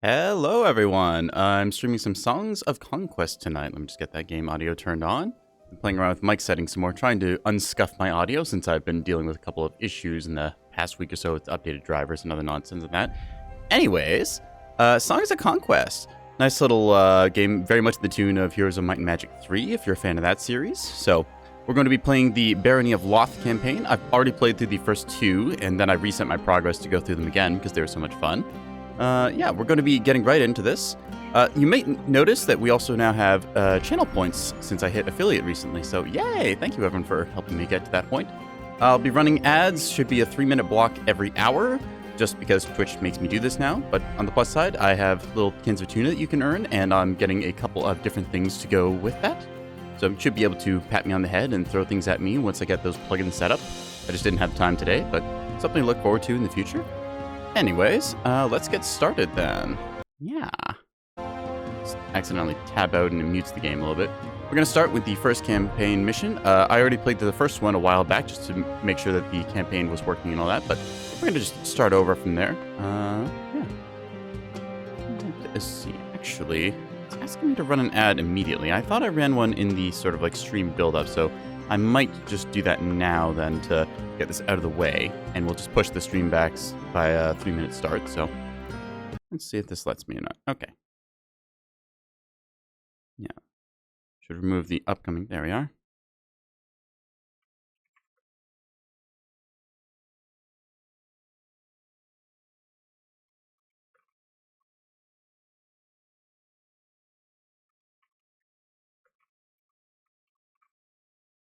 Hello everyone, I'm streaming some Songs of Conquest tonight. Let me just get that game audio turned on. I'm playing around with mic settings some more, trying to unscuff my audio since I've been dealing with a couple of issues in the past week or so with updated drivers and other nonsense and that. Anyways, Songs of Conquest. Nice little game, very much the tune of Heroes of Might and Magic 3, if you're a fan of that series. So, we're going to be playing the Barony of Loth campaign. I've already played through the first two, and then I reset my progress to go through them again because they were so much fun. Yeah, we're going to be getting right into this. You may notice that we also now have channel points since I hit affiliate recently, so yay! Thank you everyone for helping me get to that point. I'll be running ads, should be a 3-minute block every hour, just because Twitch makes me do this now, but on the plus side, I have little cans of tuna that you can earn, and I'm getting a couple of different things to go with that. So you should be able to pat me on the head and throw things at me once I get those plugins set up. I just didn't have time today, but something to look forward to in the future. Anyways, let's get started then. Yeah. Just accidentally tab out and it mutes the game a little bit. We're going to start with the first campaign mission. I already played the first one a while back just to make sure that the campaign was working and all that, but we're going to just start over from there. Yeah. Let's see. Actually, it's asking me to run an ad immediately. I thought I ran one in the sort of like stream build-up, so I might just do that now then to get this out of the way, and we'll just push the stream backs by a 3-minute start. So let's see if this lets me or not. Okay. Yeah. Should remove the upcoming. There we are.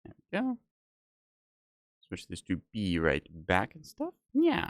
There we go. Switch this to be right back and stuff. Yeah.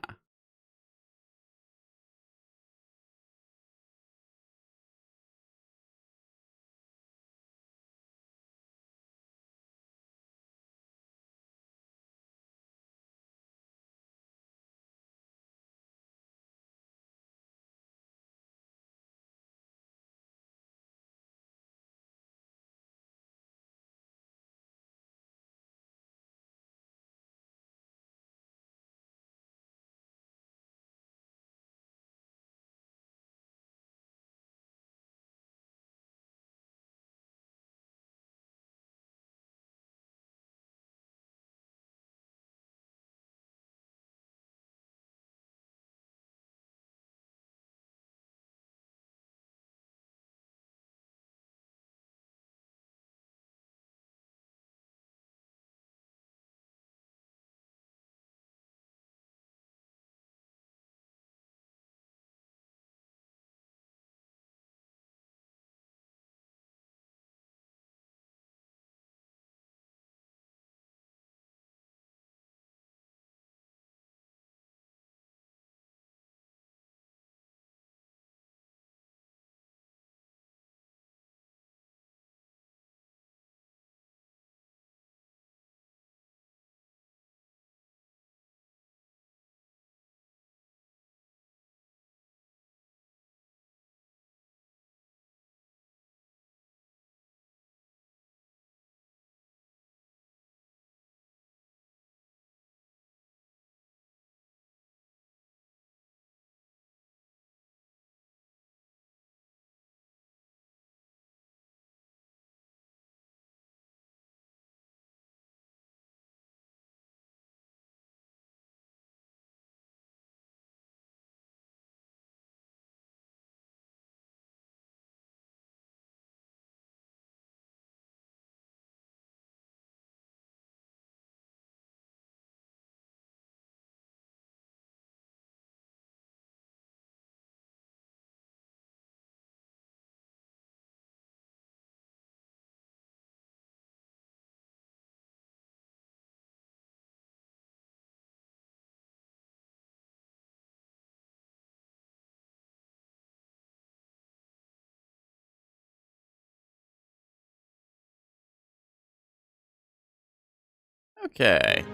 Okay.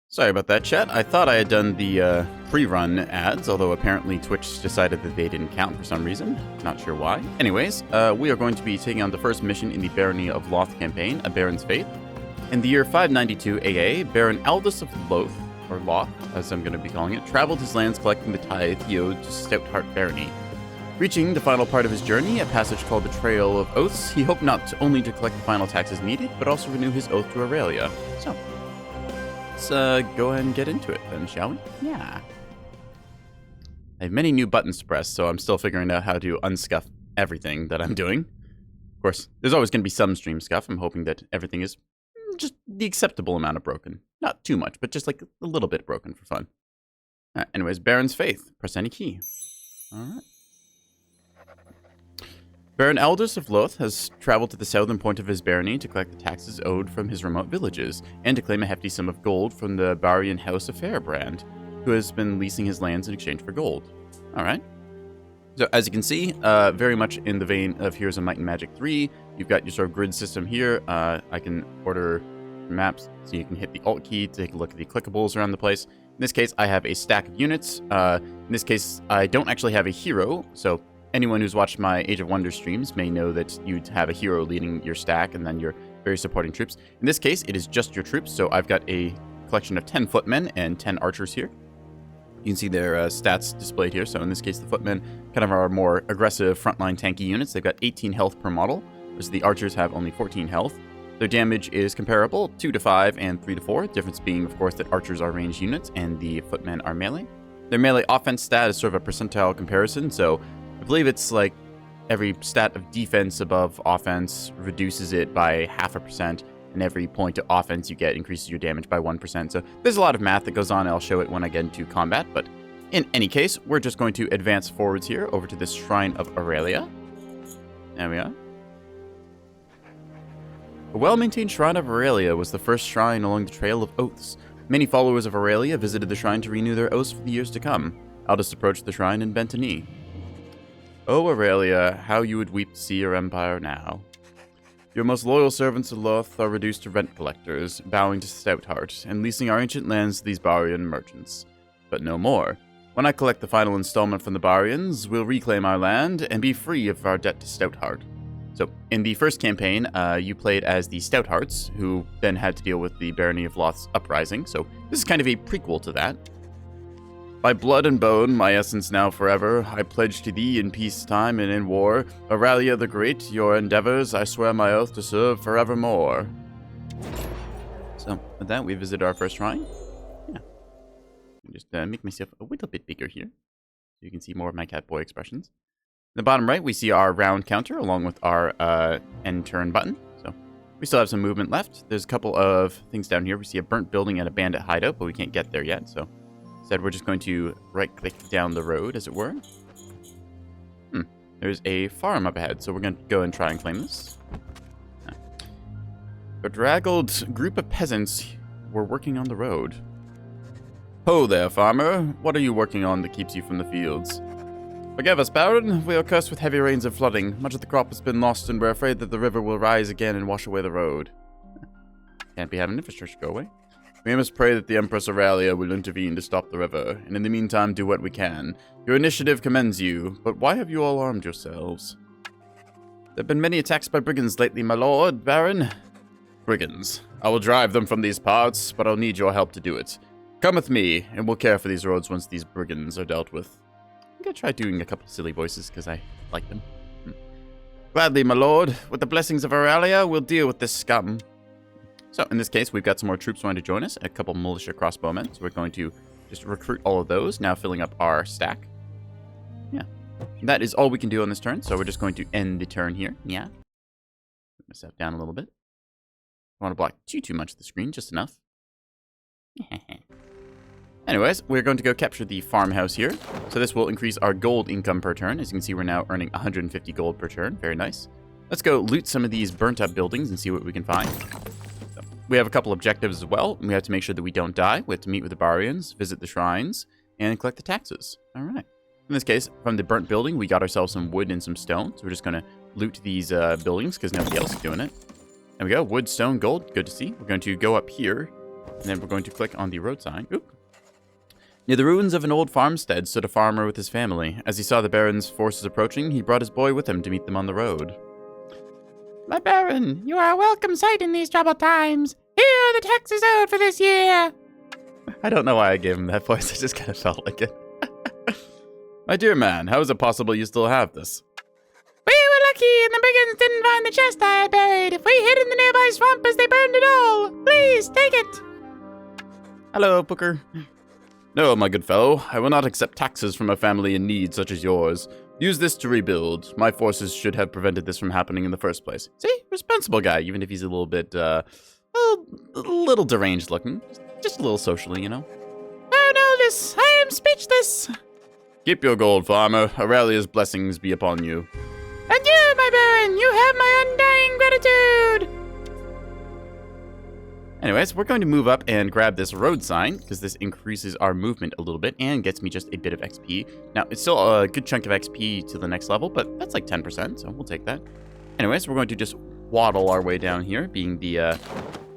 Sorry about that, chat. I thought I had done the pre-run ads, although apparently Twitch decided that they didn't count for some reason. Not sure why. Anyways, we are going to be taking on the first mission in the Barony of Loth campaign, A Baron's Faith. In the year 592 AA, Baron Aldous of Loth, or Loth, as I'm going to be calling it, traveled his lands collecting the tithe he owed to Stoutheart Barony. Reaching the final part of his journey, a passage called the Trail of Oaths, he hoped not only to collect the final taxes needed, but also renew his oath to Aurelia. So, let's go ahead and get into it then, shall we? Yeah. I have many new buttons to press, so I'm still figuring out how to unscuff everything that I'm doing. Of course, there's always going to be some stream scuff. I'm hoping that everything is just the acceptable amount of broken. Not too much, but just like a little bit broken for fun. Anyways, Baron's Faith. Press any key. Alright. Baron Aldous of Loth has traveled to the southern point of his barony to collect the taxes owed from his remote villages, and to claim a hefty sum of gold from the Barian House of Fairbrand, who has been leasing his lands in exchange for gold. Alright. So, as you can see, very much in the vein of Heroes of Might and Magic 3, you've got your sort of grid system here. I can order maps, so you can hit the Alt key to take a look at the clickables around the place. In this case, I have a stack of units. In this case, I don't actually have a hero, so anyone who's watched my Age of Wonders streams may know that you'd have a hero leading your stack and then your various supporting troops. In this case, it is just your troops, so I've got a collection of 10 footmen and 10 archers here. You can see their stats displayed here. So in this case, the footmen kind of are more aggressive frontline tanky units. They've got 18 health per model, whereas the archers have only 14 health. Their damage is comparable, 2 to 5 and 3 to 4. Difference being, of course, that archers are ranged units and the footmen are melee. Their melee offense stat is sort of a percentile comparison, so I believe it's like every stat of defense above offense reduces it by 0.5%, and every point of offense you get increases your damage by 1%. So there's a lot of math that goes on. I'll show it when I get into combat, but in any case, we're just going to advance forwards here over to this Shrine of Aurelia. There we are. A well-maintained Shrine of Aurelia was the first shrine along the Trail of Oaths. Many followers of Aurelia visited the shrine to renew their oaths for the years to come. Aldous approached the shrine and bent a knee. "O Aurelia, how you would weep to see your empire now. Your most loyal servants of Loth are reduced to rent collectors, bowing to Stoutheart, and leasing our ancient lands to these Barian merchants. But no more. When I collect the final installment from the Barians, we'll reclaim our land and be free of our debt to Stoutheart." So, in the first campaign, you played as the Stouthearts, who then had to deal with the Barony of Loth's uprising, so this is kind of a prequel to that. "By blood and bone, my essence now forever, I pledge to thee in peacetime and in war, Aurelia the Great, your endeavors, I swear my oath to serve forevermore." So, with that, we visit our first shrine. Yeah. Just make myself a little bit bigger here, so you can see more of my cat boy expressions. In the bottom right, we see our round counter, along with our end turn button. So, we still have some movement left. There's a couple of things down here. We see a burnt building and a bandit hideout, but we can't get there yet, so instead, we're just going to right-click down the road, as it were. There's a farm up ahead, so we're going to go and try and claim this. A draggled group of peasants were working on the road. "Ho there, farmer. What are you working on that keeps you from the fields?" "Forgive us, Baron. We are cursed with heavy rains and flooding. Much of the crop has been lost, and we're afraid that the river will rise again and wash away the road." Can't be having infrastructure go away. "We must pray that the Empress Aurelia will intervene to stop the river, and in the meantime do what we can. Your initiative commends you, but why have you all armed yourselves?" "There have been many attacks by brigands lately, my lord, Baron." "Brigands. I will drive them from these parts, but I'll need your help to do it. Come with me, and we'll care for these roads once these brigands are dealt with." I'm gonna try doing a couple silly voices, because I like them. "Gladly, my lord. With the blessings of Aurelia, we'll deal with this scum." So, in this case, we've got some more troops wanting to join us, a couple militia crossbowmen, so we're going to just recruit all of those, now filling up our stack. Yeah. And that is all we can do on this turn, so we're just going to end the turn here. Yeah. Put myself down a little bit. I don't want to block too much of the screen, just enough. Anyways, we're going to go capture the farmhouse here. So this will increase our gold income per turn. As you can see, we're now earning 150 gold per turn. Very nice. Let's go loot some of these burnt up buildings and see what we can find. We have a couple objectives as well. We have to make sure that we don't die. We have to meet with the Barians, visit the shrines, and collect the taxes. All right. In this case, from the burnt building, we got ourselves some wood and some stone. So we're just going to loot these buildings because nobody else is doing it. There we go. Wood, stone, gold. Good to see. We're going to go up here, and then we're going to click on the road sign. Oop. Near the ruins of an old farmstead stood a farmer with his family. As he saw the Baron's forces approaching, he brought his boy with him to meet them on the road. "My Baron, you are a welcome sight in these troubled times. Here are the taxes owed for this year." I don't know why I gave him that voice. I just kind of felt like it. My dear man, how is it possible you still have this? We were lucky and the brigands didn't find the chest I had buried. We hid in the nearby swamp as they burned it all. Please, take it. Hello, Booker. No, my good fellow, I will not accept taxes from a family in need such as yours. Use this to rebuild. My forces should have prevented this from happening in the first place. See? Responsible guy, even if he's a little bit, a little deranged looking. Just a little socially, you know? Arnoldus, I am speechless. Keep your gold, farmer. Aurelia's blessings be upon you. And you, my baron, you have my undying gratitude. Anyways, we're going to move up and grab this road sign, because this increases our movement a little bit and gets me just a bit of XP. Now, it's still a good chunk of XP to the next level, but that's like 10%, so we'll take that. Anyways, we're going to just waddle our way down here, being the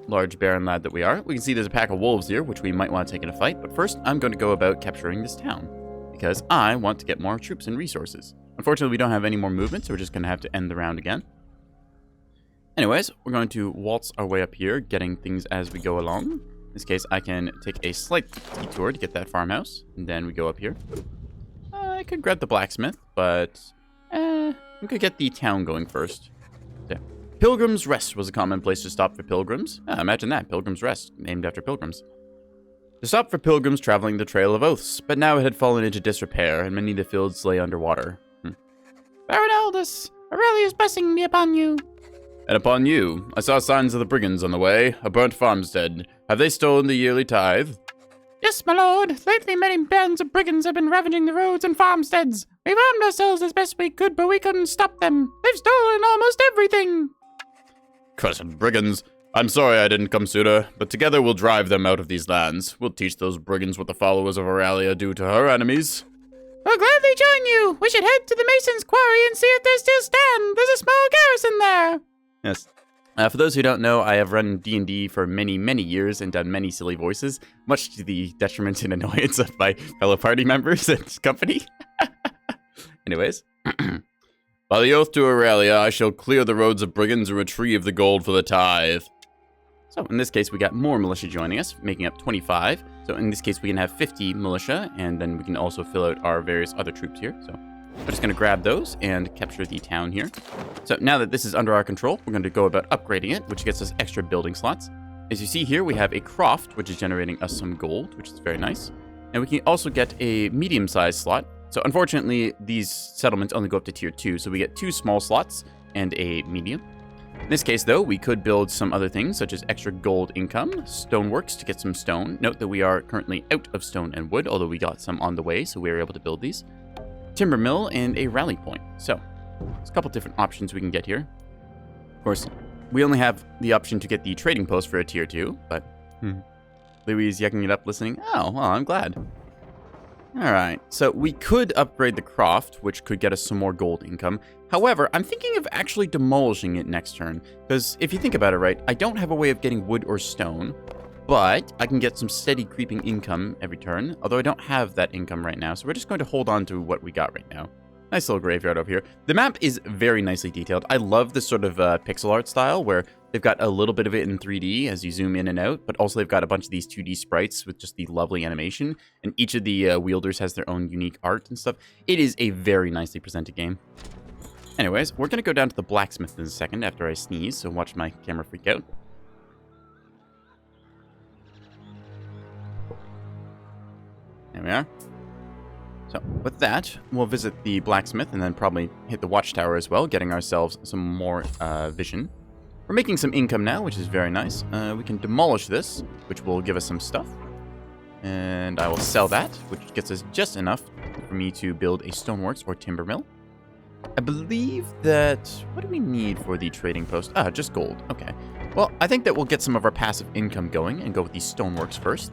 large baron lad that we are. We can see there's a pack of wolves here, which we might want to take in a fight, but first, I'm going to go about capturing this town, because I want to get more troops and resources. Unfortunately, we don't have any more movement, so we're just going to have to end the round again. Anyways, we're going to waltz our way up here, getting things as we go along. In this case, I can take a slight detour to get that farmhouse, and then we go up here. I could grab the blacksmith, but we could get the town going first. Yeah. Pilgrim's Rest was a common place to stop for pilgrims. Imagine that, Pilgrim's Rest, named after pilgrims. To stop for pilgrims traveling the Trail of Oaths, but now it had fallen into disrepair, and many of the fields lay underwater. Baron Aldous, Aurelia's blessing be upon you. And upon you. I saw signs of the brigands on the way, a burnt farmstead. Have they stolen the yearly tithe? Yes, my lord. Lately many bands of brigands have been ravaging the roads and farmsteads. We've armed ourselves as best we could, but we couldn't stop them. They've stolen almost everything. Cursed brigands. I'm sorry I didn't come sooner, but together we'll drive them out of these lands. We'll teach those brigands what the followers of Aurelia do to her enemies. I'll gladly join you. We should head to the Mason's Quarry and see if they still stand. There's a small garrison there. Yes. For those who don't know, I have run D&D for many, many years and done many silly voices, much to the detriment and annoyance of my fellow party members and company. Anyways. By the oath to Aurelia, I shall clear the roads of brigands and retrieve the gold for the tithe. So in this case, we got more militia joining us, making up 25. So in this case, we can have 50 militia, and then we can also fill out our various other troops here. So we're just going to grab those and capture the town here. So now that this is under our control, we're going to go about upgrading it, which gets us extra building slots. As you see here, we have a croft, which is generating us some gold, which is very nice. And we can also get a medium-sized slot. So unfortunately, these settlements only go up to tier 2, so we get 2 small slots and a medium. In this case, though, we could build some other things, such as extra gold income, stoneworks to get some stone. Note that we are currently out of stone and wood, although we got some on the way, so we were able to build these. Timber mill, and a rally point. So, there's a couple different options we can get here. Of course, we only have the option to get the trading post for a tier 2, but Louis yucking it up listening. Oh, well, I'm glad. Alright, so we could upgrade the croft, which could get us some more gold income. However, I'm thinking of actually demolishing it next turn, because if you think about it right, I don't have a way of getting wood or stone, but I can get some steady creeping income every turn, although I don't have that income right now, so we're just going to hold on to what we got right now. Nice little graveyard over here. The map is very nicely detailed. I love this sort of pixel art style where they've got a little bit of it in 3D as you zoom in and out, but also they've got a bunch of these 2D sprites with just the lovely animation, and each of the wielders has their own unique art and stuff. It is a very nicely presented game. Anyways, we're going to go down to the blacksmith in a second after I sneeze, so watch my camera freak out. There we are. So, with that, we'll visit the blacksmith and then probably hit the watchtower as well, getting ourselves some more vision. We're making some income now, which is very nice. We can demolish this, which will give us some stuff. And I will sell that, which gets us just enough for me to build a stoneworks or timber mill. I believe that... What do we need for the trading post? Ah, just gold. Okay. Well, I think that we'll get some of our passive income going and go with these stoneworks first.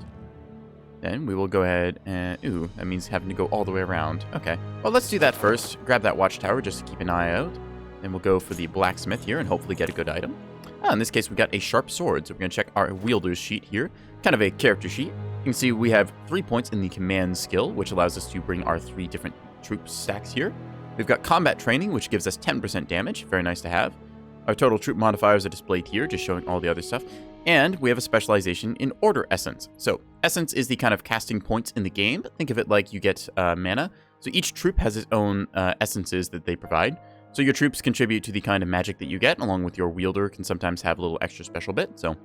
Then we will go ahead and... Ooh, that means having to go all the way around. Okay. Well, let's do that first. Grab that watchtower just to keep an eye out. Then we'll go for the blacksmith here and hopefully get a good item. In this case, we got a sharp sword. So we're going to check our wielder's sheet here. Kind of a character sheet. You can see we have 3 points in the command skill, which allows us to bring our 3 different troop stacks here. We've got combat training, which gives us 10% damage. Very nice to have. Our total troop modifiers are displayed here, just showing all the other stuff. And we have a specialization in order essence. So Essence is the kind of casting points in the game. Think of it like you get mana. So each troop has its own essences that they provide. So your troops contribute to the kind of magic that you get, along with your wielder can sometimes have a little extra special bit. So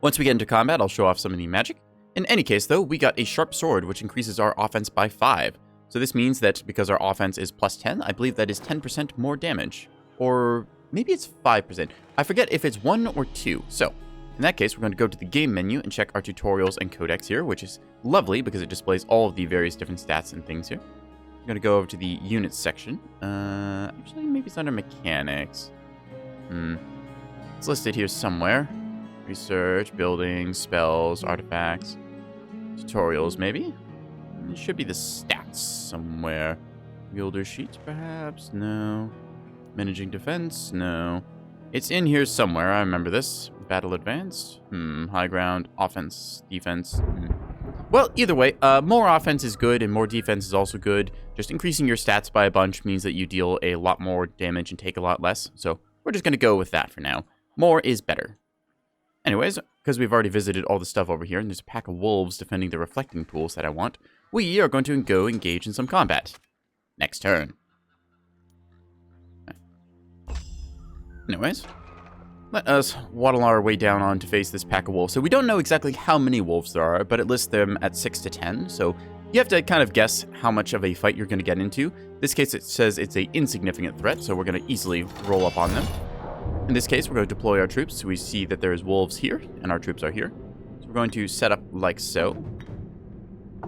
once we get into combat, I'll show off some of the magic. In any case, though, we got a sharp sword, which increases our offense by 5. So this means that because our offense is plus 10, I believe that is 10% more damage. Or maybe it's 5%. I forget if it's 1 or 2. So in that case, we're going to go to the game menu and check our tutorials and codex here, which is lovely because it displays all of the various different stats and things here. I'm going to go over to the units section. Actually, maybe it's under mechanics. It's listed here somewhere. Research, buildings, spells, artifacts, tutorials, maybe? It should be the stats somewhere. Wielder sheets, perhaps? No. Managing defense? No. It's in here somewhere. I remember this. Battle advanced? High ground, offense, defense. Well, either way, more offense is good and more defense is also good. Just increasing your stats by a bunch means that you deal a lot more damage and take a lot less. So we're just going to go with that for now. More is better. Anyways, because we've already visited all the stuff over here, and there's a pack of wolves defending the reflecting pools that I want, we are going to go engage in some combat. Next turn. Anyways, let us waddle our way down on to face this pack of wolves. So we don't know exactly how many wolves there are, but it lists them at 6 to 10, so you have to kind of guess how much of a fight you're going to get into. In this case, it says it's an insignificant threat, so we're going to easily roll up on them. In this case, we're going to deploy our troops. So we see that there's wolves here, and our troops are here. So we're going to set up like so. I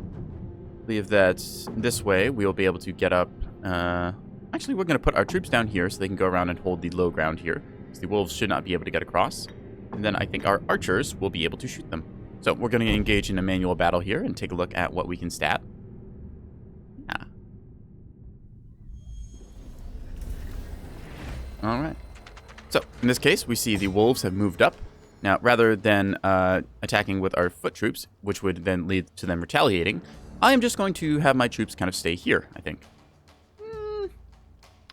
believe that this way we'll be able to get up. Actually, we're going to put our troops down here so they can go around and hold the low ground here. So the wolves should not be able to get across. And then I think our archers will be able to shoot them. So we're going to engage in a manual battle here and take a look at what we can stat. Yeah. All right. So, in this case, we see the wolves have moved up. Now, rather than attacking with our foot troops, which would then lead to them retaliating, I am just going to have my troops kind of stay here, I think.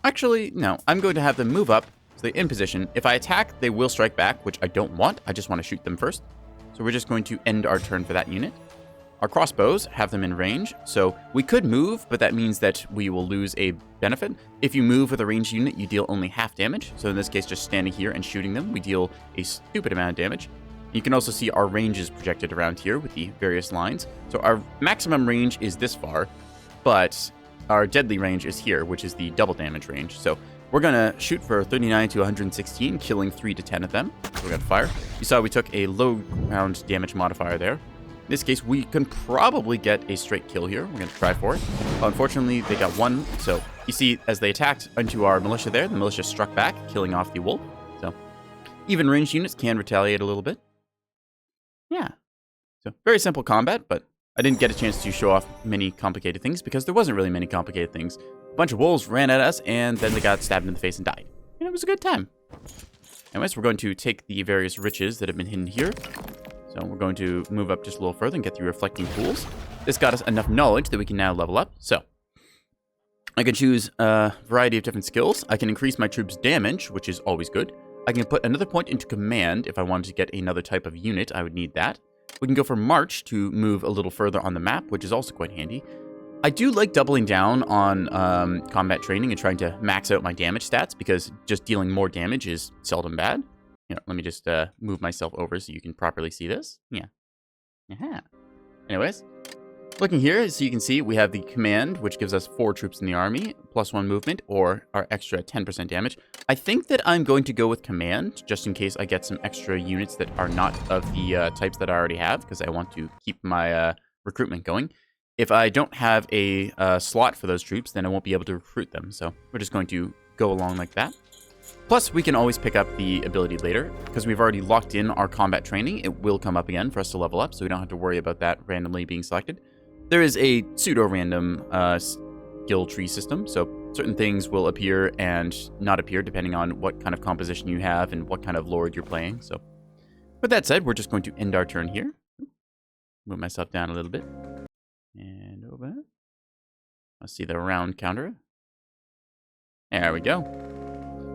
Actually, no. I'm going to have them move up, so they're in position. If I attack, they will strike back, which I don't want. I just want to shoot them first. So we're just going to end our turn for that unit. Our crossbows have them in range, so we could move, but that means that we will lose a benefit. If you move with a ranged unit, you deal only half damage. So in this case, just standing here and shooting them, we deal a stupid amount of damage. You can also see our ranges projected around here with the various lines. So our maximum range is this far, but our deadly range is here, which is the double damage range. So we're going to shoot for 39 to 116, killing 3 to 10 of them. So we're going to fire. You saw we took a low round damage modifier there. In this case, we can probably get a straight kill here. We're going to try for it. Unfortunately, they got one. So you see, as they attacked into our militia there, the militia struck back, killing off the wolf. So even ranged units can retaliate a little bit. Yeah. So very simple combat, but I didn't get a chance to show off many complicated things because there wasn't really many complicated things. A bunch of wolves ran at us, and then they got stabbed in the face and died. And it was a good time. Anyways, we're going to take the various riches that have been hidden here. So we're going to move up just a little further and get the reflecting pools. This got us enough knowledge that we can now level up. So I can choose a variety of different skills. I can increase my troops' damage, which is always good. I can put another point into command. If I wanted to get another type of unit, I would need that. We can go for march to move a little further on the map, which is also quite handy. I do like doubling down on combat training and trying to max out my damage stats because just dealing more damage is seldom bad. You know, let me just move myself over so you can properly see this. Yeah. Anyways, looking here, so you can see we have the command, which gives us 4 troops in the army, +1 movement, or our extra 10% damage. I think that I'm going to go with command, just in case I get some extra units that are not of the types that I already have, because I want to keep my recruitment going. If I don't have a slot for those troops, then I won't be able to recruit them. So we're just going to go along like that. Plus, we can always pick up the ability later. Because we've already locked in our combat training, it will come up again for us to level up, so we don't have to worry about that randomly being selected. There is a pseudo-random skill tree system, so certain things will appear and not appear depending on what kind of composition you have and what kind of lord you're playing. So, with that said, we're just going to end our turn here. Move myself down a little bit. And over. Let's see the round counter. There we go.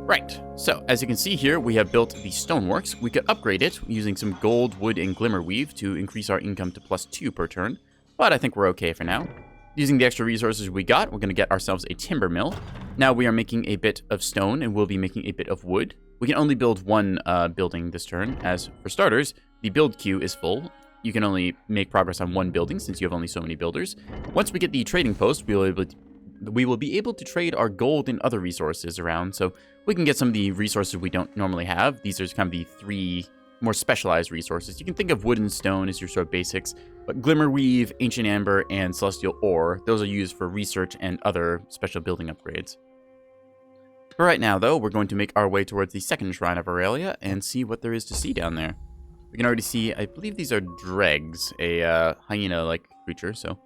Right, so as you can see here, we have built the stoneworks. We could upgrade it using some gold, wood, and glimmer weave to increase our income to +2 per turn, but I think we're okay for now. Using the extra resources we got, we're going to get ourselves a timber mill. Now we are making a bit of stone, and we'll be making a bit of wood. We can only build one building this turn, as for starters, the build queue is full. You can only make progress on one building since you have only so many builders. Once we get the trading post, we will be able to trade our gold and other resources around, so we can get some of the resources we don't normally have. These are kind of the 3 more specialized resources. You can think of wood and stone as your sort of basics, but glimmer weave, ancient amber, and celestial ore, those are used for research and other special building upgrades. For right now, though, we're going to make our way towards the second Shrine of Aurelia and see what there is to see down there. We can already see, I believe these are dregs, a hyena-like creature, so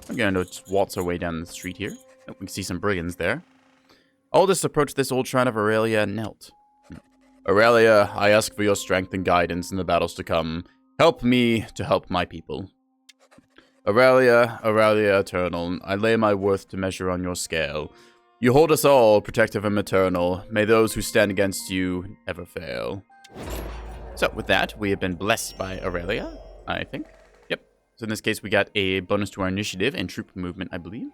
we're going to just waltz our way down the street here. We can see some brigands there. Aldous approached this old Shrine of Aurelia and knelt. Aurelia, I ask for your strength and guidance in the battles to come. Help me to help my people. Aurelia, Aurelia eternal, I lay my worth to measure on your scale. You hold us all, protective and maternal. May those who stand against you never fail. So, with that, we have been blessed by Aurelia, I think. Yep. So in this case, we got a bonus to our initiative and troop movement, I believe.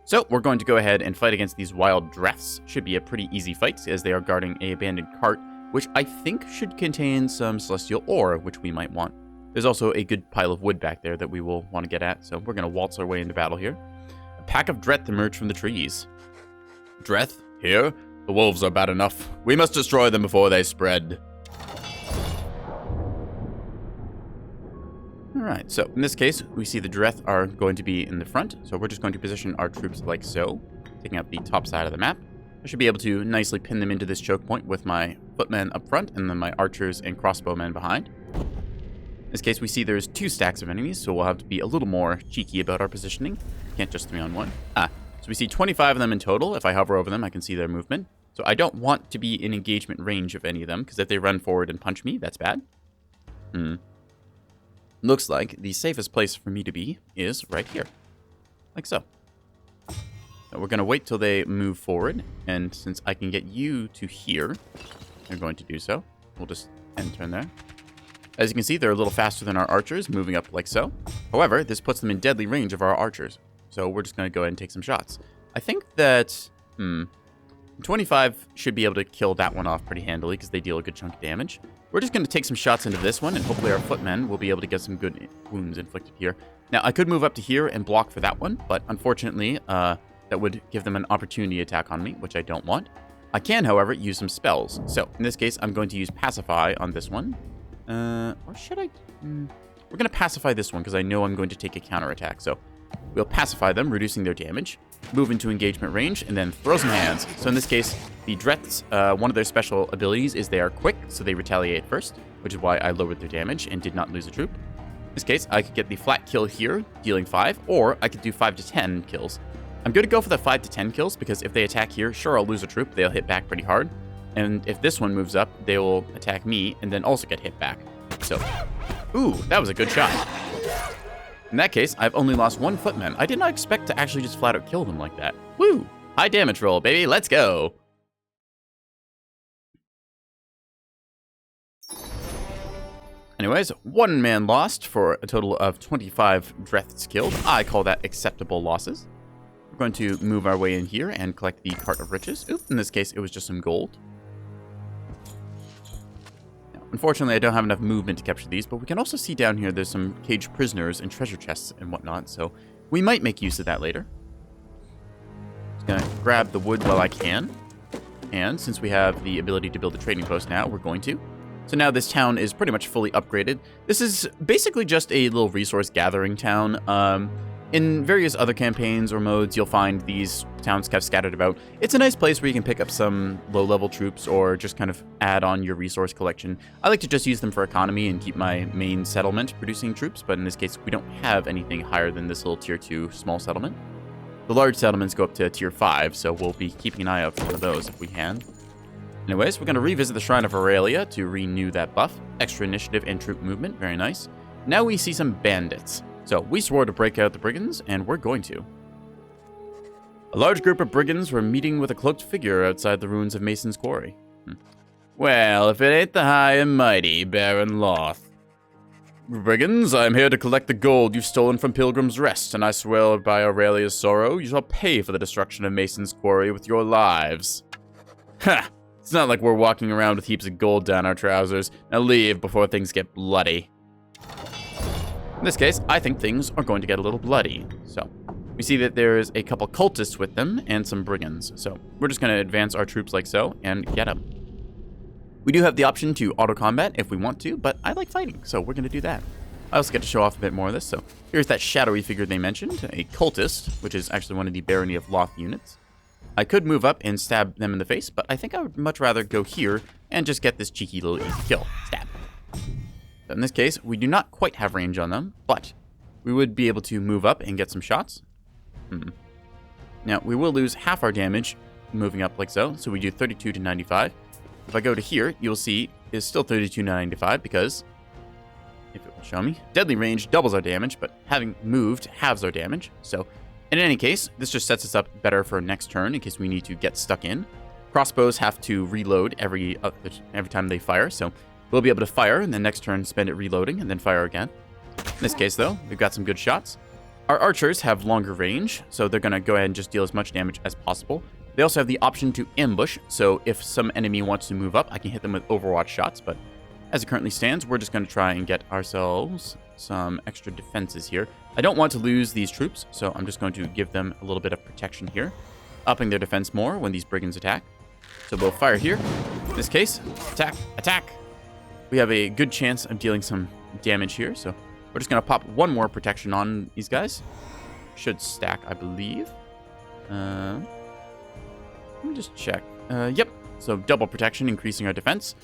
So, we're going to go ahead and fight against these wild drafts. Should be a pretty easy fight, as they are guarding an abandoned cart, which I think should contain some celestial ore, which we might want. There's also a good pile of wood back there that we will want to get at, so we're going to waltz our way into battle here. A pack of Dreth emerge from the trees. Dreth? Here? The wolves are bad enough. We must destroy them before they spread. Alright, so in this case, we see the Dreth are going to be in the front, so we're just going to position our troops like so, taking up the top side of the map. I should be able to nicely pin them into this choke point with my footmen up front and then my archers and crossbowmen behind. In this case, we see there's 2 stacks of enemies, so we'll have to be a little more cheeky about our positioning. Can't just 3 on 1. So we see 25 of them in total. If I hover over them, I can see their movement. So I don't want to be in engagement range of any of them, because if they run forward and punch me, that's bad. Looks like the safest place for me to be is right here. Like so. So we're going to wait till they move forward, and since I can get you to here, they're going to do so. We'll just end turn there. As you can see, they're a little faster than our archers, moving up like so. However, this puts them in deadly range of our archers, so we're just going to go ahead and take some shots. I think that 25 should be able to kill that one off pretty handily because they deal a good chunk of damage. We're just going to take some shots into this one, and hopefully our footmen will be able to get some good wounds inflicted here. Now, I could move up to here and block for that one, but unfortunately, that would give them an opportunity attack on me, which I don't want. I can, however, use some spells. So, in this case, I'm going to use Pacify on this one. Or should I? We're going to Pacify this one because I know I'm going to take a counterattack. So, we'll Pacify them, reducing their damage. Move into engagement range, and then throw some hands. So in this case, the Dreths, one of their special abilities is they are quick, so they retaliate first, which is why I lowered their damage and did not lose a troop. In this case, I could get the flat kill here, dealing 5, or I could do 5 to 10 kills. I'm going to go for the 5 to 10 kills, because if they attack here, sure, I'll lose a troop, they'll hit back pretty hard. And if this one moves up, they will attack me, and then also get hit back. So, ooh, that was a good shot. In that case, I've only lost 1 footman. I did not expect to actually just flat out kill them like that. Woo! High damage roll, baby. Let's go! Anyways, 1 man lost for a total of 25 Dreths killed. I call that acceptable losses. We're going to move our way in here and collect the Cart of Riches. Oop, in this case, it was just some gold. Unfortunately, I don't have enough movement to capture these, but we can also see down here there's some caged prisoners and treasure chests and whatnot, so we might make use of that later. Just gonna grab the wood while I can, and since we have the ability to build a trading post now, we're going to. So now this town is pretty much fully upgraded. This is basically just a little resource gathering town. In various other campaigns or modes, you'll find these towns kind of scattered about. It's a nice place where you can pick up some low-level troops or just kind of add on your resource collection. I like to just use them for economy and keep my main settlement producing troops, but in this case, we don't have anything higher than this little tier 2 small settlement. The large settlements go up to tier 5, so we'll be keeping an eye out for one of those if we can. Anyways, we're going to revisit the Shrine of Aurelia to renew that buff. Extra initiative and troop movement, very nice. Now we see some bandits. So, we swore to break out the brigands, and we're going to. A large group of brigands were meeting with a cloaked figure outside the ruins of Mason's Quarry. Well, if it ain't the high and mighty Baron Loth. Brigands, I am here to collect the gold you've stolen from Pilgrim's Rest, and I swear by Aurelia's sorrow, you shall pay for the destruction of Mason's Quarry with your lives. Ha! It's not like we're walking around with heaps of gold down our trousers. Now leave before things get bloody. In this case, I think things are going to get a little bloody. So, we see that there's a couple cultists with them and some brigands. So, we're just going to advance our troops like so and get them. We do have the option to auto-combat if we want to, but I like fighting, so we're going to do that. I also get to show off a bit more of this, so here's that shadowy figure they mentioned, a cultist, which is actually one of the Barony of Loth units. I could move up and stab them in the face, but I think I would much rather go here and just get this cheeky little easy kill. Stab. So in this case, we do not quite have range on them, but we would be able to move up and get some shots. Now, we will lose half our damage moving up like so, so we do 32 to 95. If I go to here, you'll see it's still 32 to 95 because, if it will show me, deadly range doubles our damage, but having moved halves our damage. So, in any case, this just sets us up better for next turn in case we need to get stuck in. Crossbows have to reload every time they fire, so we'll be able to fire and then next turn spend it reloading and then fire again. In this case, though, we've got some good shots. Our archers have longer range, so they're going to go ahead and just deal as much damage as possible. They also have the option to ambush, so if some enemy wants to move up, I can hit them with Overwatch shots, but as it currently stands, we're just going to try and get ourselves some extra defenses here. I don't want to lose these troops, so I'm just going to give them a little bit of protection here, upping their defense more when these brigands attack. So we'll fire here. In this case, attack, attack. We have a good chance of dealing some damage here, so we're just going to pop one more protection on these guys. Should stack, I believe. Let me just check. Yep. So double protection, increasing our defense.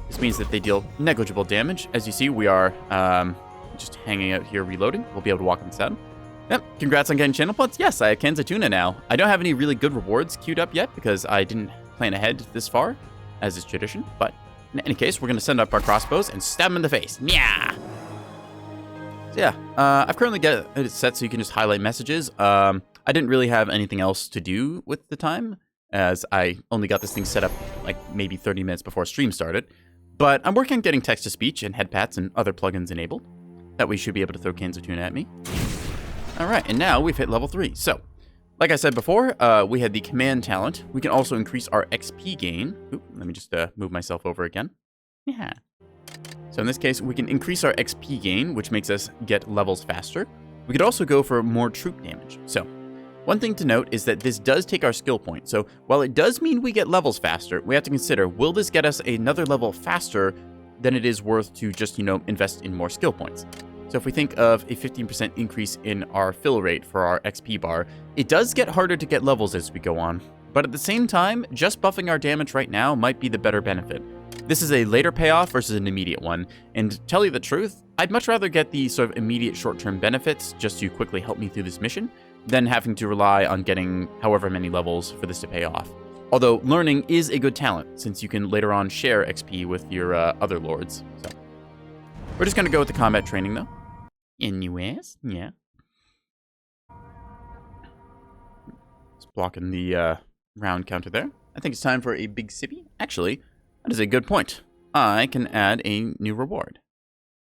This means that they deal negligible damage. As you see, we are just hanging out here reloading. We'll be able to walk inside them. Yep. Congrats on getting channel points. Yes, I have cans of tuna now. I don't have any really good rewards queued up yet because I didn't plan ahead this far, as is tradition. But in any case, we're going to send up our crossbows and stab them in the face. Yeah. So yeah, I've currently got it set so you can just highlight messages. I didn't really have anything else to do with the time, as I only got this thing set up like maybe 30 minutes before stream started. But I'm working on getting text-to-speech and headpats and other plugins enabled. That way you should be able to throw cans of tuna at me. Alright, and now we've hit level 3. So, like I said before, we had the command talent. We can also increase our XP gain. Oop, let me just move myself over again. Yeah. So in this case, we can increase our XP gain, which makes us get levels faster. We could also go for more troop damage. So, one thing to note is that this does take our skill point. So while it does mean we get levels faster, we have to consider, will this get us another level faster than it is worth to just, invest in more skill points? So if we think of a 15% increase in our fill rate for our XP bar, it does get harder to get levels as we go on. But at the same time, just buffing our damage right now might be the better benefit. This is a later payoff versus an immediate one, and to tell you the truth, I'd much rather get the sort of immediate short-term benefits just to quickly help me through this mission, than having to rely on getting however many levels for this to pay off. Although learning is a good talent, since you can later on share XP with your other lords. So we're just going to go with the combat training, though. In US, yeah. Just blocking the round counter there. I think it's time for a big sippy. Actually, that is a good point. I can add a new reward.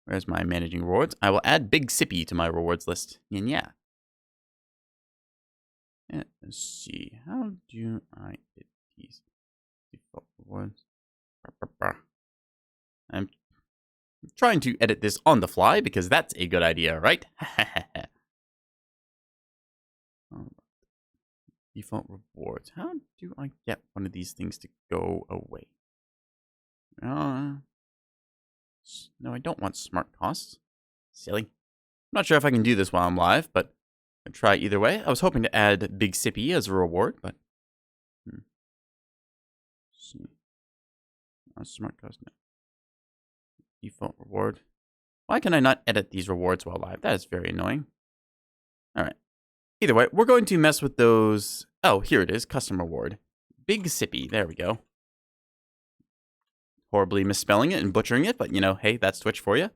Where's my managing rewards? I will add big sippy to my rewards list. And yeah. Let's see. How do I get these default rewards? I'm trying to edit this on the fly because that's a good idea, right? Default rewards. How do I get one of these things to go away? No, I don't want smart costs. Silly. I'm not sure if I can do this while I'm live, but I'll try either way. I was hoping to add Big Sippy as a reward, but see. Smart cost now. Default reward. Why can I not edit these rewards while live? That is very annoying. Alright. Either way, we're going to mess with those. Oh, here it is. Custom reward. Big Sippy. There we go. Horribly misspelling it and butchering it, but hey, that's Twitch for you.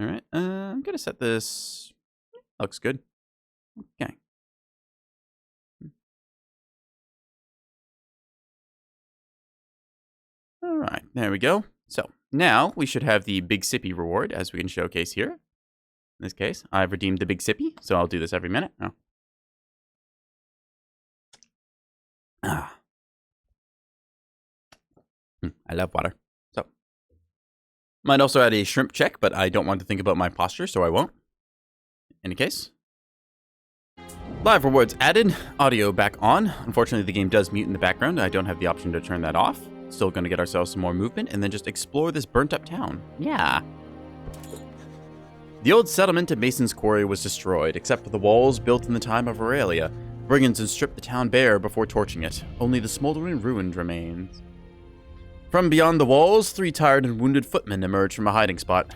Alright. I'm going to set this. Looks good. Okay. All right, there we go. So now we should have the Big Sippy reward, as we can showcase here. In this case, I've redeemed the Big Sippy, so I'll do this every minute. Oh. I love water. So, might also add a shrimp check, but I don't want to think about my posture, so I won't. In any case, live rewards added, audio back on. Unfortunately, the game does mute in the background. I don't have the option to turn that off. Still going to get ourselves some more movement and then just explore this burnt up town. Yeah. The old settlement at Mason's Quarry was destroyed, except for the walls built in the time of Aurelia. Brigands had stripped the town bare before torching it. Only the smoldering ruin remains. From beyond the walls, 3 tired and wounded footmen emerged from a hiding spot.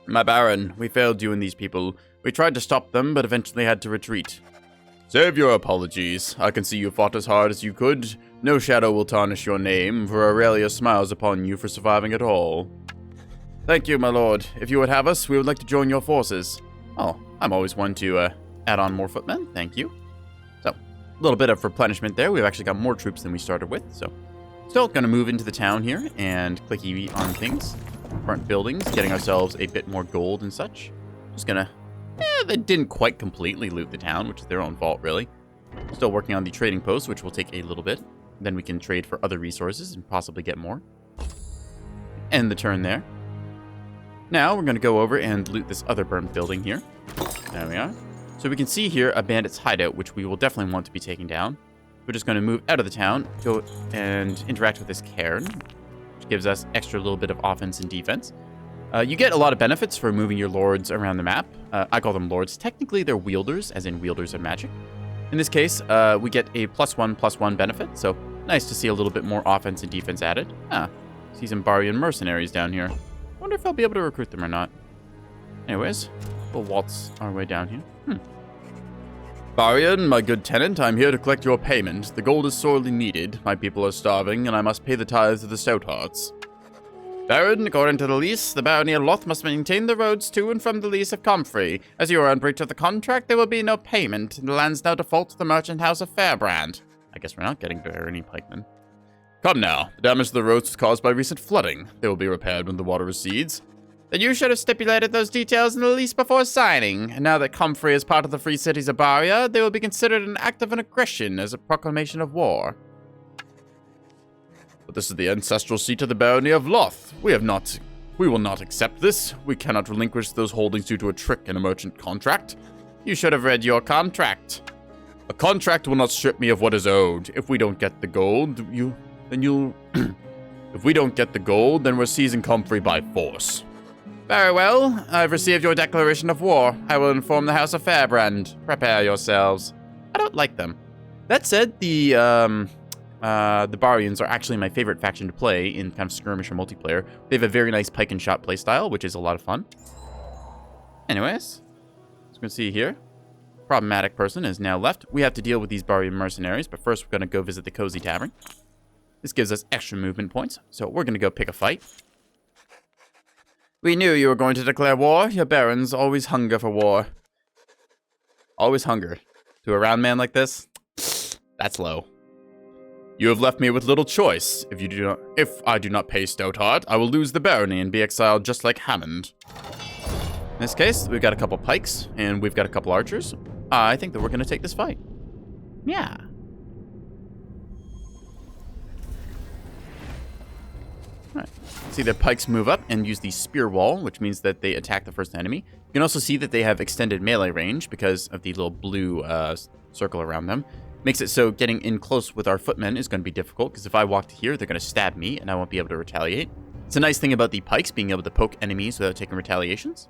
My Baron, we failed you and these people. We tried to stop them, but eventually had to retreat. Save your apologies. I can see you fought as hard as you could. No shadow will tarnish your name, for Aurelia smiles upon you for surviving at all. Thank you, my lord. If you would have us, we would like to join your forces. Oh, I'm always one to add on more footmen. Thank you. So, a little bit of replenishment there. We've actually got more troops than we started with, so... Still going to move into the town here and click EV on things. Burnt buildings, getting ourselves a bit more gold and such. Just gonna... they didn't quite completely loot the town, which is their own fault, really. Still working on the trading post, which will take a little bit. Then we can trade for other resources and possibly get more. End the turn there. Now we're going to go over and loot this other burnt building here. There we are. So we can see here a bandit's hideout, which we will definitely want to be taking down. We're just going to move out of the town, go and interact with this cairn, which gives us extra little bit of offense and defense. You get a lot of benefits for moving your lords around the map. I call them lords. Technically, they're wielders, as in wielders of magic. In this case, we get a +1/+1 benefit, so nice to see a little bit more offense and defense added. See some Barian mercenaries down here. Wonder if I'll be able to recruit them or not. Anyways, we'll waltz our way down here. Barian, my good tenant, I'm here to collect your payment. The gold is sorely needed. My people are starving, and I must pay the tithes of the Stouthearts. Baron, according to the lease, the barony of Loth must maintain the roads to and from the lease of Comfrey. As you are in breach of the contract, there will be no payment. The land's now default to the merchant house of Fairbrand. I guess we're not getting barony pikemen. Come now. The damage to the roads was caused by recent flooding. They will be repaired when the water recedes. Then you should have stipulated those details in the lease before signing. And now that Comfrey is part of the Free Cities of Baria, they will be considered an act of an aggression as a proclamation of war. But this is the ancestral seat of the barony of Loth. We will not accept this. We cannot relinquish those holdings due to a trick in a merchant contract. You should have read your contract. A contract will not strip me of what is owed. If we don't get the gold, if we don't get the gold, then we're seizing Comfrey by force. Very well. I've received your declaration of war. I will inform the House of Fairbrand. Prepare yourselves. I don't like them. That said, the Barians are actually my favorite faction to play in kind of skirmish or multiplayer. They have a very nice pike and shot playstyle, which is a lot of fun. Anyways, as you can see here, problematic person is now left. We have to deal with these Barian mercenaries, but first we're going to go visit the Cozy Tavern. This gives us extra movement points, so we're going to go pick a fight. We knew you were going to declare war. Your barons always hunger for war. Always hunger. To a round man like this? That's low. You have left me with little choice. If I do not pay Stoutheart, I will lose the barony and be exiled just like Hammond. In this case, we've got a couple pikes, and we've got a couple archers. I think that we're going to take this fight. Yeah. Alright. See their pikes move up and use the spear wall, which means that they attack the first enemy. You can also see that they have extended melee range because of the little blue circle around them. Makes it so getting in close with our footmen is going to be difficult, because if I walk to here, they're going to stab me, and I won't be able to retaliate. It's a nice thing about the pikes, being able to poke enemies without taking retaliations.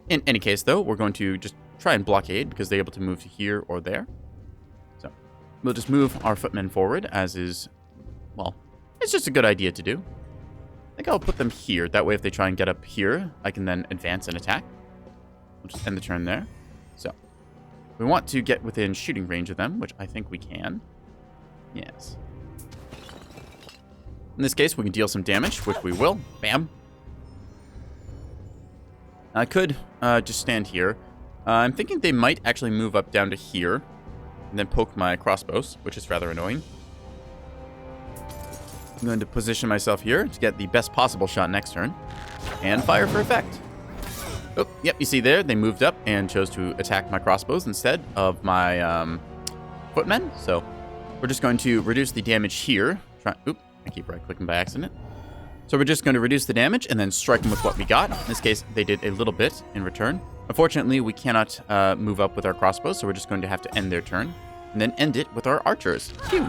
In any case, though, we're going to just try and blockade, because they're able to move to here or there. So, we'll just move our footmen forward, as is, well, it's just a good idea to do. I think I'll put them here. That way, if they try and get up here, I can then advance and attack. We'll just end the turn there. So, we want to get within shooting range of them, which I think we can. Yes. In this case, we can deal some damage, which we will. Bam. I could just stand here. I'm thinking they might actually move up down to here, and then poke my crossbows, which is rather annoying. I'm going to position myself here to get the best possible shot next turn. And fire for effect. Oh, yep, you see there, they moved up and chose to attack my crossbows instead of my footmen. So we're just going to reduce the damage here. Oop, I keep right-clicking by accident. So we're just going to reduce the damage and then strike them with what we got. In this case, they did a little bit in return. Unfortunately, we cannot move up with our crossbows, so we're just going to have to end their turn and then end it with our archers. Phew.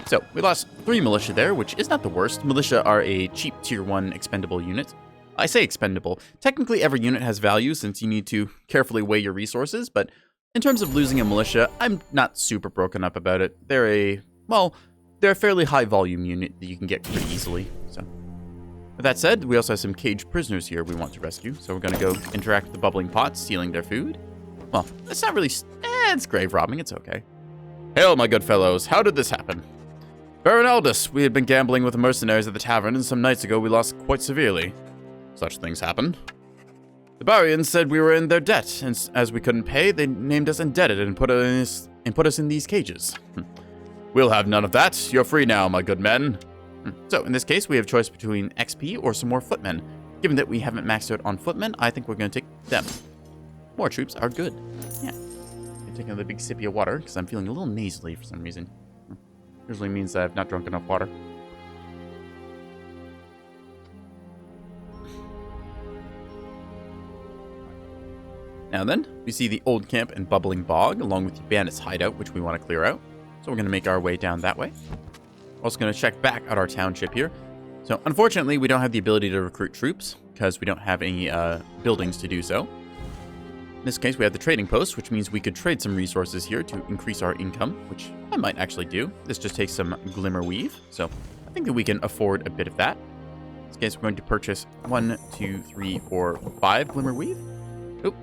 So we lost 3 militia there, which is not the worst. Militia are a cheap tier 1 expendable unit. I say expendable. Technically, every unit has value since you need to carefully weigh your resources, but in terms of losing a militia, I'm not super broken up about it. They're a fairly high volume unit that you can get pretty easily, so. With that said, we also have some caged prisoners here we want to rescue, so we're going to go interact with the bubbling pot, stealing their food. Well, it's not really... it's grave robbing, it's okay. Hail, my good fellows, how did this happen? Baron Aldous, we had been gambling with the mercenaries at the tavern, and some nights ago we lost quite severely. Such things happen. The Barians said we were in their debt, and as we couldn't pay, they named us indebted and put us in these cages. We'll have none of that. You're free now, my good men. So, in this case, we have choice between XP or some more footmen. Given that we haven't maxed out on footmen, I think we're going to take them. More troops are good. Yeah. I'm taking another big sippy of water, because I'm feeling a little nasally for some reason. Usually means I've not drunk enough water. Now then, we see the old camp and bubbling bog, along with the bandits' hideout, which we want to clear out. So we're going to make our way down that way. Also going to check back at our township here. So unfortunately, we don't have the ability to recruit troops because we don't have any buildings to do so. In this case, we have the trading post, which means we could trade some resources here to increase our income, which I might actually do. This just takes some glimmer weave, so I think that we can afford a bit of that. In this case, we're going to purchase 1, 2, 3, 4, 5 glimmer weave. Oop,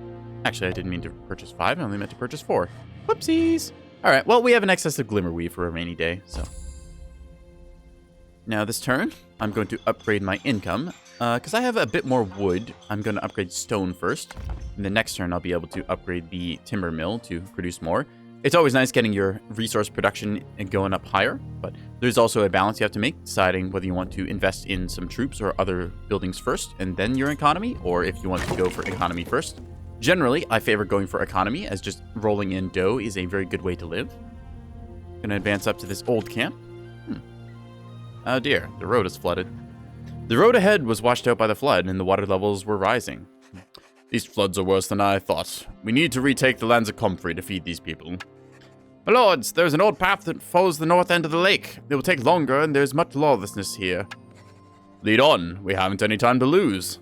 actually, I didn't mean to purchase 5. I only meant to purchase 4. Whoopsies. All right, well, we have an excess of glimmer weave for a rainy day, so... Now this turn, I'm going to upgrade my income. Because I have a bit more wood, I'm going to upgrade stone first. In the next turn, I'll be able to upgrade the timber mill to produce more. It's always nice getting your resource production and going up higher, but there's also a balance you have to make, deciding whether you want to invest in some troops or other buildings first, and then your economy, or if you want to go for economy first. Generally, I favor going for economy, as just rolling in dough is a very good way to live. I'm going to advance up to this old camp. Oh dear, the road is flooded. The road ahead was washed out by the flood, and the water levels were rising. These floods are worse than I thought. We need to retake the lands of Comfrey to feed these people. My lords, there's an old path that follows the north end of the lake. It will take longer, and there's much lawlessness here. Lead on. We haven't any time to lose.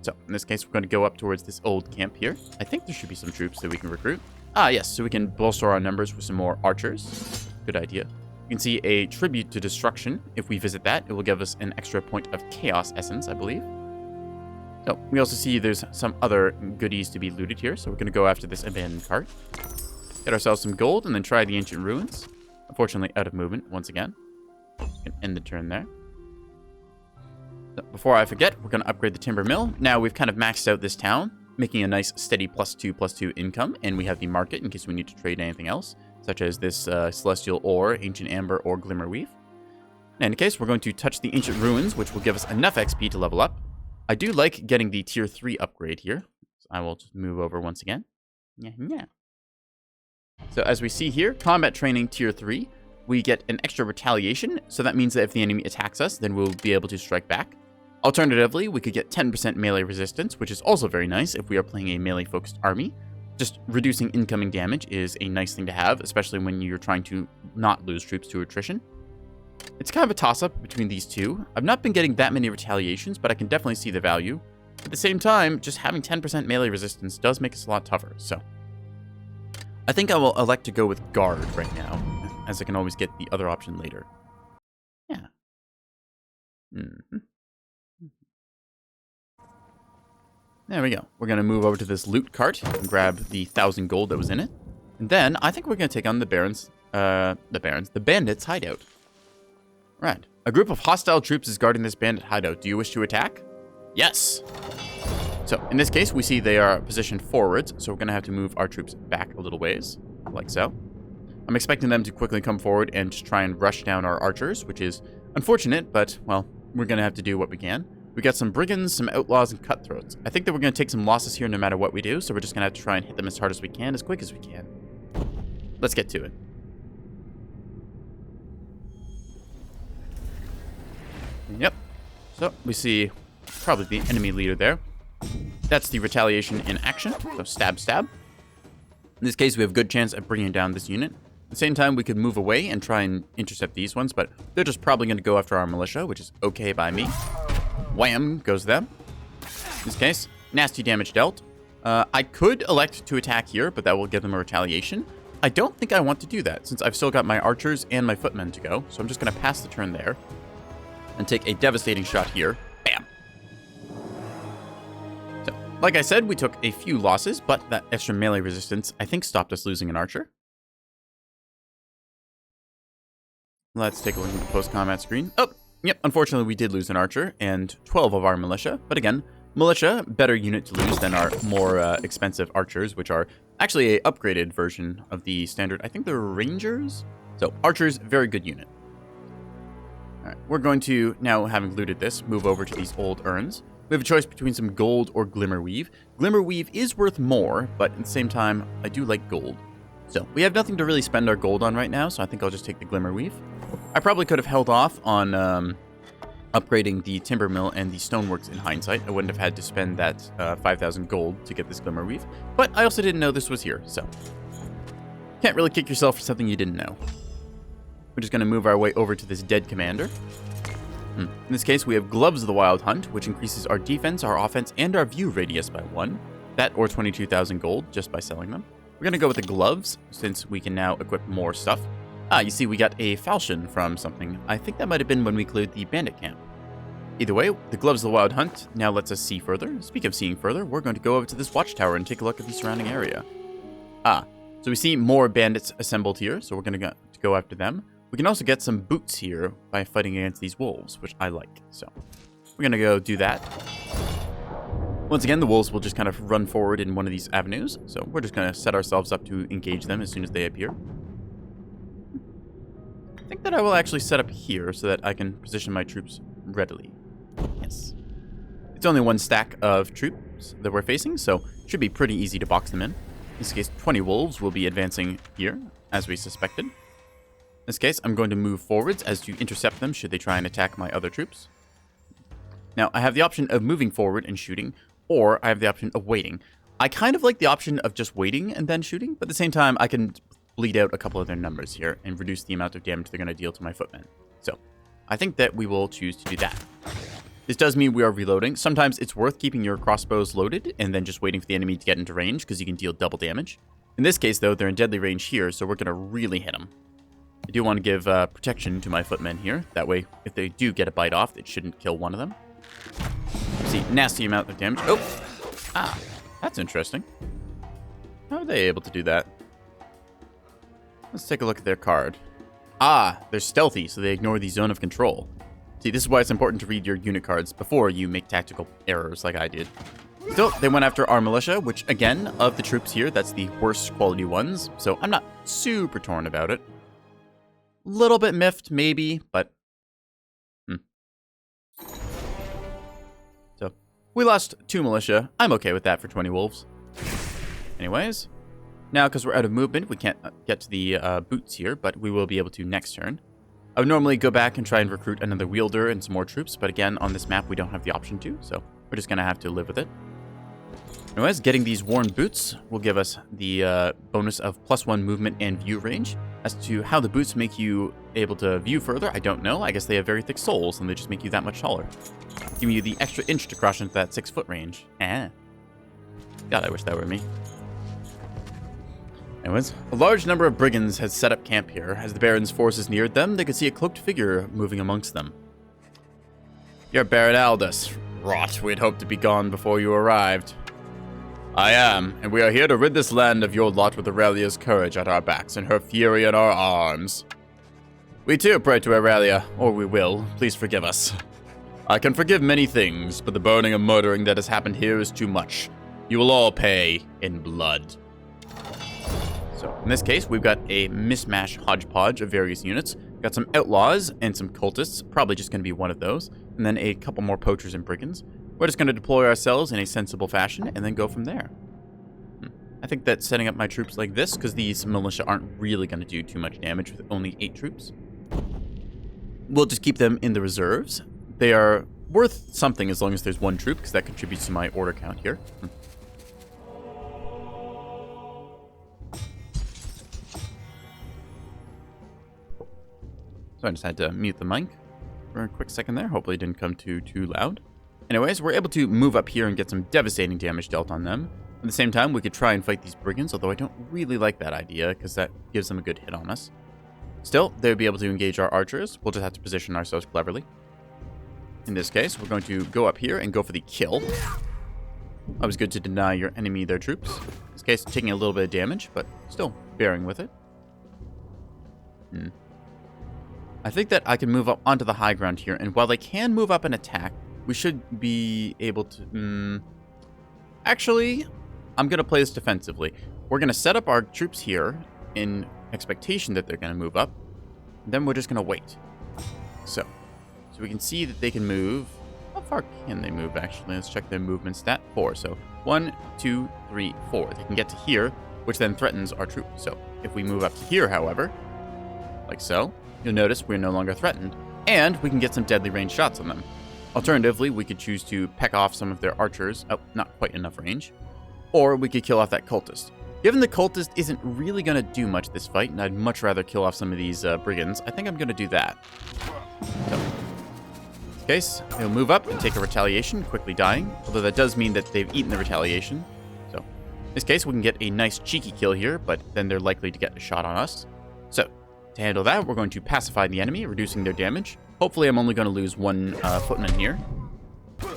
So, in this case, we're going to go up towards this old camp here. I think there should be some troops that we can recruit. Ah, yes, so we can bolster our numbers with some more archers. Good idea. You can see a tribute to destruction. If we visit that, it will give us an extra point of chaos essence, I believe. So, we also see there's some other goodies to be looted here, so we're going to go after this abandoned cart. Get ourselves some gold, and then try the ancient ruins. Unfortunately, out of movement once again. We can end the turn there. So, before I forget, we're going to upgrade the timber mill. Now, we've kind of maxed out this town, making a nice steady +2/+2 income, and we have the market in case we need to trade anything else, such as this celestial ore, ancient amber, or glimmer weave. In any case, we're going to touch the ancient ruins, which will give us enough XP to level up. I do like getting the tier 3 upgrade here, so I will just move over once again. Yeah. So as we see here, combat training tier 3, we get an extra retaliation, so that means that if the enemy attacks us, then we'll be able to strike back. Alternatively, we could get 10% melee resistance, which is also very nice if we are playing a melee-focused army. Just reducing incoming damage is a nice thing to have, especially when you're trying to not lose troops to attrition. It's kind of a toss-up between these two. I've not been getting that many retaliations, but I can definitely see the value. At the same time, just having 10% melee resistance does make us a lot tougher, so... I think I will elect to go with guard right now, as I can always get the other option later. Yeah. There we go. We're going to move over to this loot cart and grab the 1,000 gold that was in it. And then I think we're going to take on the bandits' hideout. Right. A group of hostile troops is guarding this bandit hideout. Do you wish to attack? Yes. So in this case, we see they are positioned forwards, so we're going to have to move our troops back a little ways, like so. I'm expecting them to quickly come forward and just try and rush down our archers, which is Unfortunate, but, well, we're going to have to do what we can. We got some brigands, some outlaws, and cutthroats. I think that we're going to take some losses here no matter what we do, so we're just going to have to try and hit them as hard as we can, as quick as we can. Let's get to it. Yep. So, we see probably the enemy leader there. That's the retaliation in action, so stab, stab. In this case, we have a good chance at bringing down this unit. At the same time, we could move away and try and intercept these ones, but they're just probably going to go after our militia, which is okay by me. Wham goes them. In this case, nasty damage dealt. I could elect to attack here, but that will give them a retaliation. I don't think I want to do that, since I've still got my archers and my footmen to go, so I'm just going to pass the turn there and take a devastating shot here. Bam! So, like I said, we took a few losses, but that extra melee resistance, I think, stopped us losing an archer. Let's take a look at the post-combat screen. Oh, yep, unfortunately we did lose an archer and 12 of our militia. But again, militia, better unit to lose than our more expensive archers, which are actually an upgraded version of the standard. I think they're rangers. So archers, very good unit. All right, we're going to, now having looted this, move over to these old urns. We have a choice between some gold or glimmerweave. Glimmerweave is worth more, but at the same time, I do like gold. So, we have nothing to really spend our gold on right now, so I think I'll just take the Glimmerweave. I probably could have held off on upgrading the timber mill and the stoneworks in hindsight. I wouldn't have had to spend that 5,000 gold to get this Glimmerweave. But I also didn't know this was here, so can't really kick yourself for something you didn't know. We're just going to move our way over to this dead commander. In this case, we have Gloves of the Wild Hunt, which increases our defense, our offense, and our view radius by 1. That or 22,000 gold just by selling them. We're going to go with the gloves, since we can now equip more stuff. You see, we got a falchion from something. I think that might have been when we cleared the bandit camp. Either way, the Gloves of the Wild Hunt now lets us see further. Speaking of seeing further, we're going to go over to this watchtower and take a look at the surrounding area. So we see more bandits assembled here, so we're going to go after them. We can also get some boots here by fighting against these wolves, which I like. So we're going to go do that. Once again, the wolves will just kind of run forward in one of these avenues, so we're just going to set ourselves up to engage them as soon as they appear. I think that I will actually set up here so that I can position my troops readily. Yes. It's only one stack of troops that we're facing, so it should be pretty easy to box them in. In this case, 20 wolves will be advancing here, as we suspected. In this case, I'm going to move forwards as to intercept them should they try and attack my other troops. Now, I have the option of moving forward and shooting, or I have the option of waiting. I kind of like the option of just waiting and then shooting, but at the same time, I can bleed out a couple of their numbers here and reduce the amount of damage they're going to deal to my footmen. So, I think that we will choose to do that. This does mean we are reloading. Sometimes it's worth keeping your crossbows loaded and then just waiting for the enemy to get into range because you can deal double damage. In this case, though, they're in deadly range here, so we're going to really hit them. I do want to give protection to my footmen here. That way, if they do get a bite off, it shouldn't kill one of them. See, nasty amount of damage. Oh! That's interesting. How are they able to do that? Let's take a look at their card. They're stealthy, so they ignore the zone of control. See, this is why it's important to read your unit cards before you make tactical errors like I did. Still, they went after our militia, which, again, of the troops here, that's the worst quality ones, so I'm not super torn about it. Little bit miffed, maybe, but... So, we lost 2 militia. I'm okay with that for 20 wolves. Anyways, now because we're out of movement, we can't get to the boots here, but we will be able to next turn. I would normally go back and try and recruit another wielder and some more troops, but again, on this map, we don't have the option to, so we're just going to have to live with it. Anyways, getting these worn boots will give us the bonus of +1 movement and view range. As to how the boots make you able to view further, I don't know. I guess they have very thick soles, and they just make you that much taller. Giving you the extra inch to cross into that 6-foot range. God, I wish that were me. Anyways, a large number of brigands had set up camp here. As the Baron's forces neared them, they could see a cloaked figure moving amongst them. You're Baron Aldous. Rot, we'd hoped to be gone before you arrived. I am, and we are here to rid this land of your lot with Aurelia's courage at our backs and her fury in our arms. We too pray to Aurelia, or we will. Please forgive us. I can forgive many things, but the burning and murdering that has happened here is too much. You will all pay in blood. So, in this case, we've got a mismatch hodgepodge of various units. Got Got some outlaws and some cultists. Probably just going to be one of those. And then a couple more poachers and brigands. We're just going to deploy ourselves in a sensible fashion and then go from there. I think that setting up my troops like this, because these militia aren't really going to do too much damage with only 8 troops. We'll just keep them in the reserves. They are worth something as long as there's 1 troop, because that contributes to my order count here. So I just had to mute the mic for a quick second there. Hopefully it didn't come too loud. Anyways, we're able to move up here and get some devastating damage dealt on them. At the same time, we could try and fight these brigands, although I don't really like that idea, because that gives them a good hit on us. Still, they would be able to engage our archers. We'll just have to position ourselves cleverly. In this case, we're going to go up here and go for the kill. Always good to deny your enemy their troops. In this case, taking a little bit of damage, but still bearing with it. I think that I can move up onto the high ground here, and while they can move up and attack, we should be able to... Actually, I'm going to play this defensively. We're going to set up our troops here in expectation that they're going to move up. Then we're just going to wait. So we can see that they can move. How far can they move, actually? Let's check their movement stat. 4. So 1, 2, 3, 4. They can get to here, which then threatens our troops. So if we move up to here, however, like so, you'll notice we're no longer threatened. And we can get some deadly range shots on them. Alternatively, we could choose to peck off some of their archers. Oh, not quite enough range. Or we could kill off that cultist. Given the cultist isn't really going to do much this fight, and I'd much rather kill off some of these brigands, I think I'm going to do that. So, in this case, they'll move up and take a retaliation, quickly dying. Although that does mean that they've eaten the retaliation. So, in this case, we can get a nice cheeky kill here, but then they're likely to get a shot on us. So, to handle that, we're going to pacify the enemy, reducing their damage. Hopefully, I'm only going to lose 1 footman here.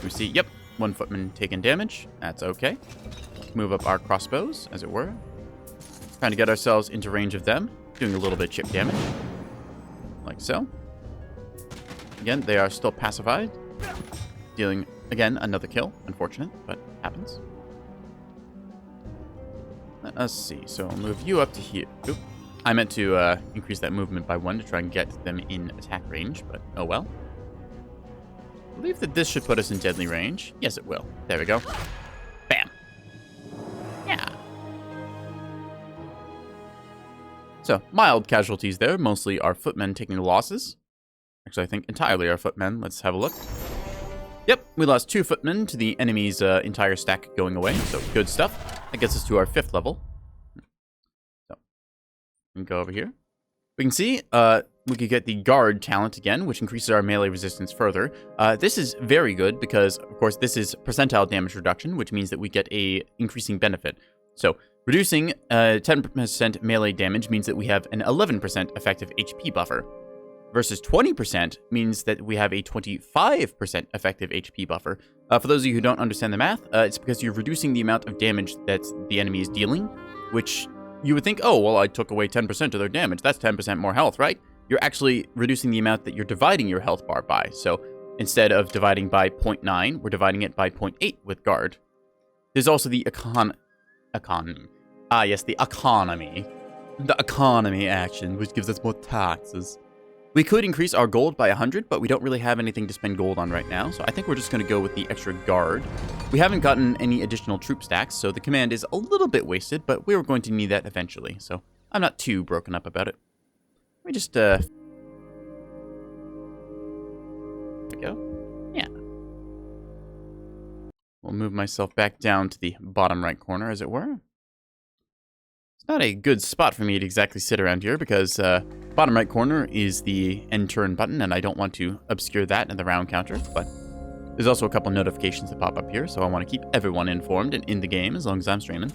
We see, yep, 1 footman taking damage. That's okay. Move up our crossbows, as it were. Trying to get ourselves into range of them. Doing a little bit of chip damage. Like so. Again, they are still pacified. Dealing, again, another kill. Unfortunate, but happens. Let us see. So I'll move you up to here. Oop. I meant to increase that movement by 1 to try and get them in attack range, but oh well. I believe that this should put us in deadly range. Yes, it will. There we go. Bam. Yeah. So, mild casualties there. Mostly our footmen taking the losses. Actually, I think entirely our footmen. Let's have a look. Yep, we lost 2 footmen to the enemy's entire stack going away. So, good stuff. That gets us to our 5th level. So, we can go over here. We can see we could get the guard talent again, which increases our melee resistance further. This is very good because, of course, this is percentile damage reduction, which means that we get a increasing benefit. So reducing 10% melee damage means that we have an 11% effective HP buffer, versus 20% means that we have a 25% effective HP buffer. For those of you who don't understand the math, it's because you're reducing the amount of damage that the enemy is dealing, which you would think, oh, well, I took away 10% of their damage. That's 10% more health, right? You're actually reducing the amount that you're dividing your health bar by. So instead of dividing by 0.9, we're dividing it by 0.8 with guard. There's also the economy. Ah, yes, the economy. The economy action, which gives us more taxes. We could increase our gold by 100, but we don't really have anything to spend gold on right now, so I think we're just going to go with the extra guard. We haven't gotten any additional troop stacks, so the command is a little bit wasted, but we're going to need that eventually, so I'm not too broken up about it. Let me just, there we go. Yeah. We'll move myself back down to the bottom right corner, as it were. It's not a good spot for me to exactly sit around here because bottom right corner is the end turn button, and I don't want to obscure that in the round counter, but there's also a couple notifications that pop up here, so I want to keep everyone informed and in the game as long as I'm streaming.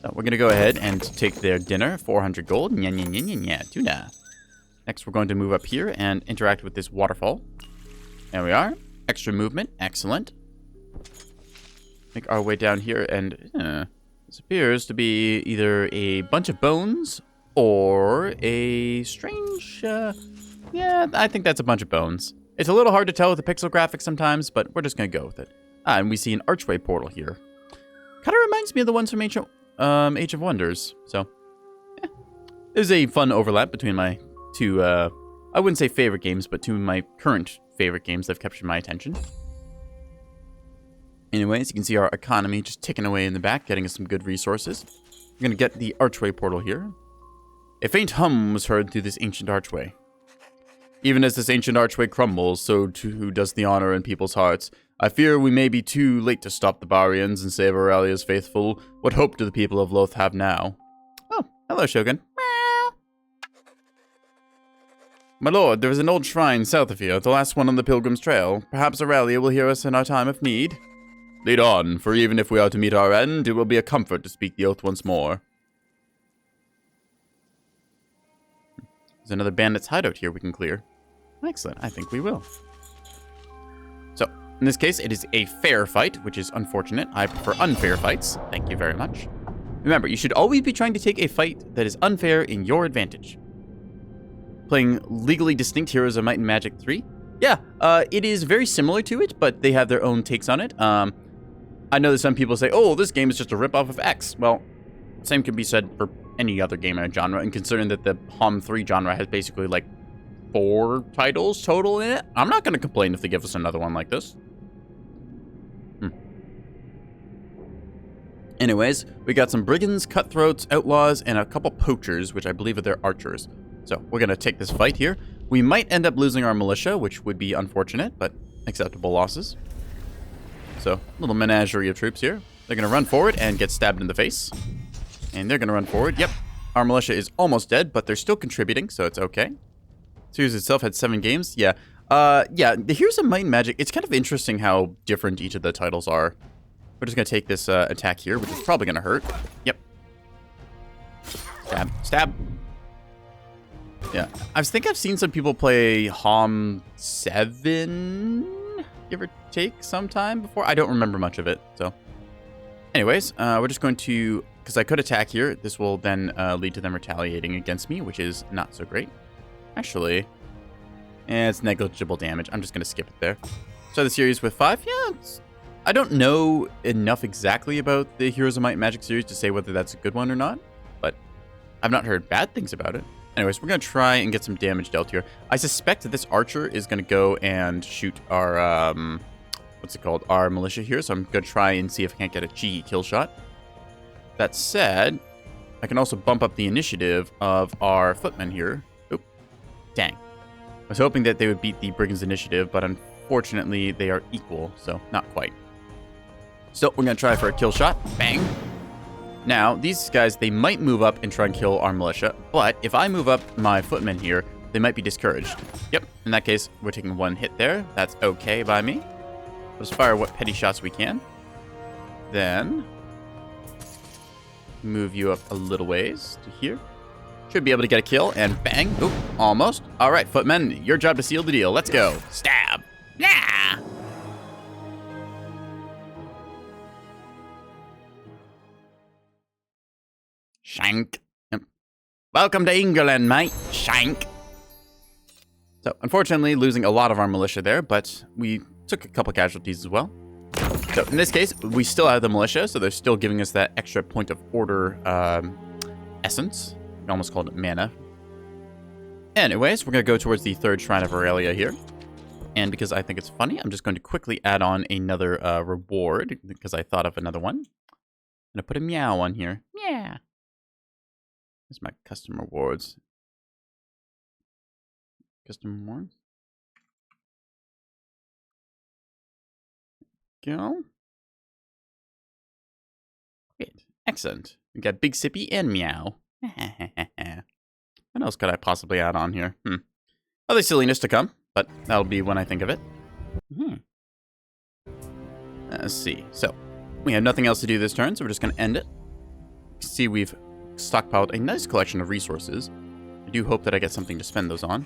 So we're going to go ahead and take their dinner, 400 gold, tuna. Next, we're going to move up here and interact with this waterfall. There we are. Extra movement, excellent. Make our way down here, and this appears to be either a bunch of bones or a strange, yeah, I think that's a bunch of bones. It's a little hard to tell with the pixel graphics sometimes, but we're just going to go with it. And we see an archway portal here. Kind of reminds me of the ones from Age of Wonders. So, yeah. There's a fun overlap between my two I wouldn't say favorite games, but two of my current favorite games that have captured my attention. Anyways, you can see our economy just ticking away in the back, getting us some good resources. We're going to get the archway portal here. A faint hum was heard through this ancient archway. Even as this ancient archway crumbles, so too does the honor in people's hearts. I fear we may be too late to stop the Barians and save Aurelia's faithful. What hope do the people of Loth have now? Oh, hello, Shogun. My lord, there is an old shrine south of here, the last one on the Pilgrim's Trail. Perhaps Aurelia will hear us in our time of need. Lead on, for even if we are to meet our end, it will be a comfort to speak the oath once more. There's another bandit's hideout here we can clear. Excellent, I think we will. So, in this case, it is a fair fight, which is unfortunate. I prefer unfair fights. Thank you very much. Remember, you should always be trying to take a fight that is unfair in your advantage. Playing legally distinct Heroes of Might and Magic 3. Yeah, it is very similar to it, but they have their own takes on it. I know that some people say, oh, this game is just a ripoff of X. Well, same can be said for any other game in a genre, and considering that the HOM 3 genre has basically like 4 titles total in it, I'm not going to complain if they give us another one like this. Anyways, we got some brigands, cutthroats, outlaws, and a couple poachers, which I believe are their archers. So we're going to take this fight here. We might end up losing our militia, which would be unfortunate, but acceptable losses. So, a little menagerie of troops here. They're going to run forward and get stabbed in the face. And they're going to run forward. Yep, our militia is almost dead, but they're still contributing, so it's okay. Series itself had 7 games. Yeah, the Heroes of Might and Magic, it's kind of interesting how different each of the titles are. We're just going to take this attack here, which is probably going to hurt. Yep. Stab. Stab. Yeah. I think I've seen some people play HOM 7, give or take, sometime before. I don't remember much of it, so. Anyways, we're just going to, because I could attack here, this will then lead to them retaliating against me, which is not so great. Actually, it's negligible damage. I'm just going to skip it there. So the series with 5, yeah, I don't know enough exactly about the Heroes of Might and Magic series to say whether that's a good one or not, but I've not heard bad things about it. Anyways, we're going to try and get some damage dealt here. I suspect that this archer is going to go and shoot our, what's it called? Our militia here. So I'm going to try and see if I can't get a cheeky kill shot. That said, I can also bump up the initiative of our footmen here. Oop. Dang. I was hoping that they would beat the brigands' initiative, but unfortunately they are equal, so not quite. Still, we're going to try for a kill shot. Bang. Now, these guys, they might move up and try and kill our militia, but if I move up my footmen here, they might be discouraged. Yep, in that case, we're taking 1 hit there. That's okay by me. Let's fire what petty shots we can. Then, move you up a little ways to here. Should be able to get a kill, and bang. Oop, almost. All right, footmen, your job to seal the deal. Let's go. Stab. Yeah! Shank. Yep. Welcome to England, mate. Shank. So, unfortunately, losing a lot of our militia there, but we took a couple casualties as well. So, in this case, we still have the militia, so they're still giving us that extra point of order essence. I almost called it mana. Anyways, we're going to go towards the 3rd Shrine of Aurelia here. And because I think it's funny, I'm just going to quickly add on another reward, because I thought of another one. I'm going to put a meow on here. Yeah. There's my custom rewards. Custom rewards. Go. Great. Excellent. We got Big Sippy and Meow. What else could I possibly add on here? Other silliness to come, but that'll be when I think of it. Let's see. So, we have nothing else to do this turn, so we're just going to end it. See, we've stockpiled a nice collection of resources. I do hope that I get something to spend those on.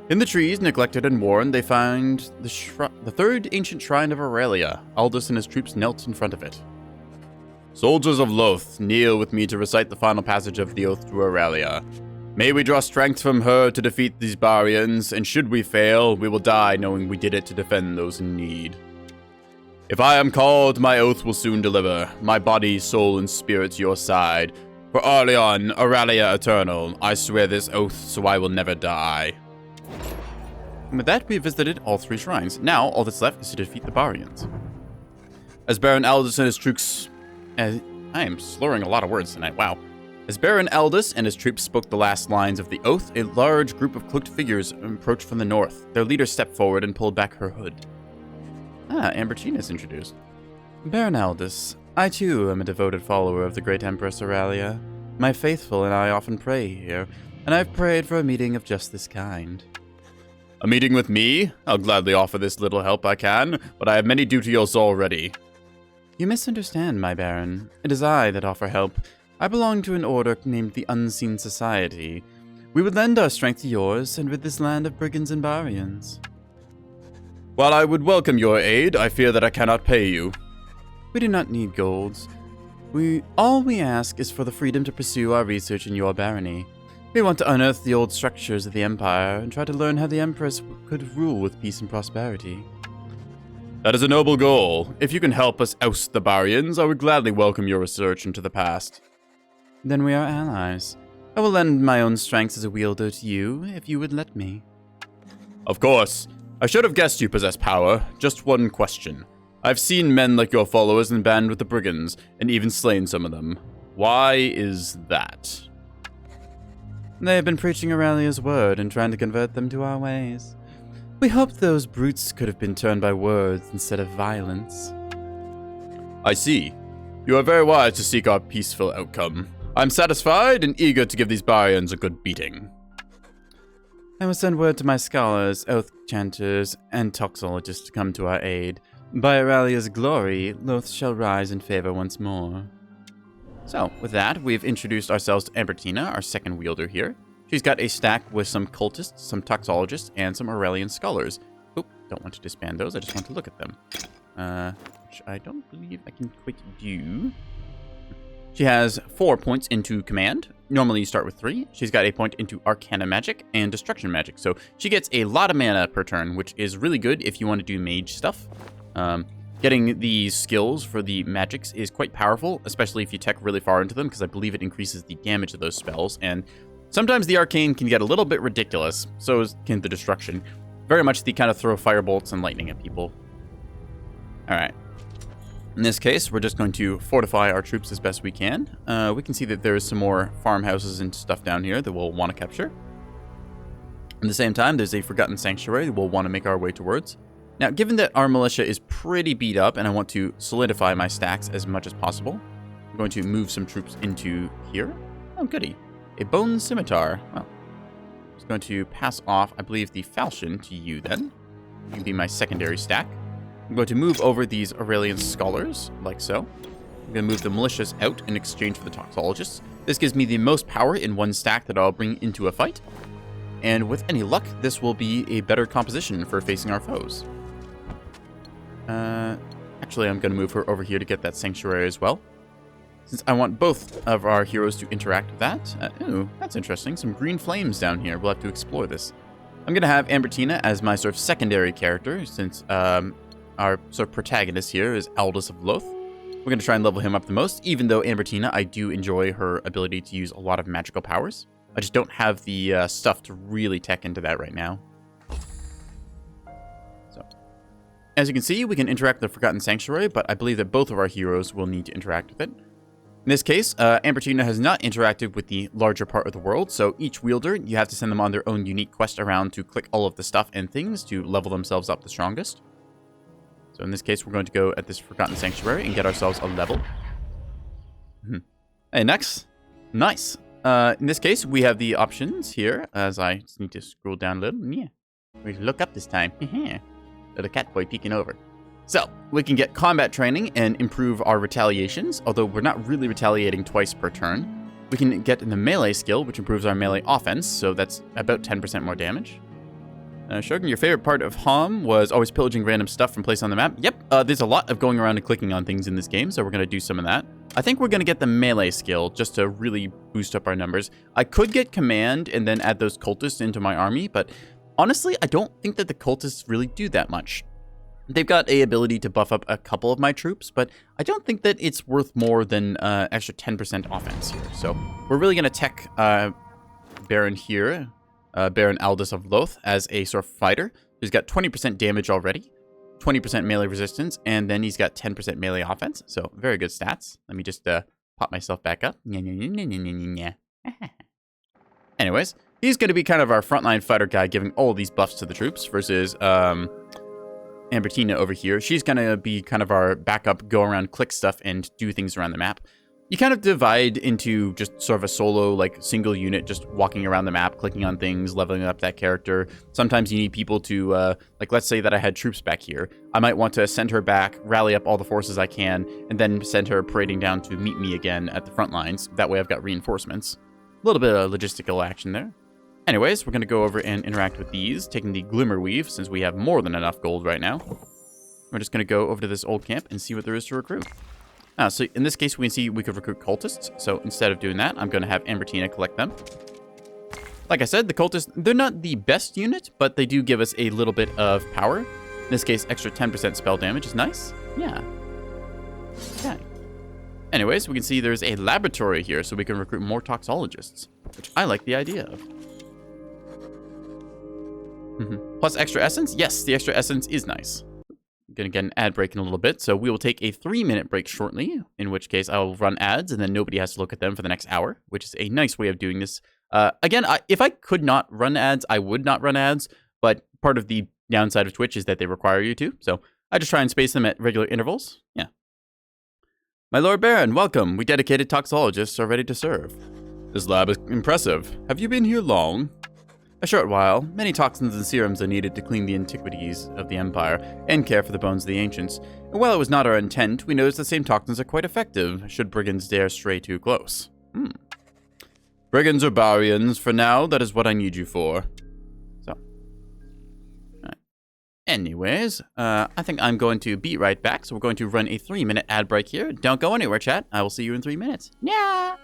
In the trees, neglected and worn, they find the 3rd ancient shrine of Aurelia. Aldous and his troops knelt in front of it. Soldiers of Loth, kneel with me to recite the final passage of the oath to Aurelia. May we draw strength from her to defeat these Barians, and should we fail, we will die knowing we did it to defend those in need. If I am called, my oath will soon deliver, my body, soul, and spirit your side. For Arleon, Aurelia eternal, I swear this oath so I will never die. And with that, we have visited all 3 shrines. Now, all that's left is to defeat the Barians. As Baron Aldous and his troops... I am slurring a lot of words tonight, wow. As Baron Aldous and his troops spoke the last lines of the oath, a large group of cloaked figures approached from the north. Their leader stepped forward and pulled back her hood. Ambertina is introduced. Baron Aldous, I too am a devoted follower of the great Empress Aurelia. My faithful and I often pray here, and I've prayed for a meeting of just this kind. A meeting with me? I'll gladly offer this little help I can, but I have many duties already. You misunderstand, my Baron. It is I that offer help. I belong to an order named the Unseen Society. We would lend our strength to yours, and rid this land of brigands and Barians. While I would welcome your aid, I fear that I cannot pay you. We do not need golds. All we ask is for the freedom to pursue our research in your barony. We want to unearth the old structures of the Empire and try to learn how the Empress could rule with peace and prosperity. That is a noble goal. If you can help us oust the Barians, I would gladly welcome your research into the past. Then we are allies. I will lend my own strengths as a wielder to you, if you would let me. Of course. I should have guessed you possess power. Just one question. I've seen men like your followers in band with the brigands, and even slain some of them. Why is that? They have been preaching Aurelia's word and trying to convert them to our ways. We hoped those brutes could have been turned by words instead of violence. I see. You are very wise to seek our peaceful outcome. I'm satisfied and eager to give these Barians a good beating. I will send word to my scholars, oath chanters, and toxologists to come to our aid. By Aurelia's glory, Loth shall rise in favor once more. So, with that, we've introduced ourselves to Ambertina, our second wielder here. She's got a stack with some cultists, some toxologists, and some Aurelian scholars. Oop, don't want to disband those, I just want to look at them. Which I don't believe I can quite do. She has 4 points into command. Normally you start with 3. She's got a point into Arcana Magic and Destruction Magic. So she gets a lot of mana per turn, which is really good if you want to do mage stuff. Getting these skills for the magics is quite powerful, especially if you tech really far into them, because I believe it increases the damage of those spells. And sometimes the arcane can get a little bit ridiculous, so can the destruction. Very much the kind of throw firebolts and lightning at people. Alright. In this case, we're just going to fortify our troops as best we can. We can see that there's some more farmhouses and stuff down here that we'll want to capture. At the same time, there's a Forgotten Sanctuary that we'll want to make our way towards. Now, given that our militia is pretty beat up and I want to solidify my stacks as much as possible, I'm going to move some troops into here. Oh, goody. A bone scimitar. Well, I'm just going to pass off, I believe, the falchion to you then. You can be my secondary stack. I'm going to move over these Aurelian scholars, like so. I'm going to move the militias out in exchange for the toxologists. This gives me the most power in one stack that I'll bring into a fight. And with any luck, this will be a better composition for facing our foes. Actually, I'm going to move her over here to get that sanctuary as well, since I want both of our heroes to interact with that. Ooh, that's interesting. Some green flames down here. We'll have to explore this. I'm going to have Ambertina as my sort of secondary character, since our sort of protagonist here is Aldous of Loth. We're going to try and level him up the most, even though Ambertina, I do enjoy her ability to use a lot of magical powers. I just don't have the stuff to really tech into that right now. As you can see, we can interact with the Forgotten Sanctuary, but I believe that both of our heroes will need to interact with it. In this case, Ambertina has not interacted with the larger part of the world, so each wielder, you have to send them on their own unique quest around to click all of the stuff and things to level themselves up the strongest. So in this case, we're going to go at this Forgotten Sanctuary and get ourselves a level. Hey, next. Nice. In this case, we have the options here, as I just need to scroll down a little. Yeah. We look up this time. Little cat boy peeking over. So, we can get combat training and improve our retaliations, although we're not really retaliating twice per turn. We can get the melee skill, which improves our melee offense, so that's about 10% more damage. Shogun, your favorite part of HOM was always pillaging random stuff from places on the map. Yep, there's a lot of going around and clicking on things in this game, so we're going to do some of that. I think we're going to get the melee skill just to really boost up our numbers. I could get command and then add those cultists into my army, but honestly, I don't think that the cultists really do that much. They've got a ability to buff up a couple of my troops, but I don't think that it's worth more than extra 10% offense here. So we're really going to tech Baron here Baron Aldous of Loth as a sort of fighter. He's got 20% damage already, 20% melee resistance, and then he's got 10% melee offense. So very good stats. Let me just pop myself back up. Anyways, he's going to be kind of our frontline fighter guy, giving all these buffs to the troops versus Ambertina over here. She's going to be kind of our backup, go around, click stuff, and do things around the map. You kind of divide into just sort of a solo, like, single unit, just walking around the map, clicking on things, leveling up that character. Sometimes you need people to, like, let's say that I had troops back here. I might want to send her back, rally up all the forces I can, and then send her parading down to meet me again at the front lines. That way I've got reinforcements. A little bit of logistical action there. Anyways, we're going to go over and interact with these, taking the Glimmer Weave, since we have more than enough gold right now. We're just going to go over to this old camp and see what there is to recruit. So in this case, we can see we could recruit cultists. So instead of doing that, I'm going to have Ambertina collect them. Like I said, the cultists, they're not the best unit, but they do give us a little bit of power. In this case, extra 10% spell damage is nice. Yeah. Okay. Anyways, we can see there's a laboratory here, so we can recruit more toxologists, which I like the idea of. Plus extra essence? Yes, the extra essence is nice. Gonna get an ad break in a little bit, so we will take a 3-minute break shortly, in which case I will run ads, and then nobody has to look at them for the next hour, which is a nice way of doing this. Again, if I could not run ads, I would not run ads, but part of the downside of Twitch is that they require you to, so I just try and space them at regular intervals. Yeah. My Lord Baron, welcome. We dedicated toxologists are ready to serve. This lab is impressive. Have you been here long? A short while. Many toxins and serums are needed to clean the antiquities of the Empire and care for the bones of the ancients. And while it was not our intent, we noticed the same toxins are quite effective, should brigands dare stray too close. Brigands or Barians, for now, that is what I need you for. So. Right. Anyways, I think I'm going to be right back, so we're going to run a 3-minute ad break here. Don't go anywhere, chat. I will see you in 3 minutes. Yeah.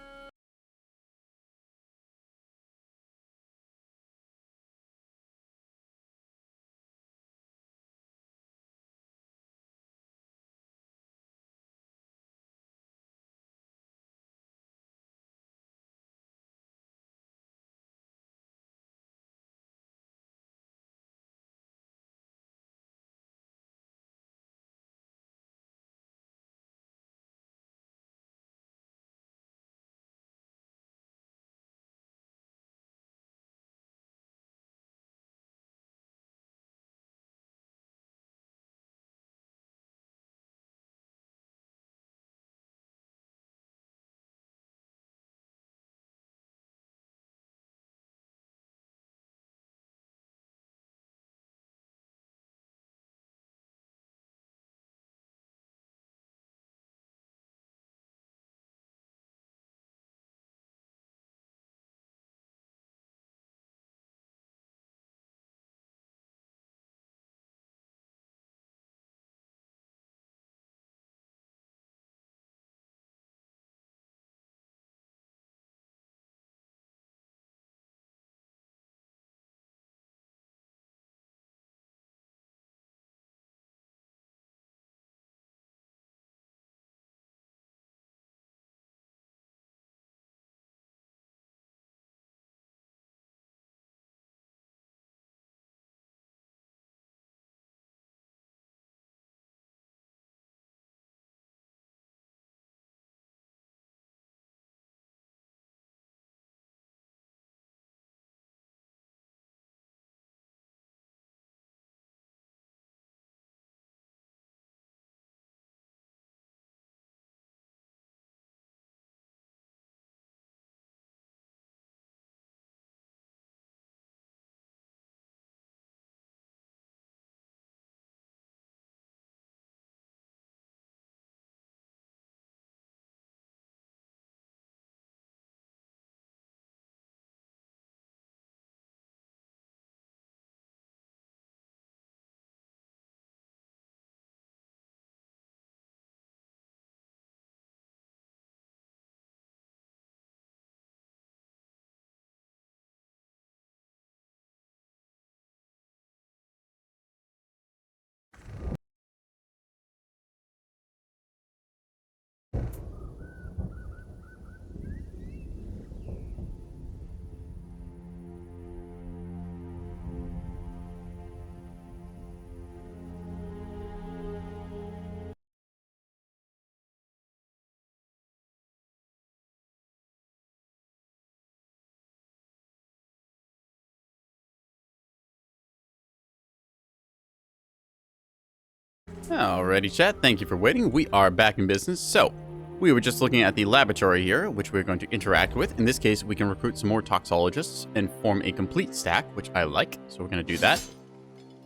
Alrighty, chat. Thank you for waiting. We are back in business. So, we were just looking at the laboratory here, which we're going to interact with. In this case, we can recruit some more toxologists and form a complete stack, which I like. So we're going to do that.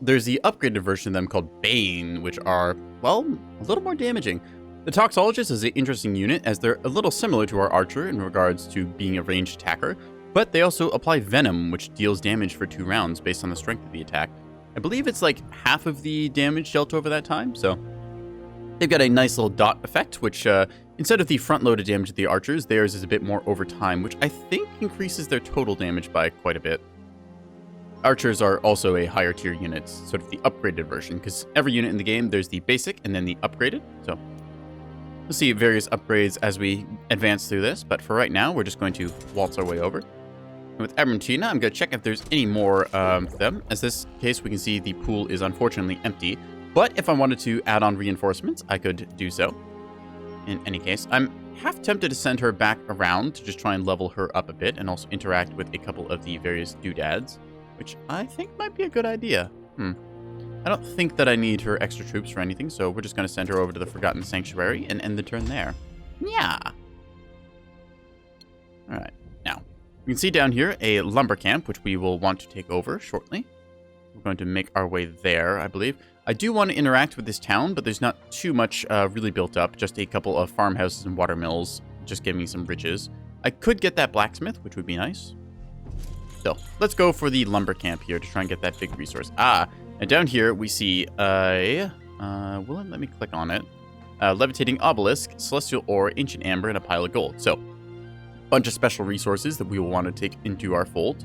There's the upgraded version of them called Bane, which are, well, a little more damaging. The toxologist is an interesting unit, as they're a little similar to our archer in regards to being a ranged attacker, but they also apply venom, which deals damage for 2 rounds based on the strength of the attack. I believe it's like half of the damage dealt over that time, so they've got a nice little dot effect, which instead of the front-loaded damage of the archers, theirs is a bit more over time, which I think increases their total damage by quite a bit. Archers are also a higher tier unit, sort of the upgraded version, because every unit in the game, there's the basic and then the upgraded, so we'll see various upgrades as we advance through this, but for right now, we're just going to waltz our way over. And with Admiraltina, I'm going to check if there's any more of them. As this case, we can see the pool is unfortunately empty, but if I wanted to add on reinforcements, I could do so. In any case, I'm half tempted to send her back around to just try and level her up a bit and also interact with a couple of the various doodads, which I think might be a good idea. I don't think that I need her extra troops for anything, so we're just going to send her over to the Forgotten Sanctuary and end the turn there. Yeah. Alright, now, we can see down here a lumber camp, which we will want to take over shortly. We're going to make our way there, I believe. I do want to interact with this town, but there's not too much really built up. Just a couple of farmhouses and water mills, just giving me some riches. I could get that blacksmith, which would be nice. So, let's go for the lumber camp here to try and get that big resource. And down here we see a... will it let me click on it? Levitating obelisk, celestial ore, ancient amber, and a pile of gold. So, bunch of special resources that we will want to take into our fold.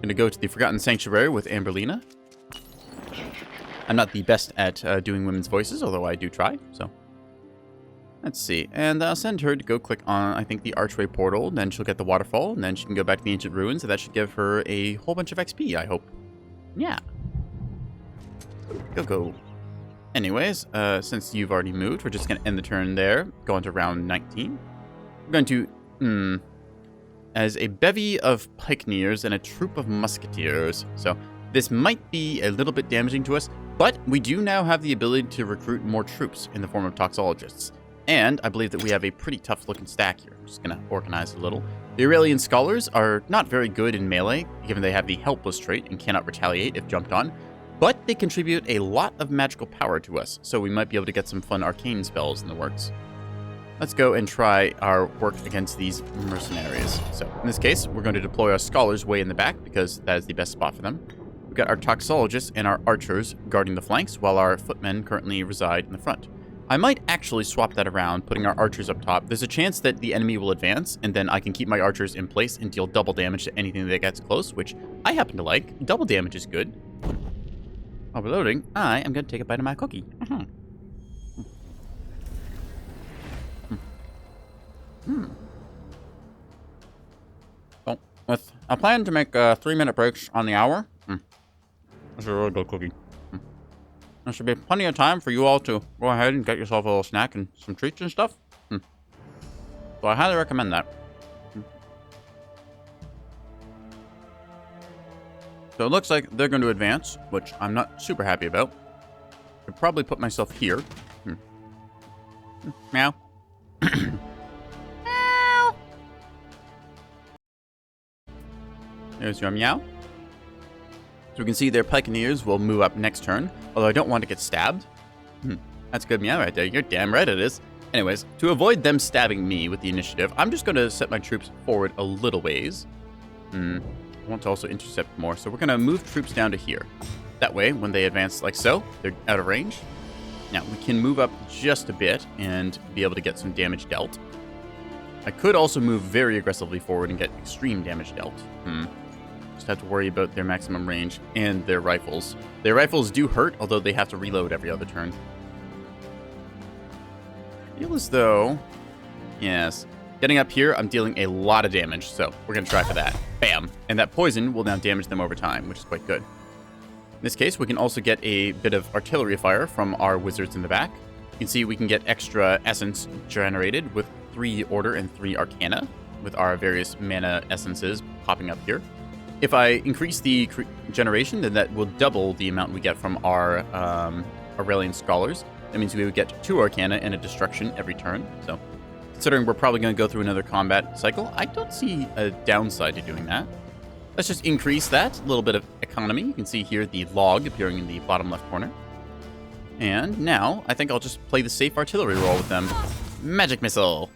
Gonna go to the Forgotten Sanctuary with Amberlina. I'm not the best at doing women's voices, although I do try, so. Let's see, and I'll send her to go click on, I think, the archway portal, then she'll get the waterfall, and then she can go back to the ancient ruins, and that should give her a whole bunch of XP, I hope. Yeah. Go. Anyways, since you've already moved, we're just gonna end the turn there, go on to round 19. We're going to, as a bevy of pikeneers and a troop of musketeers. So this might be a little bit damaging to us, but we do now have the ability to recruit more troops in the form of toxologists. And I believe that we have a pretty tough looking stack here. I'm just going to organize a little. The Aurelian Scholars are not very good in melee, given they have the Helpless trait and cannot retaliate if jumped on, but they contribute a lot of magical power to us, so we might be able to get some fun arcane spells in the works. Let's go and try our work against these mercenaries. So, in this case, we're going to deploy our scholars way in the back, because that is the best spot for them. We've got our toxologists and our archers guarding the flanks, while our footmen currently reside in the front. I might actually swap that around, putting our archers up top. There's a chance that the enemy will advance, and then I can keep my archers in place and deal double damage to anything that gets close, which I happen to like. Double damage is good. While we're loading, I am going to take a bite of my cookie. So, with a plan to make 3-minute breaks on the hour, that's a really good cookie. There should be plenty of time for you all to go ahead and get yourself a little snack and some treats and stuff. So I highly recommend that. So it looks like they're going to advance, which I'm not super happy about. I'd probably put myself here. Meow. Meow. There's your meow. So we can see their pikeneers will move up next turn, although I don't want to get stabbed. That's a good meow right there. You're damn right it is. Anyways, to avoid them stabbing me with the initiative, I'm just going to set my troops forward a little ways. I want to also intercept more, so we're going to move troops down to here. That way, when they advance like so, they're out of range. Now, we can move up just a bit and be able to get some damage dealt. I could also move very aggressively forward and get extreme damage dealt. Just have to worry about their maximum range and their rifles. Their rifles do hurt, although they have to reload every other turn. I feel as though... Yes. Getting up here, I'm dealing a lot of damage, so we're going to try for that. Bam! And that poison will now damage them over time, which is quite good. In this case, we can also get a bit of artillery fire from our wizards in the back. You can see we can get extra essence generated with 3 Order and 3 Arcana, with our various mana essences popping up here. If I increase the generation, then that will double the amount we get from our Aurelian Scholars. That means we would get 2 Arcana and a Destruction every turn. So, considering we're probably going to go through another combat cycle, I don't see a downside to doing that. Let's just increase that. A little bit of economy. You can see here the log appearing in the bottom left corner. And now, I think I'll just play the safe artillery roll with them. Magic Missile!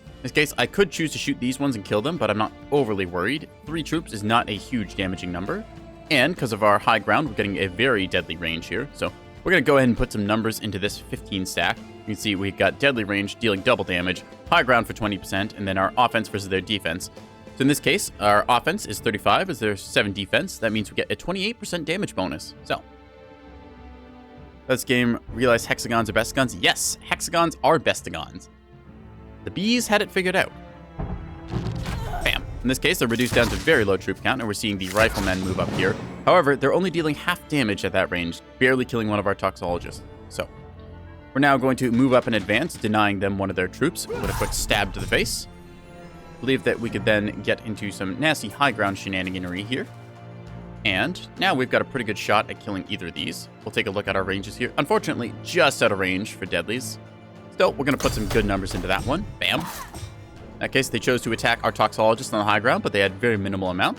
In this case, I could choose to shoot these ones and kill them, but I'm not overly worried. 3 troops is not a huge damaging number. And because of our high ground, we're getting a very deadly range here. So we're going to go ahead and put some numbers into this 15 stack. You can see we've got deadly range dealing double damage, high ground for 20%, and then our offense versus their defense. So in this case, our offense is 35 as their 7 defense. That means we get a 28% damage bonus. So this game realize hexagons are bestagons? Yes, hexagons are bestagons. The bees had it figured out. Bam. In this case, they're reduced down to very low troop count, and we're seeing the riflemen move up here. However, they're only dealing half damage at that range, barely killing one of our toxologists. So, we're now going to move up in advance, denying them one of their troops with a quick stab to the face. Believe that we could then get into some nasty high ground shenaniganery here. And now we've got a pretty good shot at killing either of these. We'll take a look at our ranges here. Unfortunately, just out of range for deadlies. Still, we're going to put some good numbers into that one. Bam. In that case, they chose to attack our toxologist on the high ground, but they had very minimal amount.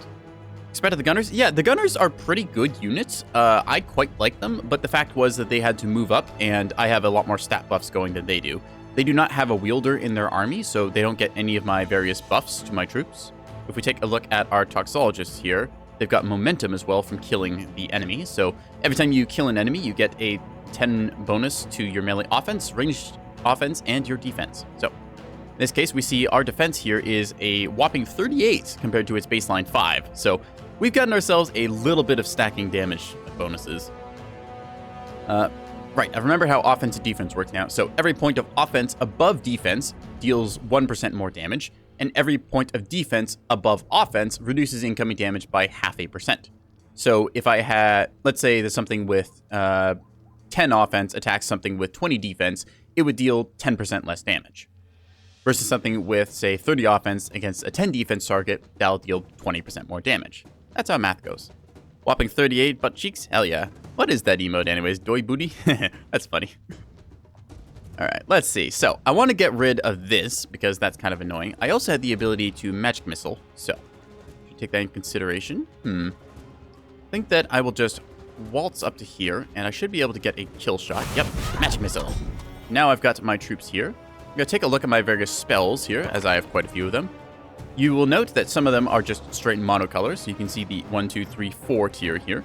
Expected the gunners? Yeah, the gunners are pretty good units. I quite like them, but the fact was that they had to move up, and I have a lot more stat buffs going than they do. They do not have a wielder in their army, so they don't get any of my various buffs to my troops. If we take a look at our toxologists here, they've got momentum as well from killing the enemy. So every time you kill an enemy, you get a 10 bonus to your melee offense, ranged offense, and your defense. So in this case, we see our defense here is a whopping 38 compared to its baseline 5. So we've gotten ourselves a little bit of stacking damage bonuses. Right, I remember how offense and defense works now. So every point of offense above defense deals 1% more damage, and every point of defense above offense reduces incoming damage by 0.5%. So if I had, let's say there's something with 10 offense attacks something with 20 defense, it would deal 10% less damage. Versus something with, say, 30 offense against a 10 defense target, that'll deal 20% more damage. That's how math goes. Whopping 38 butt cheeks? Hell yeah. What is that emote anyways? Doy booty? That's funny. Alright, let's see. So, I want to get rid of this, because that's kind of annoying. I also had the ability to magic missile, so take that in consideration. I think that I will just waltz up to here, and I should be able to get a kill shot. Yep, magic missile. Now I've got my troops here. I'm going to take a look at my various spells here, as I have quite a few of them. You will note that some of them are just straight monocolors, so you can see the 1, 2, 3, 4 tier here.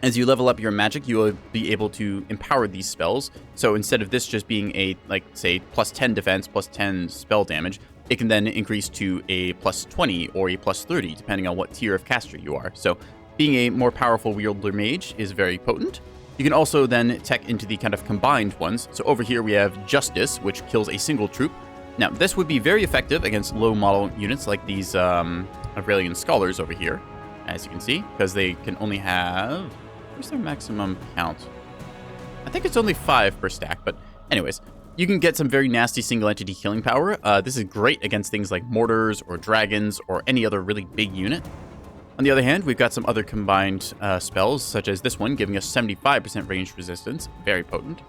As you level up your magic, you will be able to empower these spells. So instead of this just being a, like, say, plus 10 defense, plus 10 spell damage, it can then increase to a plus 20 or a plus 30, depending on what tier of caster you are. So being a more powerful wielder mage is very potent. You can also then tech into the kind of combined ones. So over here we have Justice, which kills a single troop. Now, this would be very effective against low model units like these Aurelian Scholars over here, as you can see, because they can only have... Where's their maximum count? I think it's only 5 per stack, but anyways, you can get some very nasty single entity killing power. This is great against things like mortars or dragons or any other really big unit. On the other hand, we've got some other combined spells, such as this one, giving us 75% range resistance. Very potent.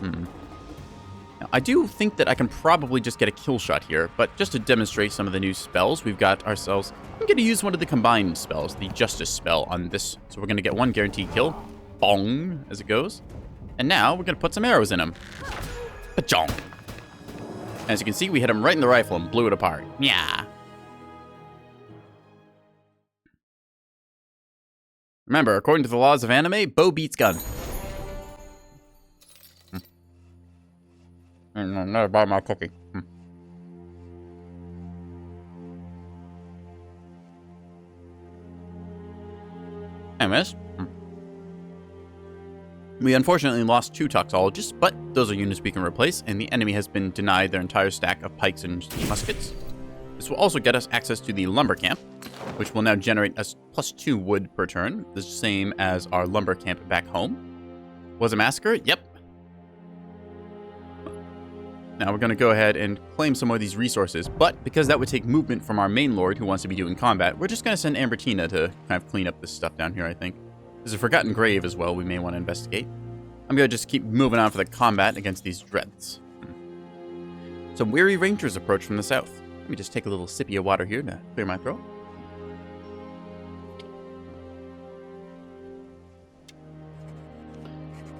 Now, I do think that I can probably just get a kill shot here, but just to demonstrate some of the new spells, we've got ourselves... I'm going to use one of the combined spells, the Justice spell, on this. So we're going to get one guaranteed kill. Bong, as it goes. And now we're going to put some arrows in him. Pachong. As you can see, we hit him right in the rifle and blew it apart. Yeah. Remember, according to the laws of anime, bow beats gun. Never buy my cookie. Anyways. We unfortunately lost 2 toxologists, but those are units we can replace, and the enemy has been denied their entire stack of pikes and muskets. This will also get us access to the lumber camp, which will now generate us +2 wood per turn, the same as our lumber camp back home. Was a massacre? Yep. Now we're going to go ahead and claim some more of these resources, but because that would take movement from our main lord who wants to be doing combat, we're just going to send Ambertina to kind of clean up this stuff down here, I think. There's a forgotten grave as well we may want to investigate. I'm going to just keep moving on for the combat against these dreads. Some weary rangers approach from the south. Let me just take a little sippy of water here to clear my throat.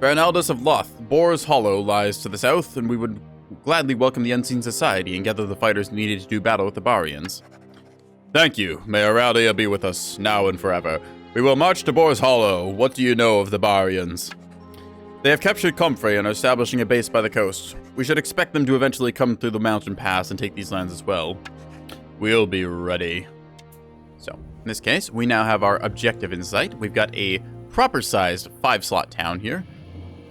Baronaldus of Loth, Boar's Hollow lies to the south, and we would gladly welcome the Unseen Society and gather the fighters needed to do battle with the Barians. Thank you. May Aralia be with us, now and forever. We will march to Boar's Hollow. What do you know of the Barians? They have captured Comfrey and are establishing a base by the coast. We should expect them to eventually come through the mountain pass and take these lands as well. We'll be ready. So, in this case, we now have our objective in sight. We've got a proper-sized 5-slot town here.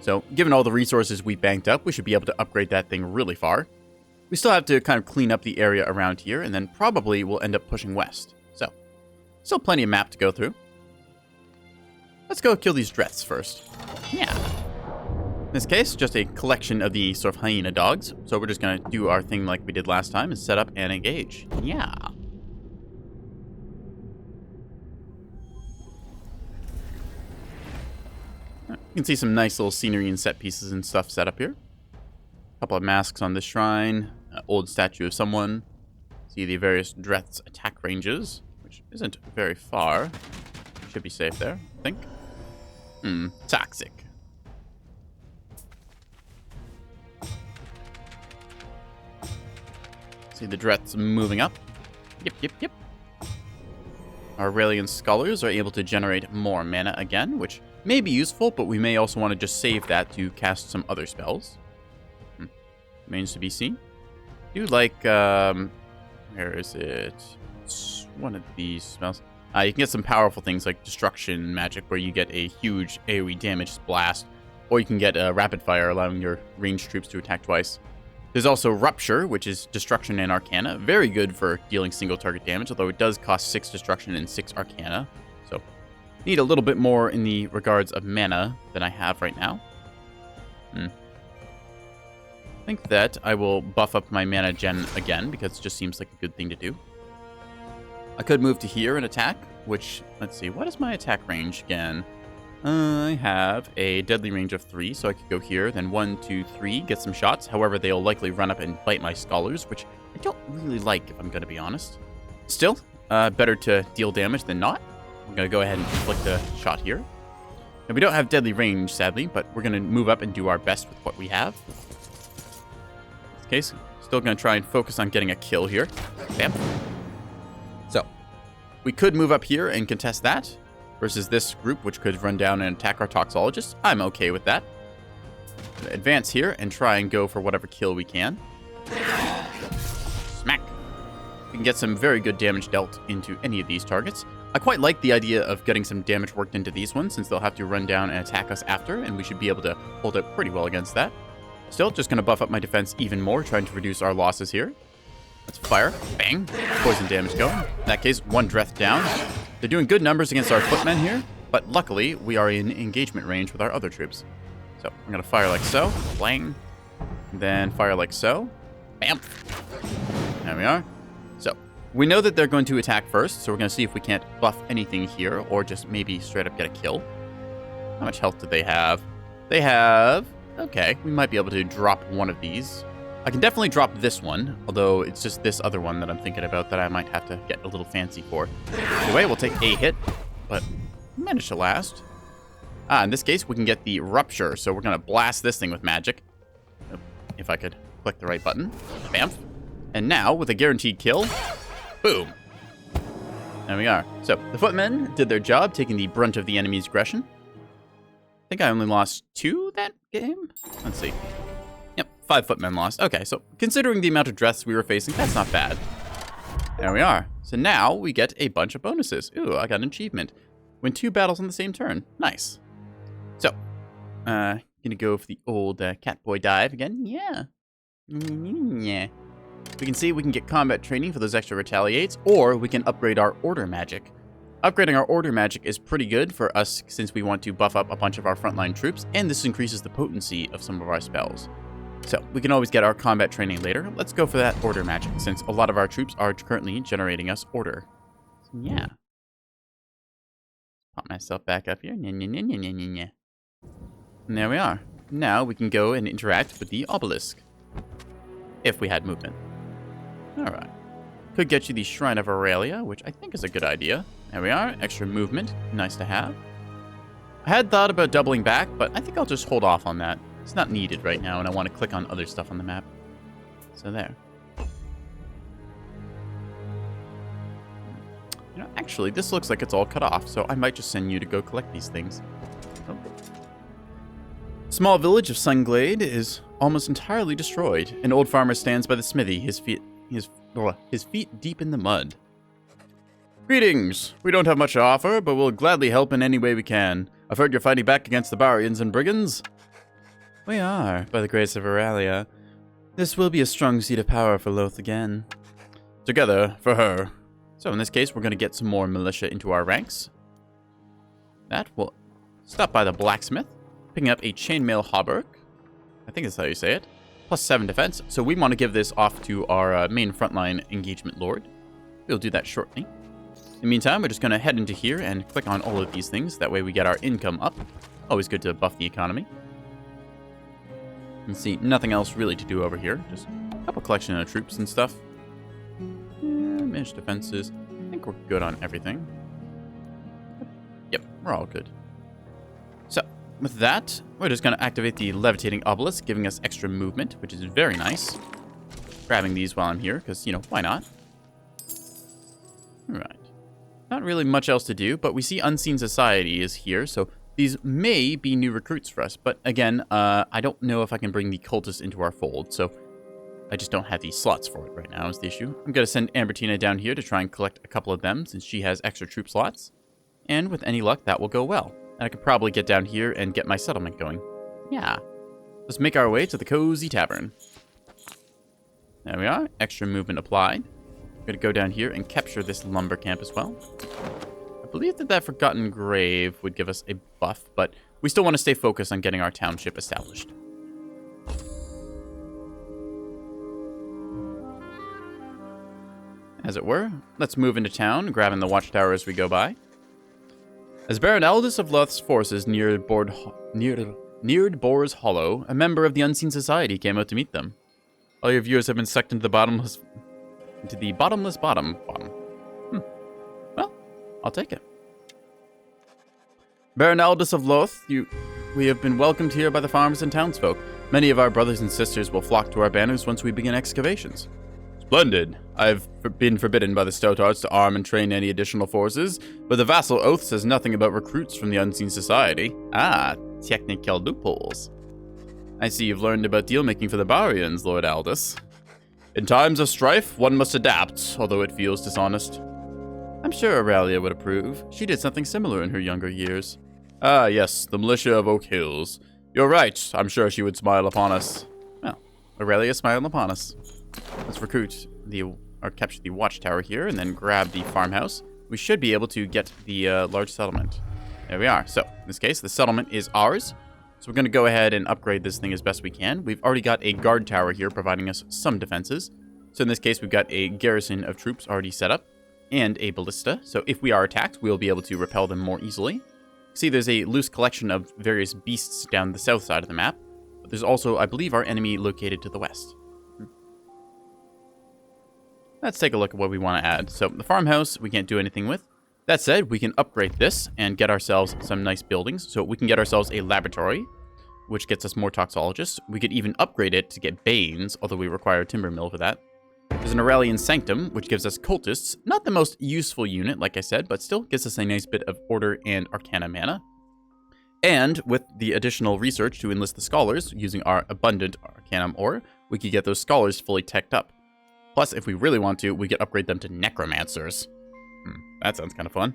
So, given all the resources we banked up, we should be able to upgrade that thing really far. We still have to kind of clean up the area around here, and then probably we'll end up pushing west. So, still plenty of map to go through. Let's go kill these Dreths first. Yeah. In this case, just a collection of the sort of hyena dogs. So we're just going to do our thing like we did last time and set up and engage. Yeah. You can see some nice little scenery and set pieces and stuff set up here. A couple of masks on this shrine. An old statue of someone. See the various Dreth's attack ranges, which isn't very far. Should be safe there, I think. Toxic. See the Dreths moving up. Yep. Our Aurelian Scholars are able to generate more mana again, which may be useful, but we may also want to just save that to cast some other spells. Remains to be seen. I do like, where is it? It's one of these spells. You can get some powerful things like Destruction Magic, where you get a huge AoE damage blast, or you can get Rapid Fire, allowing your ranged troops to attack twice. There's also Rupture, which is Destruction and Arcana. Very good for dealing single target damage, although it does cost 6 Destruction and 6 Arcana. So, need a little bit more in the regards of mana than I have right now. I think that I will buff up my mana gen again, because it just seems like a good thing to do. I could move to here and attack, which, let's see, what is my attack range again? I have a deadly range of 3, so I could go here, then 1, 2, 3, get some shots. However, they'll likely run up and bite my Scholars, which I don't really like, if I'm going to be honest. Still, better to deal damage than not. I'm going to go ahead and inflict a shot here. Now, we don't have deadly range, sadly, but we're going to move up and do our best with what we have. In this case, still going to try and focus on getting a kill here. Bam. So, we could move up here and contest that. Versus this group, which could run down and attack our Toxologists. I'm okay with that. Advance here and try and go for whatever kill we can. Smack. We can get some very good damage dealt into any of these targets. I quite like the idea of getting some damage worked into these ones, since they'll have to run down and attack us after, and we should be able to hold up pretty well against that. Still, just going to buff up my defense even more, trying to reduce our losses here. Let's fire. Bang. Poison damage going. In that case, 1 Dreth down. They're doing good numbers against our footmen here, but luckily, we are in engagement range with our other troops. So, I'm going to fire like so. Blang. Then fire like so. Bam. There we are. So, we know that they're going to attack first, so we're going to see if we can't buff anything here, or just maybe straight up get a kill. How much health do they have? They have... Okay, we might be able to drop one of these. I can definitely drop this one, although it's just this other one that I'm thinking about that I might have to get a little fancy for. Anyway, we'll take a hit, but manage to last. In this case, we can get the Rupture, so we're going to blast this thing with magic. If I could click the right button. Bam. And now, with a guaranteed kill, boom. There we are. So, the footmen did their job, taking the brunt of the enemy's aggression. I think I only lost 2 that game? Let's see. 5 footmen lost. Okay, so considering the amount of Dreths we were facing, that's not bad. There we are. So now we get a bunch of bonuses. Ooh, I got an achievement. Win 2 battles on the same turn. Nice. So, gonna go for the old Catboy dive again. Yeah. Yeah. We can see we can get combat training for those extra retaliates, or we can upgrade our order magic. Upgrading our order magic is pretty good for us since we want to buff up a bunch of our frontline troops, and this increases the potency of some of our spells. So, we can always get our combat training later. Let's go for that order magic, since a lot of our troops are currently generating us order. So, yeah. Pop myself back up here. And there we are. now we can go and interact with the obelisk. If we had movement. Alright. Could get you the Shrine of Aurelia, which I think is a good idea. There we are. Extra movement. Nice to have. I had thought about doubling back, but I think I'll just hold off on that. It's not needed right now, and I want to click on other stuff on the map. So there. You know, actually, this looks like it's all cut off, so I might just send you to go collect these things. Oh. Small village of Sunglade is almost entirely destroyed. An old farmer stands by the smithy, his feet deep in the mud. Greetings! We don't have much to offer, but we'll gladly help in any way we can. I've heard you're fighting back against the Barians and Brigands. We are, by the grace of Aurelia. This will be a strong seat of power for Loth again. Together, for her. So in this case, we're going to get some more militia into our ranks. That will stop by the blacksmith, picking up a chainmail hauberk. I think that's how you say it. Plus 7 defense. So we want to give this off to our main frontline engagement lord. We'll do that shortly. In the meantime, we're just going to head into here and click on all of these things. That way we get our income up. Always good to buff the economy. And see, nothing else really to do over here. Just a couple collection of troops and stuff. Managed defenses. I think we're good on everything. Yep, we're all good. So, with that, we're just going to activate the levitating obelisk, giving us extra movement, which is very nice. Grabbing these while I'm here, because, you know, why not? Alright. Not really much else to do, but we see Unseen Society is here, so these may be new recruits for us. But again, I don't know if I can bring the cultists into our fold, so I just don't have the slots for it right now is the issue. I'm going to send Ambertina down here to try and collect a couple of them, since she has extra troop slots. And with any luck, that will go well. And I could probably get down here and get my settlement going. Yeah. Let's make our way to the Cozy Tavern. There we are. Extra movement applied. I'm going to go down here and capture this lumber camp as well. I believe that Forgotten Grave would give us a buff, but we still want to stay focused on getting our township established. As it were, let's move into town, grabbing the watchtower as we go by. As Baron Aldous of Loth's forces neared Boar's Hollow, a member of the Unseen Society came out to meet them. All your viewers have been sucked into the bottomless bottom. Well, I'll take it. Baron Aldous of Loth, we have been welcomed here by the farmers and townsfolk. Many of our brothers and sisters will flock to our banners once we begin excavations. Splendid. I've been forbidden by the Stoutards to arm and train any additional forces, but the vassal oath says nothing about recruits from the Unseen Society. Ah, technical loopholes. I see you've learned about deal-making for the Barians, Lord Aldous. In times of strife, one must adapt, although it feels dishonest. I'm sure Aurelia would approve. She did something similar in her younger years. Ah, yes, the militia of Oak Hills. You're right, I'm sure she would smile upon us. Well, Aurelia smiled upon us. Let's recruit or capture the watchtower here, and then grab the farmhouse. We should be able to get the large settlement. There we are. So, in this case, the settlement is ours. So we're going to go ahead and upgrade this thing as best we can. We've already got a guard tower here providing us some defenses. So in this case, we've got a garrison of troops already set up and a ballista. So if we are attacked, we'll be able to repel them more easily. See, there's a loose collection of various beasts down the south side of the map. But there's also, I believe, our enemy located to the west. Let's take a look at what we want to add. So the farmhouse, we can't do anything with. That said, we can upgrade this and get ourselves some nice buildings. So we can get ourselves a laboratory, which gets us more toxologists. We could even upgrade it to get Banes, although we require a timber mill for that. There's an Aurelian Sanctum, which gives us cultists. Not the most useful unit, like I said, but still gives us a nice bit of order and arcana mana. And with the additional research to enlist the scholars, using our abundant arcanum ore, we could get those scholars fully teched up. Plus, if we really want to, we could upgrade them to necromancers. That sounds kind of fun.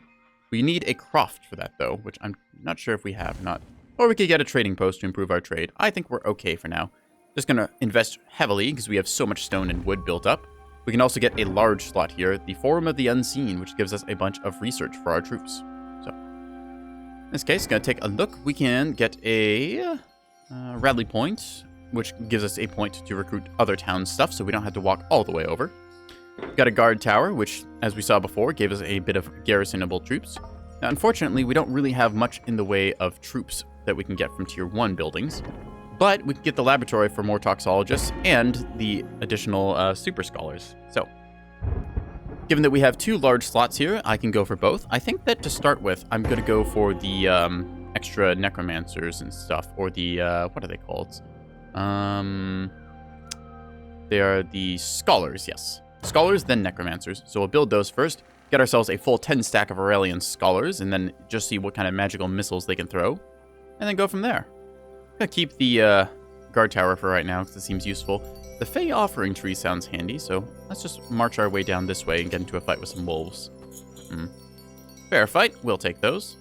We need a croft for that, though, which I'm not sure if we have or not. Or we could get a trading post to improve our trade. I think we're okay for now. Just going to invest heavily because we have so much stone and wood built up. We can also get a large slot here, the Forum of the Unseen, which gives us a bunch of research for our troops. So, in this case, going to take a look. We can get a rally point, which gives us a point to recruit other town stuff, so we don't have to walk all the way over. We've got a guard tower, which, as we saw before, gave us a bit of garrisonable troops. Now, unfortunately, we don't really have much in the way of troops that we can get from Tier 1 buildings. But we can get the laboratory for more toxologists and the additional super scholars. So, given that we have 2 large slots here, I can go for both. I think that to start with, I'm going to go for the extra necromancers and stuff, or the, what are they called? They are the scholars, yes. Scholars, then necromancers. So we'll build those first, get ourselves a full 10 stack of Aurelian scholars, and then just see what kind of magical missiles they can throw, and then go from there. I'm going to keep the guard tower for right now, because it seems useful. The Fey offering tree sounds handy, so let's just march our way down this way and get into a fight with some wolves. Fair fight, we'll take those.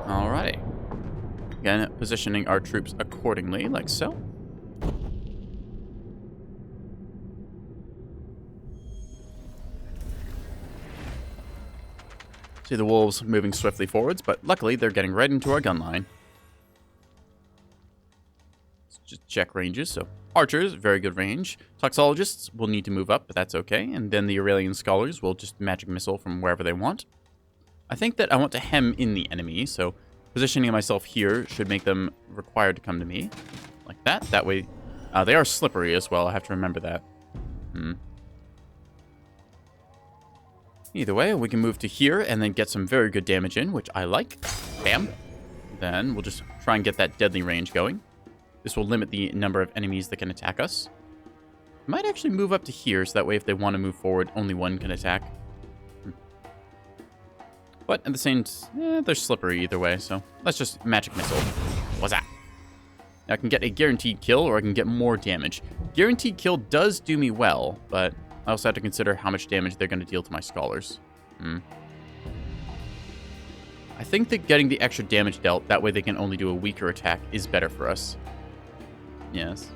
Alrighty. Again, positioning our troops accordingly, like so. See the wolves moving swiftly forwards, but luckily they're getting right into our gun line. Let's just check ranges, so archers, very good range. Toxologists will need to move up, but that's okay. And then the Aurelian scholars will just magic missile from wherever they want. I think that I want to hem in the enemy, so positioning myself here should make them required to come to me. Like that. That way, they are slippery as well, I have to remember that. Either way, we can move to here and then get some very good damage in, which I like. Bam. Then we'll just try and get that deadly range going. This will limit the number of enemies that can attack us. Might actually move up to here, so that way if they want to move forward, only one can attack. But at the same time, they're slippery either way, so let's just magic missile. What's that? Now I can get a guaranteed kill, or I can get more damage. Guaranteed kill does do me well, but I also have to consider how much damage they're going to deal to my scholars. I think that getting the extra damage dealt, that way they can only do a weaker attack, is better for us. Yes.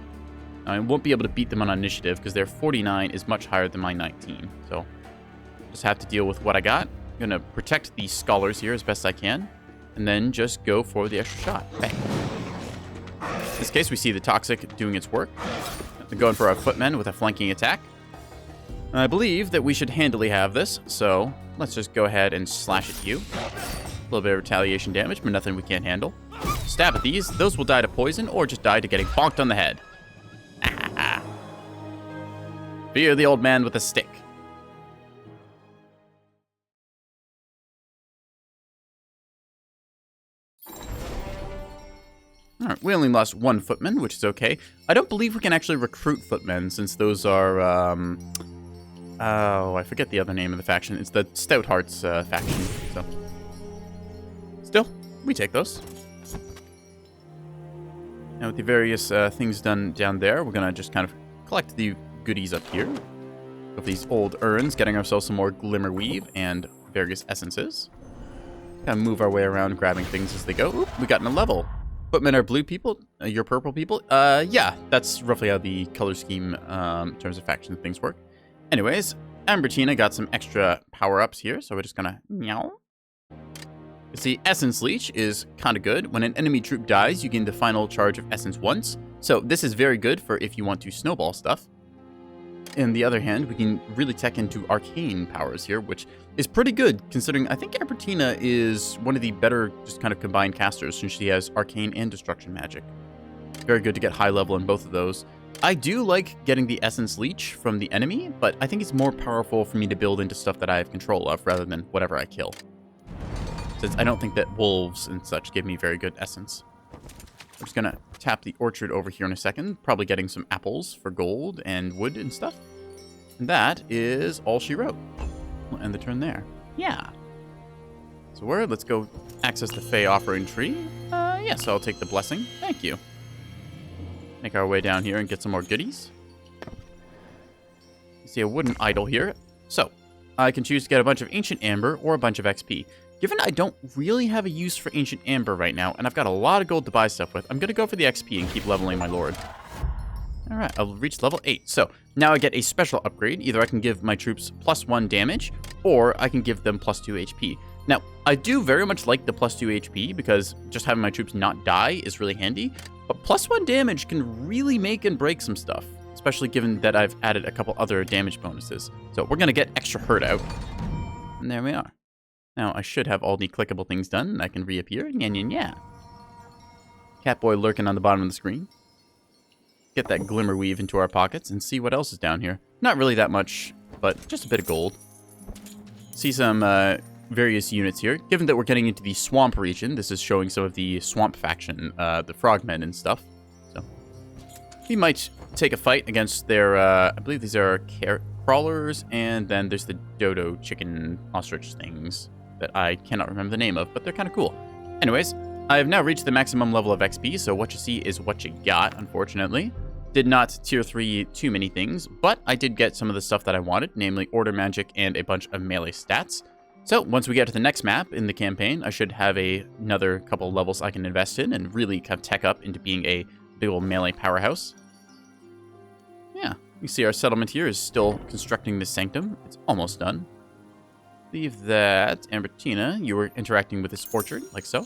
I won't be able to beat them on initiative, because their 49 is much higher than my 19. So, just have to deal with what I got. I'm going to protect the scholars here as best I can, and then just go for the extra shot. Bang. In this case, we see the Toxic doing its work. I'm going for our footmen with a flanking attack. I believe that we should handily have this, so let's just go ahead and slash at you. A little bit of retaliation damage, but nothing we can't handle. Stab at these. Those will die to poison, or just die to getting bonked on the head. Fear the old man with a stick. Alright, we only lost 1 footman, which is okay. I don't believe we can actually recruit footmen, since those are, oh, I forget the other name of the faction. It's the Stouthearts faction, so. Still, we take those. Now with the various things done down there, we're gonna just kind of collect the goodies up here. With these old urns, getting ourselves some more glimmer weave and various essences. Kind of move our way around, grabbing things as they go. Oop, we got in a level. Footmen are blue people, you're purple people. Yeah, that's roughly how the color scheme in terms of faction things work. Anyways, Ambertina got some extra power-ups here, so we're just gonna meow. You see, Essence Leech is kind of good. When an enemy troop dies, you gain the final charge of Essence once. So this is very good for if you want to snowball stuff. On the other hand, we can really tech into arcane powers here, which is pretty good, considering I think Ambertina is one of the better just kind of combined casters, since she has arcane and destruction magic. Very good to get high level in both of those. I do like getting the Essence Leech from the enemy, but I think it's more powerful for me to build into stuff that I have control of, rather than whatever I kill. Since I don't think that wolves and such give me very good essence. I'm just gonna tap the orchard over here in a second, probably getting some apples for gold and wood and stuff. And that is all she wrote. We'll end the turn there. Yeah. So let's go access the Fey offering tree. Yes, I'll take the blessing. Thank you. Make our way down here and get some more goodies. You see a wooden idol here. So, I can choose to get a bunch of Ancient Amber or a bunch of XP. Given I don't really have a use for Ancient Amber right now, and I've got a lot of gold to buy stuff with, I'm going to go for the XP and keep leveling my lord. Alright, I'll reach level 8. So, now I get a special upgrade. Either I can give my troops +1 damage, or I can give them +2 HP. Now, I do very much like the +2 HP, because just having my troops not die is really handy, but +1 damage can really make and break some stuff, especially given that I've added a couple other damage bonuses. So, we're going to get extra hurt out. And there we are. Now, I should have all the clickable things done, and I can reappear. Yeah. Catboy lurking on the bottom of the screen. Get that glimmer weave into our pockets and see what else is down here. Not really that much, but just a bit of gold. See some various units here. Given that we're getting into the swamp region, this is showing some of the swamp faction, the frogmen and stuff. So we might take a fight against their, I believe these are crawlers, and then there's the dodo chicken ostrich things that I cannot remember the name of, but they're kind of cool. Anyways, I have now reached the maximum level of XP, so what you see is what you got, unfortunately. Did not tier 3 too many things, but I did get some of the stuff that I wanted, namely order magic and a bunch of melee stats. So once we get to the next map in the campaign, I should have another couple of levels I can invest in and really kind of tech up into being a big old melee powerhouse. Yeah, you see our settlement here is still constructing this sanctum. It's almost done. Leave that, Ambertina, you were interacting with this orchard, like so.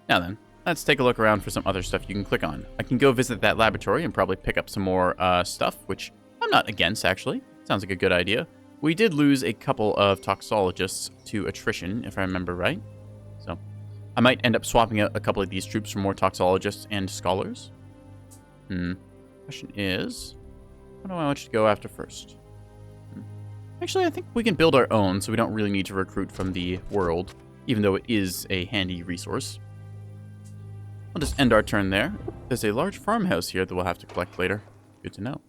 Now then, let's take a look around for some other stuff you can click on. I can go visit that laboratory and probably pick up some more stuff, which I'm not against, actually. Sounds like a good idea. We did lose a couple of toxologists to attrition, if I remember right. So I might end up swapping out a couple of these troops for more toxologists and scholars. Question is, what do I want you to go after first? Actually, I think we can build our own, so we don't really need to recruit from the world, even though it is a handy resource. I'll just end our turn there. There's a large farmhouse here that we'll have to collect later. Good to know.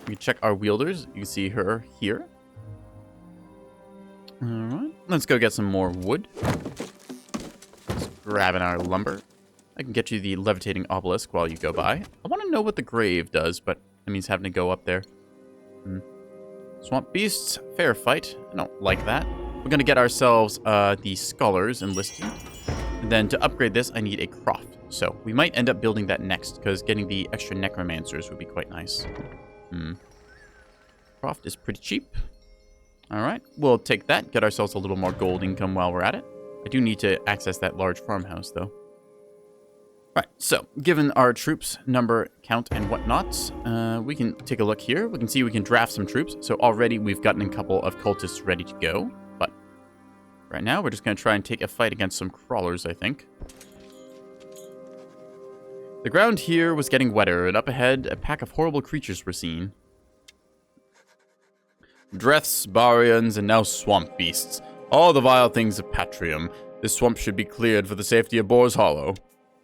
We can check our wielders. You can see her here. Alright, let's go get some more wood. Just grabbing our lumber. I can get you the levitating obelisk while you go by. I want to know what the grave does, but that means having to go up there. Swamp beasts, fair fight. I don't like that. We're going to get ourselves the scholars enlisted. And then to upgrade this, I need a croft. So we might end up building that next, because getting the extra necromancers would be quite nice. Croft is pretty cheap. Alright, we'll take that, get ourselves a little more gold income while we're at it. I do need to access that large farmhouse, though. Right, so, given our troops, number, count, and whatnot, we can take a look here. We can see we can draft some troops. So already we've gotten a couple of cultists ready to go. But right now, we're just going to try and take a fight against some crawlers, I think. The ground here was getting wetter, and up ahead, a pack of horrible creatures were seen. Dreths, Barians, and now swamp beasts. All the vile things of Patrium. This swamp should be cleared for the safety of Boar's Hollow.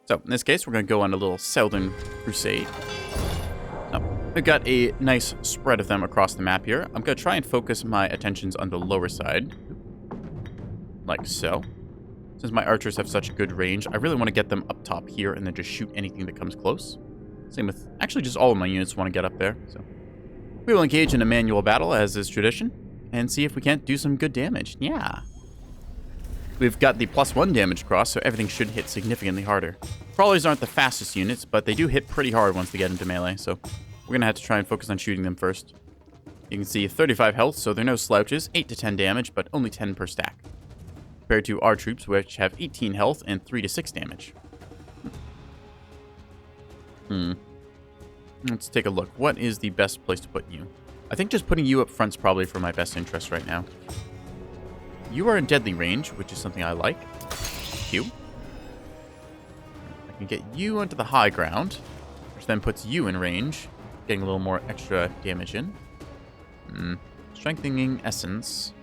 So, in this case, we're going to go on a little southern crusade. So, we've got a nice spread of them across the map here. I'm going to try and focus my attentions on the lower side. Like so. Since my archers have such good range, I really want to get them up top here and then just shoot anything that comes close. Same with, actually just all of my units want to get up there. So, we will engage in a manual battle, as is tradition, and see if we can't do some good damage. Yeah. We've got the +1 damage cross, so everything should hit significantly harder. Crawlers aren't the fastest units, but they do hit pretty hard once they get into melee, so we're going to have to try and focus on shooting them first. You can see 35 health, so they're no slouches, 8 to 10 damage, but only 10 per stack. Compared to our troops, which have 18 health and 3 to 6 damage. Let's take a look. What is the best place to put you? I think just putting you up front's probably for my best interest right now. You are in deadly range, which is something I like. Q. I can get you onto the high ground, which then puts you in range, getting a little more extra damage in. Strengthening essence.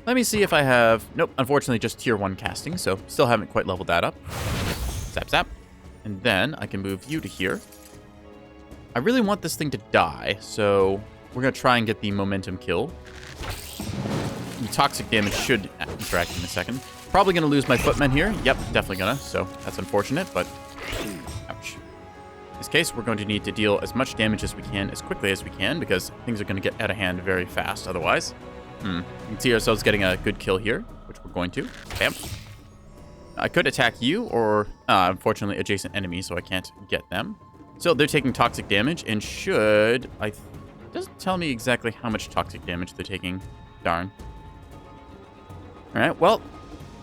Let me see if I have... Nope, unfortunately just tier 1 casting, so still haven't quite leveled that up. Zap, zap. And then I can move you to here. I really want this thing to die, so we're going to try and get the momentum kill. The toxic damage should interact in a second. Probably going to lose my footmen here. Yep, definitely going to, so that's unfortunate, but... Ouch. In this case, we're going to need to deal as much damage as we can, as quickly as we can, because things are going to get out of hand very fast otherwise. You can see ourselves getting a good kill here, which we're going to. Bam. I could attack you, or unfortunately adjacent enemies, so I can't get them. So they're taking toxic damage, and should... It doesn't tell me exactly how much toxic damage they're taking. Darn. Alright, well,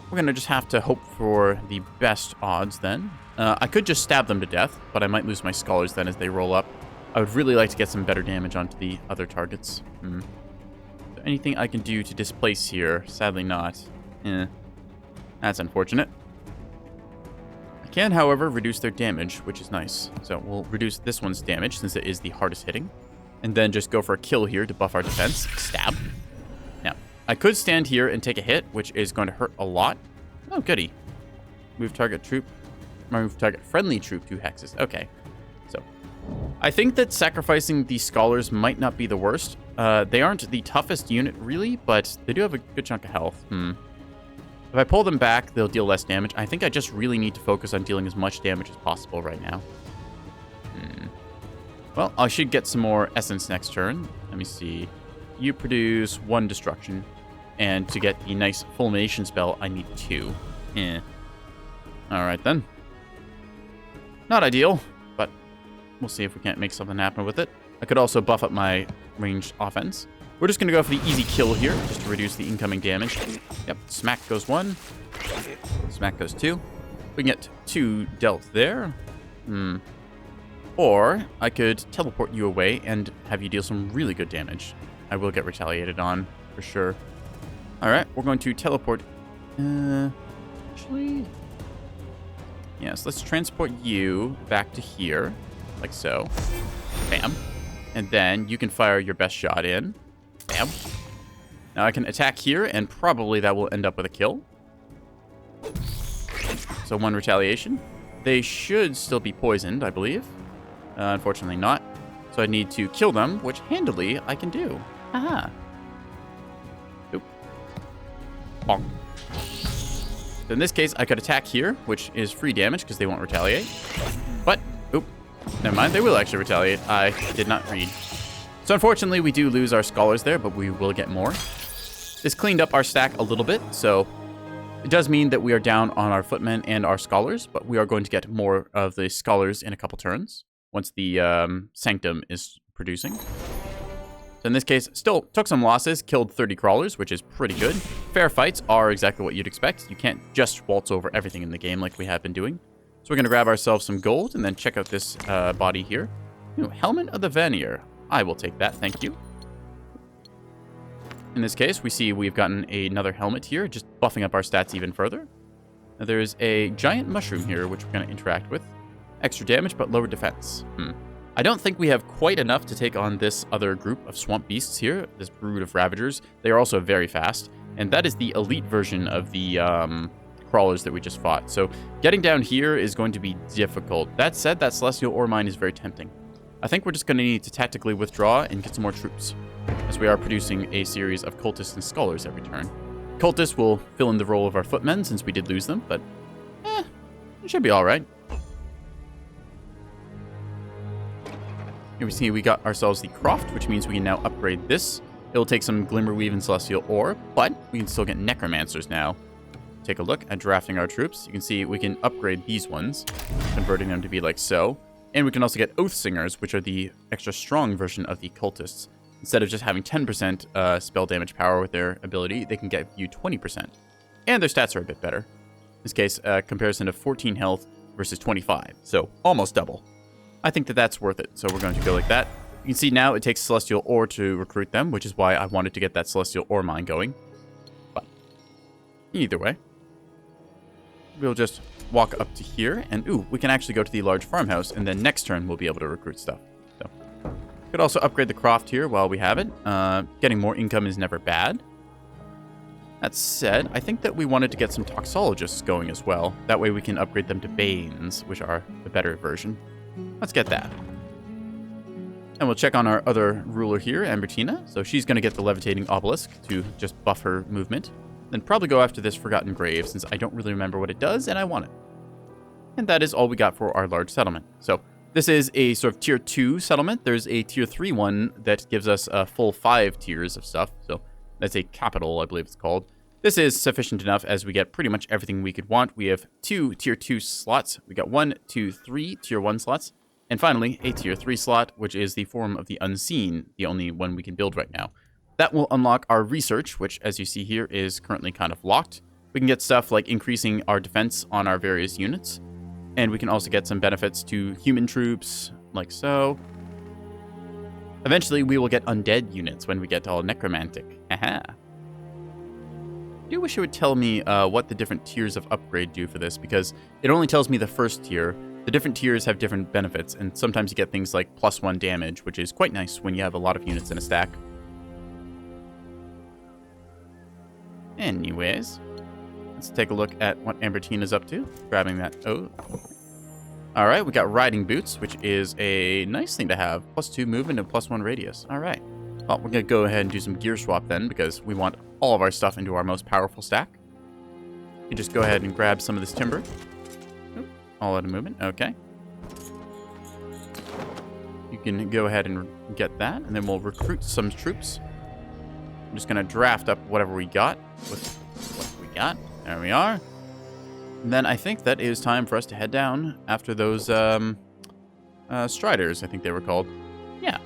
we're going to just have to hope for the best odds then. I could just stab them to death, but I might lose my scholars then as they roll up. I would really like to get some better damage onto the other targets. Is there anything I can do to displace here? Sadly not. That's unfortunate. I can, however, reduce their damage, which is nice. So we'll reduce this one's damage since it is the hardest hitting. And then just go for a kill here to buff our defense. Stab. Now, I could stand here and take a hit, which is going to hurt a lot. Oh, goody. Move target troop. Move target friendly troop 2 hexes. Okay. So, I think that sacrificing the scholars might not be the worst. They aren't the toughest unit, really, but they do have a good chunk of health. If I pull them back, they'll deal less damage. I think I just really need to focus on dealing as much damage as possible right now. Well, I should get some more essence next turn. Let me see. You produce 1 destruction. And to get the nice fulmination spell, I need 2. Alright then. Not ideal, but we'll see if we can't make something happen with it. I could also buff up my ranged offense. We're just going to go for the easy kill here, just to reduce the incoming damage. Yep, smack goes 1. Smack goes 2. We can get 2 dealt there. Or I could teleport you away and have you deal some really good damage. I will get retaliated on, for sure. Alright, we're going to teleport. Actually... Yes, let's transport you back to here, like so. Bam. And then you can fire your best shot in. Bam. Now I can attack here, and probably that will end up with a kill. So 1 retaliation. They should still be poisoned, I believe. Unfortunately not. So I need to kill them, which handily I can do. Haha. Oop. Bonk. So in this case, I could attack here, which is free damage because they won't retaliate. But, oop, never mind, they will actually retaliate. I did not read. So unfortunately, we do lose our scholars there, but we will get more. This cleaned up our stack a little bit, so it does mean that we are down on our footmen and our scholars, but we are going to get more of the scholars in a couple turns once the sanctum is producing. So in this case, still took some losses, killed 30 crawlers, which is pretty good. Fair fights are exactly what you'd expect. You can't just waltz over everything in the game like we have been doing. So we're going to grab ourselves some gold and then check out this body here. Helmet of the Vanir. I will take that, thank you. In this case, we see we've gotten another helmet here, just buffing up our stats even further. Now, there's a giant mushroom here, which we're going to interact with. Extra damage, but lower defense. I don't think we have quite enough to take on this other group of swamp beasts here, this brood of ravagers. They are also very fast, and that is the elite version of the crawlers that we just fought. So getting down here is going to be difficult. That said, that celestial ore mine is very tempting. I think we're just going to need to tactically withdraw and get some more troops, as we are producing a series of cultists and scholars every turn. Cultists will fill in the role of our footmen since we did lose them, but it should be alright. Here we see we got ourselves the Croft, which means we can now upgrade this. It'll take some Glimmerweave and Celestial Ore, but we can still get Necromancers now. Take a look at drafting our troops. You can see we can upgrade these ones, converting them to be like so. And we can also get Oath Singers, which are the extra strong version of the Cultists. Instead of just having 10% spell damage power with their ability, they can get you 20%. And their stats are a bit better. In this case, comparison of 14 health versus 25, so almost double. I think that that's worth it, so we're going to go like that. You can see now it takes Celestial Ore to recruit them, which is why I wanted to get that Celestial Ore mine going. But either way, we'll just walk up to here, and ooh, we can actually go to the large farmhouse, and then next turn we'll be able to recruit stuff. So, could also upgrade the Croft here while we have it. Getting more income is never bad. That said, I think that we wanted to get some Toxologists going as well. That way we can upgrade them to Banes, which are the better version. Let's get that. And we'll check on our other ruler here, Ambertina. So she's going to get the Levitating Obelisk to just buff her movement. Then probably go after this Forgotten Grave, since I don't really remember what it does, and I want it. And that is all we got for our large settlement. So this is a sort of tier 2 settlement. There's a tier 3 one that gives us a full 5 tiers of stuff. So that's a capital, I believe it's called. This is sufficient enough as we get pretty much everything we could want. We have 2 tier 2 slots. We got 1, 2, 3 tier 1 slots. And finally, a tier 3 slot, which is the Forum of the Unseen, the only one we can build right now. That will unlock our research, which, as you see here, is currently kind of locked. We can get stuff like increasing our defense on our various units. And we can also get some benefits to human troops, like so. Eventually, we will get undead units when we get all necromantic. Aha. do wish it would tell me what the different tiers of upgrade do for this, because it only tells me the first tier. The different tiers have different benefits, and sometimes you get things like +1 damage, which is quite nice when you have a lot of units in a stack. Anyways, let's take a look at what Ambertina's up to. Grabbing that. Oh. Alright, we got riding boots, which is a nice thing to have. +2 movement and +1 radius. Alright. Well, we're going to go ahead and do some gear swap then, because we want all of our stuff into our most powerful stack. You just go ahead and grab some of this timber. Oop, all out of movement. Okay. You can go ahead and get that, and then we'll recruit some troops. I'm just going to draft up whatever we got with what we got. There we are. And then I think that it is time for us to head down after those Striders, I think they were called. Yeah.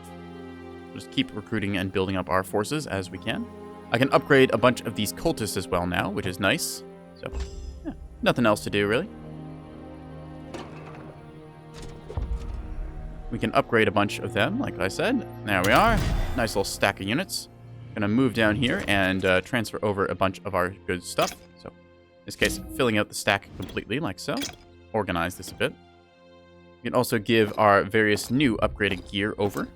We'll just keep recruiting and building up our forces as we can. I can upgrade a bunch of these cultists as well now, which is nice. So, yeah, nothing else to do, really. We can upgrade a bunch of them, like I said. There we are. Nice little stack of units. Gonna move down here and transfer over a bunch of our good stuff. So, in this case, filling out the stack completely, like so. Organize this a bit. We can also give our various new upgraded gear over.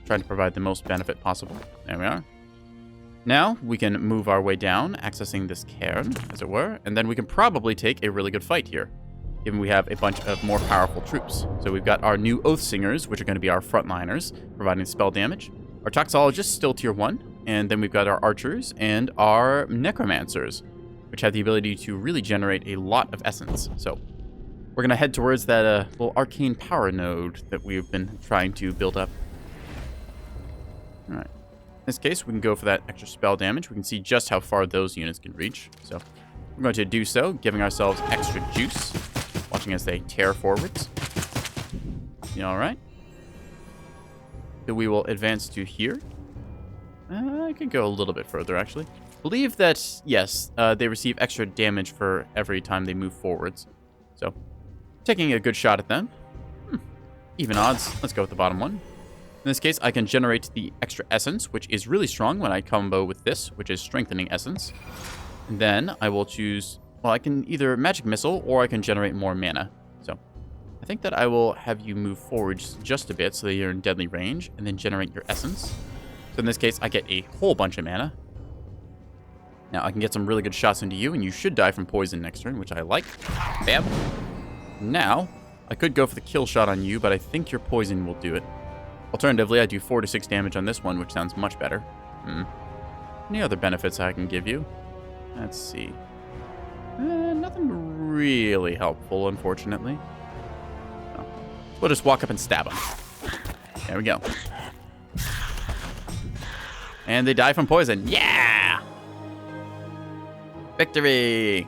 Trying to provide the most benefit possible. There we are. Now, we can move our way down, accessing this cairn, as it were, and then we can probably take a really good fight here, given we have a bunch of more powerful troops. So we've got our new Oathsingers, which are going to be our frontliners, providing spell damage. Our Toxologists, still tier 1, and then we've got our Archers and our Necromancers, which have the ability to really generate a lot of essence. So we're going to head towards that little arcane power node that we've been trying to build up. Alright. In this case, we can go for that extra spell damage. We can see just how far those units can reach. So we're going to do so, giving ourselves extra juice. Watching as they tear forwards. Alright. So we will advance to here. I could go a little bit further, actually. Believe that, yes, they receive extra damage for every time they move forwards. So, taking a good shot at them. Even odds. Let's go with the bottom one. In this case, I can generate the extra essence, which is really strong when I combo with this, which is strengthening essence. And then I will choose, well, I can either magic missile or I can generate more mana. So I think that I will have you move forward just a bit so that you're in deadly range and then generate your essence. So in this case, I get a whole bunch of mana. Now I can get some really good shots into you, and you should die from poison next turn, which I like. Bam. Now, I could go for the kill shot on you, but I think your poison will do it. Alternatively, I do 4 to 6 damage on this one, which sounds much better. Any other benefits I can give you? Let's see. Nothing really helpful, unfortunately. Oh. We'll just walk up and stab them. There we go. And they die from poison. Yeah! Victory!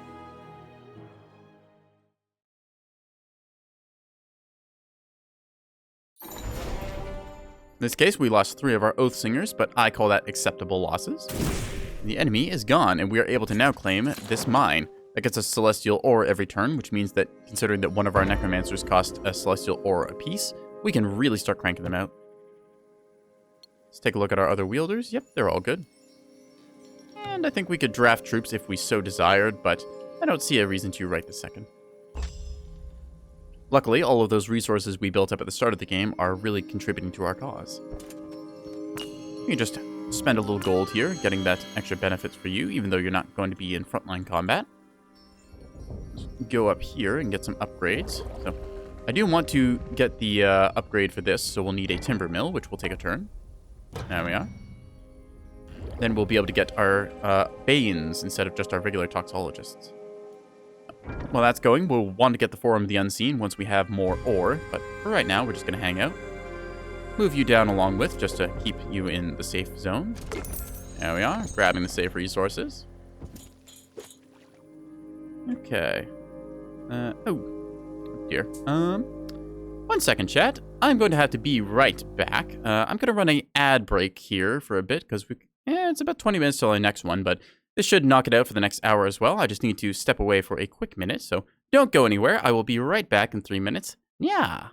In this case, we lost 3 of our Oathsingers, but I call that acceptable losses. The enemy is gone, and we are able to now claim this mine. That gets a Celestial Ore every turn, which means that, considering that one of our Necromancers cost a Celestial Ore apiece, we can really start cranking them out. Let's take a look at our other wielders. Yep, they're all good. And I think we could draft troops if we so desired, but I don't see a reason to right this second. Luckily, all of those resources we built up at the start of the game are really contributing to our cause. You can just spend a little gold here, getting that extra benefits for you, even though you're not going to be in frontline combat. Just go up here and get some upgrades. So, I do want to get the upgrade for this, so we'll need a timber mill, which will take a turn. There we are. Then we'll be able to get our Banes instead of just our regular Toxologists. While that's going, we'll want to get the Forum of the Unseen once we have more ore, but for right now, we're just going to hang out. Move you down along with, just to keep you in the safe zone. There we are, grabbing the safe resources. Okay. Oh, dear. 1 second, chat. I'm going to have to be right back. I'm going to run an ad break here for a bit, because it's about 20 minutes till our next one, but this should knock it out for the next hour as well. I just need to step away for a quick minute, so don't go anywhere. I will be right back in 3 minutes. Yeah.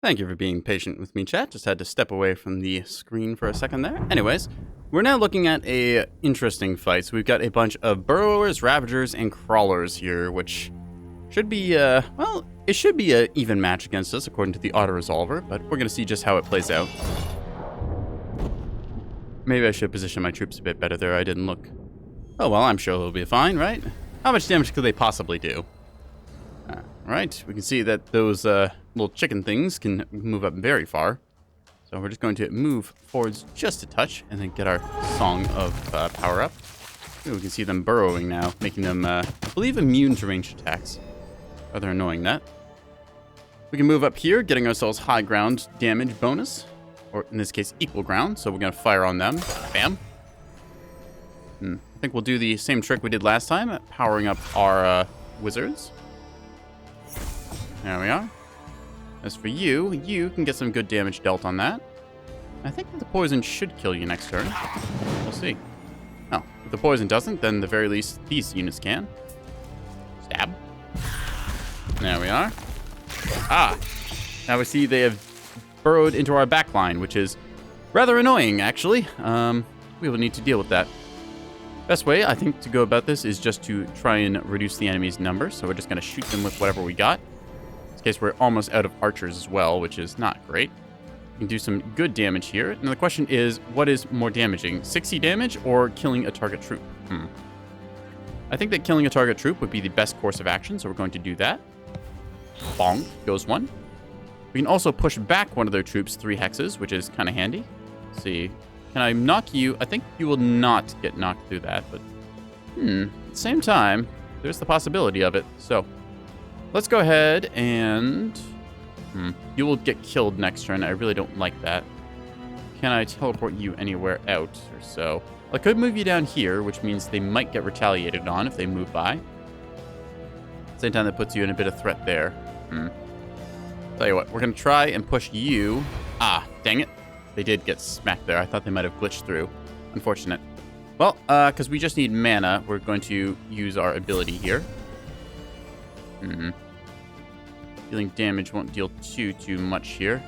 Thank you for being patient with me, chat. Just had to step away from the screen for a second there. Anyways, we're now looking at a interesting fight. So we've got a bunch of burrowers, ravagers, and crawlers here, which should be, well, it should be an even match against us, according to the auto-resolver, but we're going to see just how it plays out. Maybe I should position my troops a bit better there. I didn't look. Oh, well, I'm sure they'll be fine, right? How much damage could they possibly do? Right, we can see that those little chicken things can move up very far. So we're just going to move forwards just a touch and then get our Song of Power up. Ooh, we can see them burrowing now, making them, I believe, immune to ranged attacks. Rather annoying, that. We can move up here, getting ourselves high ground damage bonus. Or in this case, equal ground. So we're going to fire on them. Bam. I think we'll do the same trick we did last time, powering up our wizards. There we are. As for you, you can get some good damage dealt on that. I think the poison should kill you next turn. We'll see. Oh, if the poison doesn't, then the very least these units can. Stab. There we are. Ah! Now we see they have burrowed into our backline, which is rather annoying, actually. We will need to deal with that. Best way, I think, to go about this is just to try and reduce the enemy's number. So we're just going to shoot them with whatever we got. In this case, we're almost out of archers as well, which is not great. We can do some good damage here. And the question is, what is more damaging? 60 damage or killing a target troop? I think that killing a target troop would be the best course of action, so we're going to do that. Bonk, goes one. We can also push back one of their troops 3 hexes, which is kind of handy. Let's see. Can I knock you? I think you will not get knocked through that, but at the same time, there's the possibility of it. So let's go ahead and you will get killed next turn. I really don't like that. Can I teleport you anywhere out or so? I could move you down here, which means they might get retaliated on if they move by. At the same time, that puts you in a bit of threat there. Tell you what, we're going to try and push you. Ah, dang it. They did get smacked there. I thought they might have glitched through. Unfortunate. Well, because we just need mana, we're going to use our ability here. Dealing damage won't deal too much here.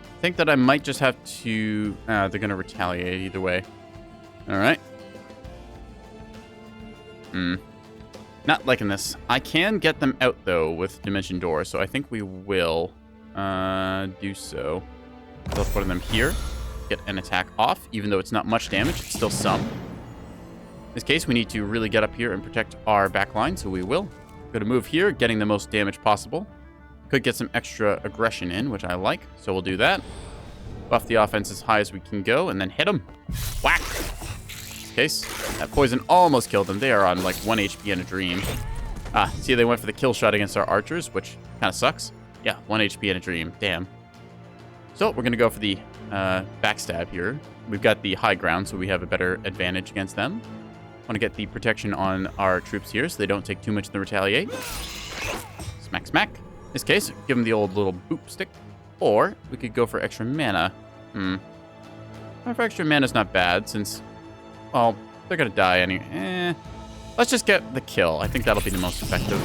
I think that I might just have to... they're going to retaliate either way. All right. Not liking this. I can get them out, though, with Dimension Door, so I think we will do so. Teleport them here. Get an attack off. Even though it's not much damage, it's still some. In this case, we need to really get up here and protect our backline, so we will. Going to move here, getting the most damage possible. Could get some extra aggression in, which I like, so we'll do that. Buff the offense as high as we can go, and then hit them. Whack! In this case, that poison almost killed them. They are on like 1 HP in a dream. See, they went for the kill shot against our archers, which kind of sucks. Yeah, 1 HP in a dream. Damn. So we're going to go for the backstab here. We've got the high ground, so we have a better advantage against them. Want to get the protection on our troops here so they don't take too much to retaliate. Smack, smack. In this case, give them the old little boop stick. Or we could go for extra mana. For extra mana is not bad since, well, they're going to die anyway. Let's just get the kill. I think that'll be the most effective.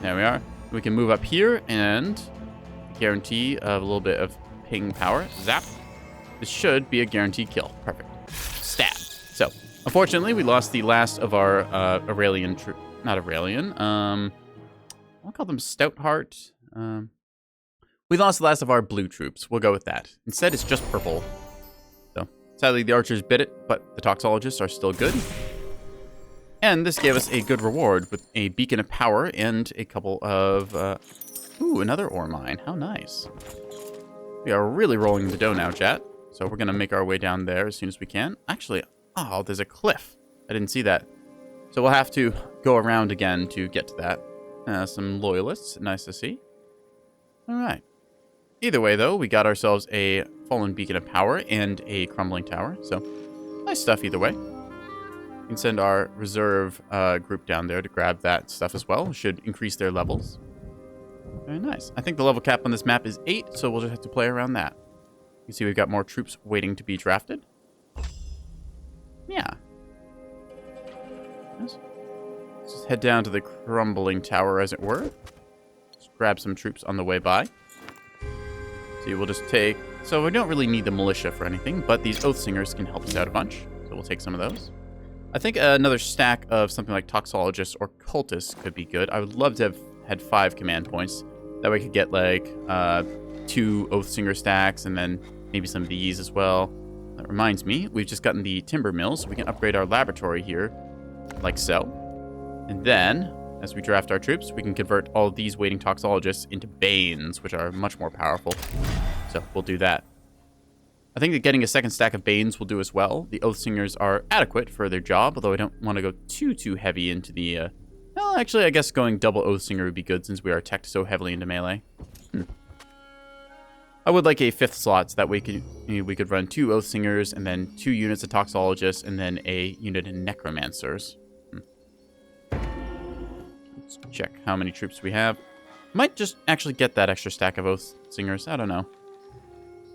There we are. We can move up here and guarantee a little bit of ping power. Zap. This should be a guaranteed kill. Perfect. Stab. So, unfortunately, we lost the last of our Aurelian troop. Not Aurelian. I'll call them Stoutheart. We lost the last of our blue troops. We'll go with that. Instead, it's just purple. So, sadly, the archers bit it, but the toxologists are still good. And this gave us a good reward with a beacon of power and a couple of... ooh, another ore mine. How nice. We are really rolling the dough now, chat. So we're going to make our way down there as soon as we can. Actually, oh, there's a cliff. I didn't see that. So we'll have to go around again to get to that. Some loyalists. Nice to see. All right. Either way, though, we got ourselves a fallen beacon of power and a crumbling tower. So nice stuff either way. We can send our reserve group down there to grab that stuff as well. Should increase their levels. Very nice. I think the level cap on this map is 8, so we'll just have to play around that. You can see we've got more troops waiting to be drafted. Yeah. Let's just head down to the crumbling tower, as it were. grab some troops on the way by. So we'll just take... So we don't really need the militia for anything, but these Oathsingers can help us out a bunch. So we'll take some of those. I think another stack of something like Toxologists or Cultists could be good. I would love to have had 5 command points. That way we could get, like, 2 Oathsinger stacks and then maybe some of these as well. That reminds me, we've just gotten the Timber Mill, so we can upgrade our laboratory here, like so. And then, as we draft our troops, we can convert all of these waiting Toxologists into Banes, which are much more powerful. So we'll do that. I think that getting a second stack of Banes will do as well. The Oathsingers are adequate for their job, although I don't want to go too heavy into the... Well, actually, I guess going double Oathsinger would be good since we are teched so heavily into melee. I would like a 5th slot, so that we could run 2 Oathsingers, and then 2 units of Toxologists, and then a unit of Necromancers. Let's check how many troops we have. Might just actually get that extra stack of Oathsingers. I don't know.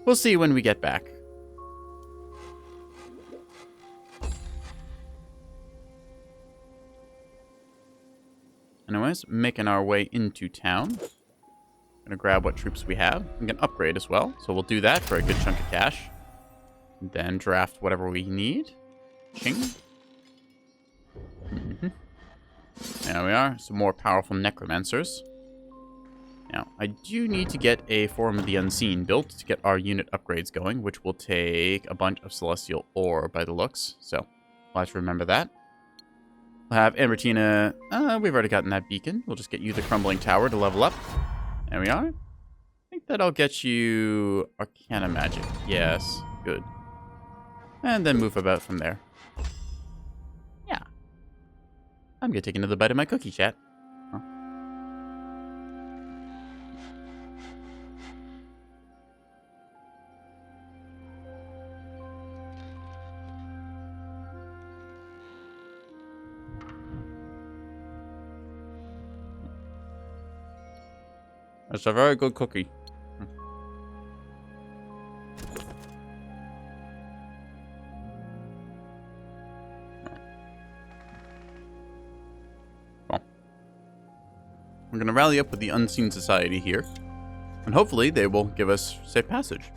We'll see when we get back. Anyways, making our way into town. Gonna grab what troops we have. We can upgrade as well, so we'll do that for a good chunk of cash. And then draft whatever we need. Ching. There we are. Some more powerful Necromancers. Now, I do need to get a Forum of the Unseen built to get our unit upgrades going, which will take a bunch of Celestial Ore by the looks. So, we'll have to remember that. We'll have Ambertina. We've already gotten that beacon. We'll just get you the Crumbling Tower to level up. There we are. I think that'll get you Arcana Magic. Yes, good. And then move about from there. Yeah. I'm gonna take another bite of my cookie, chat. Huh. That's a very good cookie. Well, we're going to rally up with the Unseen Society here. And hopefully they will give us safe passage.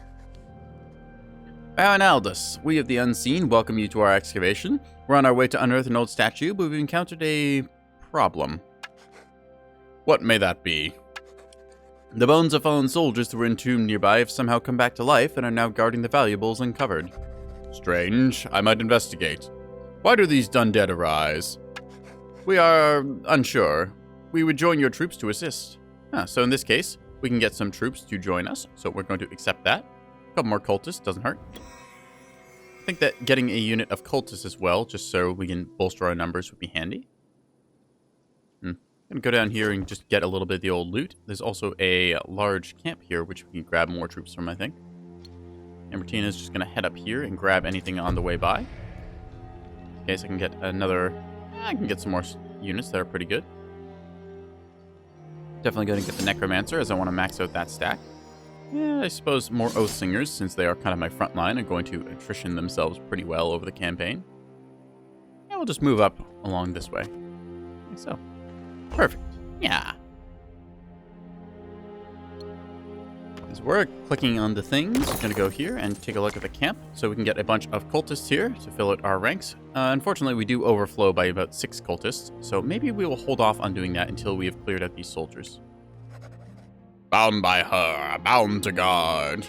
Baron Aldous, we of the Unseen welcome you to our excavation. We're on our way to unearth an old statue, but we've encountered a problem. What may that be? The bones of fallen soldiers that were entombed nearby have somehow come back to life and are now guarding the valuables uncovered. Strange. I might investigate. Why do these undead arise? We are unsure. We would join your troops to assist. So in this case, we can get some troops to join us, so we're going to accept that. A couple more cultists, doesn't hurt. I think that getting a unit of cultists as well, just so we can bolster our numbers, would be handy. I'm going to go down here and just get a little bit of the old loot. There's also a large camp here, which we can grab more troops from, I think. And Bertina's just going to head up here and grab anything on the way by. In case I can get another... I can get some more units that are pretty good. Definitely going to get the Necromancer, as I want to max out that stack. Yeah, I suppose more Oathsingers, since they are kind of my front line, are going to attrition themselves pretty well over the campaign. And we'll just move up along this way. Like so. Perfect. Yeah. As we're clicking on the things, we're going to go here and take a look at the camp so we can get a bunch of cultists here to fill out our ranks. Unfortunately, we do overflow by about 6 cultists, so maybe we will hold off on doing that until we have cleared out these soldiers. Bound by her, bound to guard.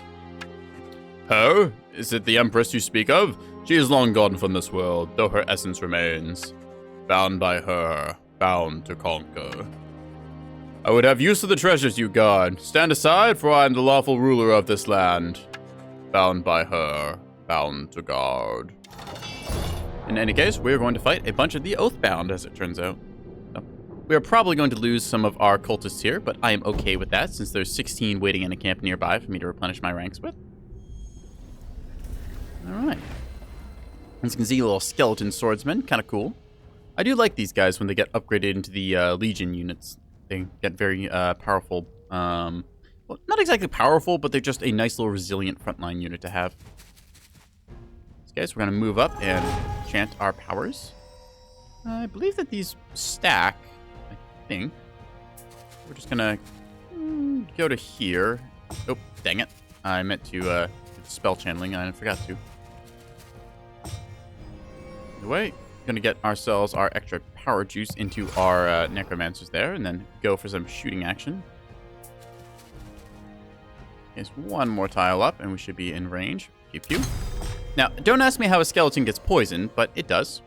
Her? Is it the Empress you speak of? She is long gone from this world, though her essence remains. Bound by her. Bound to conquer. I would have use of the treasures you guard. Stand aside, for I am the lawful ruler of this land. Bound by her, bound to guard. In any case, we are going to fight a bunch of the Oathbound, as it turns out. So, we are probably going to lose some of our cultists here, but I am okay with that, since there's 16 waiting in a camp nearby for me to replenish my ranks with. Alright. As you can see, a little skeleton swordsman, kind of cool. I do like these guys when they get upgraded into the Legion units. They get very powerful. Well, not exactly powerful, but they're just a nice little resilient frontline unit to have. Okay, so we're going to move up and chant our powers. I believe that these stack, I think. We're just going to go to here. Oh, dang it. I meant to spell channeling and I forgot to. Anyway, gonna get ourselves our extra power juice into our necromancers there and then go for some shooting action. There's one more tile up and we should be in range. Pew pew. Now, don't ask me how a skeleton gets poisoned, but it does.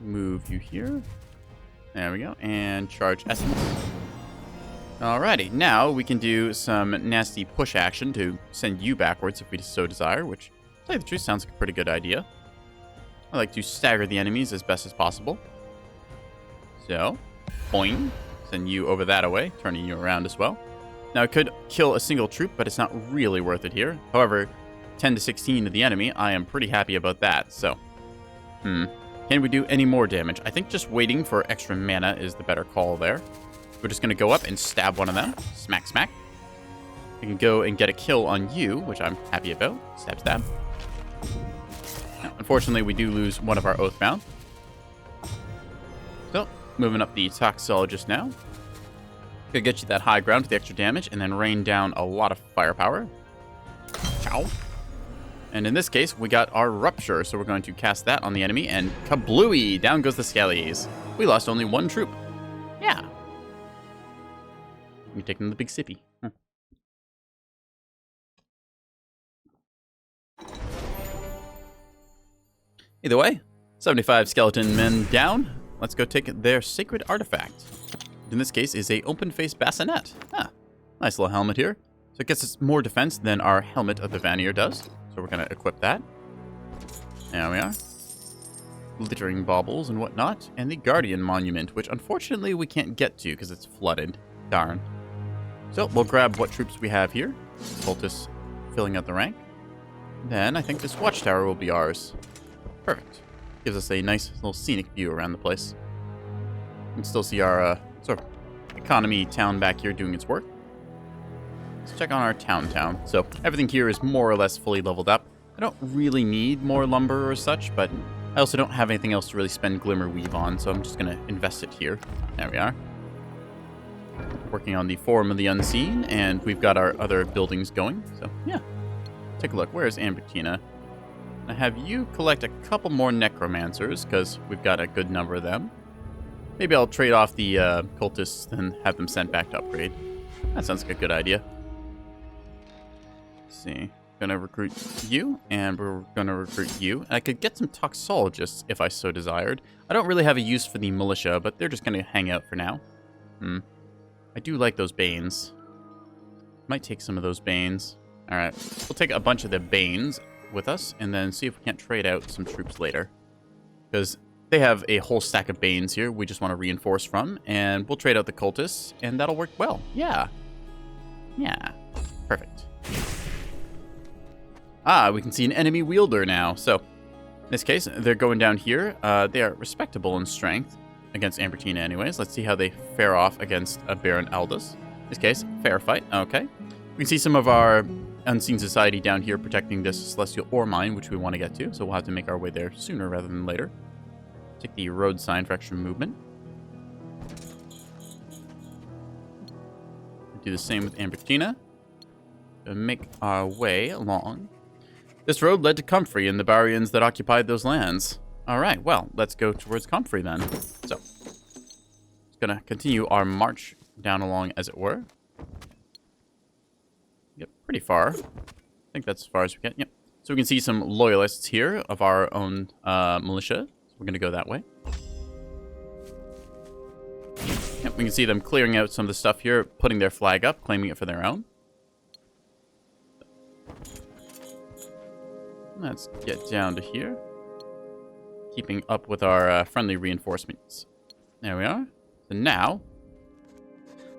Move you here. There we go. And charge essence. Alrighty, now we can do some nasty push action to send you backwards if we so desire, which, to tell you the truth, sounds like a pretty good idea. I like to stagger the enemies as best as possible. So, boing. Send you over that way, turning you around as well. Now, it could kill a single troop, but it's not really worth it here. However, 10 to 16 to the enemy, I am pretty happy about that, so... Can we do any more damage? I think just waiting for extra mana is the better call there. We're just going to go up and stab one of them. Smack, smack. We can go and get a kill on you, which I'm happy about. Stab, stab. Now, unfortunately, we do lose one of our Oathbound. So, moving up the Toxologist now. Gonna get you that high ground with the extra damage, and then rain down a lot of firepower. Ciao. And in this case, we got our Rupture, so we're going to cast that on the enemy, and kablooey! Down goes the Skellies. We lost only one troop. Yeah. We take them the big sippy. Either way, 75 skeleton men down. Let's go take their sacred artifact. In this case, is a open-face bassinet. Nice little helmet here. So it gets us more defense than our helmet of the Vanir does. So we're going to equip that. There we are. Glittering baubles and whatnot. And the Guardian Monument, which unfortunately we can't get to because it's flooded. Darn. So we'll grab what troops we have here. Cultists filling out the rank. Then I think this watchtower will be ours. Perfect. Gives us a nice little scenic view around the place. You can still see our sort of economy town back here doing its work. Let's check on our town. So everything here is more or less fully leveled up. I don't really need more lumber or such, but I also don't have anything else to really spend Glimmer Weave on, so I'm just going to invest it here. There we are. Working on the Forum of the Unseen, and we've got our other buildings going. So, yeah. Take a look. Where's Ambertina? I have you collect a couple more Necromancers, because we've got a good number of them. Maybe I'll trade off the cultists and have them sent back to upgrade. That sounds like a good idea. Let's see. Gonna recruit you, and we're gonna recruit you. I could get some Toxologists if I so desired. I don't really have a use for the militia, but they're just gonna hang out for now. I do like those Banes. Might take some of those Banes. Alright, we'll take a bunch of the Banes with us, and then see if we can't trade out some troops later. Because they have a whole stack of Banes here we just want to reinforce from, and we'll trade out the cultists, and that'll work well. Yeah. Yeah. Perfect. We can see an enemy wielder now. So, in this case, they're going down here. They are respectable in strength against Ambertina anyways. Let's see how they fare off against a Baron Aldous. In this case, fair fight. Okay. We can see some of our Unseen Society down here protecting this Celestial Ore Mine, which we want to get to, so we'll have to make our way there sooner rather than later. Take the road sign for extra movement. Do the same with Ambertina. Make our way along. This road led to Comfrey and the Barians that occupied those lands. Alright, well, let's go towards Comfrey then. So, just gonna continue our march down along, as it were. Yep, pretty far. I think that's as far as we get. Yep. So we can see some loyalists here of our own militia. So we're gonna go that way. Yep, we can see them clearing out some of the stuff here, putting their flag up, claiming it for their own. Let's get down to here. Keeping up with our friendly reinforcements. There we are. So now...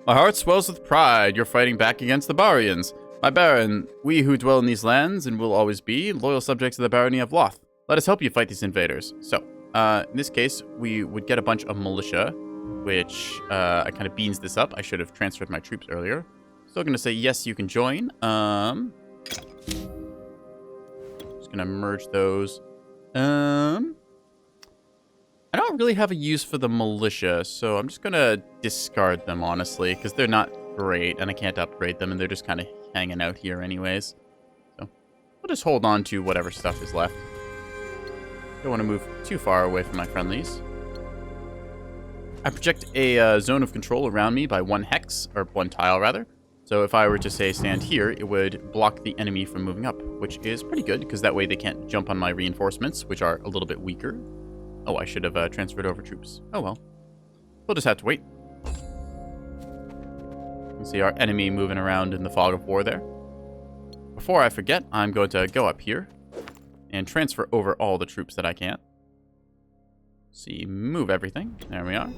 My heart swells with pride. You're fighting back against the Barians. My Baron, we who dwell in these lands and will always be loyal subjects of the Barony of Loth. Let us help you fight these invaders. So, in this case, we would get a bunch of militia, which I kind of beans this up. I should have transferred my troops earlier. Still going to say, yes, you can join. Just going to merge those. I don't don't really have a use for the militia, so I'm just going to discard them, honestly, because they're not great, and I can't upgrade them, and they're just kind of hanging out here anyways. So we'll just hold on to whatever stuff is left. Don't want to move too far away from my friendlies. I project a zone of control around me by 1 hex, or 1 tile, rather. So if I were to, say, stand here, it would block the enemy from moving up, which is pretty good, because that way they can't jump on my reinforcements, which are a little bit weaker. Oh, I should have transferred over troops. Oh, well. We'll just have to wait. You can see our enemy moving around in the fog of war there. Before I forget, I'm going to go up here and transfer over all the troops that I can. See, move everything. There we are.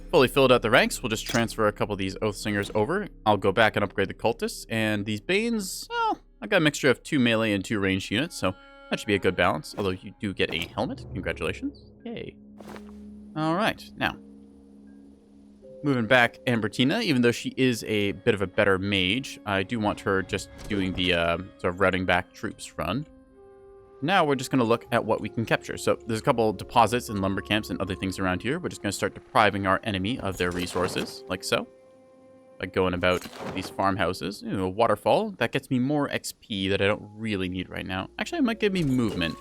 Fully filled out the ranks. We'll just transfer a couple of these Oathsingers over. I'll go back and upgrade the cultists. And these Banes, well, I got a mixture of 2 melee and 2 ranged units, so that should be a good balance. Although you do get a helmet. Congratulations. Yay. Alright, now. Moving back Ambertina, even though she is a bit of a better mage, I do want her just doing the sort of routing back troops run. Now we're just going to look at what we can capture. So there's a couple deposits and lumber camps and other things around here. We're just going to start depriving our enemy of their resources, like so. By going about these farmhouses. Ooh, a waterfall. That gets me more XP that I don't really need right now. Actually, it might give me movement.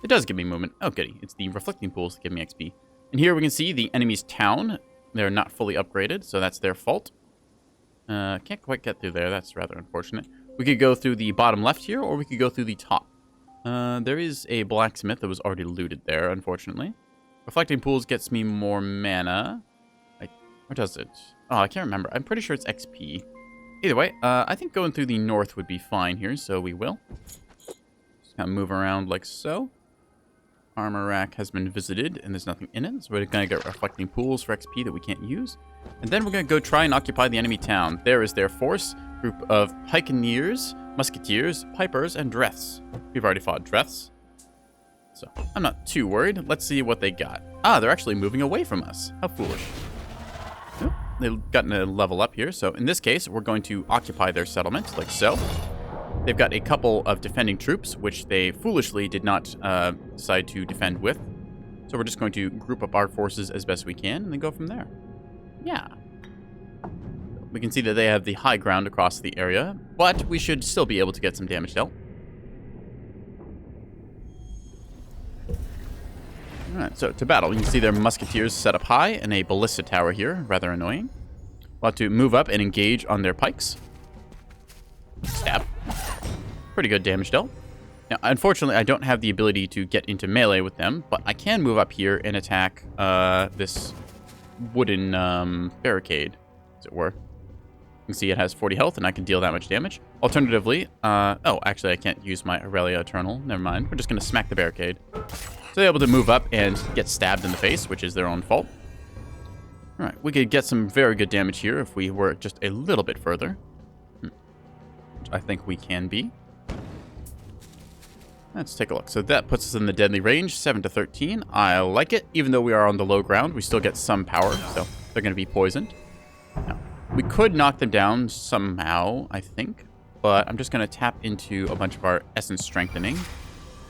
It does give me movement. Oh, goody. It's the reflecting pools that give me XP. And here we can see the enemy's town. They're not fully upgraded, so that's their fault. Can't quite get through there. That's rather unfortunate. We could go through the bottom left here, or we could go through the top. There is a blacksmith that was already looted there, unfortunately. Reflecting pools gets me more mana. Or does it? Oh, I can't remember. I'm pretty sure it's XP. Either way, I think going through the north would be fine here, so we will. Just kind of move around like so. Armor rack has been visited, and there's nothing in it, so we're going to get reflecting pools for XP that we can't use. And then we're going to go try and occupy the enemy town. There is their force, group of pikeneers, musketeers, pipers, and dreths. We've already fought dreths, so I'm not too worried. Let's see what they got. Ah, they're actually moving away from us. How foolish. Oh, they've gotten a level up here, so in this case, we're going to occupy their settlement, like so. They've got a couple of defending troops, which they foolishly did not decide to defend with. So we're just going to group up our forces as best we can and then go from there. Yeah. We can see that they have the high ground across the area, but we should still be able to get some damage dealt. Alright, so to battle, you can see their musketeers set up high and a ballista tower here, rather annoying. We'll have to move up and engage on their pikes. Stab. Pretty good damage dealt. Now, unfortunately, I don't have the ability to get into melee with them, but I can move up here and attack this wooden barricade, as it were. You can see it has 40 health, and I can deal that much damage. Alternatively, oh, actually, I can't use my Aurelia Eternal. Never mind. We're just going to smack the barricade. So they're able to move up and get stabbed in the face, which is their own fault. All right, we could get some very good damage here if we were just a little bit further. Which I think we can be. Let's take a look. So that puts us in the deadly range, 7 to 13. I like it. Even though we are on the low ground, we still get some power, so they're going to be poisoned. Now, we could knock them down somehow, I think, but I'm just going to tap into a bunch of our essence strengthening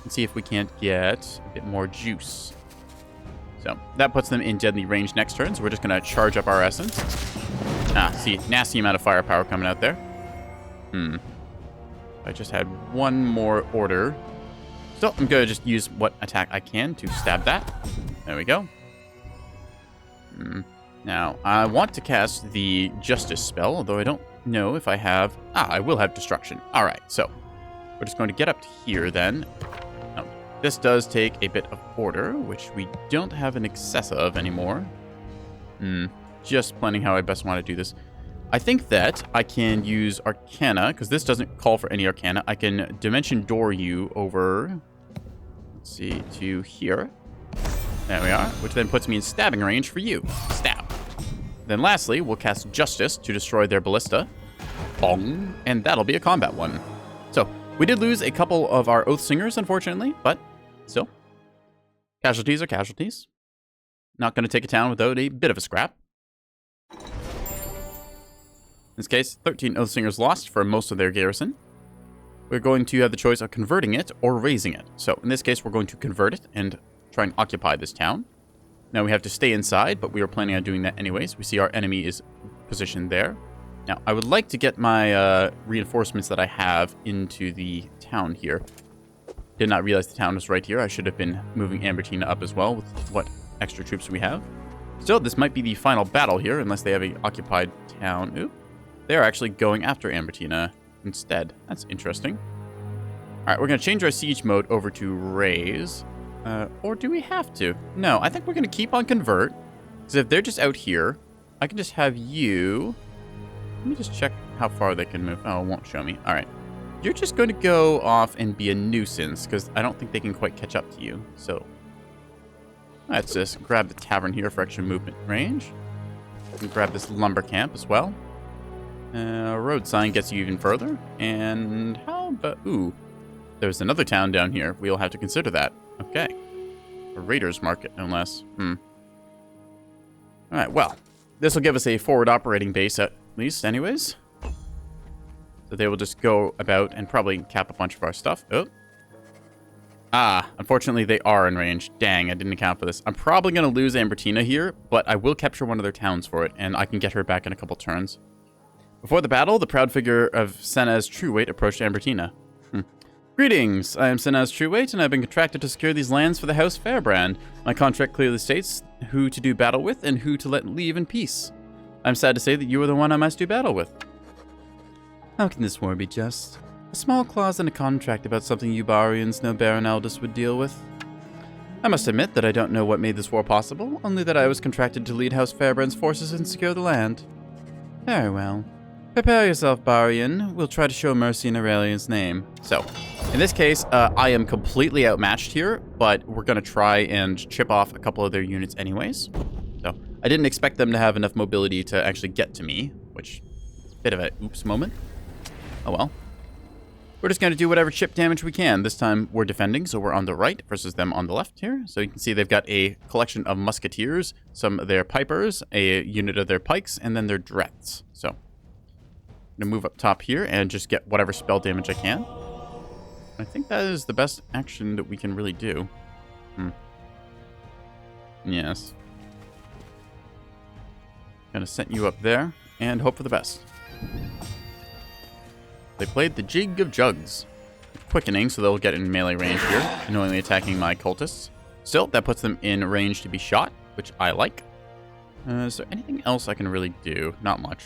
and see if we can't get a bit more juice. So that puts them in deadly range next turn, so we're just going to charge up our essence. Ah, see, nasty amount of firepower coming out there. I just had one more order. So I'm going to just use what attack I can to stab that. There we go. Now, I want to cast the Justice spell, although I don't know if I have... Ah, I will have Destruction. All right, so we're just going to get up to here then. Now, this does take a bit of order, which we don't have an excess of anymore. Just planning how I best want to do this. I think that I can use Arcana, because this doesn't call for any Arcana. I can Dimension Door you over, let's see, to here. There we are, which then puts me in stabbing range for you. Stab. Then lastly, we'll cast Justice to destroy their ballista. Bong. And that'll be a combat one. So, we did lose a couple of our Oathsingers, unfortunately, but still. Casualties are casualties. Not going to take a town without a bit of a scrap. In this case, 13 Oathsingers lost for most of their garrison. We're going to have the choice of converting it or raising it. So in this case, we're going to convert it and try and occupy this town. Now we have to stay inside, but we were planning on doing that anyways. We see our enemy is positioned there. Now, I would like to get my reinforcements that I have into the town here. Did not realize the town was right here. I should have been moving Ambertina up as well with what extra troops we have. Still, this might be the final battle here, unless they have an occupied town. Oop. They're actually going after Ambertina instead. That's interesting. All right, we're going to change our siege mode over to raise. Or do we have to? No, I think we're going to keep on convert. Because if they're just out here, I can just have you... Let me just check how far they can move. Oh, it won't show me. All right. You're just going to go off and be a nuisance, because I don't think they can quite catch up to you. So, let's just grab the tavern here for extra movement range. And grab this lumber camp as well. Road sign gets you even further. And how about... Ooh, there's another town down here. We'll have to consider that. Okay. A raiders market, no less. All right, well, this will give us a forward operating base at least anyways. So they will just go about and probably cap a bunch of our stuff. Oh. Ah, unfortunately they are in range. Dang, I didn't account for this. I'm probably going to lose Ambertina here, but I will capture one of their towns for it, and I can get her back in a couple turns. Before the battle, the proud figure of Senna's Trueweight approached Ambertina. Greetings, I am Senna's Trueweight, and I've been contracted to secure these lands for the House Fairbrand. My contract clearly states who to do battle with and who to let leave in peace. I'm sad to say that you are the one I must do battle with. How can this war be just? A small clause in a contract about something you Barians no Baron Aldous would deal with. I must admit that I don't know what made this war possible, only that I was contracted to lead House Fairbrand's forces and secure the land. Very well. Prepare yourself, Barian. We'll try to show mercy in Aurelian's name. So, in this case, I am completely outmatched here, but we're going to try and chip off a couple of their units anyways. So, I didn't expect them to have enough mobility to actually get to me, which is a bit of an oops moment. Oh well. We're just going to do whatever chip damage we can. This time we're defending, so we're on the right versus them on the left here. So you can see they've got a collection of musketeers, some of their pipers, a unit of their pikes, and then their dreads. So I'm going to move up top here and just get whatever spell damage I can. I think that is the best action that we can really do. Yes. Gonna set you up there and hope for the best. They played the Jig of Jugs. Quickening, so they'll get in melee range here, annoyingly attacking my cultists. Still, that puts them in range to be shot, which I like. Is there anything else I can really do? Not much.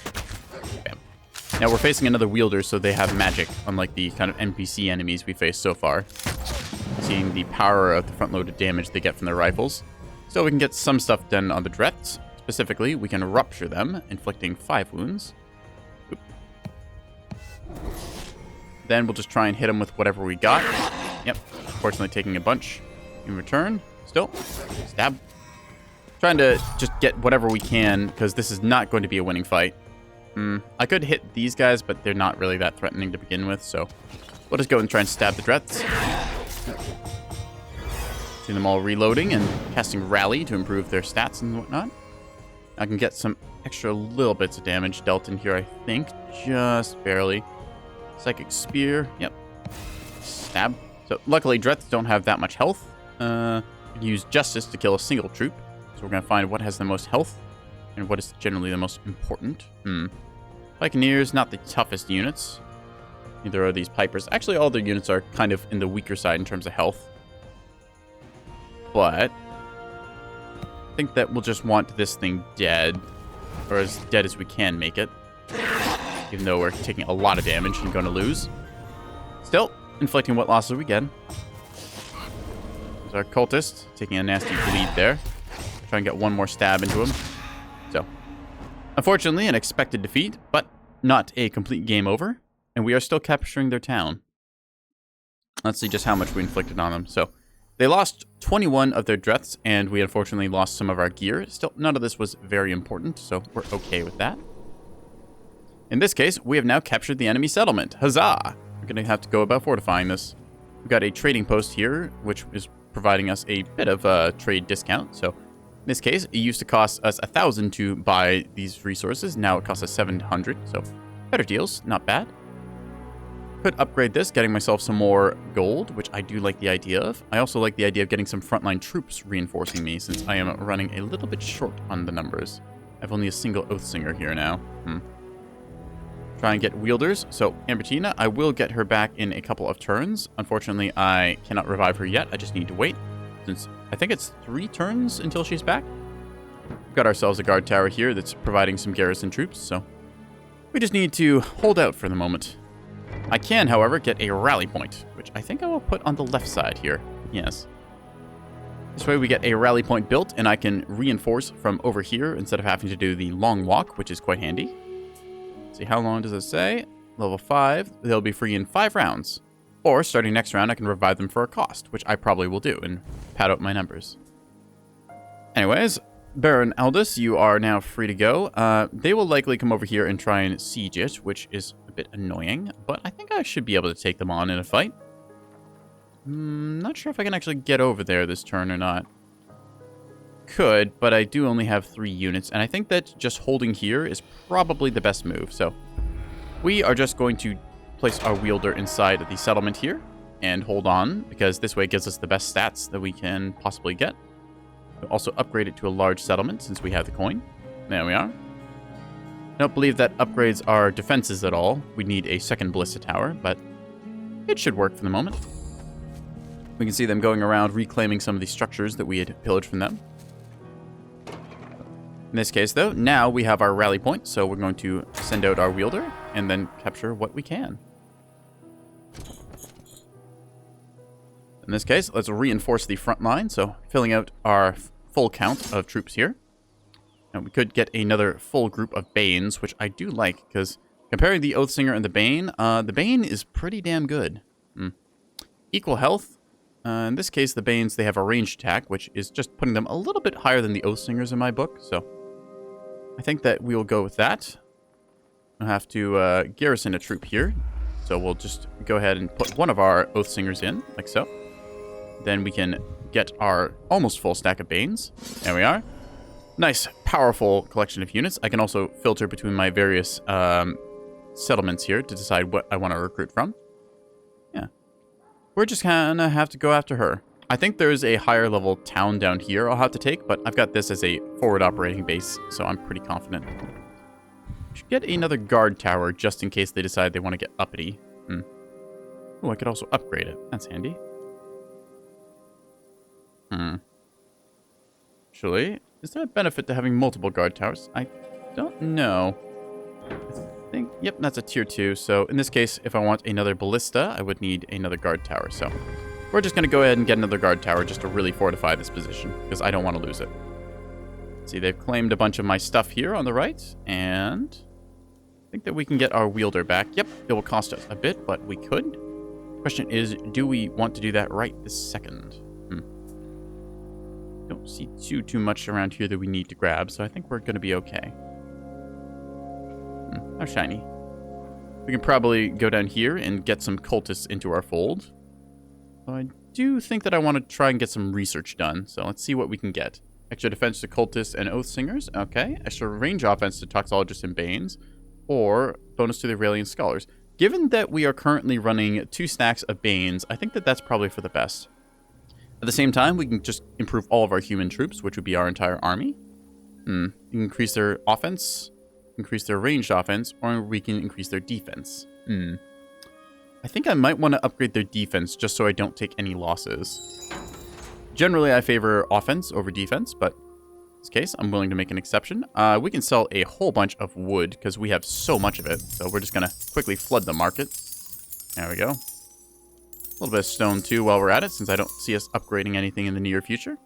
Okay. Now we're facing another wielder, so they have magic, unlike the kind of NPC enemies we faced so far. Seeing the power of the front-loaded damage they get from their rifles. So we can get some stuff done on the dreads. Specifically, we can rupture them, inflicting 5 wounds. Then we'll just try and hit them with whatever we got. Yep, unfortunately taking a bunch in return. Still, stab. Trying to just get whatever we can, because this is not going to be a winning fight. I could hit these guys, but they're not really that threatening to begin with, so we'll just go and try and stab the dreads. See them all reloading and casting Rally to improve their stats and whatnot. I can get some extra little bits of damage dealt in here, I think. Just barely. Psychic Spear. Yep. Stab. So, luckily, dreads don't have that much health. Use Justice to kill a single troop. So we're going to find what has the most health and what is generally the most important. Pikeneers, not the toughest units. Neither are these Pipers. Actually, all their units are kind of in the weaker side in terms of health. But I think that we'll just want this thing dead. Or as dead as we can make it. Even though we're taking a lot of damage and going to lose. Still, inflicting what losses we get. There's our cultist, taking a nasty bleed there. Try and get one more stab into him. So, unfortunately, an expected defeat, but not a complete game over. And we are still capturing their town. Let's see just how much we inflicted on them. So, they lost 21 of their dreads, and we unfortunately lost some of our gear. Still, none of this was very important, so we're okay with that. In this case, we have now captured the enemy settlement. Huzzah! We're going to have to go about fortifying this. We've got a trading post here, which is providing us a bit of a trade discount. So, in this case, it used to cost us 1,000 to buy these resources. Now it costs us 700. So, better deals. Not bad. Could upgrade this, getting myself some more gold, which I do like the idea of. I also like the idea of getting some frontline troops reinforcing me, since I am running a little bit short on the numbers. I have only a single Oathsinger here now. Try and get wielders. So, Ambertina, I will get her back in a couple of turns. Unfortunately, I cannot revive her yet. I just need to wait, since I think it's 3 turns until she's back. We've got ourselves a guard tower here that's providing some garrison troops, so we just need to hold out for the moment. I can, however, get a rally point, which I think I will put on the left side here. Yes. This way we get a rally point built, and I can reinforce from over here instead of having to do the long walk, which is quite handy. See, how long does it say? Level 5. They'll be free in 5 rounds. Or, starting next round, I can revive them for a cost, which I probably will do, and pad out my numbers. Anyways, Baron Aldous, you are now free to go. They will likely come over here and try and siege it, which is a bit annoying, but I think I should be able to take them on in a fight. Not sure if I can actually get over there this turn or not. Could, but I do only have 3 units, and I think that just holding here is probably the best move. So we are just going to place our wielder inside the settlement here and hold on, because this way it gives us the best stats that we can possibly get. We'll also upgrade it to a large settlement since we have the coin. There we are. I don't believe that upgrades our defenses at all. We need a second ballista tower, but it should work for the moment. We can see them going around reclaiming some of the structures that we had pillaged from them. In this case, though, now we have our rally point, so we're going to send out our wielder and then capture what we can. In this case, let's reinforce the front line, so filling out our full count of troops here. And we could get another full group of Banes, which I do like, because comparing the Oathsinger and the Bane is pretty damn good. Equal health. In this case, the Banes, they have a ranged attack, which is just putting them a little bit higher than the Oathsingers in my book, so I think that we will go with that. I'll have to garrison a troop here, so we'll just go ahead and put one of our Oathsingers in, like so. Then we can get our almost full stack of Banes. There we are. Nice, powerful collection of units. I can also filter between my various settlements here to decide what I want to recruit from. Yeah. We're just kind of have to go after her. I think there's a higher level town down here I'll have to take, but I've got this as a forward operating base, so I'm pretty confident. Should get another guard tower just in case they decide they want to get uppity. Oh, I could also upgrade it. That's handy. Actually, is there a benefit to having multiple guard towers? I don't know. I think, yep, that's a tier 2. So in this case, if I want another ballista, I would need another guard tower. So we're just going to go ahead and get another guard tower just to really fortify this position, because I don't want to lose it. See, they've claimed a bunch of my stuff here on the right, and I think that we can get our wielder back. Yep, it will cost us a bit, but we could. Question is, do we want to do that right this second? Don't see too much around here that we need to grab, so I think we're going to be okay. How shiny. We can probably go down here and get some cultists into our fold. So I do think that I want to try and get some research done, so let's see what we can get. Extra defense to cultists and oathsingers, okay. Extra range offense to toxologists and banes, or bonus to the Aurelian scholars. Given that we are currently running 2 stacks of banes, I think that that's probably for the best. At the same time, we can just improve all of our human troops, which would be our entire army. Increase their offense, increase their ranged offense, or we can increase their defense. I think I might want to upgrade their defense just so I don't take any losses. Generally, I favor offense over defense, but in this case, I'm willing to make an exception. We can sell a whole bunch of wood because we have so much of it, so we're just going to quickly flood the market. There we go. A little bit of stone, too, while we're at it, since I don't see us upgrading anything in the near future.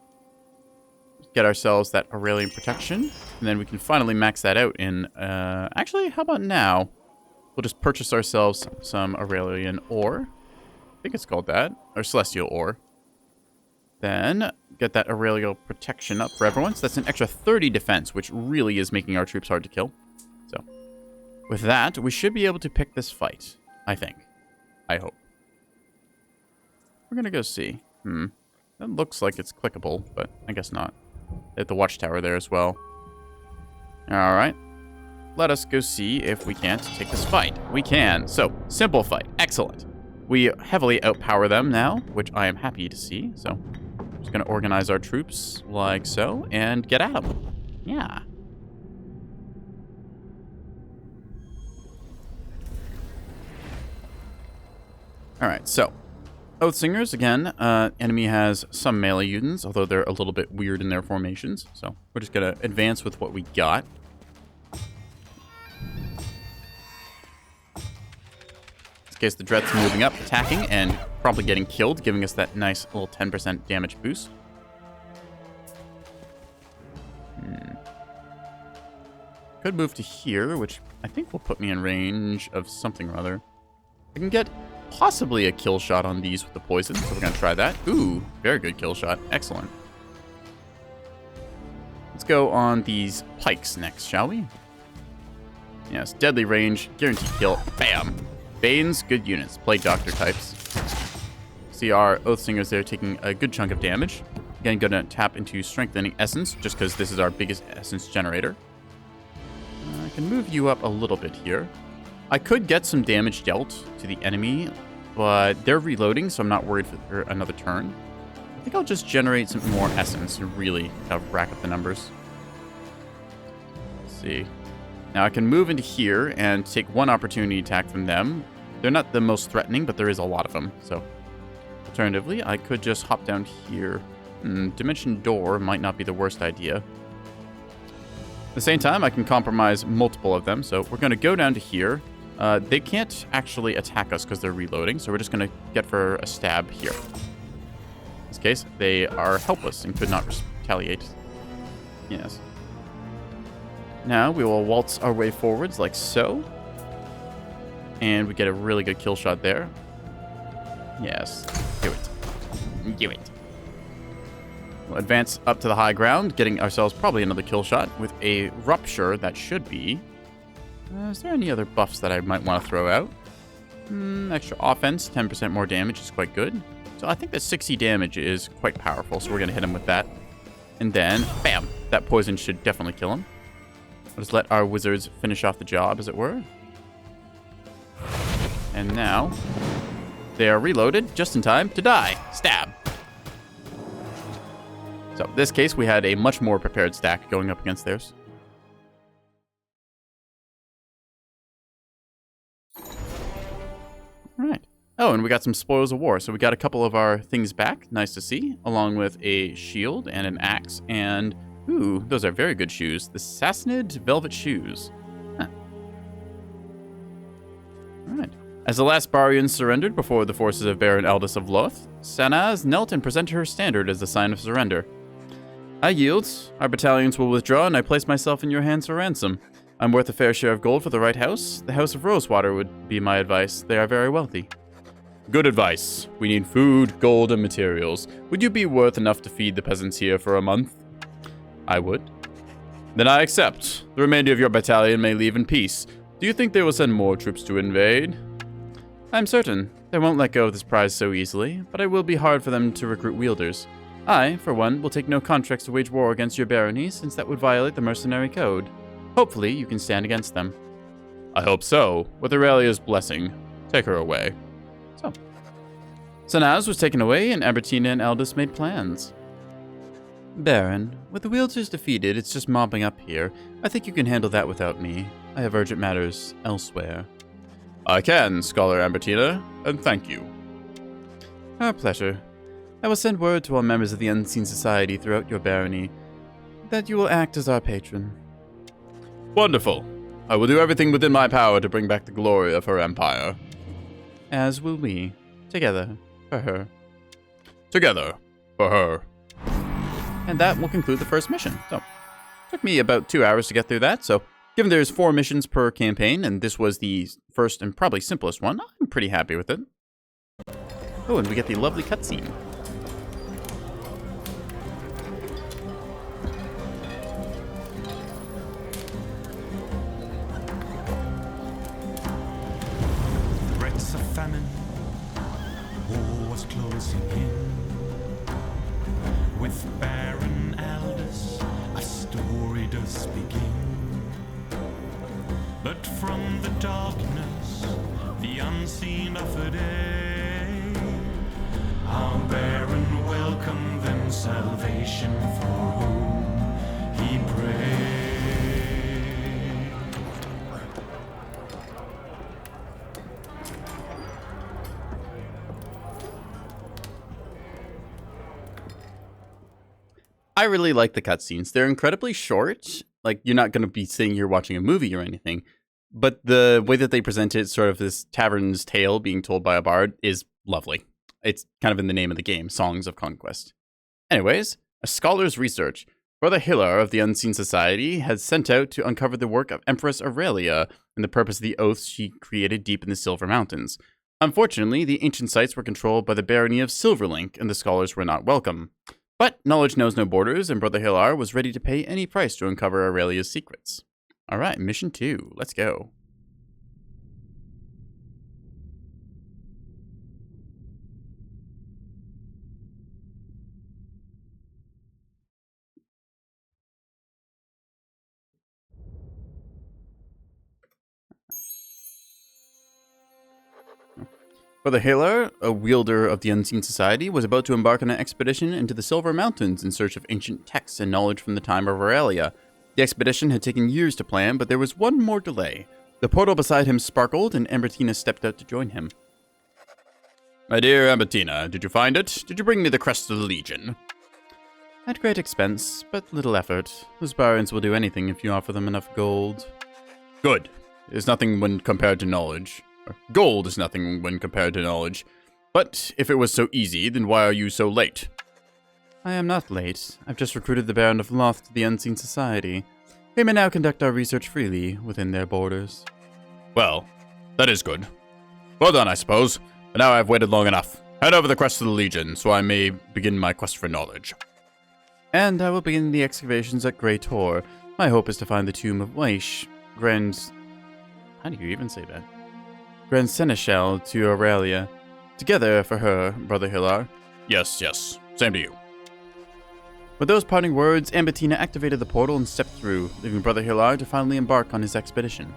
Get ourselves that Aurelian protection, and then we can finally max that out in... actually, how about now? We'll just purchase ourselves some Aurelian ore. I think it's called that. Or Celestial ore. Then, get that Aurelian protection up for everyone. So that's an extra 30 defense, which really is making our troops hard to kill. So, with that, we should be able to pick this fight. I think. I hope. We're gonna go see. That looks like it's clickable, but I guess not. They have the watchtower there as well. Alright. let us go see if we can't take this fight. We can. So, simple fight. Excellent. We heavily outpower them now, which I am happy to see. So, just going to organize our troops like so and get at them. Yeah. Alright, so Oathsingers, again, enemy has some melee units, although they're a little bit weird in their formations. So we're just going to advance with what we got. In this case, the Dread's moving up, attacking, and probably getting killed, giving us that nice little 10% damage boost. Could move to here, which I think will put me in range of something or other. I can get possibly a kill shot on these with the poison, so we're going to try that. Ooh, very good kill shot. Excellent. Let's go on these pikes next, shall we? Yes, deadly range, guaranteed kill. Bam! Banes, good units. Plague Doctor types. See our Oathsingers there taking a good chunk of damage. Again, going to tap into Strengthening Essence, just because this is our biggest Essence generator. I can move you up a little bit here. I could get some damage dealt to the enemy, but they're reloading, so I'm not worried for another turn. I think I'll just generate some more essence and really rack up the numbers. Let's see. Now I can move into here and take one opportunity attack from them. They're not the most threatening, but there is a lot of them. So, alternatively, I could just hop down here. Dimension Door might not be the worst idea. At the same time, I can compromise multiple of them, so we're going to go down to here. They can't actually attack us because they're reloading, so we're just going to get for a stab here. In this case, they are helpless and could not retaliate. Yes. Now we will waltz our way forwards like so. And we get a really good kill shot there. Yes. Do it. Do it. We'll advance up to the high ground, getting ourselves probably another kill shot with a Rupture that should be... is there any other buffs that I might want to throw out? Extra offense, 10% more damage is quite good. So I think that 60 damage is quite powerful, so we're going to hit him with that. And then, bam! That poison should definitely kill him. I'll just let our wizards finish off the job, as it were. And now, they are reloaded just in time to die. Stab! So in this case, we had a much more prepared stack going up against theirs. Alright. Oh, and we got some Spoils of War. So we got a couple of our things back. Nice to see. Along with a shield and an axe. And, ooh, those are very good shoes. The Sassanid Velvet Shoes. Huh. Alright. As the last Barian surrendered before the forces of Baron Aldous of Loth, Sanaz knelt and presented her standard as a sign of surrender. I yield. Our battalions will withdraw, and I place myself in your hands for ransom. I'm worth a fair share of gold for the right house. The House of Rosewater would be my advice. They are very wealthy. Good advice. We need food, gold, and materials. Would you be worth enough to feed the peasants here for a month? I would. Then I accept. The remainder of your battalion may leave in peace. Do you think they will send more troops to invade? I'm certain. They won't let go of this prize so easily, but it will be hard for them to recruit wielders. I, for one, will take no contracts to wage war against your barony, since that would violate the mercenary code. Hopefully, you can stand against them. I hope so. With Aurelia's blessing. Take her away. So. Sanaz was taken away, and Albertina and Aldous made plans. Baron, with the wielders defeated, it's just mobbing up here. I think you can handle that without me. I have urgent matters elsewhere. I can, Scholar Albertina, and thank you. Our pleasure. I will send word to all members of the Unseen Society throughout your barony that you will act as our patron. Wonderful. I will do everything within my power to bring back the glory of her empire. As will we. Together. For her. Together. For her. And that will conclude the first mission. So, took me about 2 hours to get through that, so given there's 4 missions per campaign, and this was the first and probably simplest one, I'm pretty happy with it. Oh, and we get the lovely cutscene. Threats of famine, war was closing in. With Baron Aldous, a story does begin. But from the darkness, the unseen offered aid. How bear and welcome them salvation for whom he prayed. I really like the cutscenes. They're incredibly short. Like, you're not going to be sitting here watching a movie or anything. But the way that they present it, sort of this tavern's tale being told by a bard, is lovely. It's kind of in the name of the game, Songs of Conquest. Anyways, a scholar's research. Brother Hillar of the Unseen Society has sent out to uncover the work of Empress Aurelia and the purpose of the oaths she created deep in the Silver Mountains. Unfortunately, the ancient sites were controlled by the barony of Silverlink, and the scholars were not welcome. But knowledge knows no borders, and Brother Hillar was ready to pay any price to uncover Aurelia's secrets. Alright, mission 2. Let's go. Brother Hillar, a wielder of the Unseen Society, was about to embark on an expedition into the Silver Mountains in search of ancient texts and knowledge from the time of Aurelia. The expedition had taken years to plan, but there was one more delay. The portal beside him sparkled, and Ambertina stepped out to join him. My dear Ambertina, did you find it? Did you bring me the crest of the Legion? At great expense, but little effort. Those barons will do anything if you offer them enough gold. Good. It is nothing when compared to knowledge. Gold is nothing when compared to knowledge. But if it was so easy, then why are you so late? I am not late. I've just recruited the Baron of Loth to the Unseen Society. We may now conduct our research freely within their borders. Well, that is good. Well done, I suppose. But now I've waited long enough. Hand over the crest of the Legion, so I may begin my quest for knowledge. And I will begin the excavations at Grey Tor. My hope is to find the tomb of Weish, How do you even say that? Grand Seneschal to Aurelia. Together for her, Brother Hillar. Yes, yes. Same to you. With those parting words, Ambertina activated the portal and stepped through, leaving Brother Hillar to finally embark on his expedition.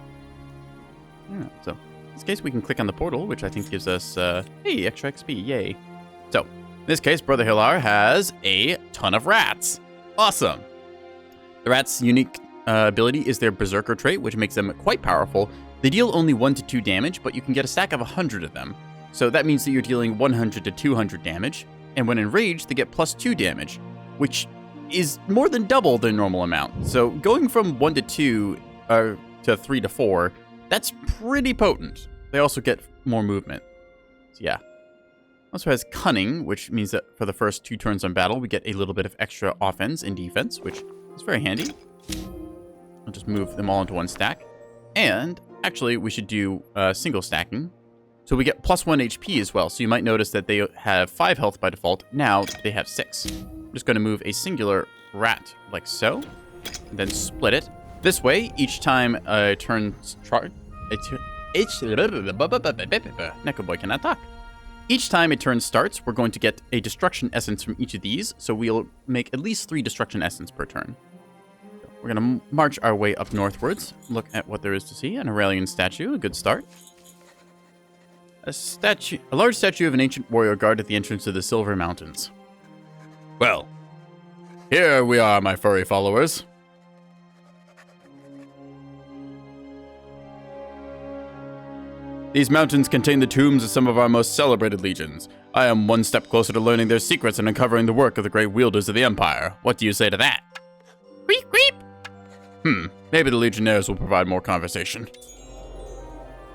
Yeah, so, in this case, we can click on the portal, which I think gives us, hey, extra XP, yay. So, in this case, Brother Hillar has a ton of rats. Awesome! The rats' unique ability is their Berserker trait, which makes them quite powerful. They deal only 1 to 2 damage, but you can get a stack of 100 of them. So that means that you're dealing 100 to 200 damage, and when enraged, they get plus 2 damage, which is more than double their normal amount. So going from 1 to 2 to 3 to 4, that's pretty potent. They also get more movement. So yeah. Also has Cunning, which means that for the first 2 turns on battle, we get a little bit of extra offense and defense, which is very handy. I'll just move them all into one stack. And actually, we should do single stacking. So we get plus 1 HP as well. So you might notice that they have 5 health by default. Now they have 6. I'm just going to move a singular rat like so. And then split it. This way, each time a turn start... Nekoboy cannot talk. Each time a turn starts, we're going to get a destruction essence from each of these. So we'll make at least 3 destruction essence per turn. We're going to march our way up northwards, look at what there is to see. An Aurelian statue, a good start. A large statue of an ancient warrior guard at the entrance to the Silver Mountains. Well, here we are, my furry followers. These mountains contain the tombs of some of our most celebrated legions. I am one step closer to learning their secrets and uncovering the work of the great wielders of the Empire. What do you say to that? Creep, creep! Maybe the Legionnaires will provide more conversation.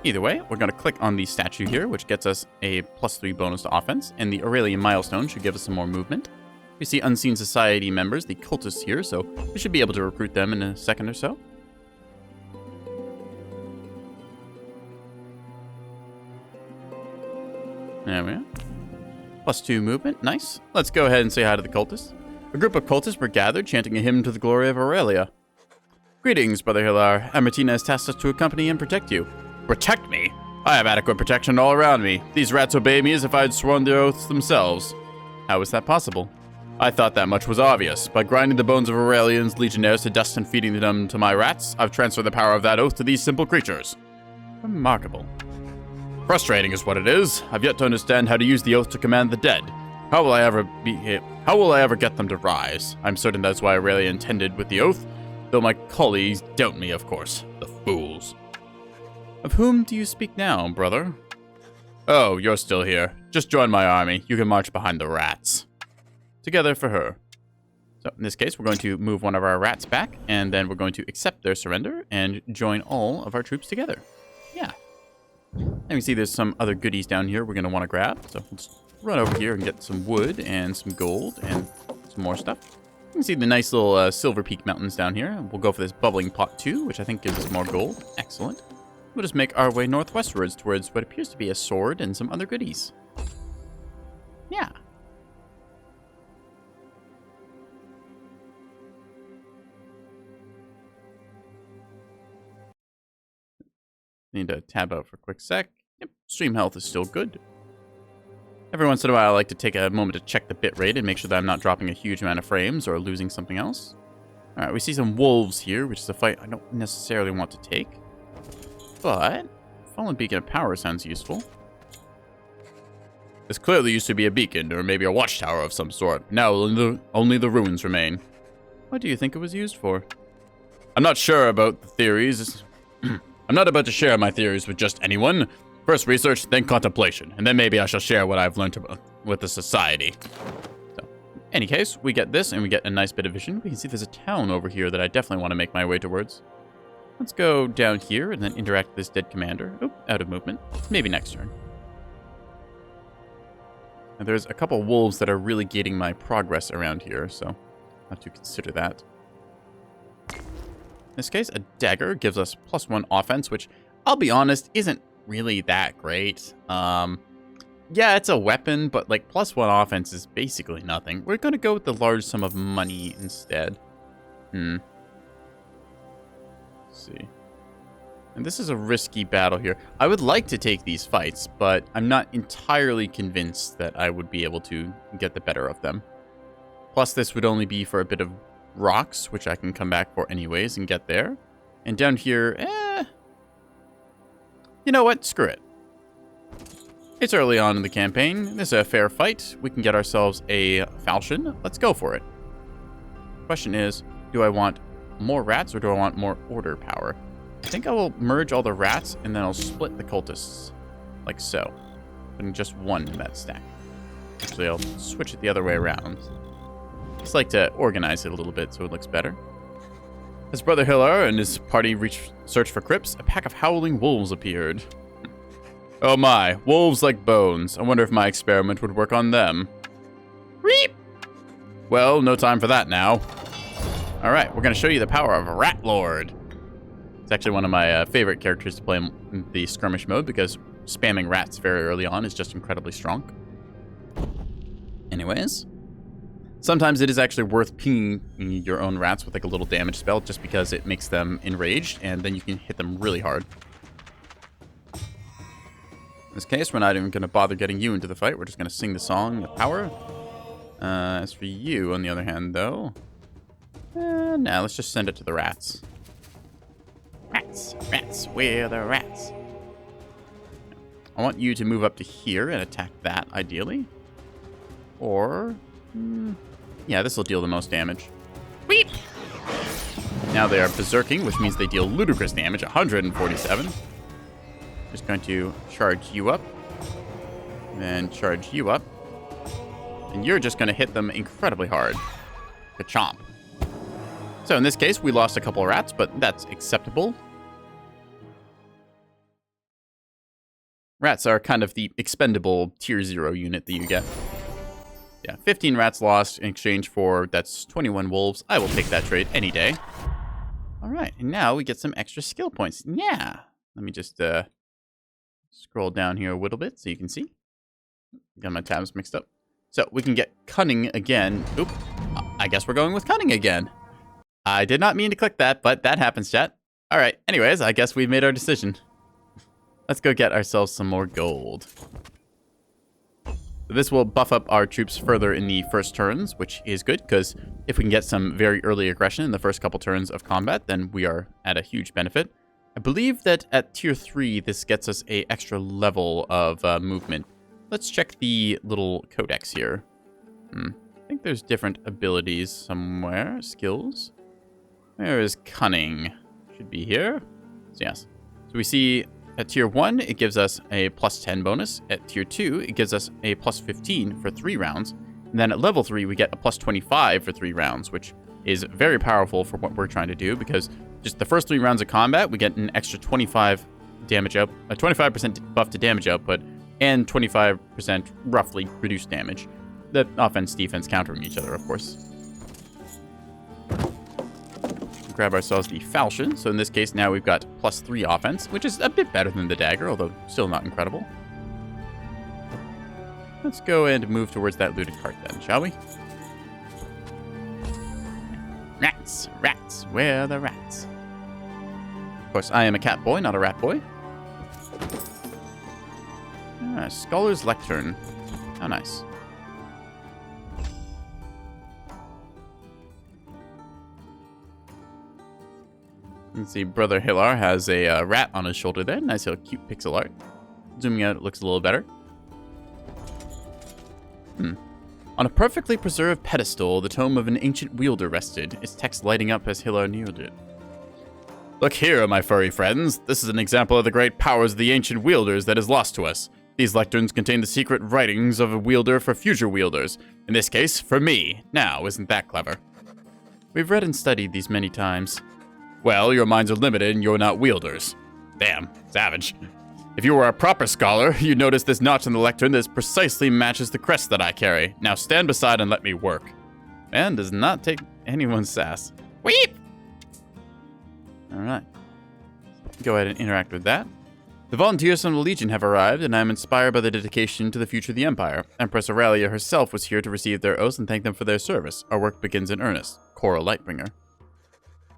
Either way, we're going to click on the statue here, which gets us a +3 bonus to offense, and the Aurelian milestone should give us some more movement. We see Unseen Society members, the cultists here, so we should be able to recruit them in a second or so. There we are. +2 movement, nice. Let's go ahead and say hi to the cultists. A group of cultists were gathered, chanting a hymn to the glory of Aurelia. Greetings, Brother Hillar. Ambertina has tasked us to accompany and protect you. Protect me? I have adequate protection all around me. These rats obey me as if I had sworn their oaths themselves. How is that possible? I thought that much was obvious. By grinding the bones of Aurelian's legionnaires to dust and feeding them to my rats, I've transferred the power of that oath to these simple creatures. Remarkable. Frustrating is what it is. I've yet to understand how to use the oath to command the dead. How will I ever get them to rise? I'm certain that's why Aurelia intended with the oath, though my colleagues doubt me, of course. The fools. Of whom do you speak now, brother? Oh, you're still here. Just join my army. You can march behind the rats. Together for her. So, in this case, we're going to move one of our rats back, and then we're going to accept their surrender and join all of our troops together. Yeah. And we see there's some other goodies down here we're going to want to grab. So, let's run over here and get some wood and some gold and some more stuff. You can see the nice little Silver Peak Mountains down here. We'll go for this bubbling pot too, which I think gives us more gold. Excellent. We'll just make our way northwestwards towards what appears to be a sword and some other goodies. Yeah. Need to tab out for a quick sec. Yep, stream health is still good. Every once in a while, I like to take a moment to check the bitrate and make sure that I'm not dropping a huge amount of frames or losing something else. Alright, we see some wolves here, which is a fight I don't necessarily want to take. But Fallen Beacon of Power sounds useful. This clearly used to be a beacon, or maybe a watchtower of some sort. Now only the ruins remain. What do you think it was used for? I'm not sure about the theories. I'm not about to share my theories with just anyone. First research, then contemplation, and then maybe I shall share what I've learned with the society. So, in any case, we get this, and we get a nice bit of vision. We can see there's a town over here that I definitely want to make my way towards. Let's go down here and then interact with this dead commander. Oop, out of movement. Maybe next turn. Now, there's a couple wolves that are really gating my progress around here, so I'll have to consider that. In this case, a dagger gives us +1 offense, which, I'll be honest, isn't really that great. Yeah, it's a weapon, but like +1 offense is basically nothing. We're going to go with the large sum of money instead. Let's see. And this is a risky battle here. I would like to take these fights, but I'm not entirely convinced that I would be able to get the better of them. Plus, this would only be for a bit of rocks, which I can come back for anyways and get there. And down here, you know what? Screw it. It's early on in the campaign. This is a fair fight. We can get ourselves a falchion. Let's go for it. Question is, do I want more rats or do I want more order power? I think I will merge all the rats and then I'll split the cultists. Like so. Putting just one in that stack. Actually, I'll switch it the other way around. Just like to organize it a little bit so it looks better. As Brother Hillar and his party searched for crypts, a pack of howling wolves appeared. Oh my, wolves like bones. I wonder if my experiment would work on them. Reap! Well, no time for that now. Alright, we're going to show you the power of Rat Lord. It's actually one of my favorite characters to play in the skirmish mode because spamming rats very early on is just incredibly strong. Anyways. Sometimes it is actually worth pinging your own rats with like a little damage spell just because it makes them enraged and then you can hit them really hard. In this case, we're not even going to bother getting you into the fight. We're just going to sing the song of power. As for you, on the other hand, though... nah, let's just send it to the rats. Rats, rats, we're the rats. I want you to move up to here and attack that, ideally. Or... yeah, this will deal the most damage. Weep! Now they are berserking, which means they deal ludicrous damage, 147. Just going to charge you up. Then charge you up. And you're just going to hit them incredibly hard. Ka-chomp. So in this case, we lost a couple of rats, but that's acceptable. Rats are kind of the expendable tier 0 unit that you get. Yeah, 15 rats lost in exchange for, that's 21 wolves. I will take that trade any day. All right, and now we get some extra skill points. Yeah. Let me just scroll down here a little bit so you can see. Got my tabs mixed up. So we can get cunning again. Oop, I guess we're going with cunning again. I did not mean to click that, but that happens, chat. All right, anyways, I guess we've made our decision. Let's go get ourselves some more gold. So this will buff up our troops further in the first turns, which is good, because if we can get some very early aggression in the first couple turns of combat, then we are at a huge benefit. I believe that at tier 3, this gets us a extra level of movement. Let's check the little codex here. I think there's different abilities somewhere. Skills. Where is cunning? Should be here. So yes. So we see at tier 1, it gives us a plus 10 bonus. At tier 2, it gives us a plus 15 for 3 rounds. And then at level 3, we get a plus 25 for 3 rounds, which is very powerful for what we're trying to do, because just the first 3 rounds of combat, we get an extra 25 damage up, a 25% buff to damage output, and 25% roughly reduced damage. The offense, defense countering each other, of course. Grab ourselves the falchion. So in this case, now we've got plus 3 offense, which is a bit better than the dagger, although still not incredible. Let's go and move towards that looted cart then, shall we? Rats, rats, where are the rats? Of course, I am a cat boy, not a rat boy. Scholar's Lectern. How nice. You can see Brother Hilar has a rat on his shoulder there. Nice little cute pixel art. Zooming out, it looks a little better. On a perfectly preserved pedestal, the tome of an ancient wielder rested, its text lighting up as Hilar neared it. Look here, my furry friends. This is an example of the great powers of the ancient wielders that is lost to us. These lecterns contain the secret writings of a wielder for future wielders. In this case, for me. Now, isn't that clever? We've read and studied these many times. Well, your minds are limited and you're not wielders. Damn, savage. If you were a proper scholar, you'd notice this notch in the lectern that precisely matches the crest that I carry. Now stand beside and let me work. Man does not take anyone's sass. Weep! Alright. Go ahead and interact with that. The volunteers from the Legion have arrived, and I am inspired by the dedication to the future of the Empire. Empress Aurelia herself was here to receive their oaths and thank them for their service. Our work begins in earnest. Cora Lightbringer.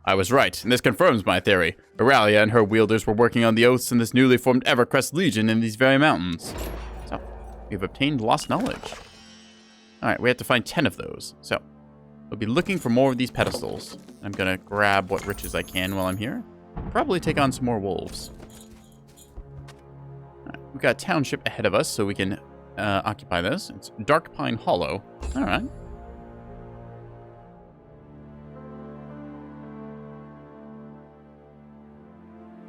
I was right, and this confirms my theory. Aurelia and her wielders were working on the oaths in this newly formed Evercrest Legion in these very mountains. So, we've obtained lost knowledge. Alright, we have to find 10 of those. So, we'll be looking for more of these pedestals. I'm gonna grab what riches I can while I'm here. Probably take on some more wolves. Alright, we've got a township ahead of us, so we can occupy this. It's Dark Pine Hollow. Alright.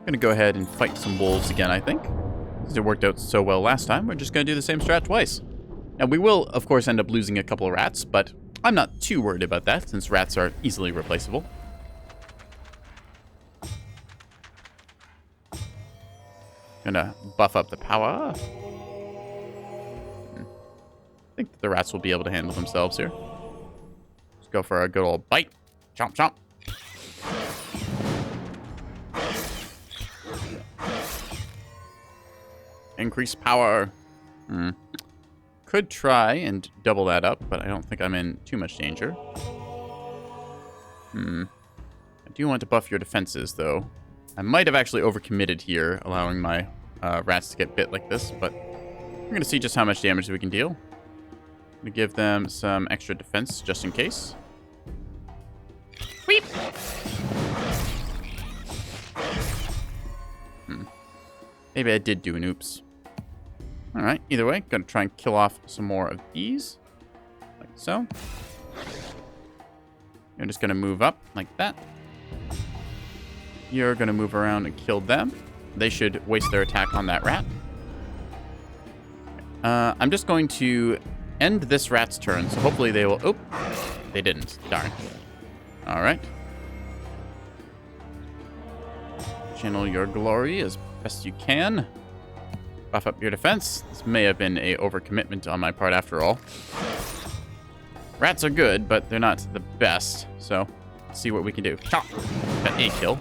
Gonna go ahead and fight some wolves again, I think. Since it worked out so well last time, we're just gonna do the same strat twice. Now, we will, of course, end up losing a couple of rats, but I'm not too worried about that, since rats are easily replaceable. Gonna buff up the power. I think that the rats will be able to handle themselves here. Let's go for a good old bite. Chomp, chomp. Increase power. Could try and double that up, but I don't think I'm in too much danger. I do want to buff your defenses, though. I might have actually overcommitted here, allowing my rats to get bit like this, but we're going to see just how much damage we can deal. I'm going to give them some extra defense, just in case. Weep! Maybe I did do an oops. Alright, either way, gonna try and kill off some more of these. Like so. You're just gonna move up like that. You're gonna move around and kill them. They should waste their attack on that rat. I'm just going to end this rat's turn, so hopefully they will... Oh, they didn't. Darn. Alright. Channel your glory as best you can. Buff up your defense. This may have been a overcommitment on my part after all. Rats are good, but they're not the best. So, let's see what we can do. Chop! Got a kill.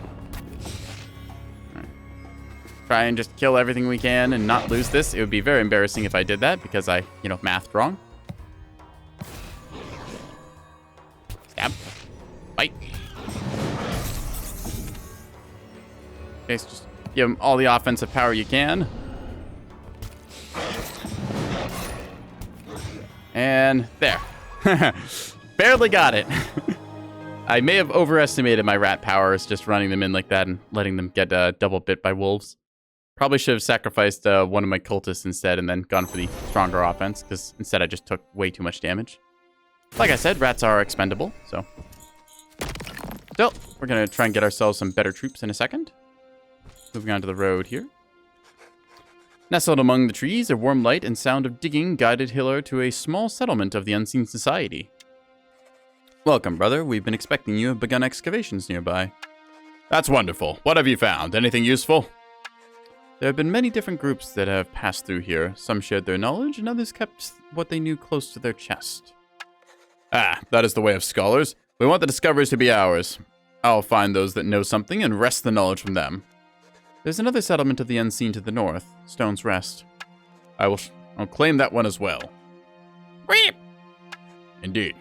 Right. Try and just kill everything we can and not lose this. It would be very embarrassing if I did that because I, mathed wrong. Stab. Bite. Okay, so just give them all the offensive power you can. And there. Barely got it. I may have overestimated my rat powers just running them in like that and letting them get double bit by wolves. Probably should have sacrificed one of my cultists instead and then gone for the stronger offense, because instead I just took way too much damage. Like I said, rats are expendable, so. Still, we're going to try and get ourselves some better troops in a second. Moving on to the road here. Nestled among the trees, a warm light and sound of digging guided Hiller to a small settlement of the Unseen Society. Welcome, brother. We've been expecting you. Have begun excavations nearby. That's wonderful. What have you found? Anything useful? There have been many different groups that have passed through here. Some shared their knowledge, and others kept what they knew close to their chest. Ah, that is the way of scholars. We want the discoveries to be ours. I'll find those that know something and wrest the knowledge from them. There's another settlement of the unseen to the north, Stone's Rest. I'll claim that one as well. Weep! Indeed.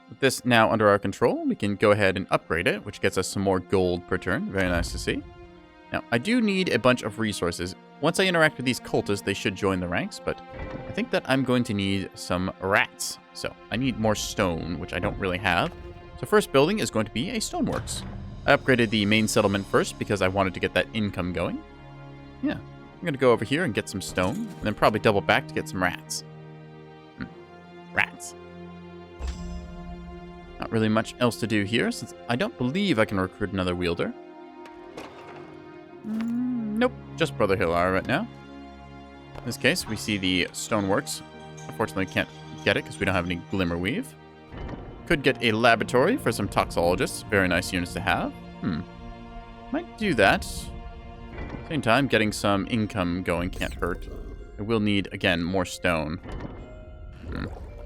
With this now under our control, we can go ahead and upgrade it, which gets us some more gold per turn. Very nice to see. Now, I do need a bunch of resources. Once I interact with these cultists, they should join the ranks, but I think that I'm going to need some rats. So, I need more stone, which I don't really have. So, first building is going to be a stoneworks. I upgraded the main settlement first because I wanted to get that income going. Yeah, I'm going to go over here and get some stone, and then probably double back to get some rats. Rats. Not really much else to do here, since I don't believe I can recruit another wielder. Nope, just Brother Hillar right now. In this case, we see the stoneworks. Unfortunately, can't get it because we don't have any Glimmerweave. Could get a laboratory for some toxologists. Very nice units to have. Might do that. Same time, getting some income going can't hurt. I will need, again, more stone.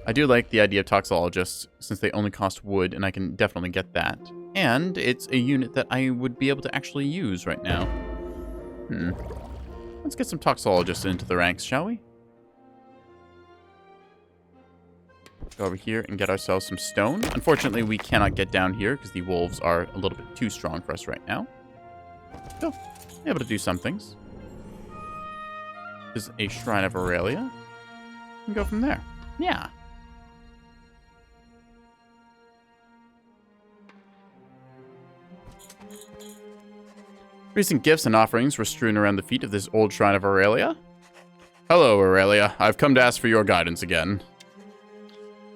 I do like the idea of toxologists, since they only cost wood, and I can definitely get that. And it's a unit that I would be able to actually use right now. Let's get some toxologists into the ranks, shall we? Go over here and get ourselves some stone. Unfortunately, we cannot get down here because the wolves are a little bit too strong for us right now. Still, able to do some things. There's a Shrine of Aurelia. And go from there. Yeah. Recent gifts and offerings were strewn around the feet of this old Shrine of Aurelia. Hello, Aurelia. I've come to ask for your guidance again.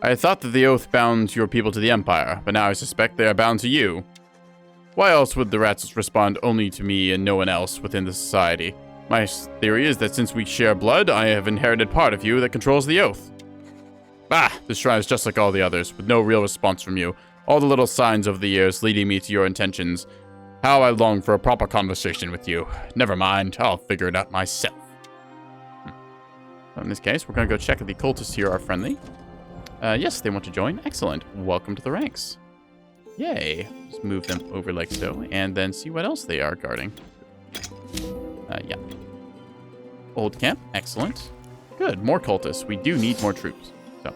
I thought that the oath bound your people to the Empire, but now I suspect they are bound to you. Why else would the rats respond only to me and no one else within the society? My theory is that since we share blood, I have inherited part of you that controls the oath. This shrine is just like all the others, with no real response from you. All the little signs over the years leading me to your intentions. How I long for a proper conversation with you. Never mind, I'll figure it out myself. So in this case, we're going to go check if the cultists here are friendly. Yes, they want to join. Excellent. Welcome to the ranks. Yay. Just move them over like so, and then see what else they are guarding. Yeah. Old camp. Excellent. Good. More cultists. We do need more troops. So,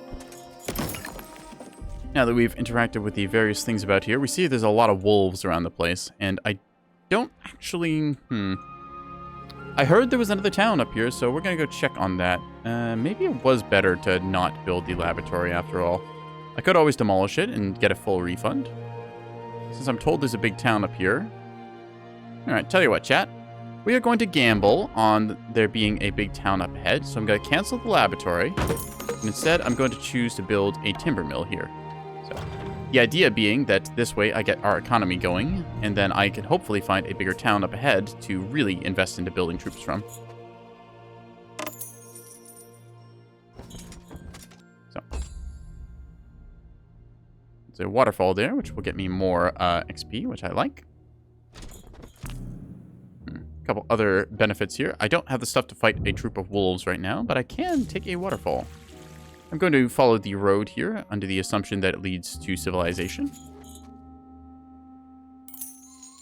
now that we've interacted with the various things about here, we see there's a lot of wolves around the place, and I don't actually... I heard there was another town up here, so we're going to go check on that. Maybe it was better to not build the laboratory after all. I could always demolish it and get a full refund. Since I'm told there's a big town up here. Alright, tell you what, chat. We are going to gamble on there being a big town up ahead, so I'm going to cancel the laboratory. And instead, I'm going to choose to build a timber mill here. So, the idea being that this way I get our economy going, and then I can hopefully find a bigger town up ahead to really invest into building troops from. So, there's a waterfall there, which will get me more XP, which I like. A couple other benefits here. I don't have the stuff to fight a troop of wolves right now, but I can take a waterfall. I'm going to follow the road here under the assumption that it leads to civilization.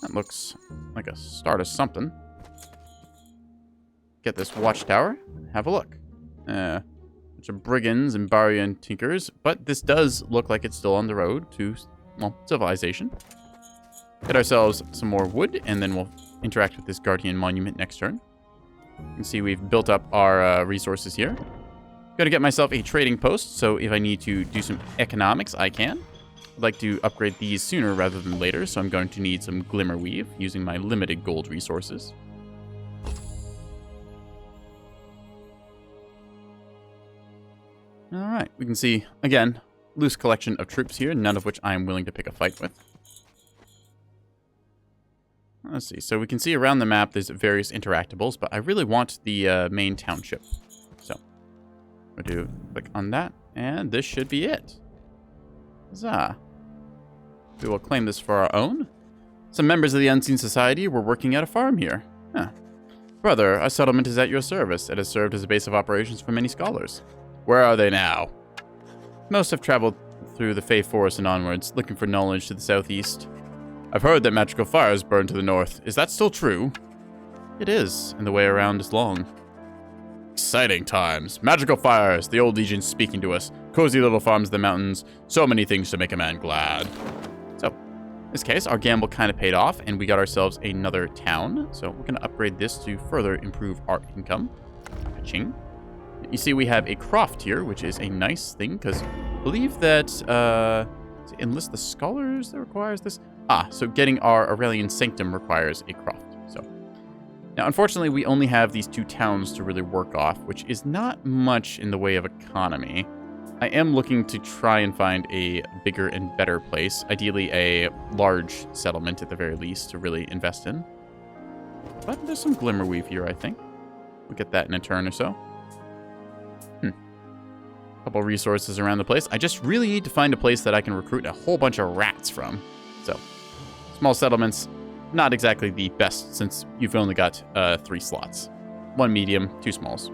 That looks like a start of something. Get this watchtower. Have a look. Bunch of brigands and Barian tinkers, but this does look like it's still on the road to, well, civilization. Get ourselves some more wood, and then we'll interact with this Guardian Monument next turn. You can see we've built up our resources here. Gonna get myself a trading post, so if I need to do some economics, I can. I'd like to upgrade these sooner rather than later, so I'm going to need some glimmer weave using my limited gold resources. Alright, we can see, again, loose collection of troops here, none of which I am willing to pick a fight with. Let's see, so we can see around the map there's various interactables, but I really want the main township. So, we'll do click on that, and this should be it. Huzzah. We will claim this for our own. Some members of the Unseen Society were working at a farm here. Huh. Brother, our settlement is at your service. It has served as a base of operations for many scholars. Where are they now? Most have traveled through the Fey Forest and onwards, looking for knowledge to the southeast. I've heard that magical fires burn to the north. Is that still true? It is, and the way around is long. Exciting times. Magical fires, the old legion speaking to us. Cozy little farms in the mountains. So many things to make a man glad. So, in this case, our gamble kind of paid off, and we got ourselves another town. So we're going to upgrade this to further improve our income. Ka-ching. You see we have a croft here, which is a nice thing, because I believe that enlist the scholars that requires this. So getting our Aurelian Sanctum requires a croft. So now, unfortunately, we only have these 2 towns to really work off, which is not much in the way of economy. I am looking to try and find a bigger and better place, ideally a large settlement at the very least to really invest in. But there's some Glimmerweave here, I think. We'll get that in a turn or so. Couple resources around the place. I just really need to find a place that I can recruit a whole bunch of rats from. So, small settlements, not exactly the best since you've only got 3 slots. 1 medium, 2 smalls.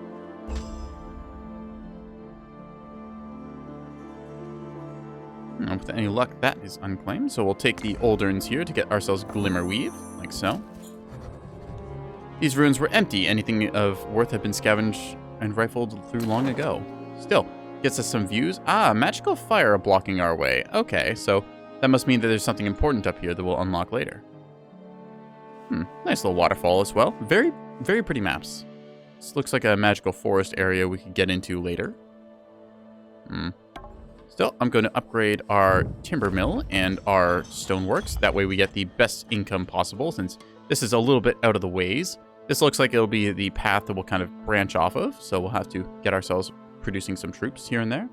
And with any luck, that is unclaimed. So we'll take the old urns here to get ourselves Glimmerweave, like so. These ruins were empty. Anything of worth had been scavenged and rifled through long ago. Still, gets us some views. Magical fire blocking our way. Okay, so that must mean that there's something important up here that we'll unlock later. Nice little waterfall as well. Very, very pretty maps. This looks like a magical forest area we could get into later. Still, I'm going to upgrade our timber mill and our stoneworks. That way we get the best income possible, since this is a little bit out of the ways. This looks like it'll be the path that we'll kind of branch off of, so we'll have to get ourselves producing some troops here and there.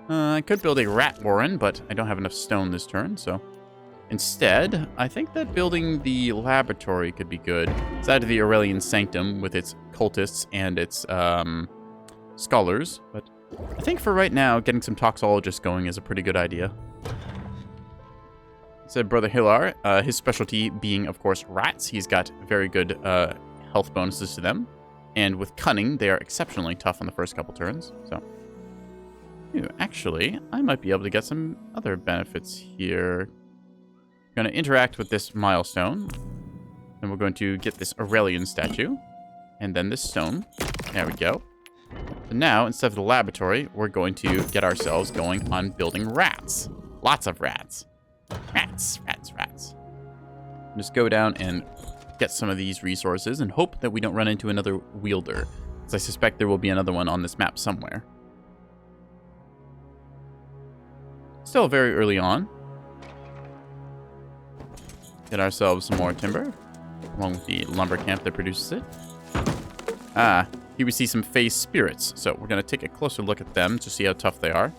I could build a rat warren, but I don't have enough stone this turn, so instead, I think that building the laboratory could be good. It's out of the Aurelian Sanctum with its cultists and its scholars, but I think for right now, getting some toxologists going is a pretty good idea. Said Brother Hilar, his specialty being, of course, rats. He's got very good health bonuses to them. And with cunning, they are exceptionally tough on the first couple turns. So, actually, I might be able to get some other benefits here. Going to interact with this milestone. And we're going to get this Aurelian statue. And then this stone. There we go. So now, instead of the laboratory, we're going to get ourselves going on building rats. Lots of rats. Rats, rats, rats. Just go down and get some of these resources and hope that we don't run into another wielder, because I suspect there will be another one on this map somewhere. Still very early on. Get ourselves some more timber, along with the lumber camp that produces it. Here we see some Fey spirits, so we're going to take a closer look at them to see how tough they are.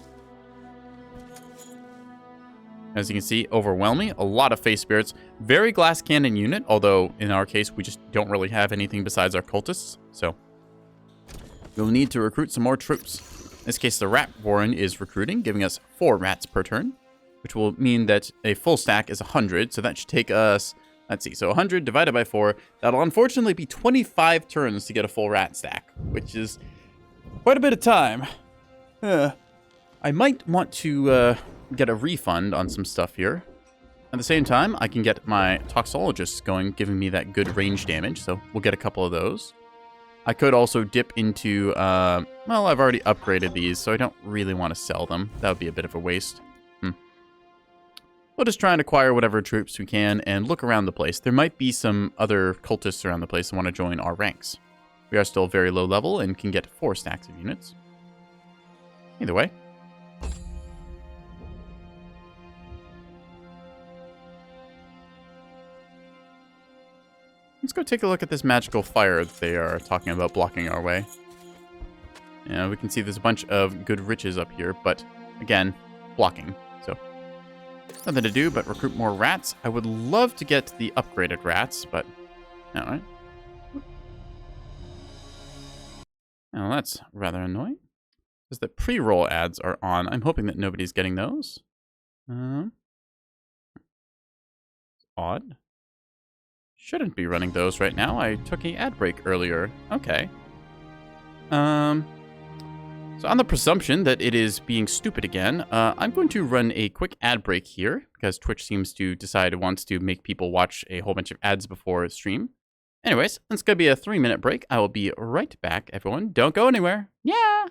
As you can see, overwhelming. A lot of Fey spirits. Very glass cannon unit, although in our case, we just don't really have anything besides our cultists. So we'll need to recruit some more troops. In this case, the Rat Warren is recruiting, giving us 4 rats per turn, which will mean that a full stack is 100. So that should take us, let's see, so 100 divided by 4. That'll unfortunately be 25 turns to get a full rat stack, which is quite a bit of time. I might want to get a refund on some stuff here. At the same time, I can get my toxologists going, giving me that good range damage, so we'll get a couple of those. I could also dip into, well, I've already upgraded these, so I don't really want to sell them. That would be a bit of a waste. We'll just try and acquire whatever troops we can and look around the place. There might be some other cultists around the place that want to join our ranks. We are still very low level and can get 4 stacks of units. Either way. Let's go take a look at this magical fire that they are talking about blocking our way. We can see there's a bunch of good riches up here, but again, blocking. So, nothing to do but recruit more rats. I would love to get the upgraded rats, but alright. Now that's rather annoying. Says that pre-roll ads are on. I'm hoping that nobody's getting those. Odd. Shouldn't be running those right now. I took a ad break earlier. Okay. So on the presumption that it is being stupid again, I'm going to run a quick ad break here because Twitch seems to decide it wants to make people watch a whole bunch of ads before a stream. Anyways, it's going to be a 3-minute break. I will be right back, everyone. Don't go anywhere. Yeah.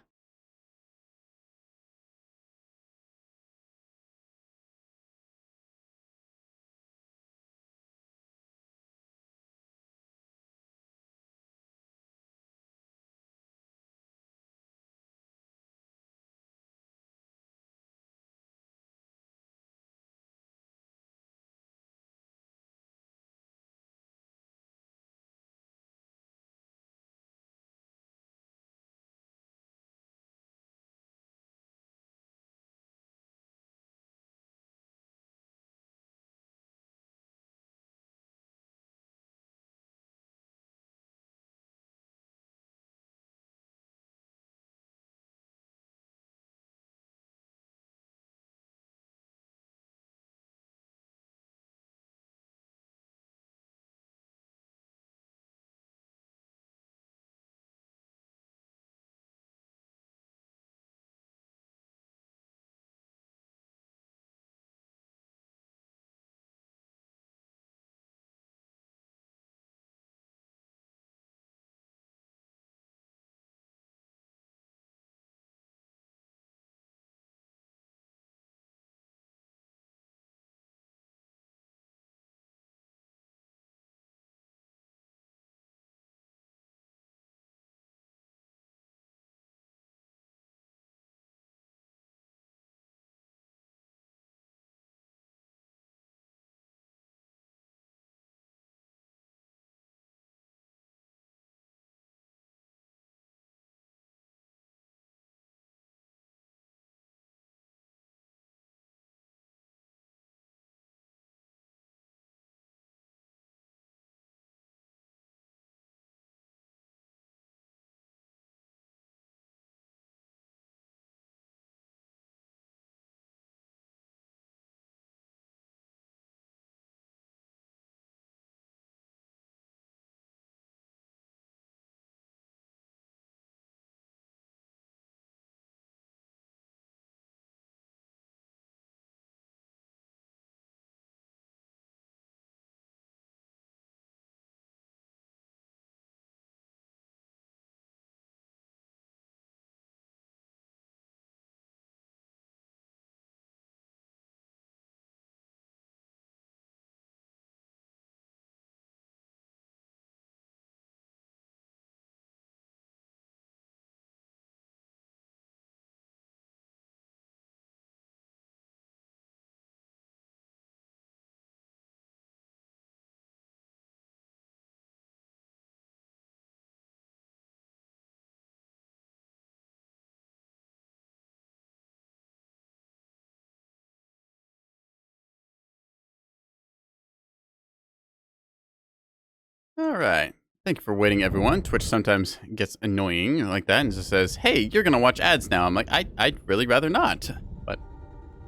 All right. Thank you for waiting, everyone. Twitch sometimes gets annoying like that and just says, hey, you're going to watch ads now. I'm like, I'd really rather not. But,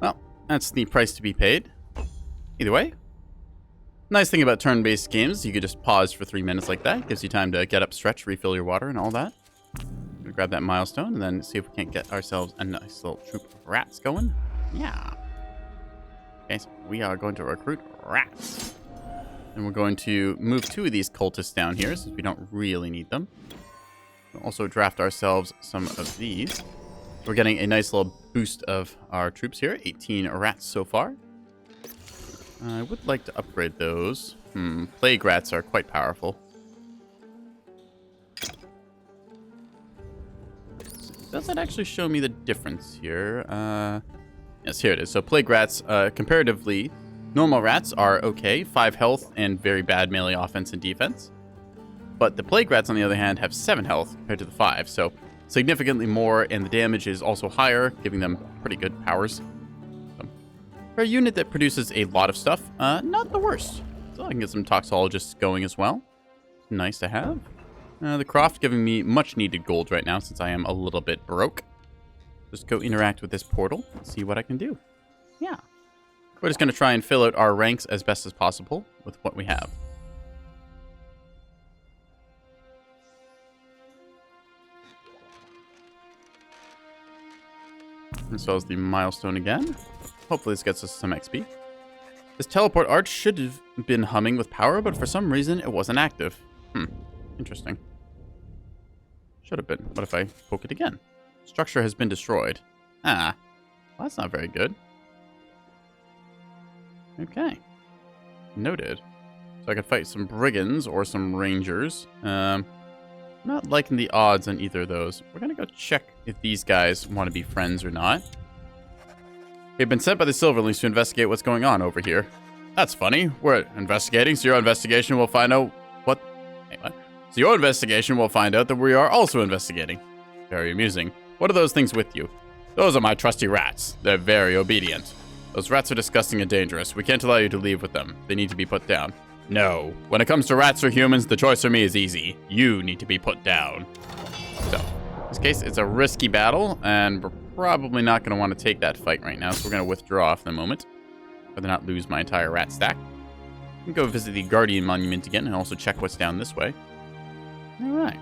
well, that's the price to be paid. Either way. Nice thing about turn-based games, you could just pause for 3 minutes like that. Gives you time to get up, stretch, refill your water, and all that. We grab that milestone and then see if we can't get ourselves a nice little troop of rats going. Yeah. Okay, so we are going to recruit rats. And we're going to move 2 of these cultists down here since we don't really need them. We'll also draft ourselves some of these. We're getting a nice little boost of our troops here. 18 rats so far. I would like to upgrade those. Plague rats are quite powerful. does it actually show me the difference here? Yes, here it is. So plague rats, comparatively, normal rats are okay, 5 health and very bad melee offense and defense. But the plague rats, on the other hand, have 7 health compared to the 5, so significantly more, and the damage is also higher, giving them pretty good powers. So, for a unit that produces a lot of stuff, not the worst. So I can get some toxologists going as well. Nice to have. The Croft giving me much needed gold right now since I am a little bit broke. Just go interact with this portal and see what I can do. Yeah. We're just going to try and fill out our ranks as best as possible with what we have. As well as the milestone again. Hopefully this gets us some XP. This teleport arch should have been humming with power, but for some reason it wasn't active. Interesting. Should have been. What if I poke it again? Structure has been destroyed. Well, that's not very good. Okay. Noted. So I could fight some brigands or some rangers. Not liking the odds on either of those. We're gonna go check if these guys want to be friends or not. We've been sent by the Silverlings to investigate what's going on over here. That's funny. We're investigating, so your investigation will find out what... Wait, what? So your investigation will find out that we are also investigating. Very amusing. What are those things with you? Those are my trusty rats. They're very obedient. Those rats are disgusting and dangerous. We can't allow you to leave with them. They need to be put down. No. When it comes to rats or humans, the choice for me is easy. You need to be put down. So, in this case, it's a risky battle, and we're probably not going to want to take that fight right now, so we're going to withdraw for the moment. Rather not lose my entire rat stack. I can go visit the Guardian Monument again and also check what's down this way. Alright.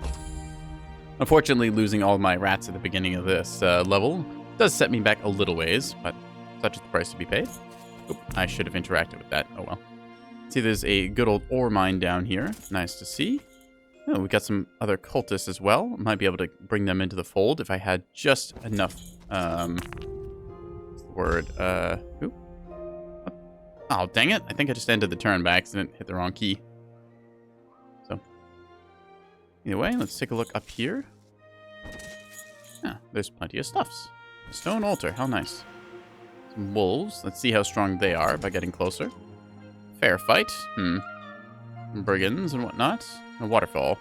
Unfortunately, losing all my rats at the beginning of this level does set me back a little ways, but such is the price to be paid. Oop, I should have interacted with that. Oh well. See, there's a good old ore mine down here. Nice to see. Oh, we got some other cultists as well. Might be able to bring them into the fold if I had just enough, what's the word? Oop. Oh, dang it. I think I just ended the turn by accident. Hit the wrong key. So, either way, let's take a look up here. Yeah, there's plenty of stuffs. Stone altar. How nice. Some wolves. Let's see how strong they are by getting closer. Fair fight. Brigands and whatnot. A waterfall.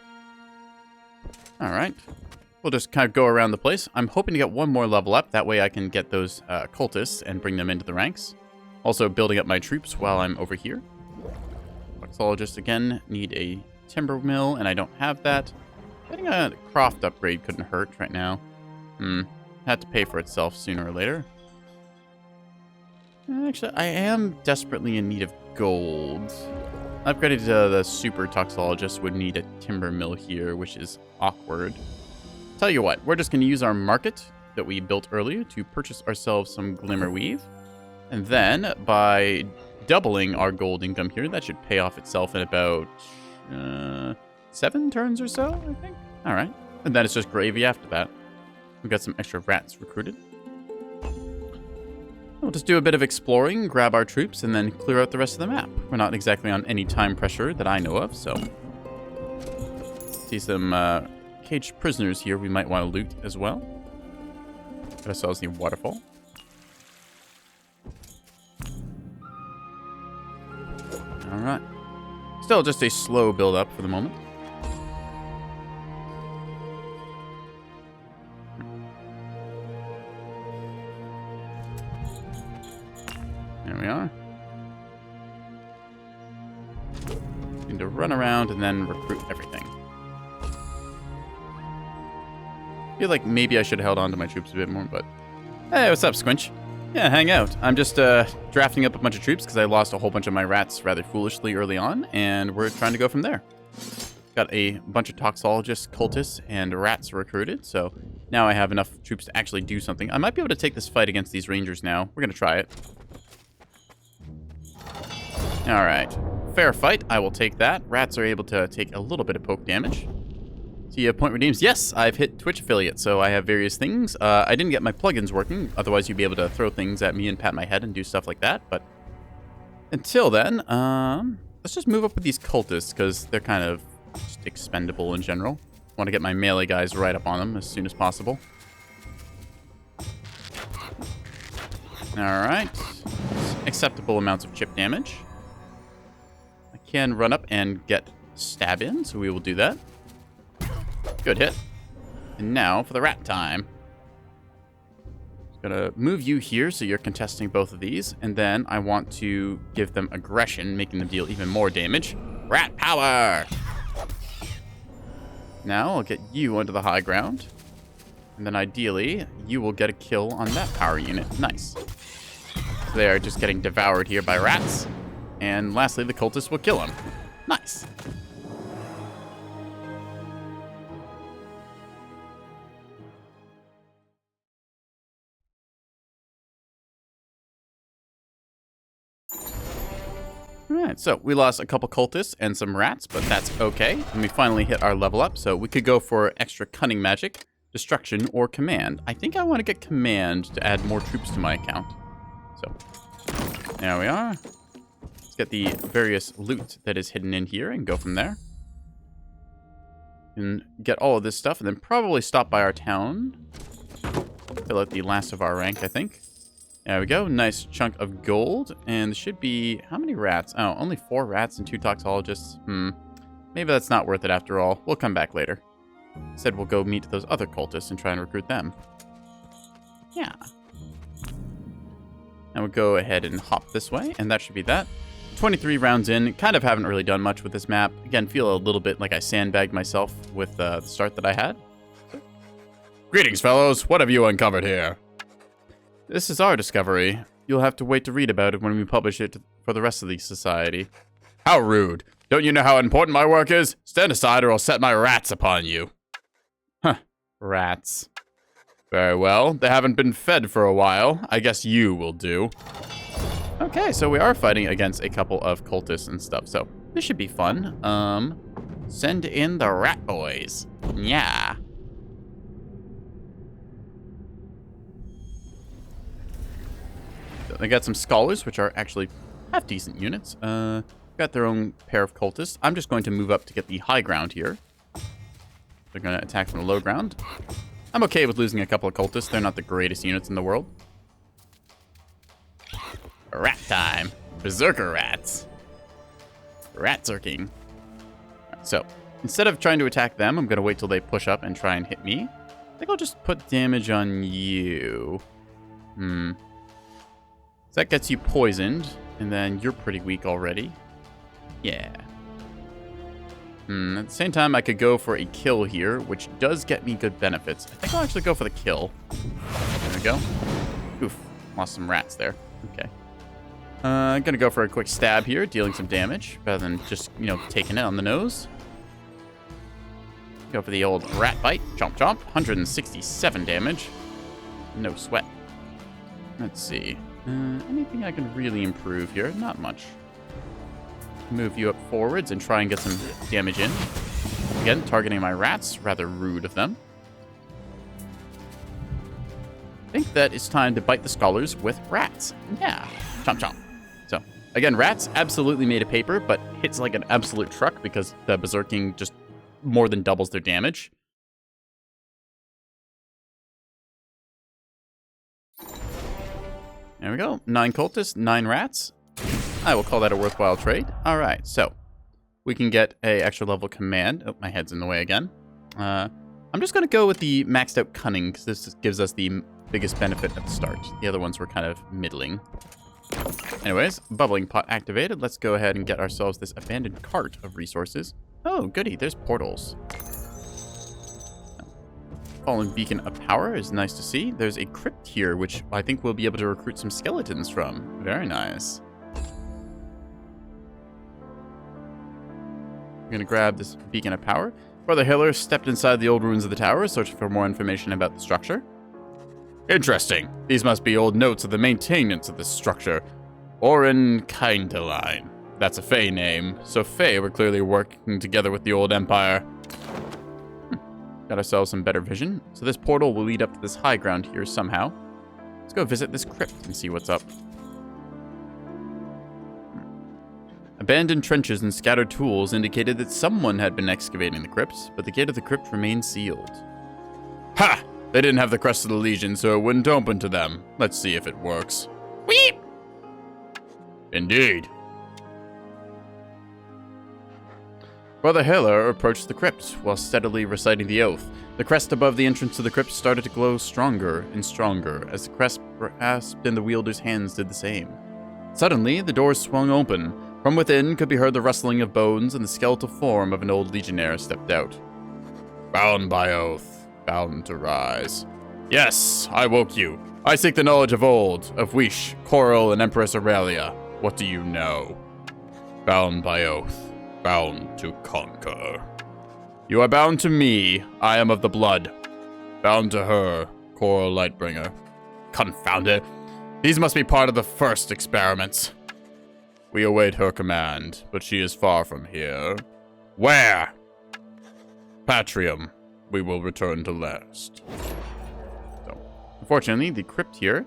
Alright. We'll just kind of go around the place. I'm hoping to get one more level up. That way I can get those cultists and bring them into the ranks. Also building up my troops while I'm over here. Toxologists again need a timber mill, and I don't have that. Getting a Croft upgrade couldn't hurt right now. Had to pay for itself sooner or later. Actually, I am desperately in need of gold. Upgraded to the super toxologist would need a timber mill here, which is awkward. Tell you what, we're just going to use our market that we built earlier to purchase ourselves some glimmer weave. And then, by doubling our gold income here, that should pay off itself in about 7 turns or so, I think. Alright. And then it's just gravy after that. We've got some extra rats recruited. We'll just do a bit of exploring, grab our troops, and then clear out the rest of the map. We're not exactly on any time pressure that I know of, so... See some caged prisoners here we might want to loot as well. Got ourselves the waterfall. Alright. Still just a slow build-up for the moment. There we are. Need to run around and then recruit everything. Feel like maybe I should have held on to my troops a bit more, but... Hey, what's up, Squinch? Yeah, hang out. I'm just drafting up a bunch of troops because I lost a whole bunch of my rats rather foolishly early on, and we're trying to go from there. Got a bunch of toxologists, cultists, and rats recruited, so now I have enough troops to actually do something. I might be able to take this fight against these rangers now. We're going to try it. Alright. Fair fight. I will take that. Rats are able to take a little bit of poke damage. See you point redeems. Yes, I've hit Twitch affiliate, so I have various things. I didn't get my plugins working. Otherwise, you'd be able to throw things at me and pat my head and do stuff like that. But until then, let's just move up with these cultists, because they're kind of just expendable in general. Want to get my melee guys right up on them as soon as possible. Alright. Acceptable amounts of chip damage. I can run up and get stab in, so we will do that. Good hit. And now for the rat time. Gonna move you here so you're contesting both of these, and then I want to give them aggression, making them deal even more damage. Rat power! Now I'll get you onto the high ground, and then ideally you will get a kill on that power unit. Nice. So they are just getting devoured here by rats, and lastly the cultist will kill him. Nice. Alright, so we lost a couple cultists and some rats, but that's okay. And we finally hit our level up, so we could go for extra cunning magic, destruction, or command. I think I want to get command to add more troops to my account. So, there we are. Let's get the various loot that is hidden in here and go from there. And get all of this stuff, and then probably stop by our town. Fill out the last of our rank, I think. There we go. Nice chunk of gold. And there should be... How many rats? Oh, only 4 rats and 2 toxologists. Maybe that's not worth it after all. We'll come back later. Instead, we'll go meet those other cultists and try and recruit them. Yeah. And we'll go ahead and hop this way. And that should be that. 23 rounds in. Kind of haven't really done much with this map. Again, feel a little bit like I sandbagged myself with the start that I had. Greetings, fellows. What have you uncovered here? This is our discovery. You'll have to wait to read about it when we publish it for the rest of the society. How rude. Don't you know how important my work is? Stand aside or I'll set my rats upon you. Huh. Rats. Very well. They haven't been fed for a while. I guess you will do. Okay, so we are fighting against a couple of cultists and stuff, so this should be fun. Send in the rat boys. Yeah. They got some scholars, which are actually half decent units. Got their own pair of cultists. I'm just going to move up to get the high ground here. They're going to attack from the low ground. I'm okay with losing a couple of cultists. They're not the greatest units in the world. Rat time. Berserker rats. Rat-zerking. So, instead of trying to attack them, I'm going to wait till they push up and try and hit me. I think I'll just put damage on you. So that gets you poisoned, and then you're pretty weak already. Yeah. At the same time, I could go for a kill here, which does get me good benefits. I think I'll actually go for the kill. There we go. Oof. Lost some rats there. Okay. I'm going to go for a quick stab here, dealing some damage, rather than just, taking it on the nose. Go for the old rat bite. Chomp chomp. 167 damage. No sweat. Let's see. Anything I can really improve here? Not much. Move you up forwards and try and get some damage in. Again, targeting my rats. Rather rude of them. I think that it's time to bite the scholars with rats. Yeah. Chomp chomp. So, again, rats absolutely made of paper, but hits like an absolute truck because the berserking just more than doubles their damage. There we go. 9 cultists, 9 rats. I will call that a worthwhile trade. All right, so we can get a extra level command. Oh, my head's in the way again. I'm just going to go with the maxed out cunning because this gives us the biggest benefit at the start. The other ones were kind of middling. Anyways, bubbling pot activated. Let's go ahead and get ourselves this abandoned cart of resources. Oh, goody. There's portals. Fallen beacon of power is nice to see. There's a crypt here, which I think we'll be able to recruit some skeletons from. Very nice. I'm going to grab this beacon of power. Brother Hiller stepped inside the old ruins of the tower, searching for more information about the structure. Interesting. These must be old notes of the maintenance of this structure. Orin Kindeline. That's a Fey name, so Fey were clearly working together with the old empire. Got ourselves some better vision. So this portal will lead up to this high ground here somehow. Let's go visit this crypt and see what's up. Abandoned trenches and scattered tools indicated that someone had been excavating the crypts, but the gate of the crypt remained sealed. Ha! They didn't have the crest of the Legion, so it wouldn't open to them. Let's see if it works. Weep! Indeed. Brother Heller approached the crypt while steadily reciting the oath. The crest above the entrance to the crypt started to glow stronger and stronger as the crest grasped in the wielder's hands did the same. Suddenly, the doors swung open. From within could be heard the rustling of bones, and the skeletal form of an old legionnaire stepped out. Bound by oath, bound to rise. Yes, I woke you. I seek the knowledge of old, of Wish, Coral, and Empress Aurelia. What do you know? Bound by oath, bound to conquer. You are bound to me, I am of the blood. Bound to her, Coral Lightbringer. Confound it. These must be part of the first experiments. We await her command, but she is far from here. Where? Patrium. We will return to last. So, unfortunately, the crypt here,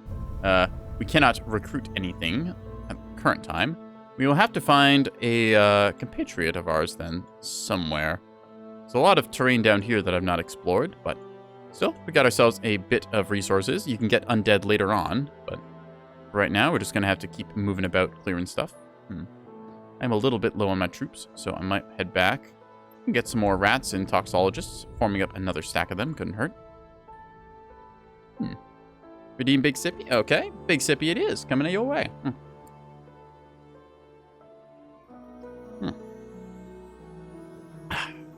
we cannot recruit anything at the current time. We will have to find a compatriot of ours then, somewhere. There's a lot of terrain down here that I've not explored, but still, we got ourselves a bit of resources. You can get undead later on, but right now we're just going to have to keep moving about, clearing stuff. I'm a little bit low on my troops, so I might head back and get some more rats and toxologists, forming up another stack of them. Couldn't hurt. Redeem Big Sippy? Okay, Big Sippy it is, coming your way.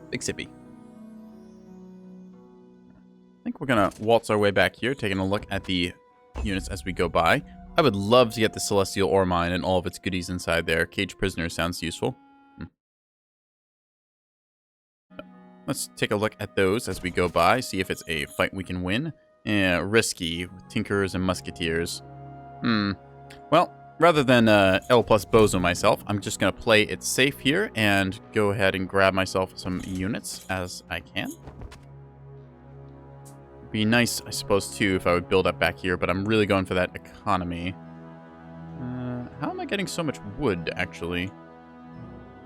Big Sippy. I think we're gonna waltz our way back here, taking a look at the units as we go by. I would love to get the Celestial Ore Mine and all of its goodies inside there. Cage Prisoner sounds useful. Let's take a look at those as we go by, see if it's a fight we can win. Risky, with Tinkers and Musketeers. Well, rather than L plus Bozo myself, I'm just going to play it safe here and go ahead and grab myself some units as I can. Be nice, I suppose, too, if I would build up back here, but I'm really going for that economy. How am I getting so much wood, actually?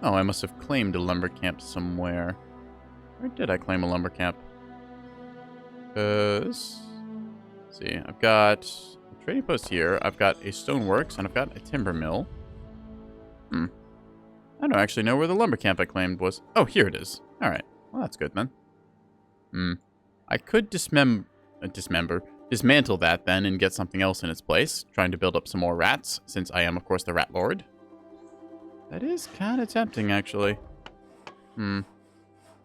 Oh, I must have claimed a lumber camp somewhere. Where did I claim a lumber camp? Let's see, I've got a trading post here, I've got a stoneworks, and I've got a timber mill. I don't actually know where the lumber camp I claimed was. Oh, here it is. Alright, well that's good then. I could dismantle that then and get something else in its place, trying to build up some more rats, since I am, of course, the Rat Lord. That is kind of tempting, actually.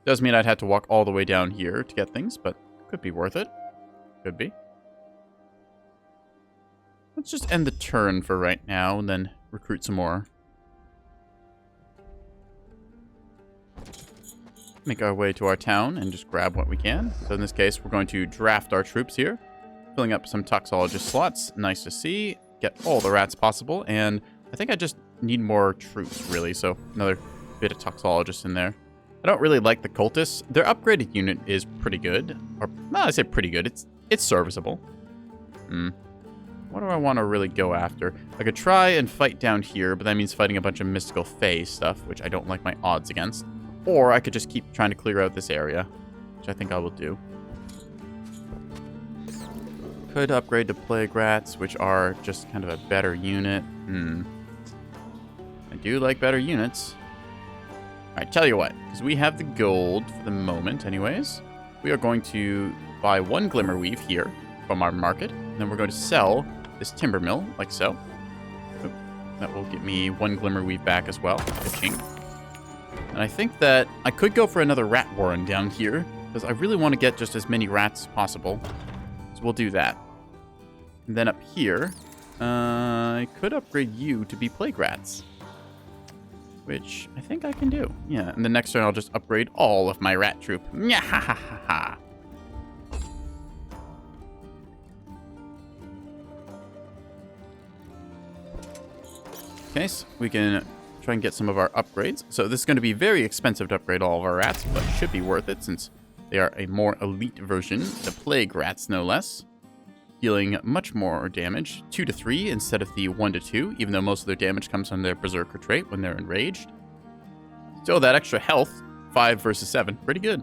Does mean I'd have to walk all the way down here to get things, but could be worth it. Could be. Let's just end the turn for right now, and then recruit some more. Make our way to our town and just grab what we can. So in this case, we're going to draft our troops here. Filling up some toxologist slots. Nice to see. Get all the rats possible. And I think I just need more troops, really. So another bit of toxologists in there. I don't really like the cultists. Their upgraded unit is pretty good. Or, no, I say pretty good. It's serviceable. What do I want to really go after? I could try and fight down here, but that means fighting a bunch of mystical fae stuff, which I don't like my odds against. Or I could just keep trying to clear out this area, which I think I will do. Could upgrade to Plague Rats, which are just kind of a better unit. I do like better units. Alright, tell you what, because we have the gold for the moment anyways, we are going to buy one Glimmerweave here from our market, and then we're going to sell this timber mill, like so. That will get me one Glimmerweave back as well. Ka-ching. And I think that I could go for another rat warren down here, because I really want to get just as many rats as possible. So we'll do that. And then up here, I could upgrade you to be plague rats, which I think I can do. Yeah, and the next turn I'll just upgrade all of my rat troop. Nyahahaha. Okay, so we can try and get some of our upgrades. So this is going to be very expensive to upgrade all of our rats, but it should be worth it since they are a more elite version. The plague rats, no less. Dealing much more damage, 2 to 3 instead of the 1 to 2, even though most of their damage comes from their Berserker trait when they're enraged. Still, that extra health, 5 versus 7, pretty good.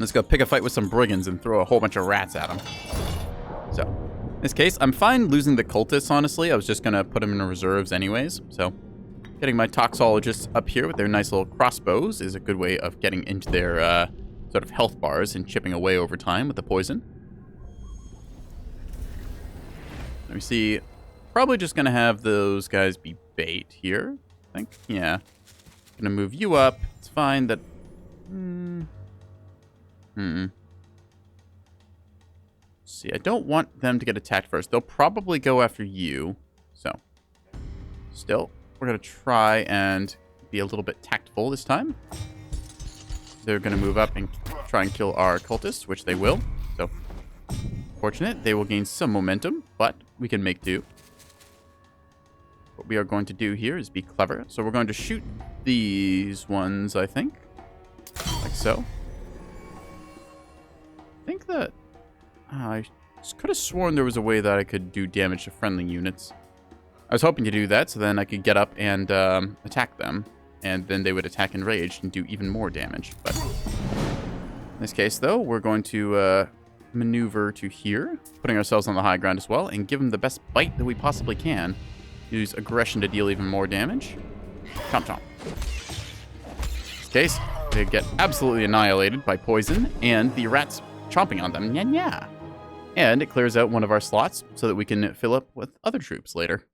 Let's go pick a fight with some brigands and throw a whole bunch of rats at them. So, In this case, I'm fine losing the cultists, honestly. I was just going to put them in reserves anyways. So getting my toxologists up here with their nice little crossbows is a good way of getting into their sort of health bars and chipping away over time with the poison. Let me see. Probably just going to have those guys be bait here, I think. Yeah. Going to move you up. It's fine that... See, I don't want them to get attacked first. They'll probably go after you. So, still, we're going to try and be a little bit tactful this time. They're going to move up and try and kill our cultists, which they will. So, fortunate. They will gain some momentum, but we can make do. What we are going to do here is be clever. So, we're going to shoot these ones, I think. Like so. I think that... I could have sworn there was a way that I could do damage to friendly units. I was hoping to do that, so then I could get up and attack them. And then they would attack enraged and do even more damage. But in this case, though, we're going to maneuver to here, putting ourselves on the high ground as well, and give them the best bite that we possibly can. Use aggression to deal even more damage. Chomp chomp. In this case, they get absolutely annihilated by poison, and the rats chomping on them. Nya nya. And it clears out one of our slots so that we can fill up with other troops later.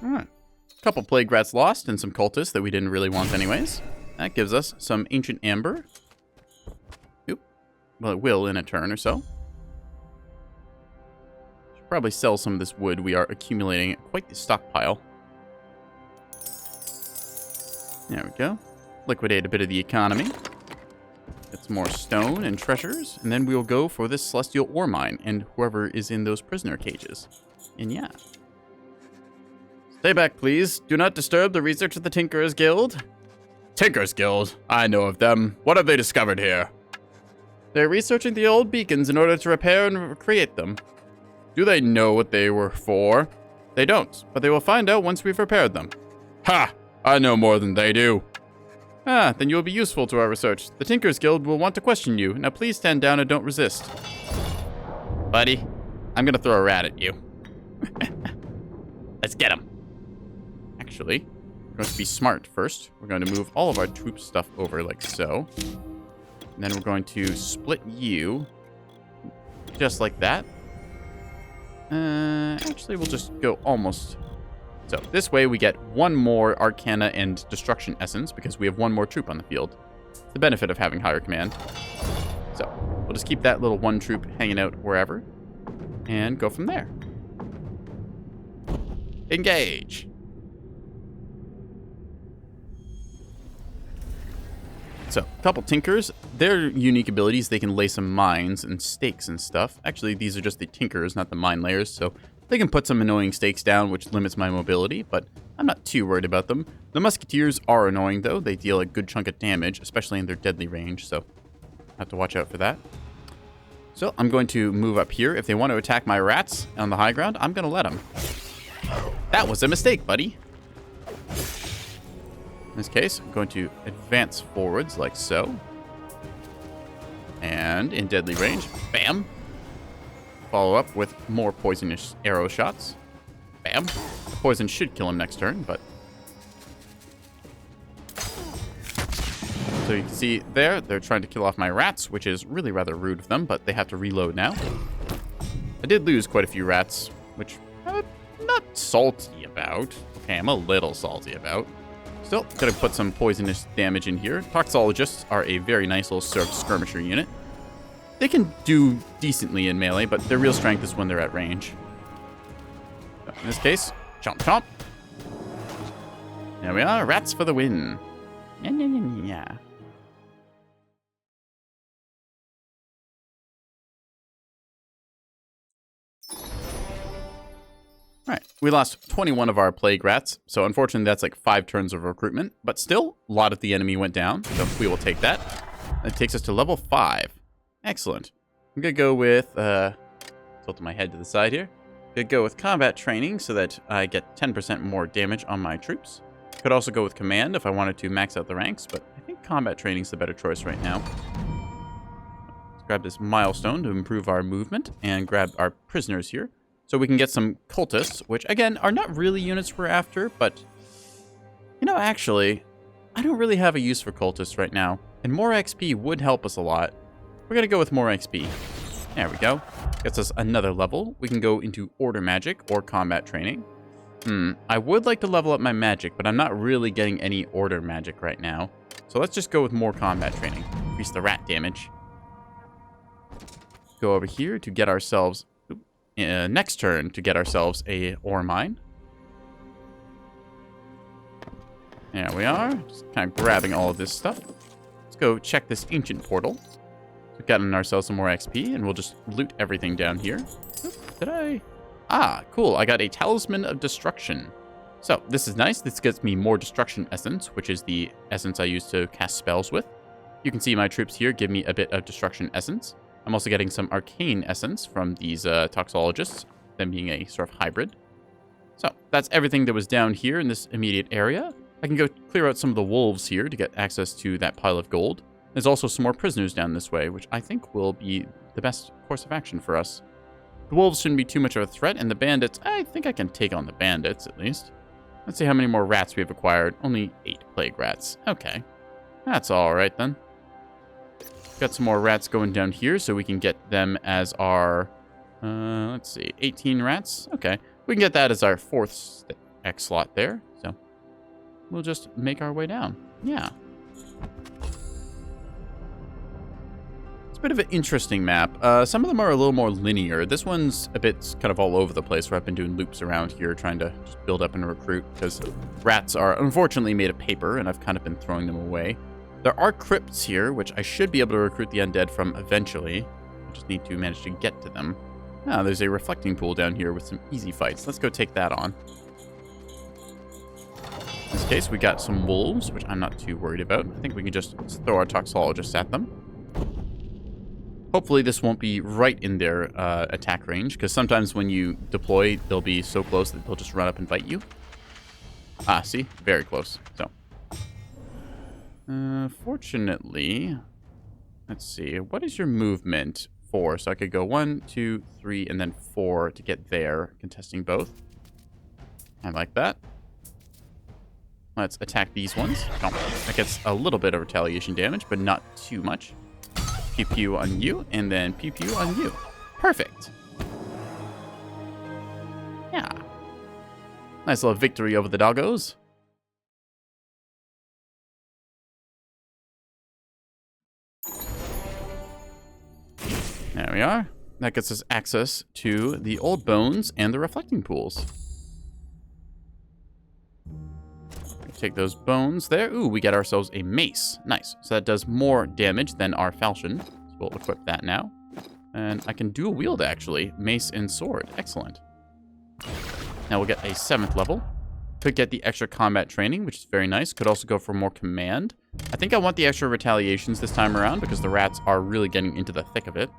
Alright. A couple plague rats lost and some cultists that we didn't really want anyways. That gives us some ancient amber. Oop. Well, it will in a turn or so. Should probably sell some of this wood. We are accumulating quite the stockpile. There we go. Liquidate a bit of the economy. Get some more stone and treasures, and then we will go for this celestial ore mine and whoever is in those prisoner cages. And yeah. Stay back, please. Do not disturb the research of the Tinkerers Guild. Tinkerers Guild? I know of them. What have they discovered here? They're researching the old beacons in order to repair and recreate them. Do they know what they were for? They don't, but they will find out once we've repaired them. Ha! I know more than they do. Ah, then you'll be useful to our research. The Tinker's Guild will want to question you. Now please stand down and don't resist. Buddy, I'm gonna throw a rat at you. Let's get him. Actually, we're going to be smart first. We're going to move all of our troop stuff over like so. And then we're going to split you. Just like that. Actually, we'll just go almost... So this way we get one more Arcana and Destruction Essence because we have one more troop on the field. It's the benefit of having higher command. So we'll just keep that little one troop hanging out wherever and go from there. Engage. So, a couple Tinkers. Their unique abilities, they can lay some mines and stakes and stuff. Actually, these are just the Tinkers, not the mine layers, so they can put some annoying stakes down, which limits my mobility, but I'm not too worried about them. The Musketeers are annoying, though. They deal a good chunk of damage, especially in their deadly range, so I have to watch out for that. So I'm going to move up here. If they want to attack my rats on the high ground, I'm going to let them. That was a mistake, buddy. In this case, I'm going to advance forwards like so. And in deadly range, bam. Follow up with more poisonous arrow shots. Bam. Poison should kill him next turn, but... So you can see there, they're trying to kill off my rats, which is really rather rude of them, but they have to reload now. I did lose quite a few rats, which I'm not salty about. Okay, I'm a little salty about. Still, gonna put some poisonous damage in here. Toxologists are a very nice little skirmisher unit. They can do decently in melee, but their real strength is when they're at range. So in this case, chomp chomp. There we are, rats for the win. Yeah, yeah, yeah, yeah. Alright, we lost 21 of our plague rats, so unfortunately that's like 5 turns of recruitment, but still, a lot of the enemy went down, so we will take that. That takes us to level 5. Excellent. I'm gonna go with, tilting my head to the side here. Gonna go with combat training so that I get 10% more damage on my troops. Could also go with command if I wanted to max out the ranks, but I think combat training is the better choice right now. grab this milestone to improve our movement and grab our prisoners here. So we can get some cultists, which, again, are not really units we're after, but, you know, actually, I don't really have a use for cultists right now, and more XP would help us a lot. We're going to go with more XP. There we go. Gets us another level. We can go into order magic or combat training. I would like to level up my magic, but I'm not really getting any order magic right now. So let's just go with more combat training. Increase the rat damage. Go over here to get ourselves... next turn to get ourselves a ore mine. There we are. Just kind of grabbing all of this stuff. Let's go check this ancient portal. We've gotten ourselves some more XP, and we'll just loot everything down here. Oop, did I? Ah, cool. I got a Talisman of Destruction. So, this is nice. This gets me more Destruction Essence, which is the essence I use to cast spells with. You can see my troops here give me a bit of Destruction Essence. I'm also getting some Arcane Essence from these Toxologists, them being a sort of hybrid. So, that's everything that was down here in this immediate area. I can go clear out some of the wolves here to get access to that pile of gold. There's also some more prisoners down this way, which I think will be the best course of action for us. The wolves shouldn't be too much of a threat, and the bandits, I think I can take on the bandits, at least. Let's see how many more rats we have acquired. Only 8 plague rats. Okay. That's alright then. Got some more rats going down here, so we can get them as our... let's see, 18 rats? Okay. We can get that as our 4th X slot there, so... we'll just make our way down. Yeah. It's a bit of an interesting map. Some of them are a little more linear. This one's a bit kind of all over the place, where I've been doing loops around here, trying to just build up and recruit, because rats are unfortunately made of paper, and I've kind of been throwing them away. There are crypts here, which I should be able to recruit the undead from eventually. I just need to manage to get to them. Ah, there's a reflecting pool down here with some easy fights. Let's go take that on. In this case, we got some wolves, which I'm not too worried about. I think we can just throw our Toxologists at them. Hopefully this won't be right in their attack range, because sometimes when you deploy, they'll be so close that they'll just run up and fight you. Ah, see? Very close. So, fortunately, let's see. What is your movement for? So I could go 1, 2, 3, and then 4 to get there, contesting both. I like that. Let's attack these ones. Oh, that gets a little bit of retaliation damage, but not too much. Pew pew on you, and then pew pew on you. Perfect. Yeah. Nice little victory over the doggos. There we are. That gets us access to the old bones and the reflecting pools. Take those bones there. Ooh, we get ourselves a mace. Nice. So that does more damage than our falchion. So we'll equip that now. And I can dual wield, actually. Mace and sword. Excellent. Now we'll get a 7th level. Could get the extra combat training, which is very nice. Could also go for more command. I think I want the extra retaliations this time around, because the rats are really getting into the thick of it.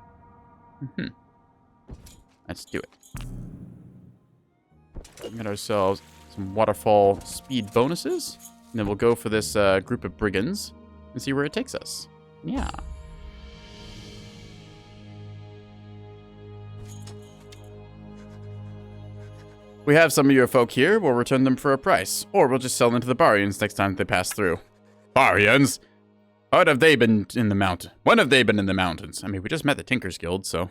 Let's do it. Get ourselves some waterfall speed bonuses. And then we'll go for this group of brigands and see where it takes us. Yeah. We have some of your folk here. We'll return them for a price. Or we'll just sell them to the Barians next time they pass through. Barians? What have they been in the mountain? When have they been in the mountains? I mean, we just met the Tinkers Guild, so...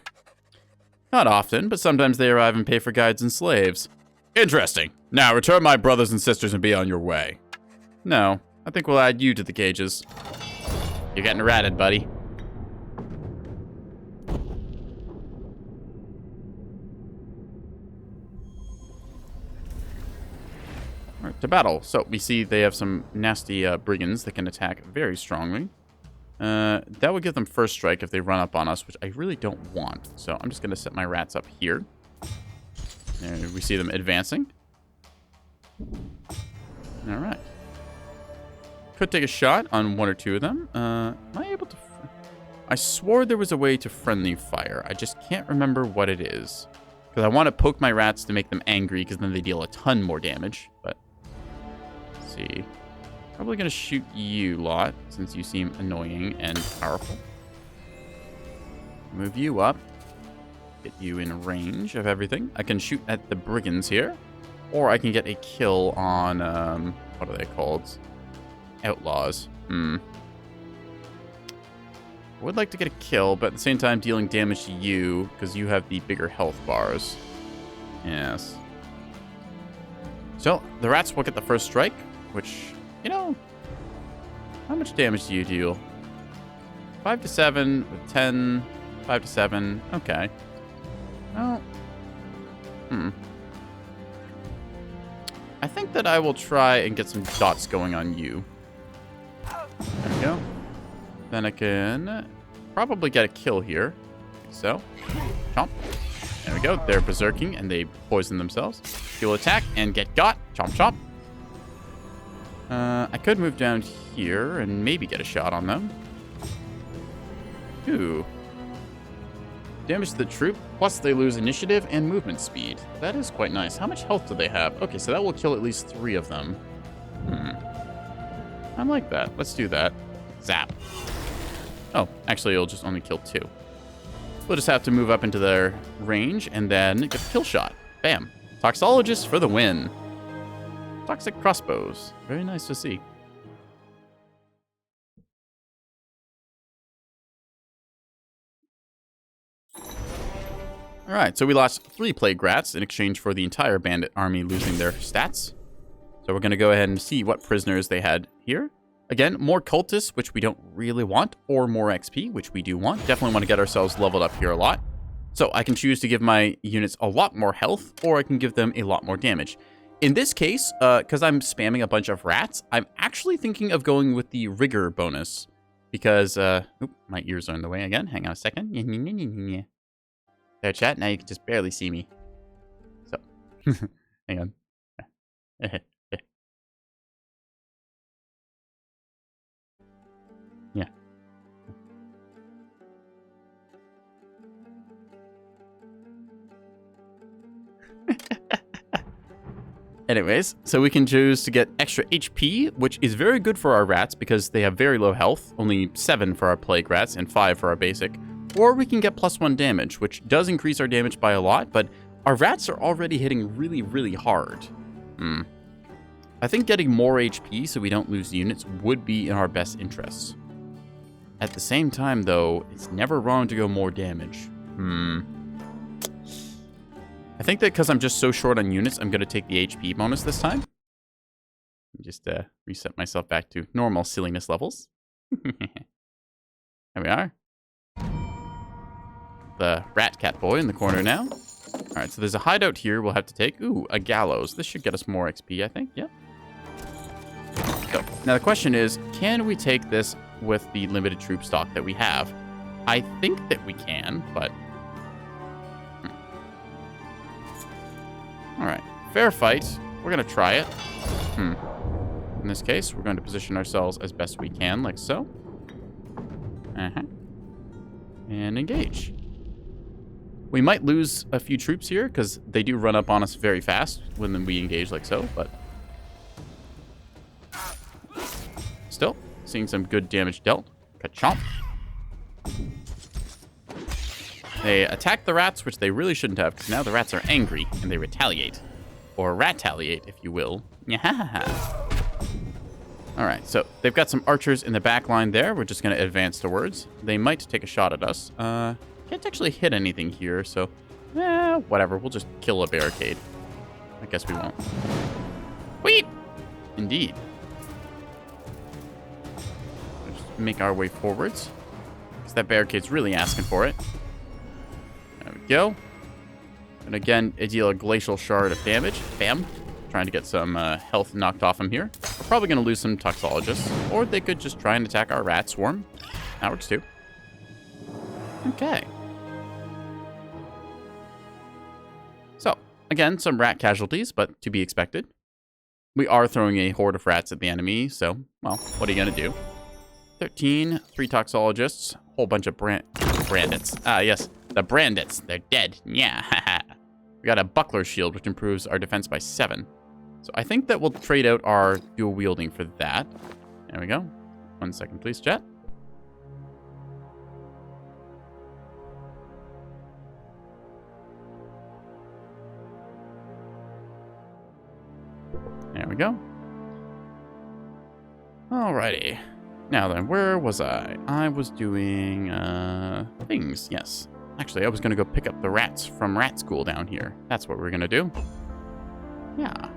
not often, but sometimes they arrive and pay for guides and slaves. Interesting. Now, return my brothers and sisters and be on your way. No, I think we'll add you to the cages. You're getting ratted, buddy. Alright, to battle. So, we see they have some nasty brigands that can attack very strongly. That would give them first strike if they run up on us, which I really don't want. So, I'm just going to set my rats up here. And we see them advancing. Alright. Could take a shot on 1 or 2 of them. Am I able to... I swore there was a way to friendly fire. I just can't remember what it is. Because I want to poke my rats to make them angry, because then they deal a ton more damage. But, let's see. Probably going to shoot you lot, since you seem annoying and powerful. Move you up. Get you in range of everything. I can shoot at the brigands here. Or I can get a kill on, what are they called? Outlaws. I would like to get a kill, but at the same time dealing damage to you, because you have the bigger health bars. Yes. So, the rats will get the first strike, which, you know, how much damage do you deal? 5 to 7, with 10, 5 to 7, okay. Well, I think that I will try and get some dots going on you. There we go. Then I can probably get a kill here. So, chomp. There we go. They're berserking and they poison themselves. He will attack and get got. Chomp, chomp. I could move down here and maybe get a shot on them. Ooh. Damage to the troop, plus they lose initiative and movement speed. That is quite nice. How much health do they have? Okay, so that will kill at least 3 of them. I like that. Let's do that. Zap. Oh, actually, it'll just only kill 2. We'll just have to move up into their range and then get the kill shot. Bam. Toxologist for the win. Toxic crossbows. Very nice to see. Alright, so we lost 3 plague rats in exchange for the entire bandit army losing their stats. So we're going to go ahead and see what prisoners they had here. Again, more cultists, which we don't really want, or more XP, which we do want. Definitely want to get ourselves leveled up here a lot. So I can choose to give my units a lot more health, or I can give them a lot more damage. In this case, because I'm spamming a bunch of rats, I'm actually thinking of going with the rigor bonus. Because, oop, my ears are in the way again. Hang on a second. There, chat. Now you can just barely see me. So, hang on. Yeah. Anyways, so we can choose to get extra HP, which is very good for our rats because they have very low health, only 7 for our plague rats and 5 for our basic. Or we can get +1 damage, which does increase our damage by a lot, but our rats are already hitting really, really hard. I think getting more HP so we don't lose units would be in our best interests. At the same time, though, it's never wrong to go more damage. I think that because I'm just so short on units, I'm going to take the HP bonus this time. Just reset myself back to normal silliness levels. There we are. The rat cat boy in the corner now. All right, so there's a hideout here we'll have to take. Ooh, a gallows. This should get us more XP, I think. Yep. So, now the question is, can we take this with the limited troop stock that we have? I think that we can, but... All right, fair fight. We're going to try it. In this case, we're going to position ourselves as best we can, like so. And engage. We might lose a few troops here, because they do run up on us very fast when we engage like so, but... Still, seeing some good damage dealt. Ka-chomp. They attack the rats, which they really shouldn't have, because now the rats are angry, and they retaliate. Or rat-taliate, if you will. Alright, so they've got some archers in the back line there. We're just going to advance towards. They might take a shot at us. Can't actually hit anything here, so... whatever, we'll just kill a barricade. I guess we won't. Wheep! Indeed. We'll just make our way forwards. Because that barricade's really asking for it. There we go. And again, I deal a glacial shard of damage. Bam. Trying to get some health knocked off him here. We're probably going to lose some toxologists. Or they could just try and attack our rat swarm. That works too. Okay. So, again, some rat casualties, but to be expected. We are throwing a horde of rats at the enemy, so, well, what are you going to do? 13, 3 toxologists, whole bunch of brandits. Ah, yes, the brandits. They're dead. Yeah, we got a buckler shield, which improves our defense by 7. So I think that we'll trade out our dual wielding for that. There we go. 1 second, please, chat. There we go. Alrighty. Now then, where was I? I was doing, things, yes. Actually, I was gonna go pick up the rats from rat school down here. That's what we're gonna do. Yeah.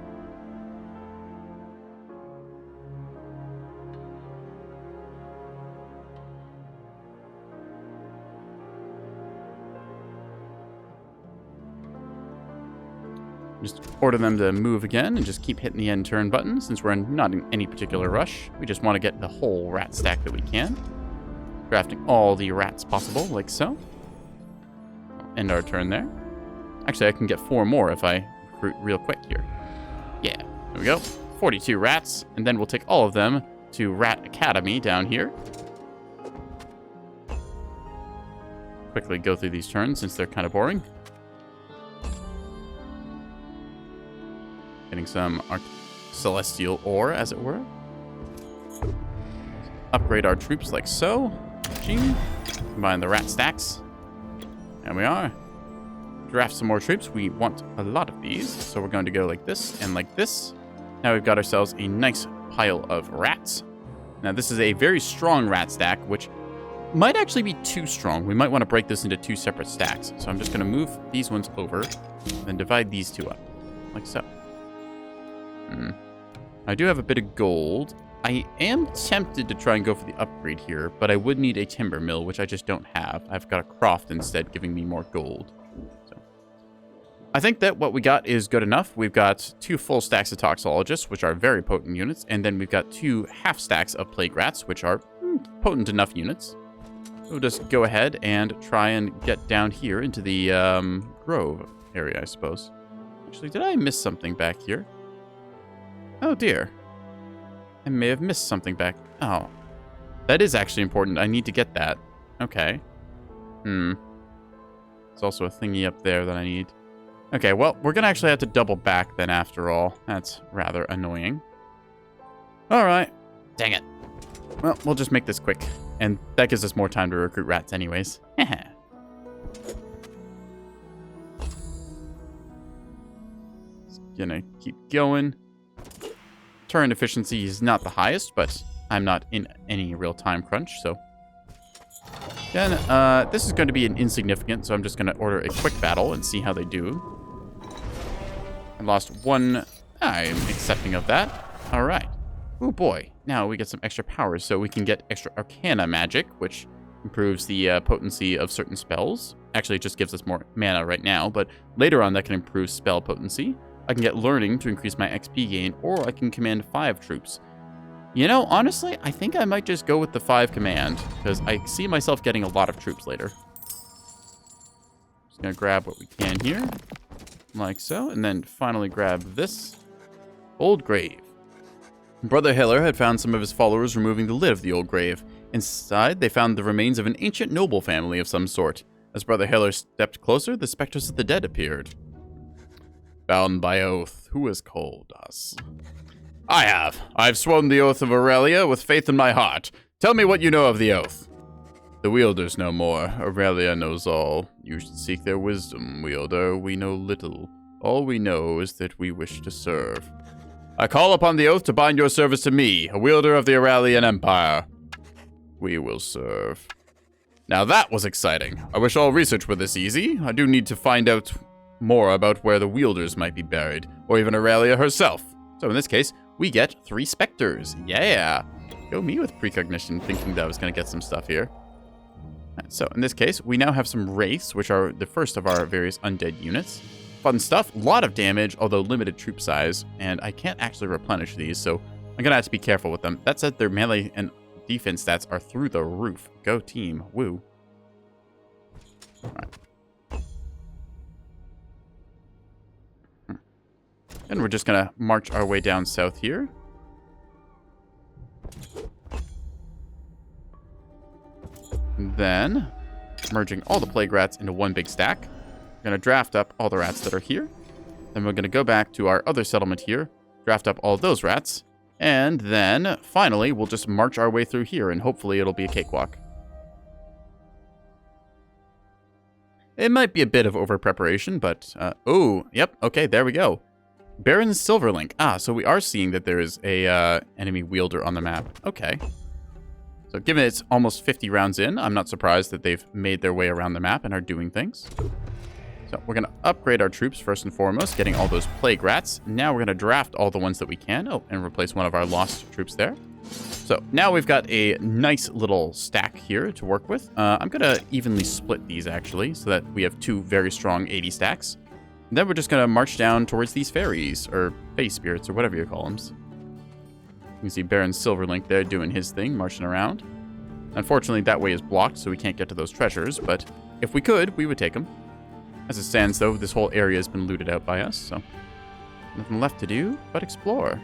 Just order them to move again and just keep hitting the end turn button since we're not in any particular rush. We just want to get the whole rat stack that we can. Drafting all the rats possible, like so. End our turn there. Actually, I can get 4 more if I recruit real quick here. Yeah, there we go. 42 rats, and then we'll take all of them to Rat Academy down here. Quickly go through these turns since they're kind of boring. Getting some celestial ore, as it were. Upgrade our troops like so. Gee. Combine the rat stacks. There we are. Draft some more troops. We want a lot of these, so we're going to go like this and like this. Now we've got ourselves a nice pile of rats. Now this is a very strong rat stack, which might actually be too strong. We might want to break this into 2 separate stacks. So I'm just going to move these ones over, and then divide these 2 up, like so. I do have a bit of gold. I am tempted to try and go for the upgrade here, but I would need a timber mill, which I just don't have. I've got a croft instead, giving me more gold. So I think that what we got is good enough. We've got 2 full stacks of toxologists, which are very potent units, and then we've got 2 half stacks of plague rats, which are potent enough units. We'll just go ahead and try and get down here into the grove area, I suppose. Actually, did I miss something back here? Oh dear. I may have missed something back. Oh. That is actually important. I need to get that. Okay. There's also a thingy up there that I need. Okay, well, we're going to actually have to double back then after all. That's rather annoying. Alright. Dang it. Well, we'll just make this quick. And that gives us more time to recruit rats anyways. Just gonna keep going. Turn efficiency is not the highest, but I'm not in any real time crunch, so. Then, this is going to be an insignificant, so I'm just going to order a quick battle and see how they do. I lost 1. I'm accepting of that. All right. Oh boy. Now we get some extra powers, so we can get extra Arcana magic, which improves the potency of certain spells. Actually, it just gives us more mana right now, but later on that can improve spell potency. I can get learning to increase my XP gain, or I can command 5 troops. You know, honestly, I think I might just go with the 5 command, because I see myself getting a lot of troops later. Just gonna grab what we can here, like so, and then finally grab this old grave. Brother Hiller had found some of his followers removing the lid of the old grave. Inside, they found the remains of an ancient noble family of some sort. As Brother Hiller stepped closer, the specters of the dead appeared. Bound by oath, who has called us? I have. I've sworn the oath of Aurelia with faith in my heart. Tell me what you know of the oath. The wielders know more. Aurelia knows all. You should seek their wisdom, wielder. We know little. All we know is that we wish to serve. I call upon the oath to bind your service to me, a wielder of the Aurelian Empire. We will serve. Now that was exciting. I wish all research were this easy. I do need to find out more about where the wielders might be buried, or even Aurelia herself. So in this case, we get 3 specters. Yeah. Go me with precognition, thinking that I was going to get some stuff here. So in this case, we now have some wraiths, which are the first of our various undead units. Fun stuff, a lot of damage, although limited troop size, and I can't actually replenish these, so I'm going to have to be careful with them. That said, their melee and defense stats are through the roof. Go team. Woo. All right. And we're just going to march our way down south here. And then, merging all the plague rats into one big stack. We're going to draft up all the rats that are here. Then we're going to go back to our other settlement here, draft up all those rats. And then, finally, we'll just march our way through here, and hopefully it'll be a cakewalk. It might be a bit of over-preparation, but, oh, yep, okay, there we go. Baron Silverlink. Ah, so we are seeing that there is a enemy wielder on the map. Okay. So given it's almost 50 rounds in, I'm not surprised that they've made their way around the map and are doing things. So we're going to upgrade our troops first and foremost, getting all those plague rats. Now we're going to draft all the ones that we can. Oh, and replace one of our lost troops there. So now we've got a nice little stack here to work with. I'm going to evenly split these actually, so that we have 2 very strong 80 stacks. And then we're just going to march down towards these fairies, or face spirits, or whatever you call them. You can see Baron Silverlink there doing his thing, marching around. Unfortunately, that way is blocked, so we can't get to those treasures, but if we could, we would take them. As it stands, though, this whole area has been looted out by us, so nothing left to do but explore.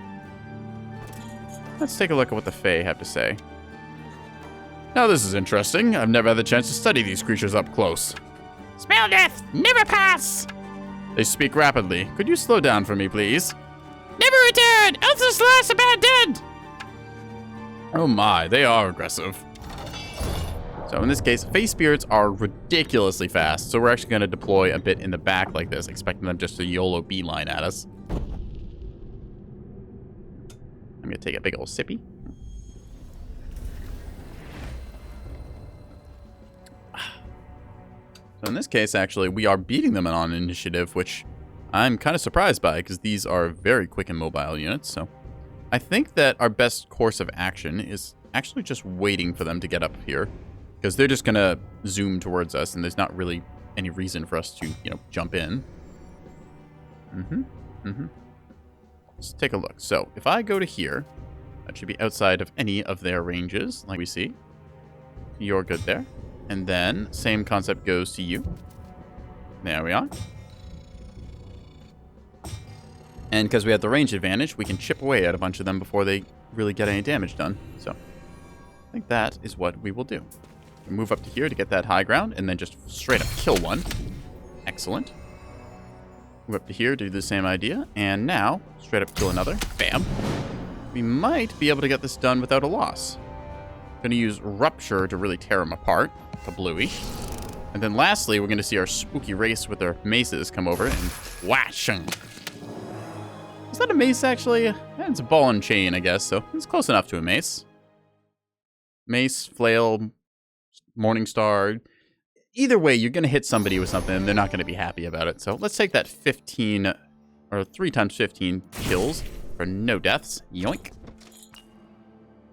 Let's take a look at what the Fae have to say. Now, this is interesting. I've never had the chance to study these creatures up close. Smell death, never pass. They speak rapidly. Could you slow down for me, please? Never return, else this last about dead. Oh my, they are aggressive. So in this case, face spirits are ridiculously fast, so we're actually going to deploy a bit in the back like this, expecting them just to YOLO beeline at us. I'm going to take a big old sippy. So in this case, actually, we are beating them on initiative, which I'm kind of surprised by, because these are very quick and mobile units, so I think that our best course of action is actually just waiting for them to get up here, because they're just going to zoom towards us, and there's not really any reason for us to, you know, jump in. Let's take a look. So, if I go to here, that should be outside of any of their ranges, like we see. You're good there. And then, same concept goes to you. There we are. And because we have the range advantage, we can chip away at a bunch of them before they really get any damage done. So, I think that is what we will do. We'll move up to here to get that high ground, and then just straight up kill one. Excellent. Move up to here to do the same idea, and now, straight up kill another. Bam. We might be able to get this done without a loss. Going to use Rupture to really tear them apart. Kablooey. And then lastly, we're going to see our spooky race with their maces come over and whash. Is that a mace, actually? It's a ball and chain, I guess, so it's close enough to a mace. Mace, flail, Morningstar. Either way, you're going to hit somebody with something, and they're not going to be happy about it. So let's take that 15, or 3 times 15 kills for no deaths. Yoink.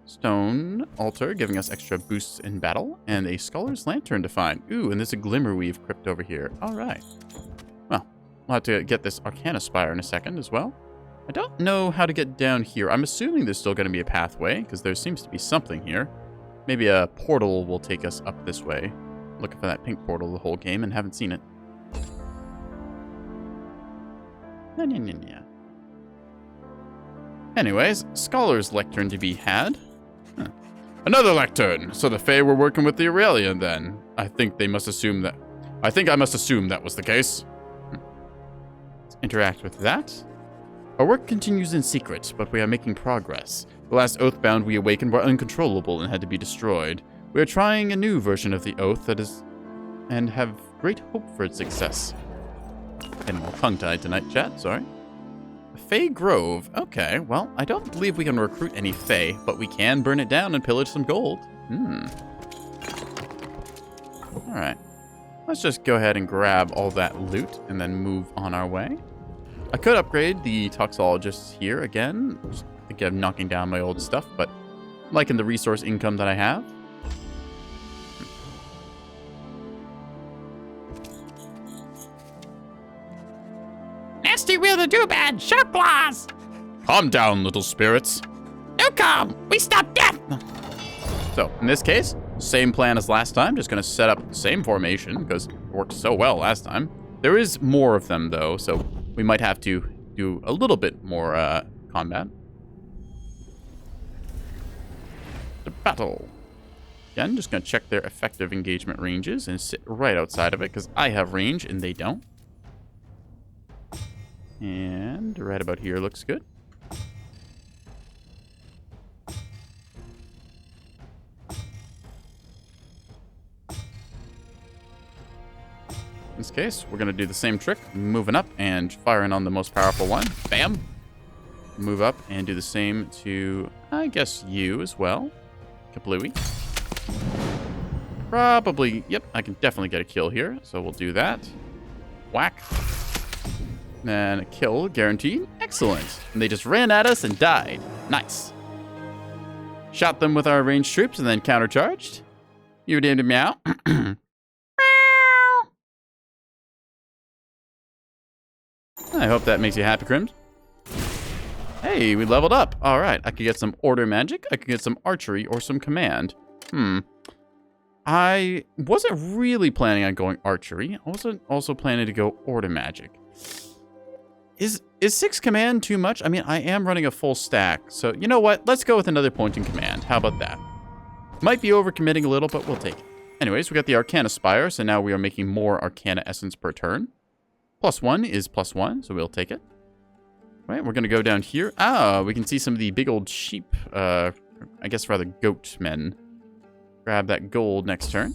Stone altar, giving us extra boosts in battle, and a Scholar's Lantern to find. Ooh, and there's a Glimmerweave crypt over here. All right. Well, we'll have to get this Arcana Spire in a second as well. I don't know how to get down here. I'm assuming there's still going to be a pathway, because there seems to be something here. Maybe a portal will take us up this way. Looking for that pink portal the whole game and haven't seen it. Anyways, Scholar's Lectern to be had. Huh. Another lectern! So the Fae were working with the Aurelian then. I think I must assume that was the case. Let's interact with that. Our work continues in secret, but we are making progress. The last Oathbound we awakened were uncontrollable and had to be destroyed. We are trying a new version of the Oath and have great hope for its success. Getting all tongue-tied tonight, chat, sorry. Fae Grove. Okay, well, I don't believe we can recruit any Fae, but we can burn it down and pillage some gold. Alright. Let's just go ahead and grab all that loot and then move on our way. I could upgrade the Toxologist here again. Just again, knocking down my old stuff, but I'm liking the resource income that I have. Nasty wielder do bad, sharp claws. Calm down, little spirits. No calm, we stop death. So, in this case, same plan as last time. Just going to set up the same formation because it worked so well last time. There is more of them, though, so we might have to do a little bit more combat. The battle. Again, just going to check their effective engagement ranges and sit right outside of it because I have range and they don't. And right about here looks good. In this case, we're going to do the same trick, moving up and firing on the most powerful one. Bam! Move up and do the same to, I guess, you as well. Kablooey. Probably, yep, I can definitely get a kill here, so we'll do that. Whack. And a kill, guaranteed. Excellent. And they just ran at us and died. Nice. Shot them with our ranged troops and then countercharged. You named it meow. I hope that makes you happy, Crims. Hey, we leveled up. All right, I could get some order magic. I could get some archery or some command. I wasn't really planning on going archery. I wasn't also planning to go order magic. Is 6 command too much? I mean, I am running a full stack. So, you know what? Let's go with another point in command. How about that? Might be overcommitting a little, but we'll take it. Anyways, we got the Arcana Spire, so now we are making more Arcana Essence per turn. +1 is +1, so we'll take it. Right, we're going to go down here. Ah, we can see some of the big old sheep, I guess rather goat men. Grab that gold next turn.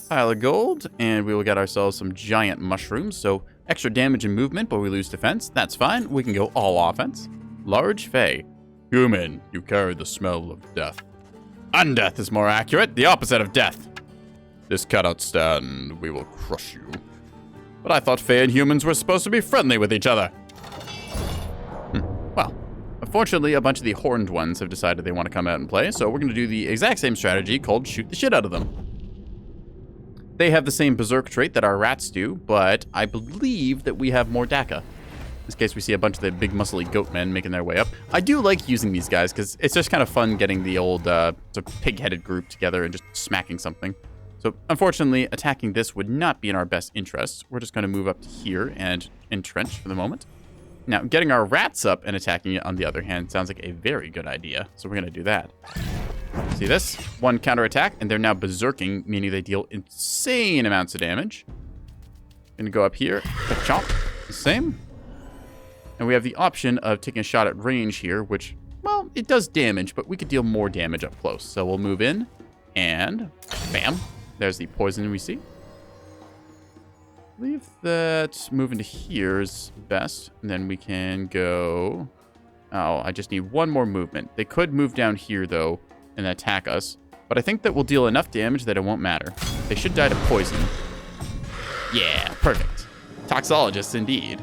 Pile of gold, and we will get ourselves some giant mushrooms. So extra damage and movement, but we lose defense. That's fine. We can go all offense. Large Fey. Human, you carry the smell of death. Undeath is more accurate, the opposite of death. This cannot stand. We will crush you. But I thought Fey and humans were supposed to be friendly with each other. Well, unfortunately, a bunch of the horned ones have decided they want to come out and play, so we're going to do the exact same strategy called shoot the shit out of them. They have the same berserk trait that our rats do, but I believe that we have more DACA. In this case, we see a bunch of the big muscly goat men making their way up. I do like using these guys because it's just kind of fun getting the old sort of pig-headed group together and just smacking something. So, unfortunately, attacking this would not be in our best interests. We're just going to move up to here and entrench for the moment. Now, getting our rats up and attacking it, on the other hand, sounds like a very good idea. So we're going to do that. See this? One counterattack, and they're now berserking, meaning they deal insane amounts of damage. Going to go up here, chomp, the same. And we have the option of taking a shot at range here, which, well, it does damage, but we could deal more damage up close. So we'll move in, and bam. There's the poison we see. I believe that moving to here is best. And then we can go... Oh, I just need one more movement. They could move down here, though, and attack us. But I think that we'll deal enough damage that it won't matter. They should die to poison. Yeah, perfect. Toxologists, indeed.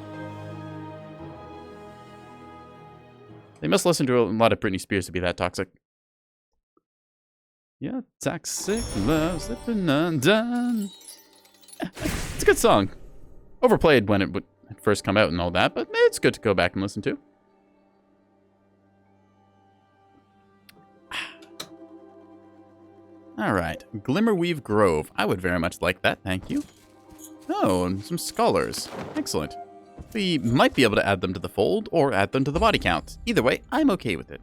They must listen to a lot of Britney Spears to be that toxic. Yeah, toxic love slipping undone. It's a good song. Overplayed when it would first come out and all that, but it's good to go back and listen to. All right, Glimmerweave Grove. I would very much like that, thank you. Oh, and some scholars. Excellent. We might be able to add them to the fold or add them to the body count. Either way, I'm okay with it.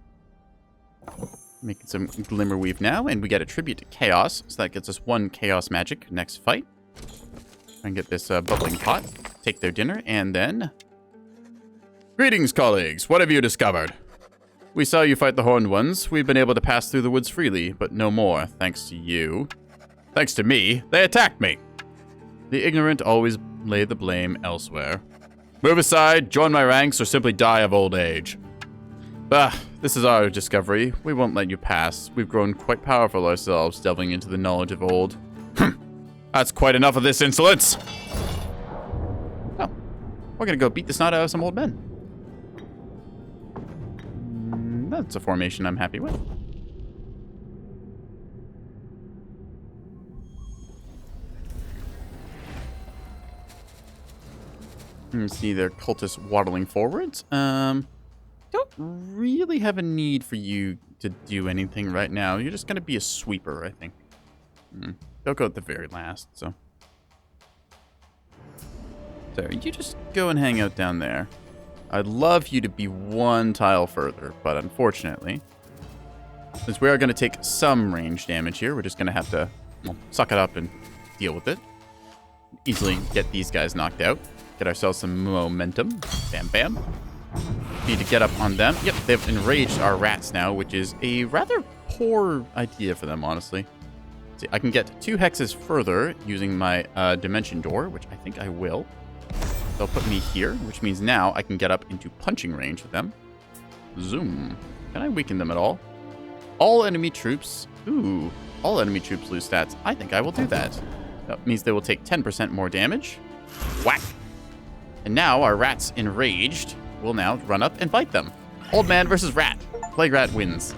Making some Glimmerweave now, and we get a tribute to Chaos, so that gets us 1 Chaos magic next fight. And get this bubbling pot, take their dinner, and then... Greetings, colleagues. What have you discovered? We saw you fight the Horned Ones. We've been able to pass through the woods freely, but no more, thanks to you. Thanks to me, they attacked me. The ignorant always lay the blame elsewhere. Move aside, join my ranks, or simply die of old age. This is our discovery. We won't let you pass. We've grown quite powerful ourselves, delving into the knowledge of old. That's quite enough of this insolence! Oh, we're gonna go beat the snot out of some old men. That's a formation I'm happy with. Let me see their cultists waddling forwards. Don't really have a need for you to do anything right now. You're just going to be a sweeper, I think. They'll go at the very last, so. So, you just go and hang out down there. I'd love you to be 1 tile further, but unfortunately, since we are going to take some range damage here, we're just going to have to, well, suck it up and deal with it. Easily get these guys knocked out. Get ourselves some momentum. Bam, bam. Need to get up on them. Yep, they've enraged our rats now, which is a rather poor idea for them, honestly. See, I can get 2 hexes further using my dimension door, which I think I will. They'll put me here, which means now I can get up into punching range with them. Zoom. Can I weaken them at all? All enemy troops. Ooh. All enemy troops lose stats. I think I will do that. That means they will take 10% more damage. Whack. And now our rats enraged will now run up and fight them. Old man versus rat. Plague rat wins.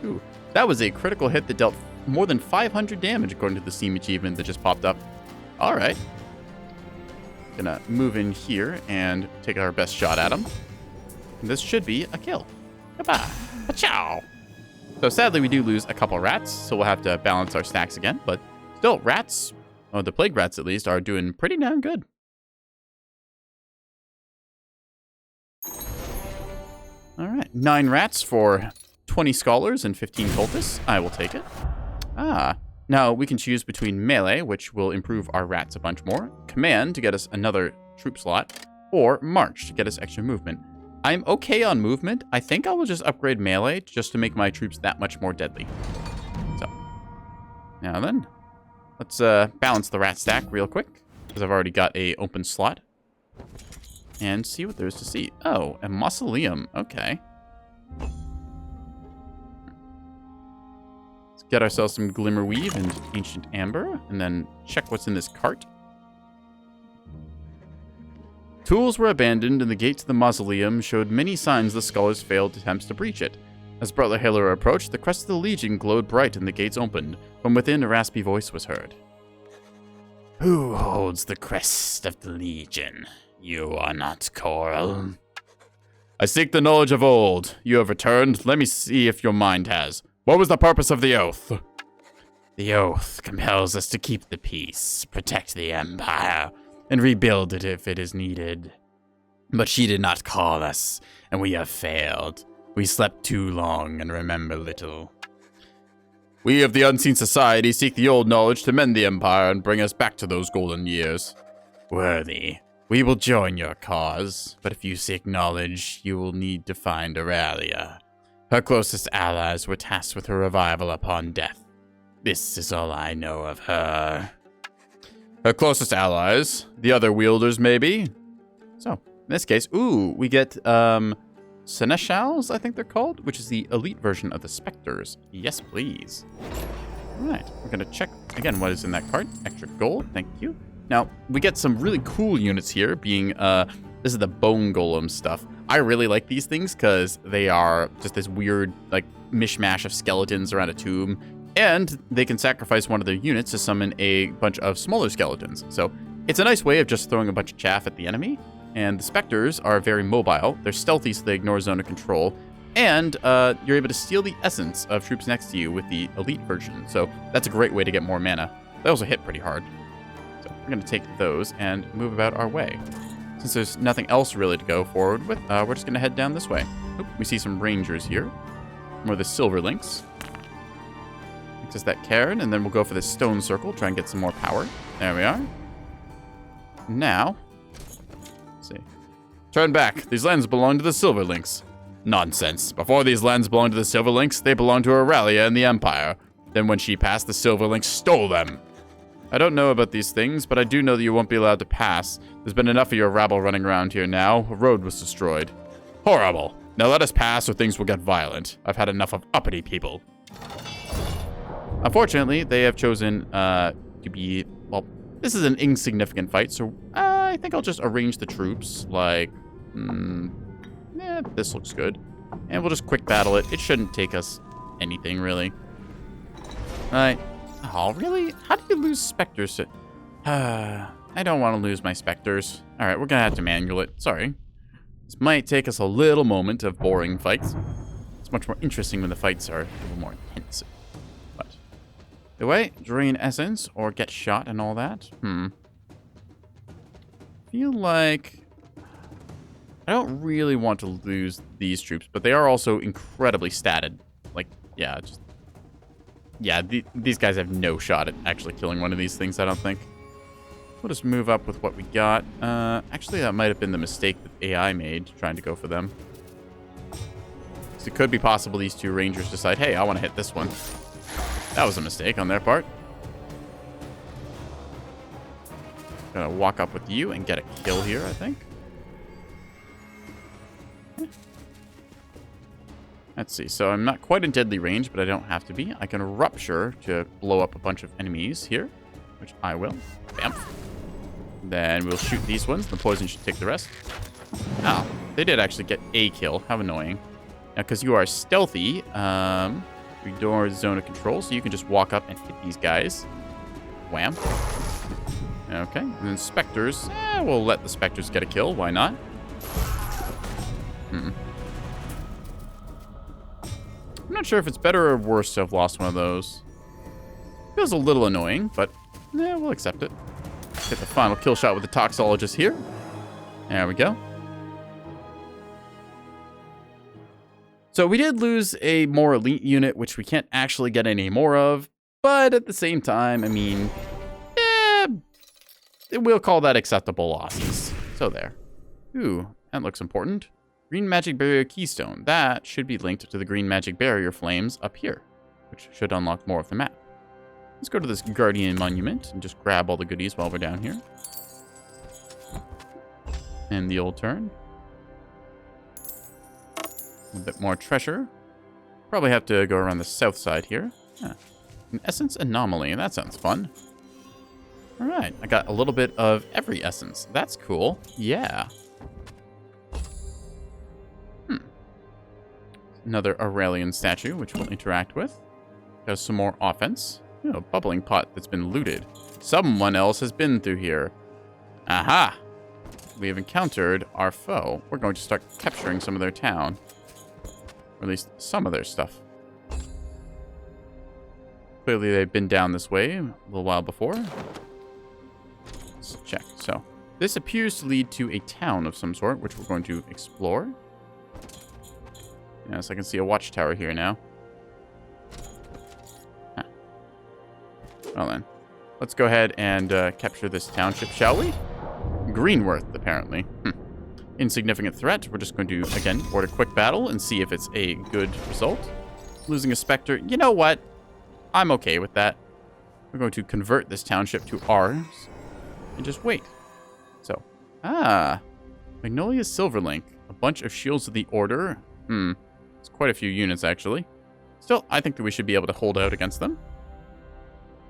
Ooh. That was a critical hit that dealt more than 500 damage according to the Steam achievement that just popped up. All right. Gonna move in here and take our best shot at him. And this should be a kill. Goodbye. Ciao. So sadly, we do lose a couple rats, so we'll have to balance our stacks again. But still, rats, or the plague rats at least, are doing pretty damn good. All right, 9 rats for 20 scholars and 15 cultists. I will take it. Now we can choose between melee, which will improve our rats a bunch more, command to get us another troop slot, or march to get us extra movement. I'm okay on movement. I think I will just upgrade melee just to make my troops that much more deadly. So, now then, let's balance the rat stack real quick, because I've already got a open slot, and see what there is to see. Oh, a mausoleum. Okay. Let's get ourselves some glimmer weave and ancient amber, and then check what's in this cart. Tools were abandoned, and the gate to the mausoleum showed many signs the scholars failed attempts to breach it. As Butler Hiller approached, the crest of the Legion glowed bright and the gates opened. From within, a raspy voice was heard. Who holds the crest of the Legion? You are not Coral. I seek the knowledge of old. You have returned. Let me see if your mind has. What was the purpose of the oath? The oath compels us to keep the peace, protect the Empire, and rebuild it if it is needed. But she did not call us, and we have failed. We slept too long and remember little. We of the Unseen Society seek the old knowledge to mend the Empire and bring us back to those golden years. Worthy, we will join your cause, but if you seek knowledge, you will need to find Aurelia. Her closest allies were tasked with her revival upon death. This is all I know of her. Her closest allies, the other wielders, maybe. So, in this case, ooh, we get Seneschals, I think they're called, which is the elite version of the Spectres. Yes, please. All right, we're gonna check again what is in that cart. Extra gold, thank you. Now, we get some really cool units here, being, this is the bone golem stuff. I really like these things because they are just this weird, like, mishmash of skeletons around a tomb. And they can sacrifice one of their units to summon a bunch of smaller skeletons. So it's a nice way of just throwing a bunch of chaff at the enemy. And the Spectres are very mobile. They're stealthy, so they ignore zone of control. And you're able to steal the essence of troops next to you with the elite version. So that's a great way to get more mana. They also hit pretty hard. So we're going to take those and move about our way. Since there's nothing else really to go forward with, we're just going to head down this way. Oop, we see some rangers here. More the silver links. Is that Karen, and then we'll go for this stone circle, try and get some more power. There we are. Now, let's see. Turn back. These lands belong to the Silverlinks. Nonsense. Before these lands belonged to the Silverlinks, they belonged to Aurelia and the Empire. Then when she passed, the Silverlinks stole them. I don't know about these things, but I do know that you won't be allowed to pass. There's been enough of your rabble running around here now. A road was destroyed. Horrible. Now let us pass or things will get violent. I've had enough of uppity people. Unfortunately, they have chosen to be, well, this is an insignificant fight, so I think I'll just arrange the troops like, this looks good. And we'll just quick battle it. It shouldn't take us anything, really. Alright. Oh, really? How do you lose Spectres? I don't want to lose my Spectres. Alright, we're going to have to manual it. Sorry. This might take us a little moment of boring fights. It's much more interesting when the fights are a little more intense. The way, drain essence or get shot and all that. Feel like I don't really want to lose these troops, but they are also incredibly statted. Like, yeah, these guys have no shot at actually killing one of these things, I don't think. We'll just move up with what we got. Actually, that might have been the mistake that AI made, trying to go for them. So it could be possible these two rangers decide, hey, I want to hit this one. That was a mistake on their part. Gonna walk up with you and get a kill here, I think. Let's see. So I'm not quite in deadly range, but I don't have to be. I can rupture to blow up a bunch of enemies here, which I will. Bam. Then we'll shoot these ones. The poison should take the rest. Oh, they did actually get a kill. How annoying. Now, because you are stealthy, ignore the zone of control, so you can just walk up and hit these guys. Wham. Okay. And then specters. We'll let the specters get a kill. Why not? I'm not sure if it's better or worse to have lost one of those. Feels a little annoying, but we'll accept it. Get the final kill shot with the Toxologist here. There we go. So we did lose a more elite unit, which we can't actually get any more of. But at the same time, I mean, we'll call that acceptable losses. So there. Ooh, that looks important. Green Magic Barrier Keystone. That should be linked to the Green Magic Barrier Flames up here, which should unlock more of the map. Let's go to this Guardian Monument and just grab all the goodies while we're down here. And the old turn. A bit more treasure. Probably have to go around the south side here. An Essence Anomaly. That sounds fun. Alright, I got a little bit of every essence. That's cool. Yeah. Another Aurelian statue, which we'll interact with. Got some more offense. A bubbling pot that's been looted. Someone else has been through here. Aha! We have encountered our foe. We're going to start capturing some of their town. Or at least some of their stuff. Clearly they've been down this way a little while before. Let's check. So, this appears to lead to a town of some sort, which we're going to explore. Yes, I can see a watchtower here now. Huh. Well then, let's go ahead and capture this township, shall we? Greenworth, apparently. Insignificant threat. We're just going to, again, board a quick battle and see if it's a good result. Losing a Spectre. You know what? I'm okay with that. We're going to convert this township to ours and just wait. So, Magnolia Silverlink. A bunch of Shields of the Order. It's quite a few units, actually. Still, I think that we should be able to hold out against them.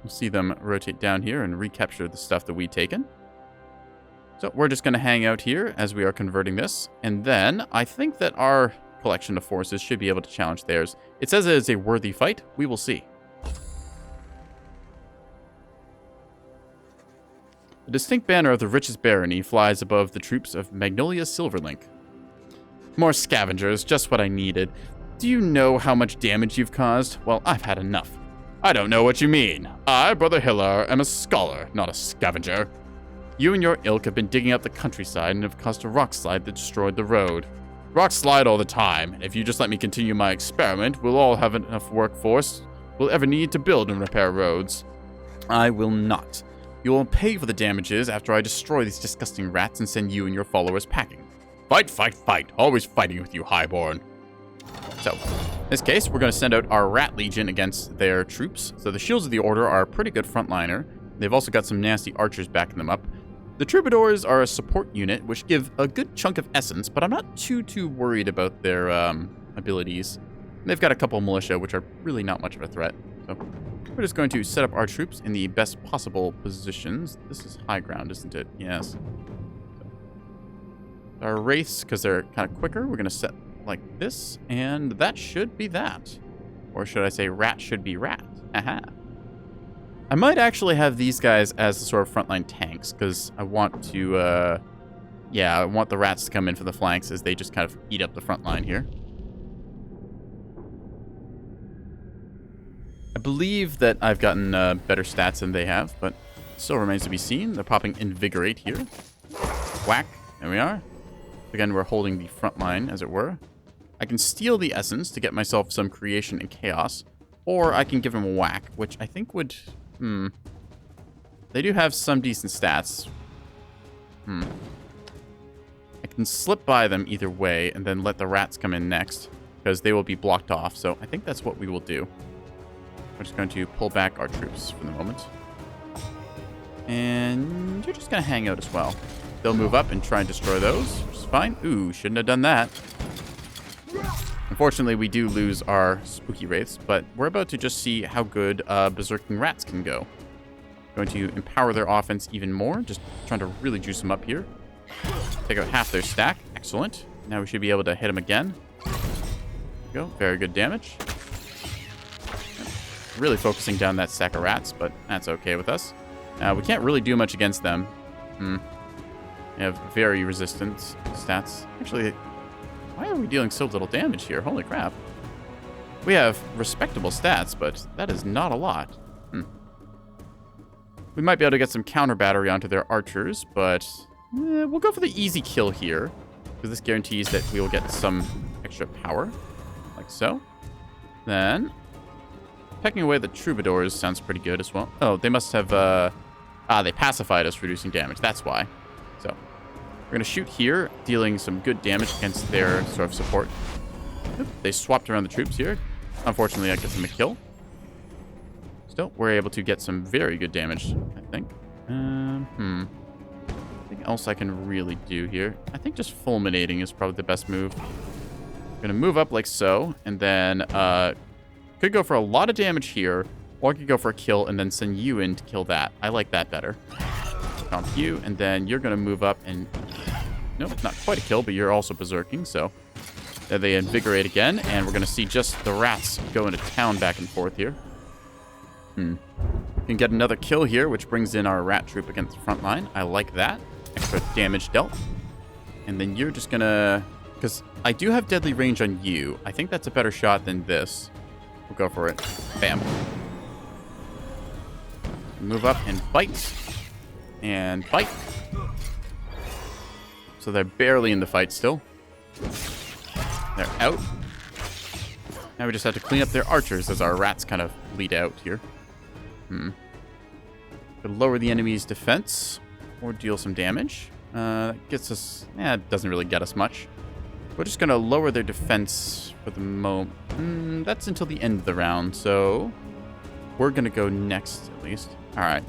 We'll see them rotate down here and recapture the stuff that we've taken. So we're just going to hang out here as we are converting this. And then I think that our collection of forces should be able to challenge theirs. It says it is a worthy fight. We will see. The distinct banner of the richest barony flies above the troops of Magnolia Silverlink. More scavengers, just what I needed. Do you know how much damage you've caused? Well, I've had enough. I don't know what you mean. I, Brother Hiller, am a scholar, not a scavenger. You and your ilk have been digging up the countryside and have caused a rock slide that destroyed the road. Rocks slide all the time. If you just let me continue my experiment, we'll all have enough workforce we'll ever need to build and repair roads. I will not. You will pay for the damages after I destroy these disgusting rats and send you and your followers packing. Fight, fight, fight. Always fighting with you, Highborn. So, in this case, we're going to send out our Rat Legion against their troops. So the Shields of the Order are a pretty good frontliner. They've also got some nasty archers backing them up. The Troubadours are a support unit, which give a good chunk of essence, but I'm not too worried about their abilities. They've got a couple of militia, which are really not much of a threat. So we're just going to set up our troops in the best possible positions. This is high ground, isn't it? Yes. Our wraiths, because they're kind of quicker, we're going to set like this, and that should be that. Or should I say rat should be rat? Aha. I might actually have these guys as the sort of frontline tanks, because I want to, I want the rats to come in for the flanks as they just kind of eat up the front line here. I believe that I've gotten better stats than they have, but still remains to be seen. They're popping Invigorate here. Whack. There we are. Again, we're holding the front line, as it were. I can steal the essence to get myself some creation and chaos, or I can give him a whack, which I think would... They do have some decent stats. I can slip by them either way, and then let the rats come in next, because they will be blocked off, so I think that's what we will do. We're just going to pull back our troops for the moment. And you're just going to hang out as well. They'll move up and try and destroy those, which is fine. Ooh, shouldn't have done that. Unfortunately, we do lose our spooky wraiths, but we're about to just see how good berserking rats can go. Going to empower their offense even more, just trying to really juice them up here. Take out half their stack. Excellent. Now we should be able to hit them again. There we go. Very good damage. Really focusing down that stack of rats, but that's okay with us. We can't really do much against them. They have very resistant stats. Actually, why are we dealing so little damage here? Holy crap. We have respectable stats, but that is not a lot. We might be able to get some counter battery onto their archers, but we'll go for the easy kill here, because this guarantees that we will get some extra power, like so. Then, pecking away the troubadours sounds pretty good as well. Oh, they must have, they pacified us, reducing damage. That's why. So, we're going to shoot here, dealing some good damage against their sort of support. Oop, they swapped around the troops here. Unfortunately, that gets them a kill. Still, we're able to get some very good damage, I think. Anything else I can really do here? I think just fulminating is probably the best move. I'm going to move up like so, and then could go for a lot of damage here, or I could go for a kill and then send you in to kill that. I like that better. Comp you, and then you're going to move up and... Nope, not quite a kill, but you're also berserking, so... There they invigorate again, and we're going to see just the rats go into town back and forth here. Can get another kill here, which brings in our rat troop against the front line. I like that. Extra damage dealt. And then you're just gonna... Because I do have deadly range on you. I think that's a better shot than this. We'll go for it. Bam. Move up and bite. And bite. So they're barely in the fight still. They're out. Now we just have to clean up their archers as our rats kind of bleed out here. Could lower the enemy's defense or deal some damage. That gets us... it doesn't really get us much. We're just going to lower their defense for the moment. That's until the end of the round, so... We're going to go next, at least. Alright.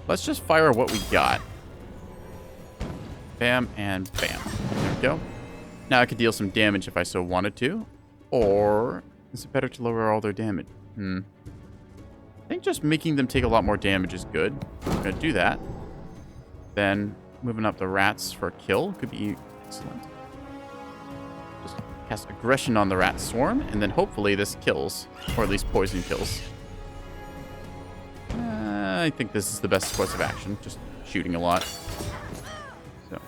Let's just fire what we got. Bam and bam. There we go. Now I could deal some damage if I so wanted to. Or... is it better to lower all their damage? I think just making them take a lot more damage is good. I'm going to do that. Then moving up the rats for a kill could be excellent. Just cast aggression on the rat swarm, and then hopefully this kills. Or at least poison kills. I think this is the best course of action. Just shooting a lot. So.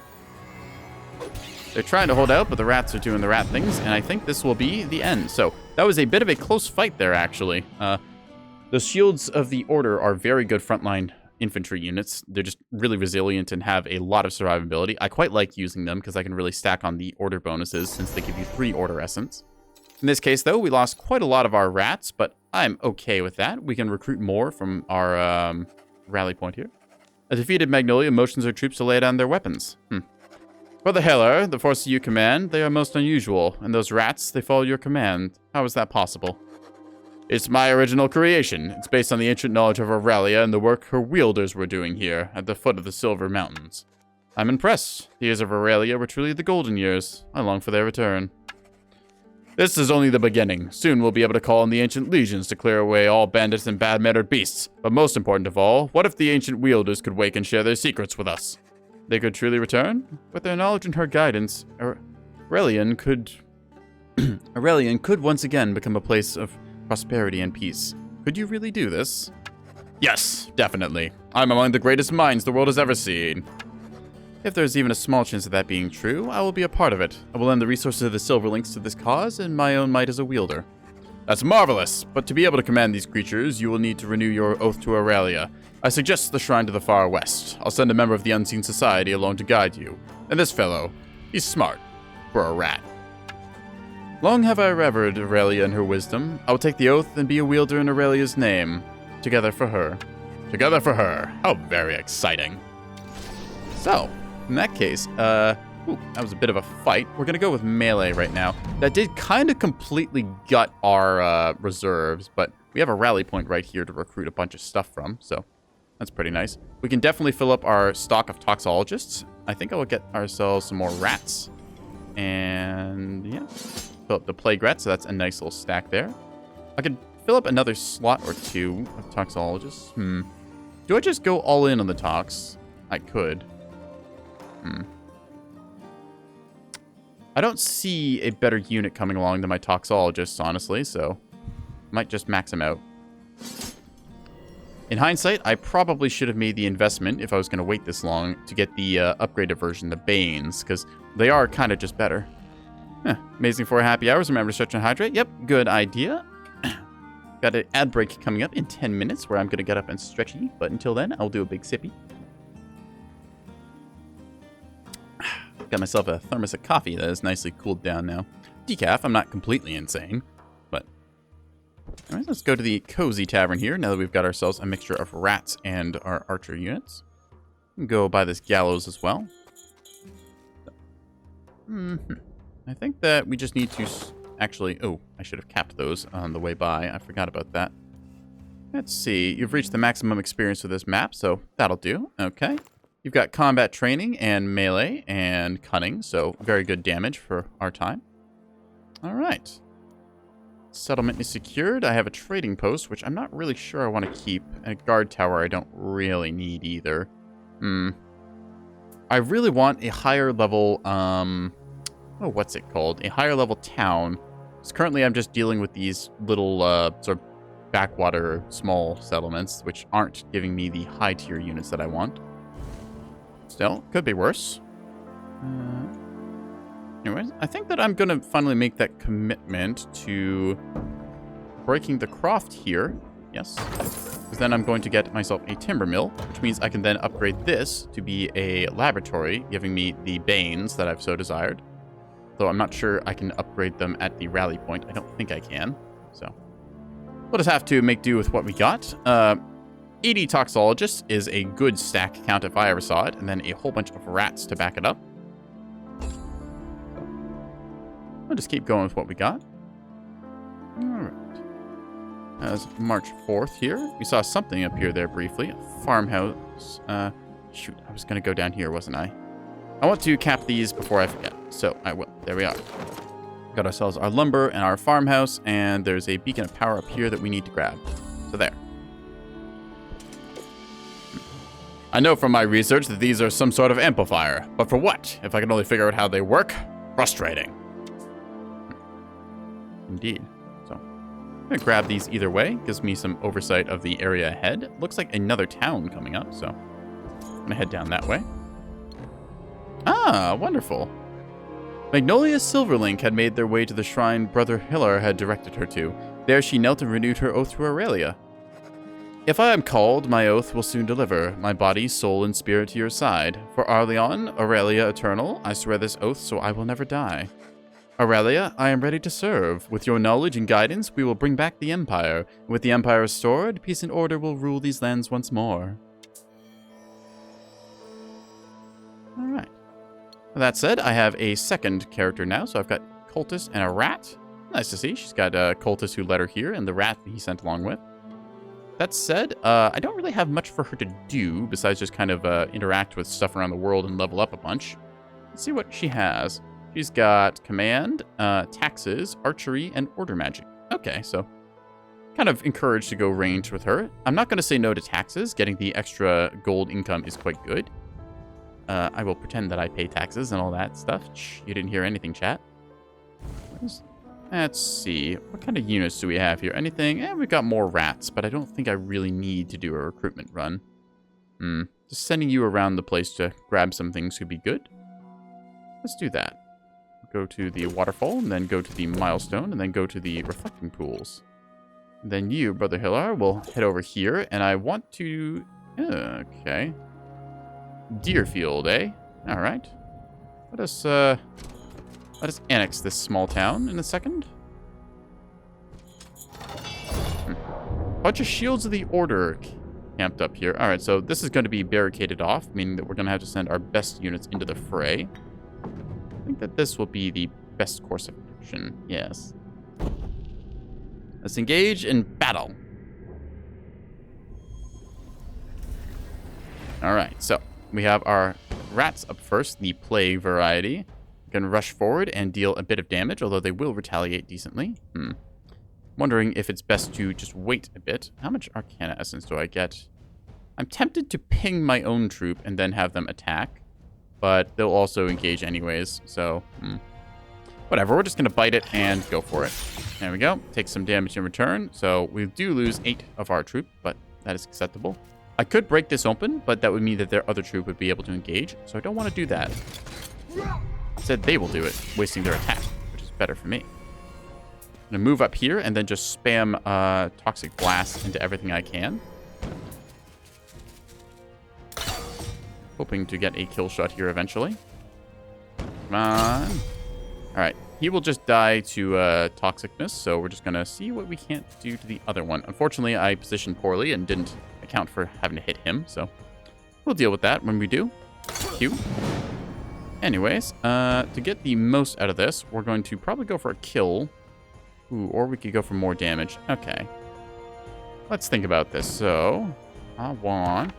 They're trying to hold out, but the rats are doing the rat things, and I think this will be the end. So that was a bit of a close fight there, actually. The shields of the Order are very good frontline infantry units. They're just really resilient and have a lot of survivability. I quite like using them because I can really stack on the Order bonuses since they give you 3 Order Essence. In this case, though, we lost quite a lot of our rats, but I'm okay with that. We can recruit more from our rally point here. A defeated Magnolia motions her troops to lay down their weapons. Brother Heller, the forces you command, they are most unusual, and those rats, they follow your command. How is that possible? It's my original creation. It's based on the ancient knowledge of Aurelia and the work her wielders were doing here, at the foot of the Silver Mountains. I'm impressed. The years of Aurelia were truly the golden years. I long for their return. This is only the beginning. Soon we'll be able to call on the ancient legions to clear away all bandits and bad-mannered beasts. But most important of all, what if the ancient wielders could wake and share their secrets with us? They could truly return? With their knowledge and her guidance, Aurelian could once again become a place of prosperity and peace. Could you really do this? Yes, definitely. I'm among the greatest minds the world has ever seen. If there's even a small chance of that being true, I will be a part of it. I will lend the resources of the Silverlinks to this cause and my own might as a wielder. That's marvelous, but to be able to command these creatures, you will need to renew your oath to Aurelia. I suggest the shrine to the far west. I'll send a member of the Unseen Society along to guide you. And this fellow, he's smart. For a rat. Long have I revered Aurelia and her wisdom. I will take the oath and be a wielder in Aurelia's name. Together for her. Together for her. How very exciting. So, in that case, Ooh, that was a bit of a fight. We're going to go with melee right now. That did kind of completely gut our reserves, but we have a rally point right here to recruit a bunch of stuff from, so that's pretty nice. We can definitely fill up our stock of toxologists. I think I will get ourselves some more rats. And, yeah, fill up the plague rat, so that's a nice little stack there. I could fill up another slot or two of toxologists. Do I just go all in on the tox? I could. I don't see a better unit coming along than my toxologists, honestly, so might just max them out. In hindsight, I probably should have made the investment if I was going to wait this long to get the upgraded version, the Banes, because they are kind of just better. Amazing for happy hours. Remember to stretch and hydrate. Yep, good idea. Got an ad break coming up in 10 minutes where I'm going to get up and stretchy, but until then, I'll do a big sippy. Got myself a thermos of coffee that is nicely cooled down now. Decaf, I'm not completely insane, but... Alright, let's go to the cozy tavern here, now that we've got ourselves a mixture of rats and our archer units. Go by this gallows as well. I think that we just need to... Actually, oh, I should have capped those on the way by. I forgot about that. Let's see. You've reached the maximum experience with this map, so that'll do. Okay. You've got combat training and melee and cunning, so very good damage for our time. All right. Settlement is secured. I have a trading post, which I'm not really sure I want to keep. And a guard tower I don't really need either. I really want a higher level, oh, what's it called? A higher level town. Because currently I'm just dealing with these little sort of backwater small settlements, which aren't giving me the high tier units that I want. Still, could be worse. Anyways, I think that I'm going to finally make that commitment to breaking the croft here. Yes. Because then I'm going to get myself a timber mill, which means I can then upgrade this to be a laboratory, giving me the Banes that I've so desired. Though I'm not sure I can upgrade them at the rally point. I don't think I can. So we'll just have to make do with what we got. 80 toxologists is a good stack count if I ever saw it, and then a whole bunch of rats to back it up. I'll just keep going with what we got. Alright. As March 4th here. We saw something up here there briefly. A farmhouse. Shoot, I was going to go down here, wasn't I? I want to cap these before I forget, so I will. There we are. Got ourselves our lumber and our farmhouse, and there's a beacon of power up here that we need to grab. So there. I know from my research that these are some sort of amplifier, but for what? If I can only figure out how they work? Frustrating. Indeed. So, I'm gonna grab these either way. Gives me some oversight of the area ahead. Looks like another town coming up, so I'm gonna head down that way. Ah, wonderful. Magnolia Silverlink had made their way to the shrine Brother Hiller had directed her to. There she knelt and renewed her oath to Aurelia. If I am called, my oath will soon deliver, my body, soul, and spirit to your side. For Arleon, Aurelia Eternal, I swear this oath so I will never die. Aurelia, I am ready to serve. With your knowledge and guidance, we will bring back the Empire. And with the Empire restored, peace and order will rule these lands once more. Alright. With that said, I have a second character now, so I've got Cultist and a rat. Nice to see. She's got a Cultist who led her here, and the rat that he sent along with. That said, I don't really have much for her to do, besides just kind of interact with stuff around the world and level up a bunch. Let's see what she has. She's got command, taxes, archery, and order magic. Okay, so kind of encouraged to go range with her. I'm not going to say no to taxes. Getting the extra gold income is quite good. I will pretend that I pay taxes and all that stuff. Shh, you didn't hear anything, chat. Let's see. What kind of units do we have here? Anything? We've got more rats, but I don't think I really need to do a recruitment run. Just sending you around the place to grab some things could be good. Let's do that. Go to the waterfall, and then go to the milestone, and then go to the reflecting pools. And then you, Brother Hillar, will head over here, and I want to... Okay. Deerfield, eh? Alright. Let us annex this small town in a second. Bunch of shields of the order camped up here. Alright, so this is going to be barricaded off, meaning that we're going to have to send our best units into the fray. think that this will be the best course of action. Yes. Let's engage in battle. Alright, so we have our rats up first, the plague variety. Can rush forward and deal a bit of damage, although they will retaliate decently. Wondering if it's best to just wait a bit. How much Arcana Essence do I get? I'm tempted to ping my own troop and then have them attack, but they'll also engage anyways, so whatever. We're just going to bite it and go for it. There we go. Take some damage in return. So we do lose 8 of our troop, but that is acceptable. I could break this open, but that would mean that their other troop would be able to engage, so I don't want to do that. Instead, they will do it, wasting their attack, which is better for me. I'm going to move up here and then just spam Toxic Blast into everything I can. Hoping to get a kill shot here eventually. Come on. Alright, he will just die to toxicness, so we're just going to see what we can't do to the other one. Unfortunately, I positioned poorly and didn't account for having to hit him, so we'll deal with that when we do. Q. Anyways, to get the most out of this, we're going to probably go for a kill. Ooh, or we could go for more damage. Okay. Let's think about this. So, I want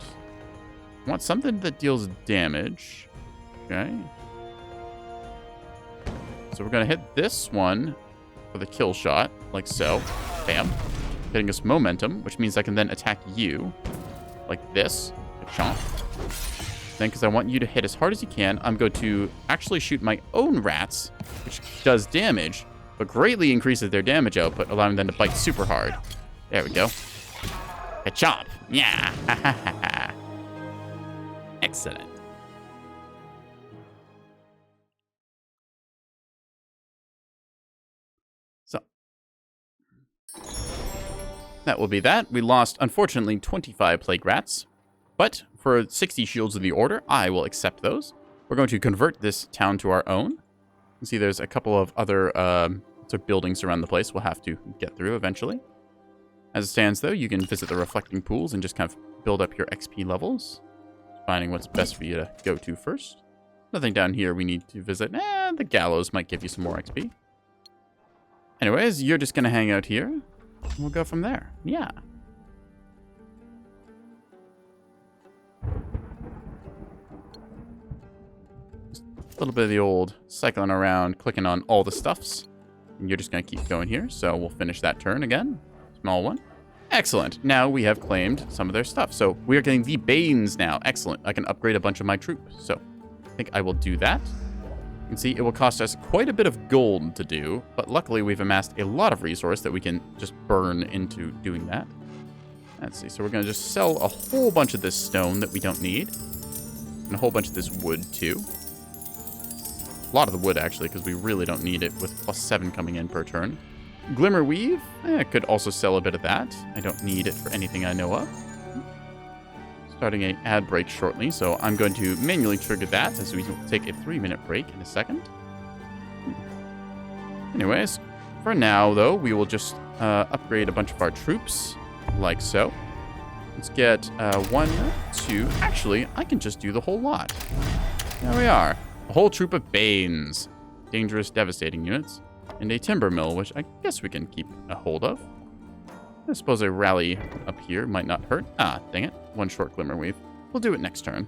something that deals damage. Okay. So we're going to hit this one for the kill shot, like so. Bam. Getting us momentum, which means I can then attack you, like this. Chomp. Then, because I want you to hit as hard as you can, I'm going to actually shoot my own rats, which does damage, but greatly increases their damage output, allowing them to bite super hard. There we go. A chomp. Yeah. Excellent. So, that will be that. We lost, unfortunately, 25 plague rats, but for 60 shields of the order, I will accept those. We're going to convert this town to our own. You can see there's a couple of other sort of buildings around the place we'll have to get through eventually. As it stands, though, you can visit the reflecting pools and just kind of build up your XP levels, finding what's best for you to go to first. Nothing down here we need to visit. The gallows might give you some more XP. Anyways, you're just going to hang out here, and we'll go from there. Yeah. A little bit of the old cycling around, clicking on all the stuffs. And you're just going to keep going here, so we'll finish that turn again. Small one. Excellent. Now we have claimed some of their stuff. So we are getting the Banes now. Excellent. I can upgrade a bunch of my troops. So I think I will do that. You can see it will cost us quite a bit of gold to do, but luckily we've amassed a lot of resource that we can just burn into doing that. Let's see. So we're going to just sell a whole bunch of this stone that we don't need, and a whole bunch of this wood too. A lot of the wood, actually, because we really don't need it with +7 coming in per turn. Glimmer Weave, I could also sell a bit of that. I don't need it for anything I know of. Starting an ad break shortly, so I'm going to manually trigger that as we take a 3-minute break in a second. Anyways, for now, though, we will just upgrade a bunch of our troops, like so. Let's get 1, 2... Actually, I can just do the whole lot. There we are. A whole troop of Banes. Dangerous, devastating units. And a timber mill, which I guess we can keep a hold of. I suppose a rally up here might not hurt. Ah, dang it. 1 short Glimmer Weave. We'll do it next turn.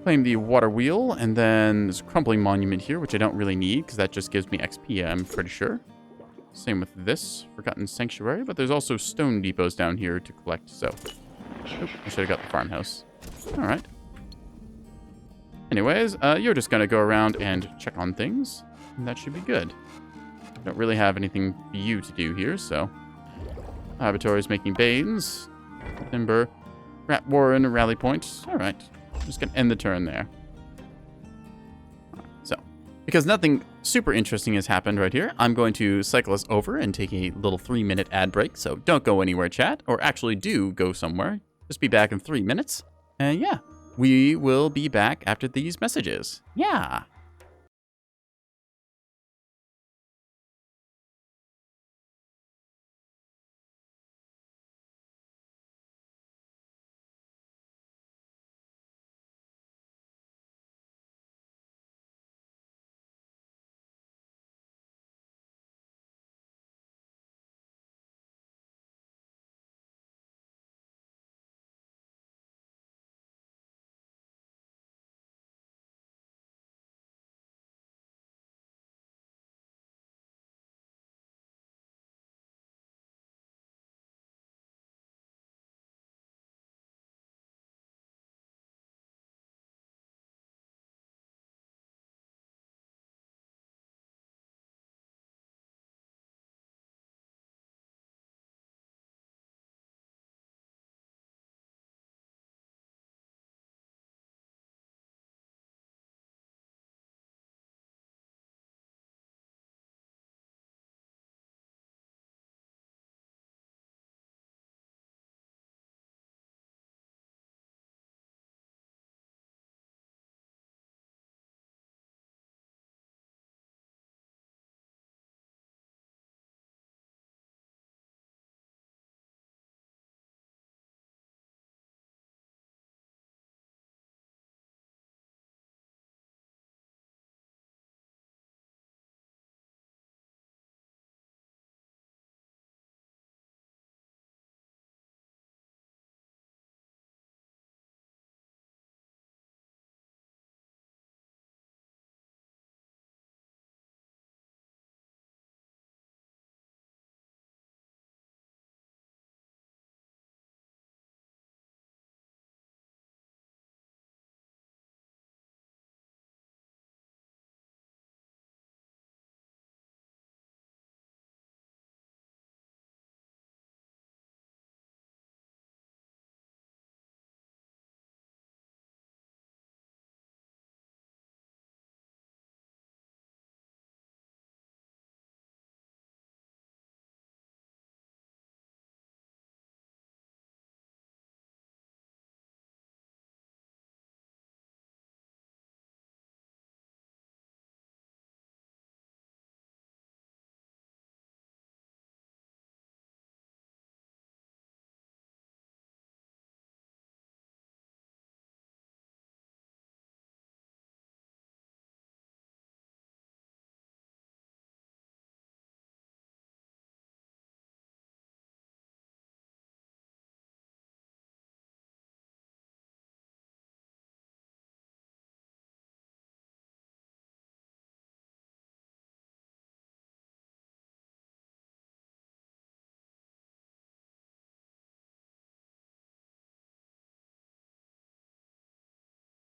Claim the water wheel, and then there's a crumbling monument here, which I don't really need, because that just gives me XP, I'm pretty sure. Same with this Forgotten Sanctuary, but there's also stone depots down here to collect, so... Oop, I should have got the farmhouse. Alright. Anyways, you're just going to go around and check on things, and that should be good. Don't really have anything for you to do here, so... Laboratories making Banes. Timber. Rat Warren, Rally Point. Alright. I'm just going to end the turn there. So, because nothing super interesting has happened right here, I'm going to cycle us over and take a little 3-minute ad break, so don't go anywhere, chat, or actually do go somewhere. Just be back in 3 minutes, and yeah. We will be back after these messages. Yeah.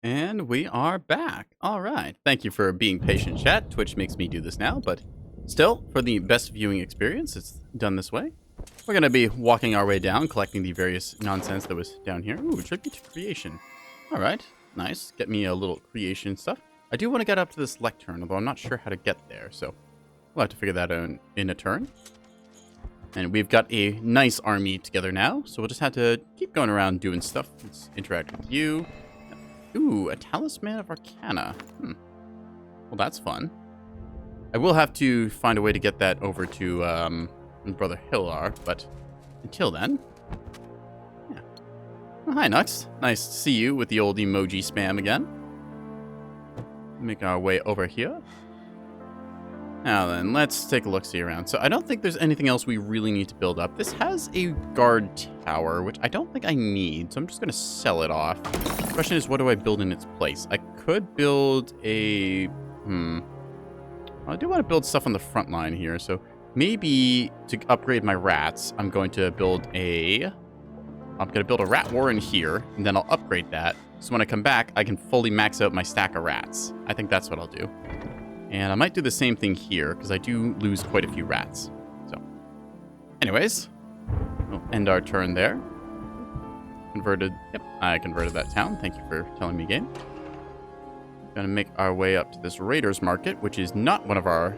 And we are back. All right. Thank you for being patient, chat. Twitch makes me do this now, but still, for the best viewing experience, it's done this way. We're going to be walking our way down, collecting the various nonsense that was down here. Ooh, tribute to creation. All right. Nice. Get me a little creation stuff. I do want to get up to this lectern, although I'm not sure how to get there, so we'll have to figure that out in a turn. And we've got a nice army together now, so we'll just have to keep going around doing stuff. Let's interact with you. Ooh, a Talisman of Arcana. Well, that's fun. I will have to find a way to get that over to Brother Hillar, but until then... Yeah. Oh, hi, Nux. Nice to see you with the old emoji spam again. Make our way over here. Now then, let's take a look-see around. So I don't think there's anything else we really need to build up. This has a guard tower, which I don't think I need, so I'm just going to sell it off. The question is, what do I build in its place? I could build a... I do want to build stuff on the front line here, so maybe to upgrade my rats, I'm going to build a rat warren here, and then I'll upgrade that, so when I come back, I can fully max out my stack of rats. I think that's what I'll do. And I might do the same thing here, because I do lose quite a few rats. So, anyways, we'll end our turn there. Converted, yep, I converted that town. Thank you for telling me, game. Gonna make our way up to this Raiders Market, which is not one of our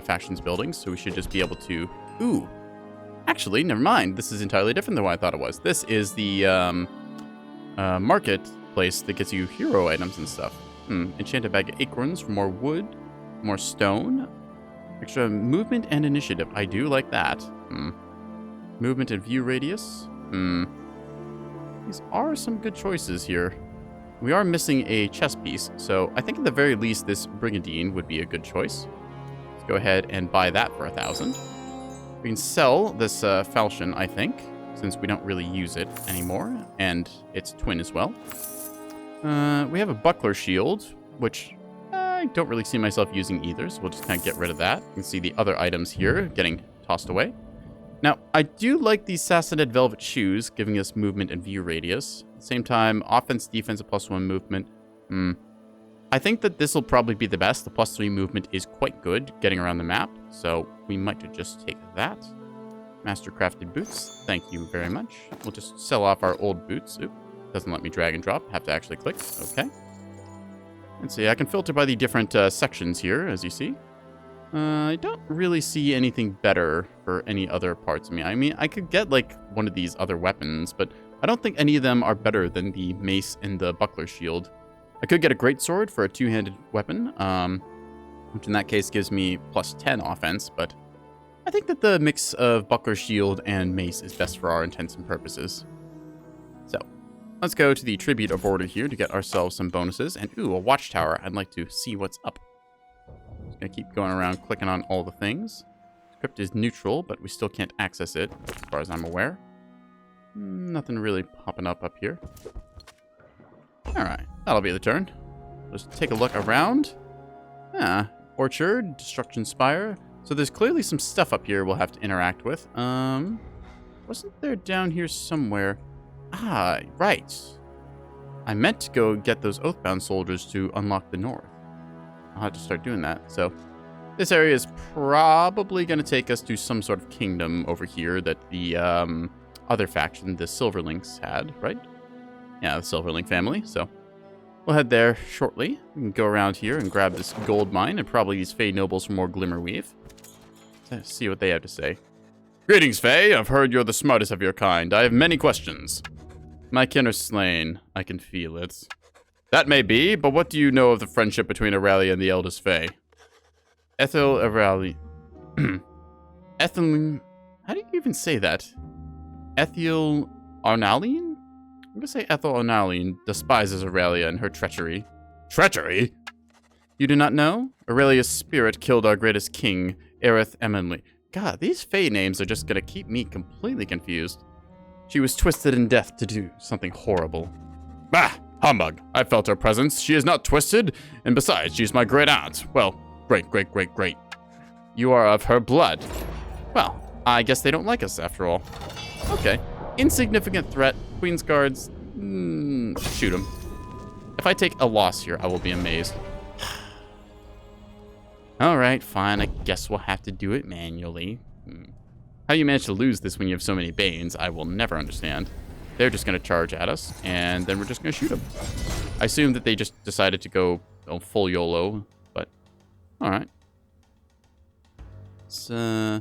factions buildings, so we should just be able to... Ooh, actually, never mind. This is entirely different than what I thought it was. This is the marketplace that gets you hero items and stuff. Enchanted bag of acorns for more wood. More stone. Extra movement and initiative. I do like that. Movement and view radius. These are some good choices here. We are missing a chess piece, so I think at the very least this Brigandine would be a good choice. Let's go ahead and buy that for 1,000. We can sell this falchion, I think, since we don't really use it anymore, and its twin as well. We have a buckler shield, which... I don't really see myself using either, so we'll just kind of get rid of that. You can see the other items here getting tossed away. Now, I do like these Sassanid velvet shoes, giving us movement and view radius. At the same time, offense, defense, a +1 movement. I think that this will probably be the best. The +3 movement is quite good getting around the map, so we might just take that. Mastercrafted boots, thank you very much. We'll just sell off our old boots. Oop, doesn't let me drag and drop. Have to actually click. Okay. Let's see, I can filter by the different sections here, as you see. I don't really see anything better for any other parts of me. I mean, I could get, like, one of these other weapons, but I don't think any of them are better than the mace and the buckler shield. I could get a greatsword for a two-handed weapon, which in that case gives me +10 offense, but I think that the mix of buckler shield and mace is best for our intents and purposes. So, let's go to the Tribute of Order here to get ourselves some bonuses. And, ooh, a watchtower. I'd like to see what's up. Just gonna keep going around clicking on all the things. Crypt is neutral, but we still can't access it, as far as I'm aware. Nothing really popping up here. Alright, that'll be the turn. Just take a look around. Orchard, Destruction Spire. So there's clearly some stuff up here we'll have to interact with. Wasn't there down here somewhere... Ah, right. I meant to go get those Oathbound soldiers to unlock the north. I'll have to start doing that. So, this area is probably going to take us to some sort of kingdom over here that the other faction, the Silverlinks, had, right? Yeah, the Silverlink family. So, we'll head there shortly. We can go around here and grab this gold mine and probably these Fey nobles from more Glimmerweave. Let's see what they have to say. Greetings, Fey. I've heard you're the smartest of your kind. I have many questions. My kin are slain. I can feel it. That may be, but what do you know of the friendship between Aurelia and the eldest Fey? Ethel Aurelia... Ethel... How do you even say that? Ethel Arnaline? I'm gonna say Ethel Arnaline despises Aurelia and her treachery. Treachery? You do not know? Aurelia's spirit killed our greatest king, Aerith Emily. God, these Fey names are just gonna keep me completely confused. She was twisted in death to do something horrible. Bah! Humbug. I felt her presence. She is not twisted, and besides, she's my great aunt. Well, great. You are of her blood. Well, I guess they don't like us after all. Okay. Insignificant threat. Queen's guards. Shoot them. If I take a loss here, I will be amazed. Alright, fine. I guess we'll have to do it manually. How you manage to lose this when you have so many Banes, I will never understand. They're just going to charge at us, and then we're just going to shoot them. I assume that they just decided to go full YOLO, but alright. So,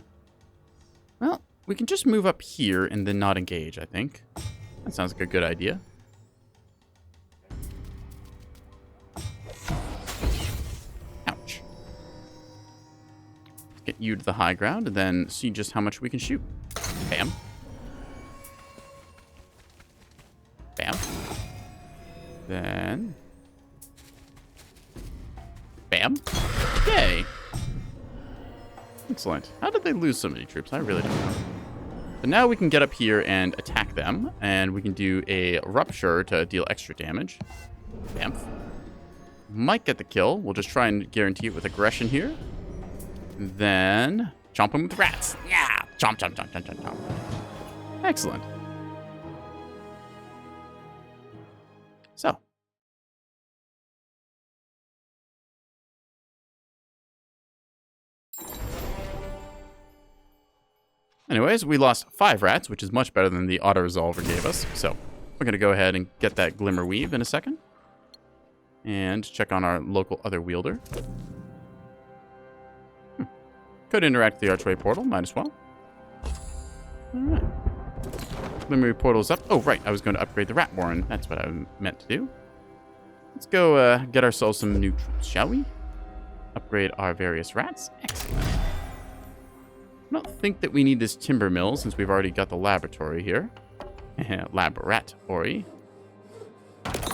well, we can just move up here and then not engage, I think. That sounds like a good idea. Ouch. Get you to the high ground and then see just how much we can shoot. Bam. Bam. Then... bam. Yay. Excellent. How did they lose so many troops? I really don't know. But now we can get up here and attack them, and we can do a rupture to deal extra damage. Bam. Might get the kill. We'll just try and guarantee it with aggression here. Then chomp him with rats. Yeah! Chomp, chomp, chomp, chomp, chomp, chomp. Excellent. So. Anyways, we lost 5 rats, which is much better than the auto-resolver gave us. So, we're going to go ahead and get that Glimmer Weave in a second. And check on our local other wielder. Could interact with the Archway Portal, might as well. Alright. Glimmer Weave Portal's up. Oh, right, I was going to upgrade the Rat Warren. That's what I meant to do. Let's go get ourselves some new troops, shall we? Upgrade our various rats. Excellent. I don't think that we need this timber mill since we've already got the laboratory here. Laboratory.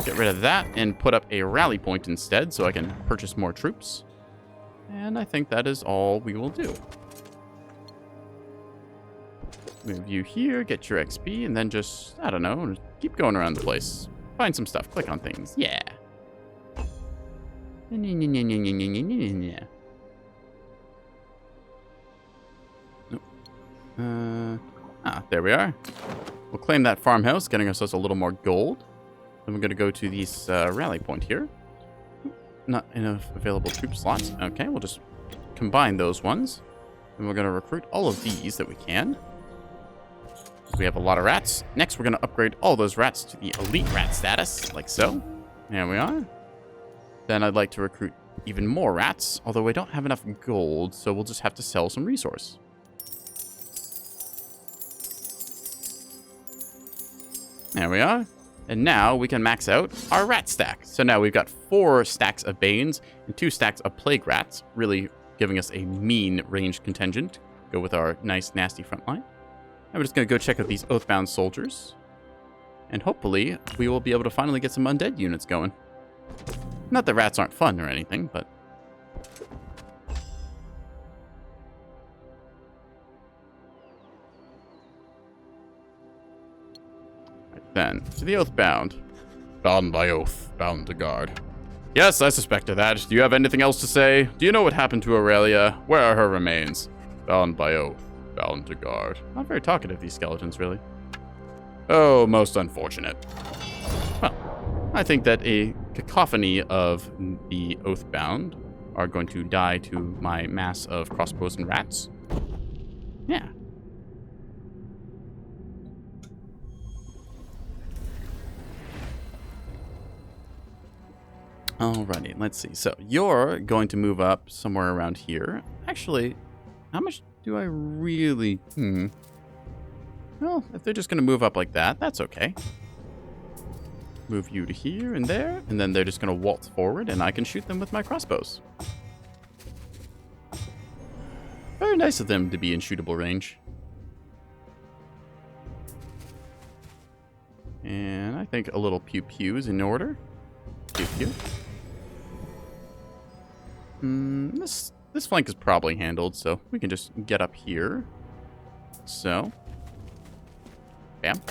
Get rid of that and put up a rally point instead so I can purchase more troops. And I think that is all we will do. Move you here, get your XP, and then just, I don't know, keep going around the place. Find some stuff, click on things. Yeah. There we are. We'll claim that farmhouse, getting ourselves a little more gold. Then we're going to go to this rally point here. Not enough available troop slots. Okay, we'll just combine those ones. And we're going to recruit all of these that we can. We have a lot of rats. Next, we're going to upgrade all those rats to the elite rat status, like so. There we are. Then I'd like to recruit even more rats, although I don't have enough gold, so we'll just have to sell some resource. There we are. And now we can max out our rat stack. So now we've got 4 stacks of Banes and 2 stacks of Plague Rats, really giving us a mean ranged contingent. Go with our nice, nasty front line. And we're just going to go check out these Oathbound soldiers. And hopefully we will be able to finally get some undead units going. Not that rats aren't fun or anything, but... Then, to the Oathbound. Bound by oath, bound to guard. Yes, I suspected that. Do you have anything else to say? Do you know what happened to Aurelia? Where are her remains? Bound by oath, bound to guard. Not very talkative, these skeletons, really. Oh, most unfortunate. Well, I think that a cacophony of the Oathbound are going to die to my mass of crossbows and rats. Yeah. Alrighty, let's see. So, you're going to move up somewhere around here. Actually, how much do I really... Well, if they're just going to move up like that, that's okay. Move you to here and there, and then they're just going to waltz forward, and I can shoot them with my crossbows. Very nice of them to be in shootable range. And I think a little pew-pew is in order. Pew-pew. This flank is probably handled, so we can just get up here. So. Bam.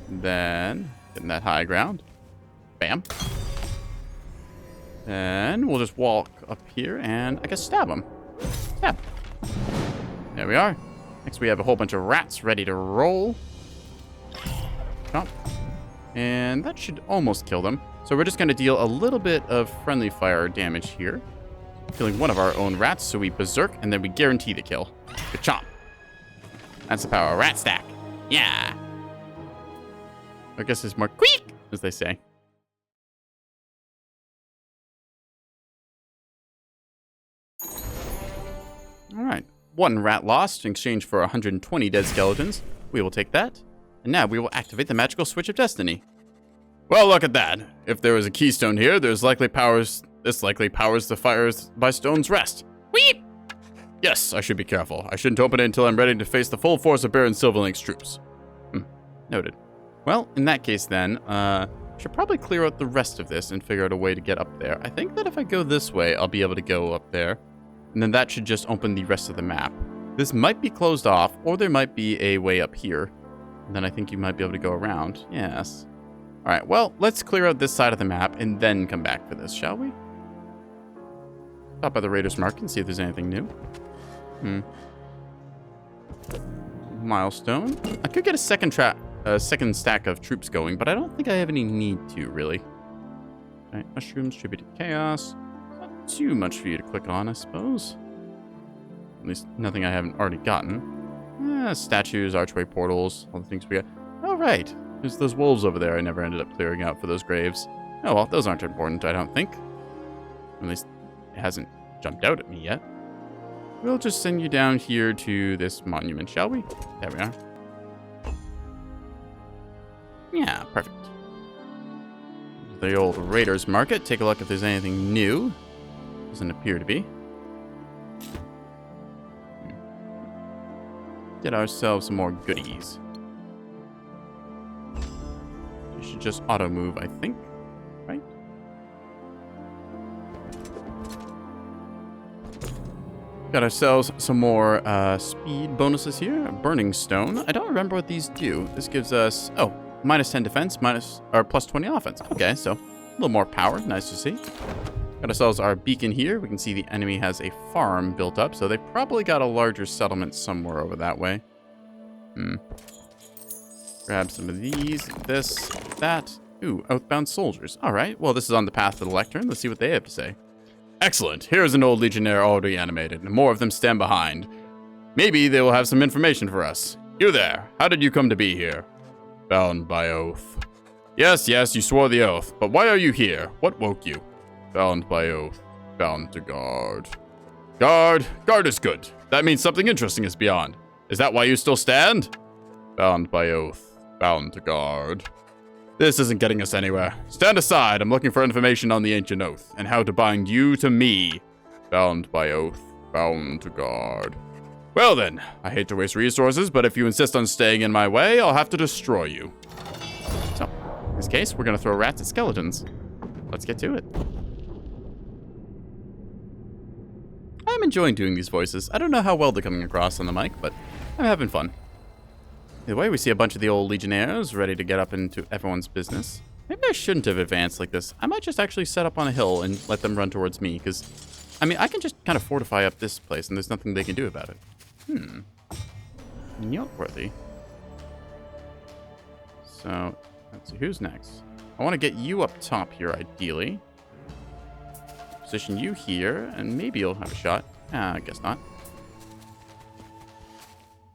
Then, get in that high ground. Bam. Then we'll just walk up here and I guess stab them. Stab. There we are. Next we have a whole bunch of rats ready to roll. Chomp. And that should almost kill them. So we're just going to deal a little bit of friendly fire damage here. Killing one of our own rats, so we berserk, and then we guarantee the kill. Good chomp. That's the power of rat stack. Yeah. I guess it's more quick, as they say. All right. 1 rat lost in exchange for 120 dead skeletons. We will take that. And now we will activate the magical switch of destiny. Well, look at that. If there was a keystone here, this likely powers the fires by Stone's Rest. Weep! Yes, I should be careful. I shouldn't open it until I'm ready to face the full force of Baron Silverlink's troops. Noted. Well, in that case then, should probably clear out the rest of this and figure out a way to get up there. I think that if I go this way, I'll be able to go up there. And then that should just open the rest of the map. This might be closed off, or there might be a way up here. And then I think you might be able to go around. Yes. All right, well, let's clear out this side of the map and then come back for this, shall we? Stop by the Raiders Market and see if there's anything new. Milestone. I could get a second stack of troops going, but I don't think I have any need to, really. All right, mushrooms, tribute to chaos. Not too much for you to click on, I suppose. At least nothing I haven't already gotten. Statues, archway portals, all the things we got. Oh, right. There's those wolves over there I never ended up clearing out for those graves. Oh, well, those aren't important, I don't think. At least it hasn't jumped out at me yet. We'll just send you down here to this monument, shall we? There we are. Yeah, perfect. The old Raiders Market. Take a look if there's anything new. Doesn't appear to be. Get ourselves some more goodies. You should just auto move, I think. Right? Got ourselves some more speed bonuses here. Burning Stone. I don't remember what these do. This gives us, minus 10 defense, plus 20 offense. Okay, so a little more power. Nice to see. Got ourselves our beacon here. We can see the enemy has a farm built up, so they probably got a larger settlement somewhere over that way. Grab some of these, this, that. Ooh, Oathbound soldiers. All right, well, this is on the path to the lectern. Let's see what they have to say. Excellent. Here's an old legionnaire already animated, and more of them stand behind. Maybe they will have some information for us. You there, how did you come to be here? Bound by oath. Yes, you swore the oath, but why are you here? What woke you? Bound by oath. Bound to guard. Guard is good. That means something interesting is beyond. Is that why you still stand? Bound by oath. Bound to guard. This isn't getting us anywhere. Stand aside. I'm looking for information on the ancient oath and how to bind you to me. Bound by oath. Bound to guard. Well then, I hate to waste resources, but if you insist on staying in my way, I'll have to destroy you. So, in this case, we're gonna throw rats at skeletons. Let's get to it. I'm enjoying doing these voices. I don't know how well they're coming across on the mic, but I'm having fun. Either way, we see a bunch of the old legionnaires ready to get up into everyone's business. Maybe I shouldn't have advanced like this. I might just actually set up on a hill and let them run towards me, because, I mean, I can just kind of fortify up this place, and there's nothing they can do about it. Noteworthy. So, let's see, who's next? I want to get you up top here, ideally. Position you here, and maybe you'll have a shot. I guess not.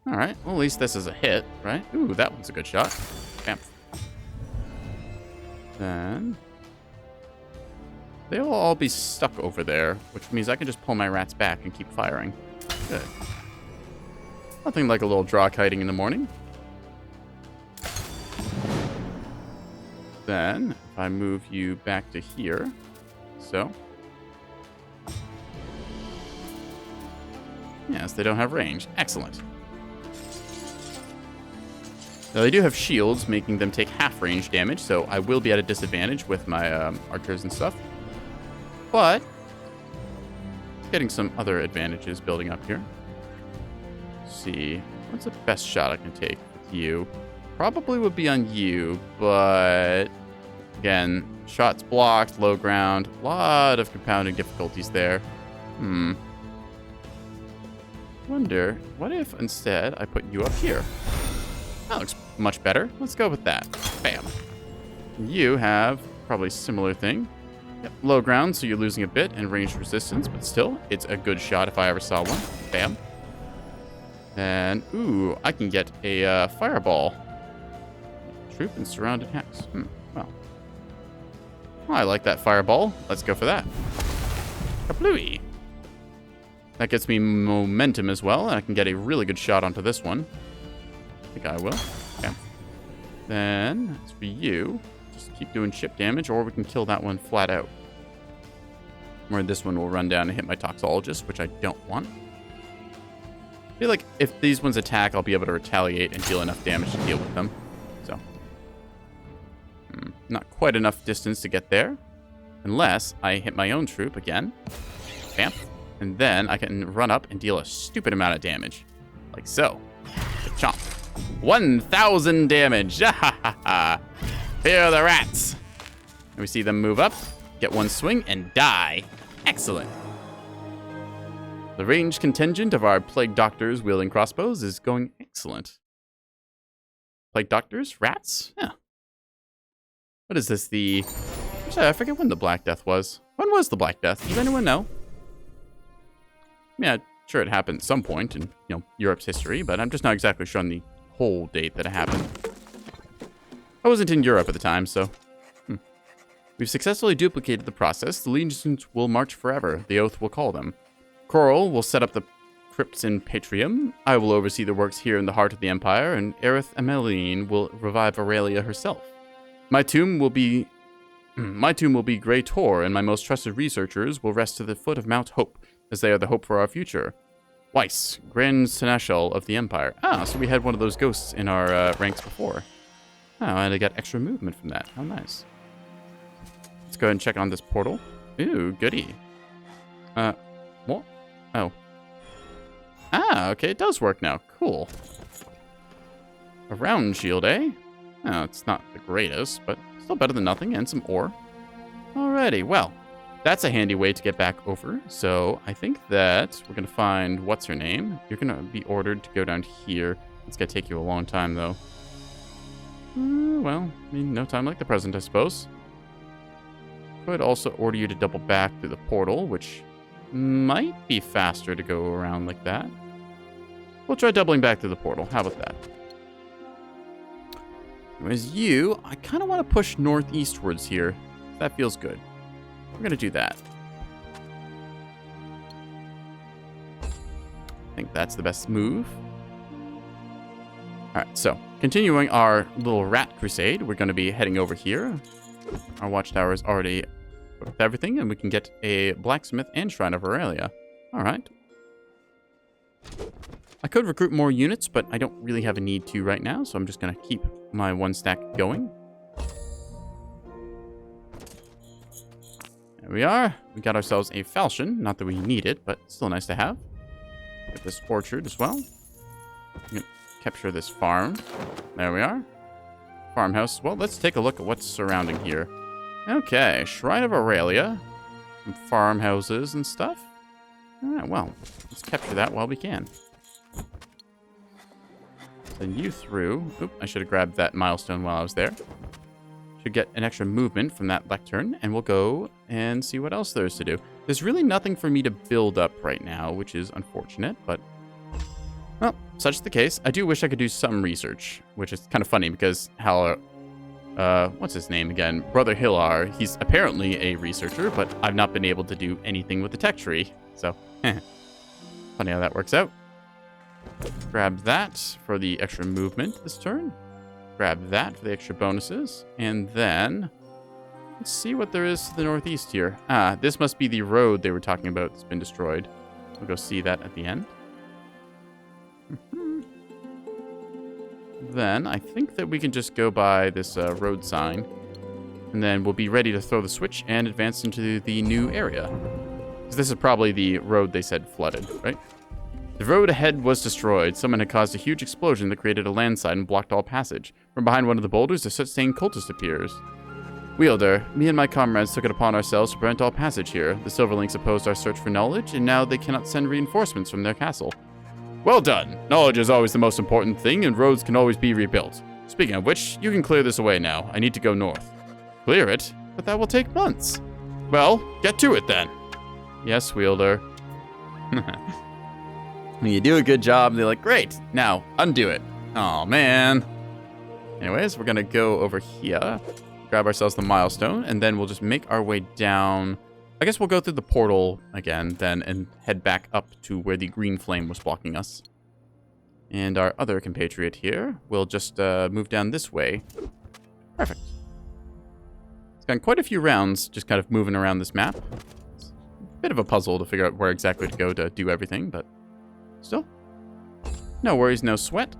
Alright, well, at least this is a hit, right? Ooh, that one's a good shot. Bam. Then they'll all be stuck over there, which means I can just pull my rats back and keep firing. Good. Nothing like a little draw kiting in the morning. Then, if I move you back to here, so. Yes, they don't have range. Excellent. Now, they do have shields, making them take half range damage, so I will be at a disadvantage with my archers and stuff. But, getting some other advantages building up here. Let's see, what's the best shot I can take with you? Probably would be on you, but again, shots blocked, low ground, a lot of compounding difficulties there. Wonder, what if instead I put you up here? That looks much better. Let's go with that. Bam. You have probably a similar thing. Yep, low ground, so you're losing a bit, and ranged resistance, but still, it's a good shot if I ever saw one. Bam. And, ooh, I can get a fireball. Troop and surrounded hacks. Well, I like that fireball. Let's go for that. Kablooey. That gets me momentum as well, and I can get a really good shot onto this one. I think I will. Okay. Then, as for you, just keep doing chip damage, or we can kill that one flat out. Where this one will run down and hit my Toxologist, which I don't want. I feel like if these ones attack, I'll be able to retaliate and deal enough damage to deal with them. So, not quite enough distance to get there. Unless I hit my own troop again. Bam. And then I can run up and deal a stupid amount of damage. Like so. Chomp. 1,000 damage. Here are the rats. And we see them move up, get one swing, and die. Excellent. The ranged contingent of our plague doctors wielding crossbows is going excellent. Plague doctors? Rats? Yeah. What is this? Actually, I forget when the Black Death was. When was the Black Death? Does anyone know? Yeah, sure it happened at some point in, Europe's history, but I'm just not exactly sure on the whole date that it happened. I wasn't in Europe at the time, so... We've successfully duplicated the process. The legions will march forever. The oath will call them. Coral will set up the crypts in Patrium. I will oversee the works here in the heart of the Empire, and Aerith Emeline will revive Aurelia herself. My tomb will be Grey Tor, and my most trusted researchers will rest to the foot of Mount Hope, as they are the hope for our future. Weiss, Grand Seneschal of the Empire. Ah, so we had one of those ghosts in our ranks before. Oh, and I got extra movement from that. How nice. Let's go ahead and check on this portal. Ooh, goody. What? Oh. Ah, okay, it does work now. Cool. A round shield, eh? Oh, it's not the greatest, but still better than nothing, and some ore. Alrighty, well, that's a handy way to get back over. So I think that we're going to find, what's her name? You're going to be ordered to go down here. It's going to take you a long time, though. Well, I mean, no time like the present, I suppose. Could also order you to double back through the portal, which might be faster to go around like that. We'll try doubling back through the portal. How about that? As you, I kind of want to push northeastwards here. That feels good. We're going to do that. I think that's the best move. Alright, so continuing our little rat crusade, we're going to be heading over here. Our watchtower is already with everything, and we can get a blacksmith and shrine of Aurelia. Alright. I could recruit more units, but I don't really have a need to right now, so I'm just going to keep my one stack going. There we are. We got ourselves a falchion. Not that we need it, but still nice to have. Get this orchard as well. Capture this farm. There we are. Farmhouse. Well, let's take a look at what's surrounding here. Okay, Shrine of Aurelia. Some farmhouses and stuff. Alright, well, let's capture that while we can. Send you through. Oop, I should have grabbed that milestone while I was there. Should get an extra movement from that lectern, and we'll go and see what else there is to do. There's really nothing for me to build up right now, which is unfortunate, but... Well, such is the case. I do wish I could do some research, which is kind of funny because what's his name again? Brother Hillar, he's apparently a researcher, but I've not been able to do anything with the tech tree. So, funny how that works out. Grab that for the extra movement this turn. Grab that for the extra bonuses. And then, let's see what there is to the northeast here. Ah, this must be the road they were talking about that's been destroyed. We'll go see that at the end. Then, I think that we can just go by this road sign. And then we'll be ready to throw the switch and advance into the new area. Because this is probably the road they said flooded, right? The road ahead was destroyed. Someone had caused a huge explosion that created a landslide and blocked all passage. From behind one of the boulders, a soot-stained cultist appears. Wielder, me and my comrades took it upon ourselves to prevent all passage here. The Silverlinks opposed our search for knowledge, and now they cannot send reinforcements from their castle. Well done! Knowledge is always the most important thing, and roads can always be rebuilt. Speaking of which, you can clear this away now. I need to go north. Clear it? But that will take months. Well, get to it then. Yes, Wielder. When you do a good job, they're like, great, now undo it. Oh man. Anyways, we're gonna go over here, grab ourselves the milestone, and then we'll just make our way down. I guess we'll go through the portal again then and head back up to where the green flame was blocking us. And our other compatriot here will just move down this way. Perfect. It's gotten quite a few rounds just kind of moving around this map. It's a bit of a puzzle to figure out where exactly to go to do everything, but still. No worries, no sweat.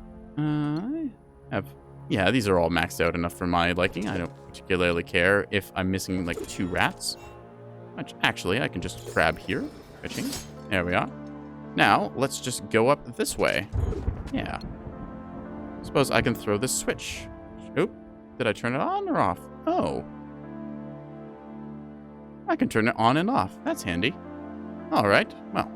Yeah, these are all maxed out enough for my liking. I don't particularly care if I'm missing like 2 rats. Which actually I can just grab here. Fishing. There we are. Now, let's just go up this way. Yeah. Suppose I can throw this switch. Oop. Did I turn it on or off? Oh. I can turn it on and off. That's handy. Alright, well.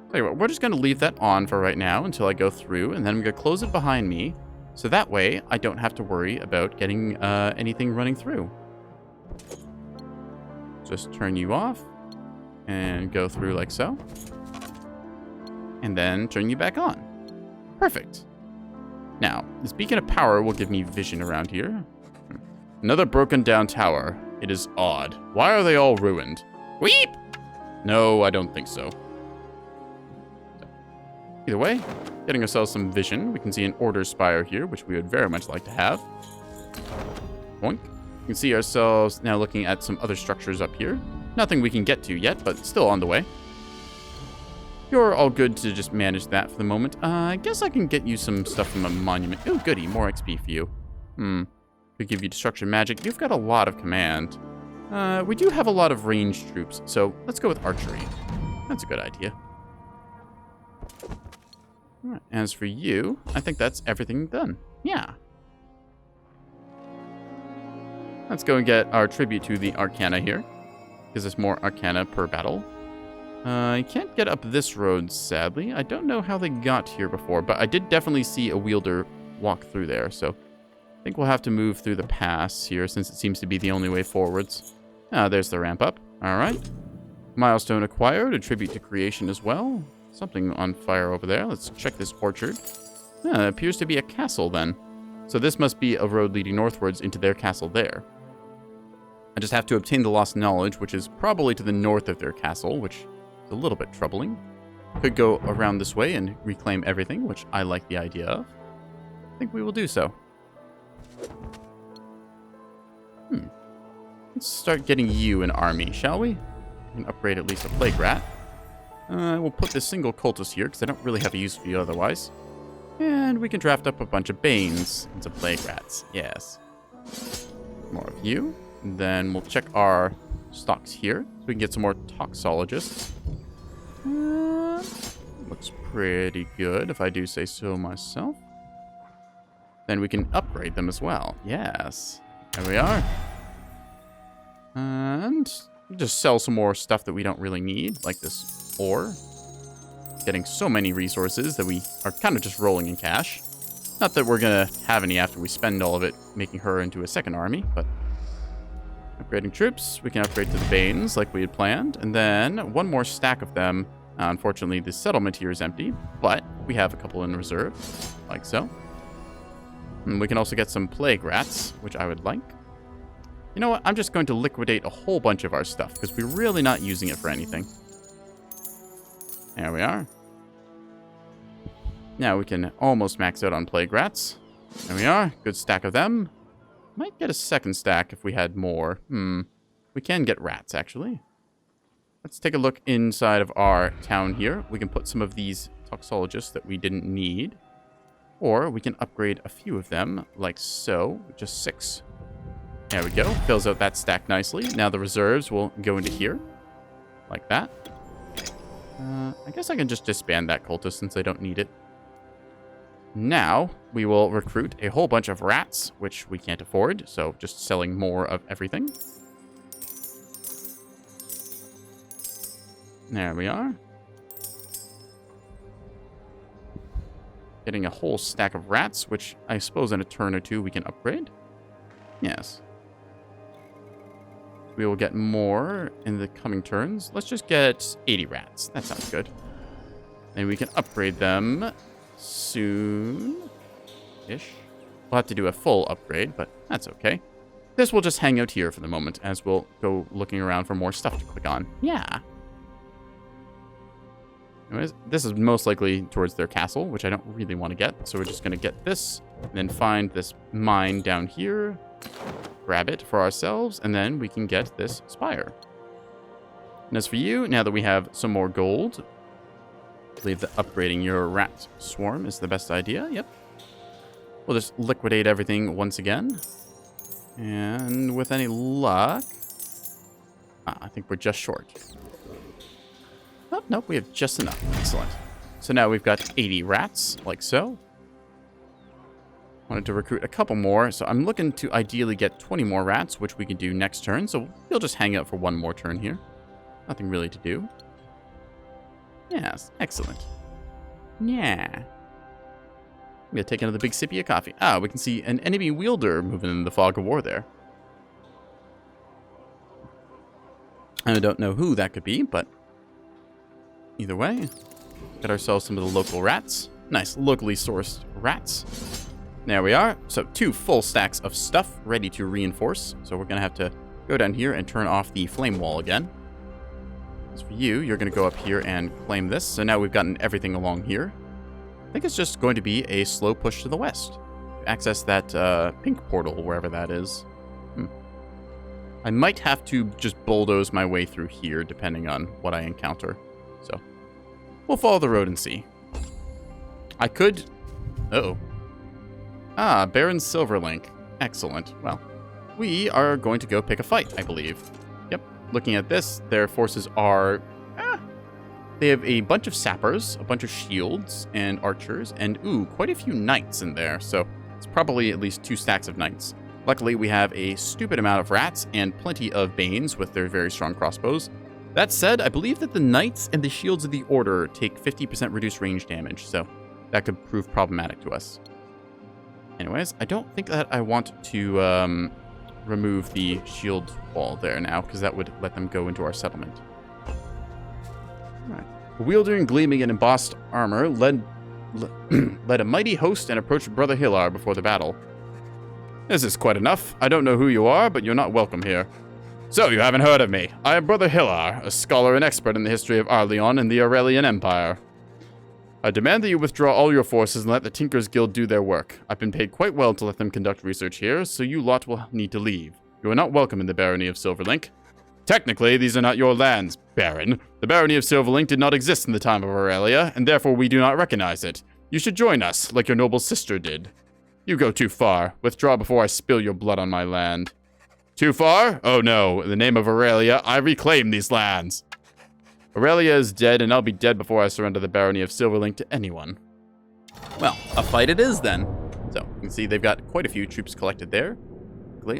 Tell you what, we're just going to leave that on for right now until I go through, and then I'm going to close it behind me, so that way I don't have to worry about getting anything running through. Just turn you off, and go through like so. And then turn you back on. Perfect. Now, this beacon of power will give me vision around here. Another broken down tower. It is odd. Why are they all ruined? Weep! No, I don't think so. Either way, getting ourselves some vision. We can see an order spire here, which we would very much like to have. Boink. We can see ourselves now looking at some other structures up here. Nothing we can get to yet, but still on the way. You're all good to just manage that for the moment. I guess I can get you some stuff from a monument. Oh, goody, more XP for you. Could give you destruction magic. You've got a lot of command. We do have a lot of ranged troops, so let's go with archery. That's a good idea. All right, as for you, I think that's everything done. Yeah. Let's go and get our tribute to the Arcana here. Gives us more Arcana per battle. I can't get up this road, sadly. I don't know how they got here before, but I did definitely see a wielder walk through there, so I think we'll have to move through the pass here since it seems to be the only way forwards. Ah, there's the ramp up. All right. Milestone acquired, a tribute to creation as well. Something on fire over there. Let's check this orchard. Ah, it appears to be a castle then. So this must be a road leading northwards into their castle there. I just have to obtain the lost knowledge, which is probably to the north of their castle, which is a little bit troubling. Could go around this way and reclaim everything, which I like the idea of. I think we will do so. Let's start getting you an army, shall we? We can upgrade at least a plague rat. We'll put this single cultist here, because I don't really have a use for you otherwise. And we can draft up a bunch of Banes into plague rats. Yes. More of you. And then we'll check our stocks here, so we can get some more toxologists. Looks pretty good, if I do say so myself. Then we can upgrade them as well. Yes. There we are. And just sell some more stuff that we don't really need, like this ore. Getting so many resources that we are kind of just rolling in cash. Not that we're going to have any after we spend all of it making her into a second army, but upgrading troops. We can upgrade to the Banes like we had planned. And then one more stack of them. Unfortunately, the settlement here is empty, but we have a couple in reserve, like so. And we can also get some plague rats, which I would like. You know what? I'm just going to liquidate a whole bunch of our stuff because we're really not using it for anything. There we are. Now we can almost max out on plague rats. There we are. Good stack of them. Might get a second stack if we had more. We can get rats, actually. Let's take a look inside of our town here. We can put some of these toxologists that we didn't need. Or we can upgrade a few of them, like so. Just 6. There we go. Fills out that stack nicely. Now the reserves will go into here. Like that. I guess I can just disband that cultist since I don't need it. Now, we will recruit a whole bunch of rats, which we can't afford, so just selling more of everything. There we are. Getting a whole stack of rats, which I suppose in a turn or two we can upgrade. Yes. We will get more in the coming turns. Let's just get 80 rats. That sounds good. And we can upgrade them soon-ish. We'll have to do a full upgrade, but that's okay. This will just hang out here for the moment as we'll go looking around for more stuff to click on. Yeah. Anyways, this is most likely towards their castle, which I don't really want to get. So we're just going to get this, and then find this mine down here, grab it for ourselves, and then we can get this spire. And as for you, now that we have some more gold, I believe that upgrading your rat swarm is the best idea. Yep. We'll just liquidate everything once again. And with any luck... I think we're just short. Oh, nope, we have just enough. Excellent. So now we've got 80 rats, like so. Wanted to recruit a couple more, so I'm looking to ideally get 20 more rats, which we can do next turn. So we'll just hang out for one more turn here. Nothing really to do. Yes, excellent. Yeah. I'm gonna take another big sip of your coffee. Ah, we can see an enemy wielder moving in the fog of war there. I don't know who that could be, but either way, get ourselves some of the local rats. Nice, locally sourced rats. There we are. So 2 full stacks of stuff ready to reinforce. So we're gonna have to go down here and turn off the flame wall again. As for you, you're gonna go up here and claim this. So now we've gotten everything along here. I think it's just going to be a slow push to the west. To access that pink portal, wherever that is. I might have to just bulldoze my way through here, depending on what I encounter. So, we'll follow the road and see. I could... Uh-oh. Ah, Baron Silverlink. Excellent. Well, we are going to go pick a fight, I believe. Yep. Looking at this, their forces are... They have a bunch of sappers, a bunch of shields, and archers, and, ooh, quite a few knights in there. So, it's probably at least 2 stacks of knights. Luckily, we have a stupid amount of rats and plenty of banes with their very strong crossbows. That said, I believe that the knights and the shields of the order take 50% reduced range damage, so that could prove problematic to us. Anyways, I don't think that I want to remove the shield wall there now, because that would let them go into our settlement. Alright. A wielder in gleaming and embossed armor led a mighty host and approached Brother Hillar before the battle. This is quite enough. I don't know who you are, but you're not welcome here. So, you haven't heard of me. I am Brother Hillar, a scholar and expert in the history of Arleon and the Aurelian Empire. I demand that you withdraw all your forces and let the Tinkers Guild do their work. I've been paid quite well to let them conduct research here, so you lot will need to leave. You are not welcome in the Barony of Silverlink. Technically, these are not your lands, Baron. The Barony of Silverlink did not exist in the time of Aurelia, and therefore we do not recognize it. You should join us, like your noble sister did. You go too far. Withdraw before I spill your blood on my land. Too far? Oh no. In the name of Aurelia, I reclaim these lands. Aurelia is dead, and I'll be dead before I surrender the Barony of Silverlink to anyone. Well, a fight it is then. So, you can see they've got quite a few troops collected there.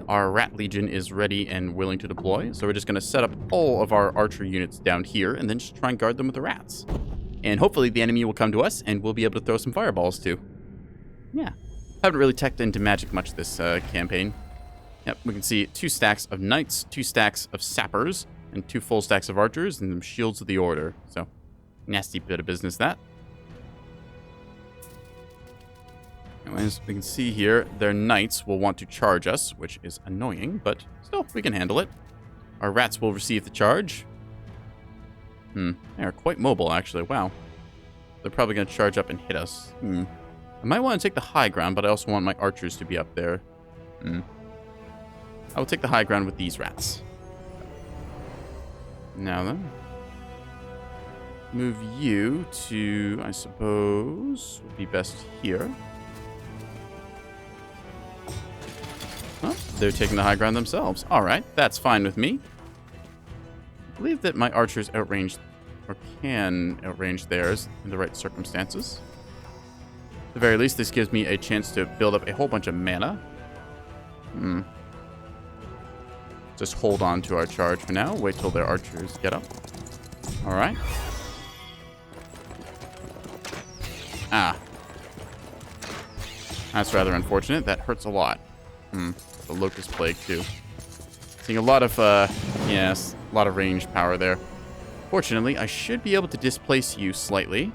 Our Rat Legion is ready and willing to deploy, so we're just going to set up all of our archer units down here, and then just try and guard them with the rats. And hopefully the enemy will come to us, and we'll be able to throw some fireballs too. Yeah. Haven't really teched into magic much this campaign. Yep, we can see 2 stacks of knights, 2 stacks of sappers, and 2 full stacks of archers, and some shields of the order. So, nasty bit of business that. Anyways, we can see here, their knights will want to charge us, which is annoying, but still, we can handle it. Our rats will receive the charge. They are quite mobile, actually. Wow. They're probably going to charge up and hit us. I might want to take the high ground, but I also want my archers to be up there. I will take the high ground with these rats. Now then. Move you to, I suppose, would be best here. Oh, they're taking the high ground themselves. Alright, that's fine with me. I believe that my archers outrange, or can outrange theirs in the right circumstances. At the very least, this gives me a chance to build up a whole bunch of mana. Just hold on to our charge for now. Wait till their archers get up. Alright. Ah. That's rather unfortunate. That hurts a lot. The Locust Plague, too. Seeing a lot of, yes, a lot of range power there. Fortunately, I should be able to displace you slightly.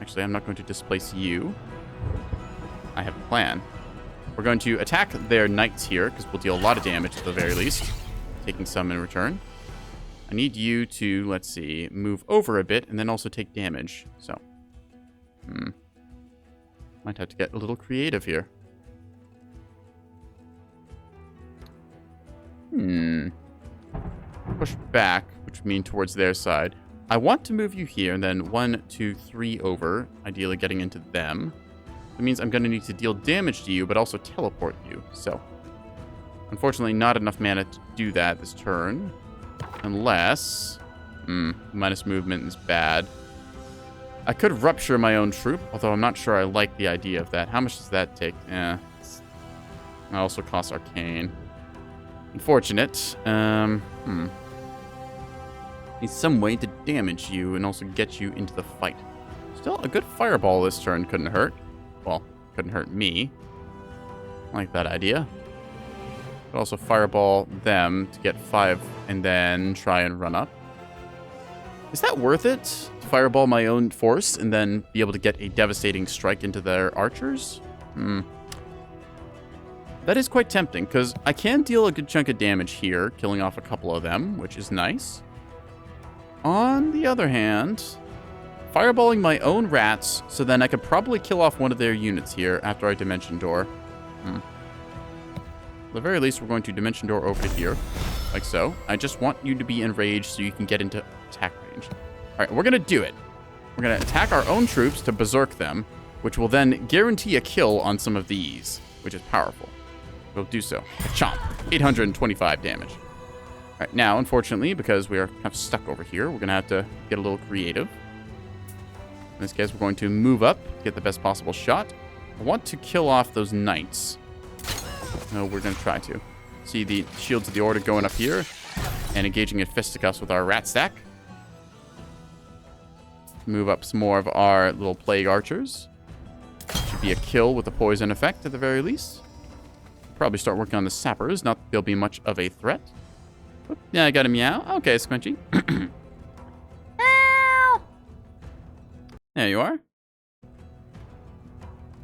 Actually, I'm not going to displace you. I have a plan. We're going to attack their knights here, because we'll deal a lot of damage at the very least, taking some in return. I need you to, let's see, move over a bit, and then also take damage. So, might have to get a little creative here. Push back, which would mean towards their side. I want to move you here, and then 1, 2, 3 over, ideally getting into them. That means I'm going to need to deal damage to you, but also teleport you. So, unfortunately, not enough mana to do that this turn. Unless... minus movement is bad. I could rupture my own troop, although I'm not sure I like the idea of that. How much does that take? It also costs arcane. Unfortunate. Need some way to damage you and also get you into the fight. Still, a good fireball this turn couldn't hurt. Well, couldn't hurt me. I like that idea. Could also fireball them to get 5 and then try and run up. Is that worth it? To fireball my own force and then be able to get a devastating strike into their archers? That is quite tempting, because I can deal a good chunk of damage here, killing off a couple of them, which is nice. On the other hand, fireballing my own rats, so then I could probably kill off one of their units here after I Dimension Door. At the very least, we're going to Dimension Door over to here, like so. I just want you to be enraged so you can get into attack range. All right, we're going to do it. We're going to attack our own troops to berserk them, which will then guarantee a kill on some of these, which is powerful. We'll do so. Chomp. 825 damage. All right, now, unfortunately, because we are kind of stuck over here, we're going to have to get a little creative. In this case, we're going to move up, get the best possible shot. I want to kill off those knights. No, we're going to try to. See the Shields of the Order going up here and engaging in fisticuffs with our rat stack. Move up some more of our little plague archers. Should be a kill with a poison effect at the very least. Probably start working on the sappers. Not that they'll be much of a threat. Oop, yeah, I got a meow. Okay, Squinchy. There you are.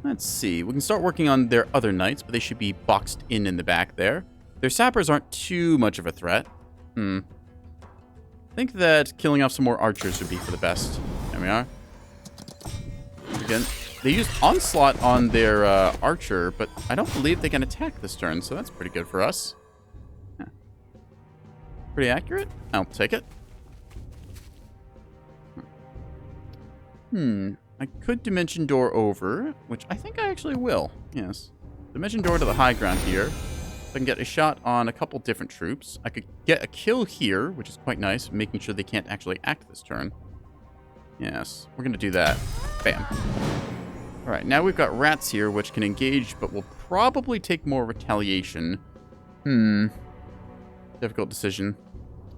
Let's see. We can start working on their other knights, but they should be boxed in the back there. Their sappers aren't too much of a threat. I think that killing off some more archers would be for the best. There we are. Again, they used Onslaught on their archer, but I don't believe they can attack this turn, so that's pretty good for us. Yeah. Pretty accurate. I'll take it. I could Dimension Door over, which I think I actually will. Yes. Dimension Door to the high ground here. I can get a shot on a couple different troops. I could get a kill here, which is quite nice, making sure they can't actually act this turn. Yes, we're going to do that. Bam. All right, now we've got rats here, which can engage, but will probably take more retaliation. Difficult decision.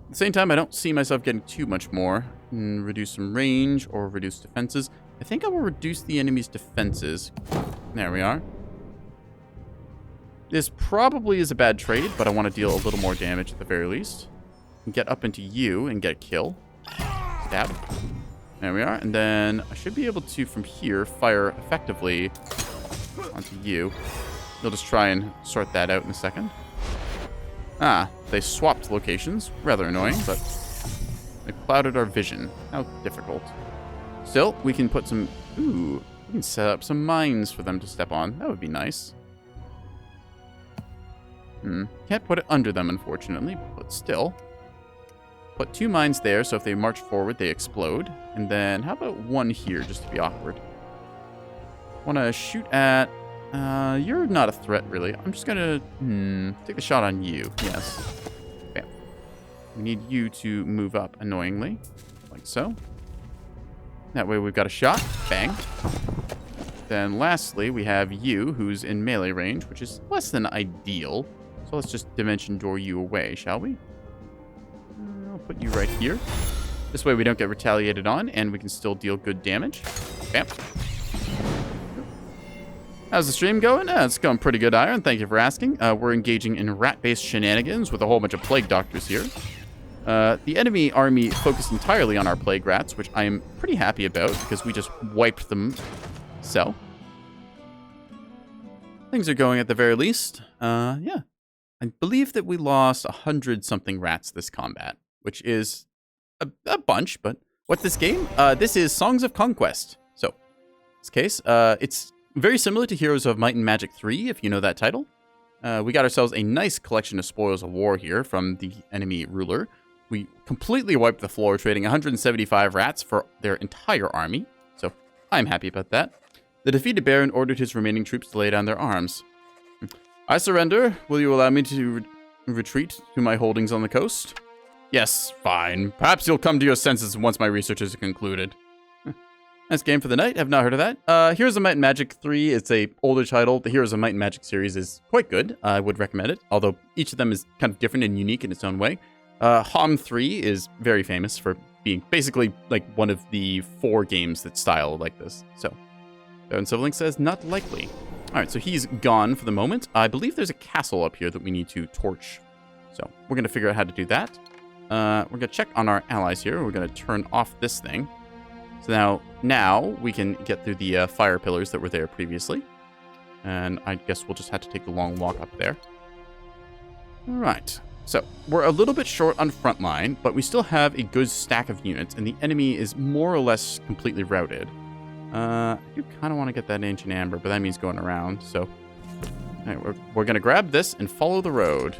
At the same time, I don't see myself getting too much more. Reduce some range or reduce defenses. I think I will reduce the enemy's defenses. There we are. This probably is a bad trade, but I want to deal a little more damage at the very least. Get up into you and get a kill. Stab. There we are. And then I should be able to, from here, fire effectively onto you. We'll just try and sort that out in a second. Ah, they swapped locations. Rather annoying, but they clouded our vision. How difficult. Still, we can put some... Ooh, we can set up some mines for them to step on. That would be nice. Can't put it under them, unfortunately, but still. Put 2 mines there, so if they march forward, they explode. And then, how about 1 here, just to be awkward? Want to shoot at... you're not a threat, really. I'm just going to take a shot on you. Yes. Bam. We need you to move up, annoyingly. Like so. That way we've got a shot. Bang. Then lastly, we have you, who's in melee range, which is less than ideal. So let's just Dimension Door you away, shall we? I'll put you right here. This way we don't get retaliated on, and we can still deal good damage. Bam. How's the stream going? It's going pretty good, Iron. Thank you for asking. We're engaging in rat-based shenanigans with a whole bunch of plague doctors here. The enemy army focused entirely on our plague rats, which I am pretty happy about because we just wiped them. So, things are going at the very least. Yeah. I believe that we lost 100-something rats this combat, which is a bunch, but what's this game? This is Songs of Conquest. So, in this case, it's very similar to Heroes of Might and Magic 3, if you know that title. We got ourselves a nice collection of spoils of war here from the enemy ruler. We completely wiped the floor, trading 175 rats for their entire army. So, I'm happy about that. The defeated Baron ordered his remaining troops to lay down their arms. I surrender. Will you allow me to retreat to my holdings on the coast? Yes, fine. Perhaps you'll come to your senses once my researches are concluded. Nice game for the night. I've not heard of that. Heroes of Might and Magic 3. It's a older title. The Heroes of Might and Magic series is quite good. I would recommend it, although each of them is kind of different and unique in its own way. HOM 3 is very famous for being basically like one of the 4 games that style like this. So, Baron Silverlink says, not likely. All right, so he's gone for the moment. I believe there's a castle up here that we need to torch. So we're going to figure out how to do that. We're going to check on our allies here. We're going to turn off this thing. So now we can get through the fire pillars that were there previously. And I guess we'll just have to take the long walk up there. All right. So we're a little bit short on front line, but we still have a good stack of units, and the enemy is more or less completely routed. I do kind of want to get that Ancient Amber, but that means going around. So all right, we're going to grab this and follow the road.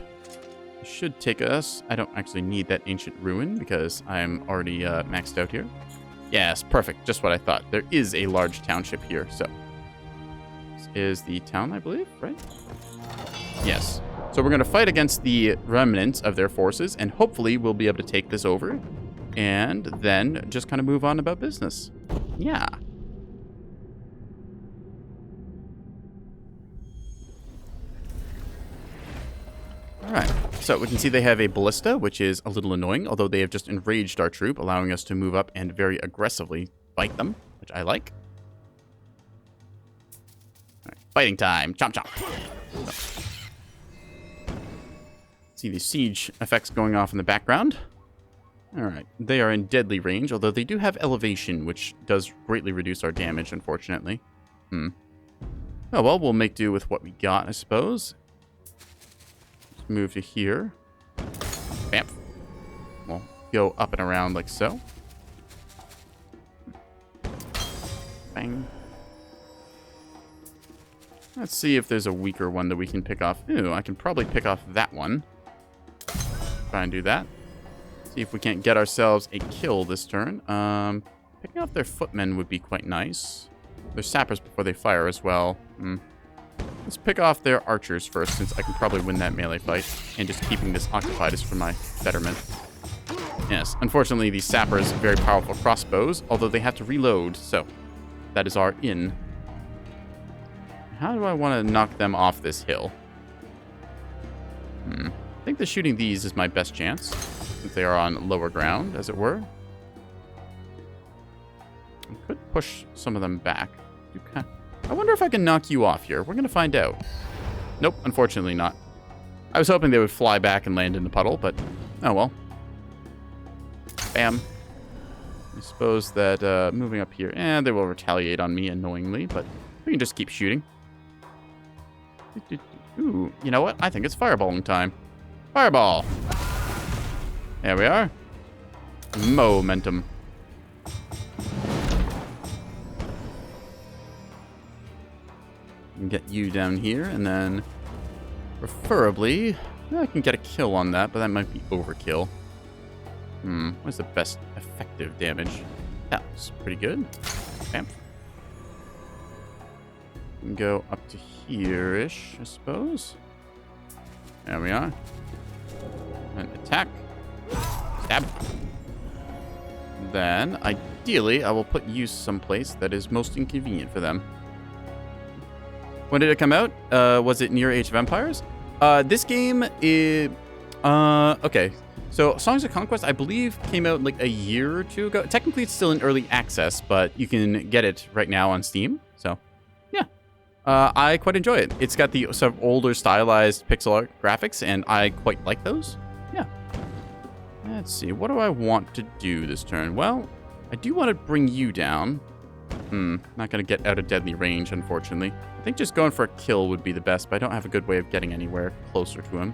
It should take us. I don't actually need that Ancient Ruin because I'm already maxed out here. Yes, perfect. Just what I thought. There is a large township here, so this is the town, I believe, right? Yes. So we're going to fight against the remnants of their forces, and hopefully we'll be able to take this over and then just kind of move on about business. Yeah. All right. So we can see they have a ballista, which is a little annoying, although they have just enraged our troop, allowing us to move up and very aggressively fight them, which I like. All right. Fighting time. Chomp, chomp. So. See the siege effects going off in the background. All right, they are in deadly range, although they do have elevation, which does greatly reduce our damage, unfortunately. Oh, well, we'll make do with what we got, I suppose. Let's move to here. Bam. We'll go up and around like so. Bang. Let's see if there's a weaker one that we can pick off. Ooh, I can probably pick off that one. Try and do that. See if we can't get ourselves a kill this turn. Picking off their footmen would be quite nice. Their sappers before they fire as well. Let's pick off their archers first, since I can probably win that melee fight. And just keeping this occupied is for my betterment. Yes, unfortunately, these sappers are very powerful crossbows, although they have to reload, so that is our in. How do I want to knock them off this hill? I think that shooting these is my best chance, since they are on lower ground, as it were. I could push some of them back. I wonder if I can knock you off here. We're going to find out. Nope, unfortunately not. I was hoping they would fly back and land in the puddle, but oh well. Bam. I suppose that moving up here, they will retaliate on me annoyingly, but we can just keep shooting. Ooh, you know what? I think it's fireballing time. Fireball! There we are. Momentum. Get you down here, and then preferably, I can get a kill on that, but that might be overkill. What's the best effective damage? That was pretty good. Bam. We can go up to here-ish, I suppose. There we are. And attack. Stab. Then, ideally, I will put you someplace that is most inconvenient for them. When did it come out? Was it near Age of Empires? This game is... okay. So, Songs of Conquest, I believe, came out like a year or two ago. Technically, it's still in early access, but you can get it right now on Steam. So, yeah. I quite enjoy it. It's got the sort of older stylized pixel art graphics, and I quite like those. Yeah. Let's see. What do I want to do this turn? Well, I do want to bring you down. Not going to get out of deadly range, unfortunately. I think just going for a kill would be the best, but I don't have a good way of getting anywhere closer to him.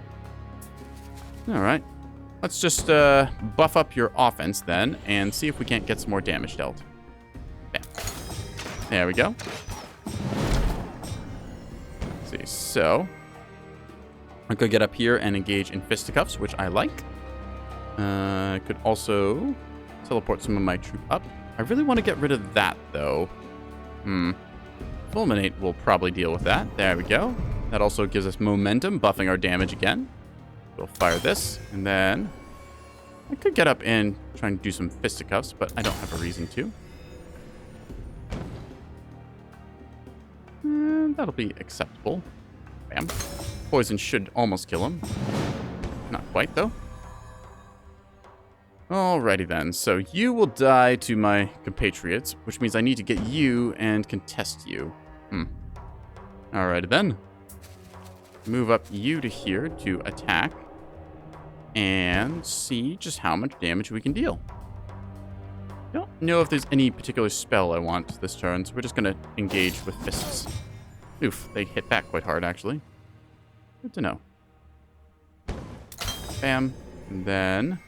All right. Let's just buff up your offense then and see if we can't get some more damage dealt. Yeah. There we go. Let's see. So, I could get up here and engage in fisticuffs, which I like. I could also teleport some of my troop up. I really want to get rid of that, though. Fulminate will probably deal with that. There we go. That also gives us momentum, buffing our damage again. We'll fire this, and then I could get up and try and do some fisticuffs, but I don't have a reason to. That'll be acceptable. Bam. Poison should almost kill him. Not quite, though. Alrighty then, so you will die to my compatriots, which means I need to get you and contest you. Alrighty then. Move up you to here to attack. And see just how much damage we can deal. Don't know if there's any particular spell I want this turn, so we're just going to engage with fists. Oof, they hit back quite hard, actually. Good to know. Bam. And then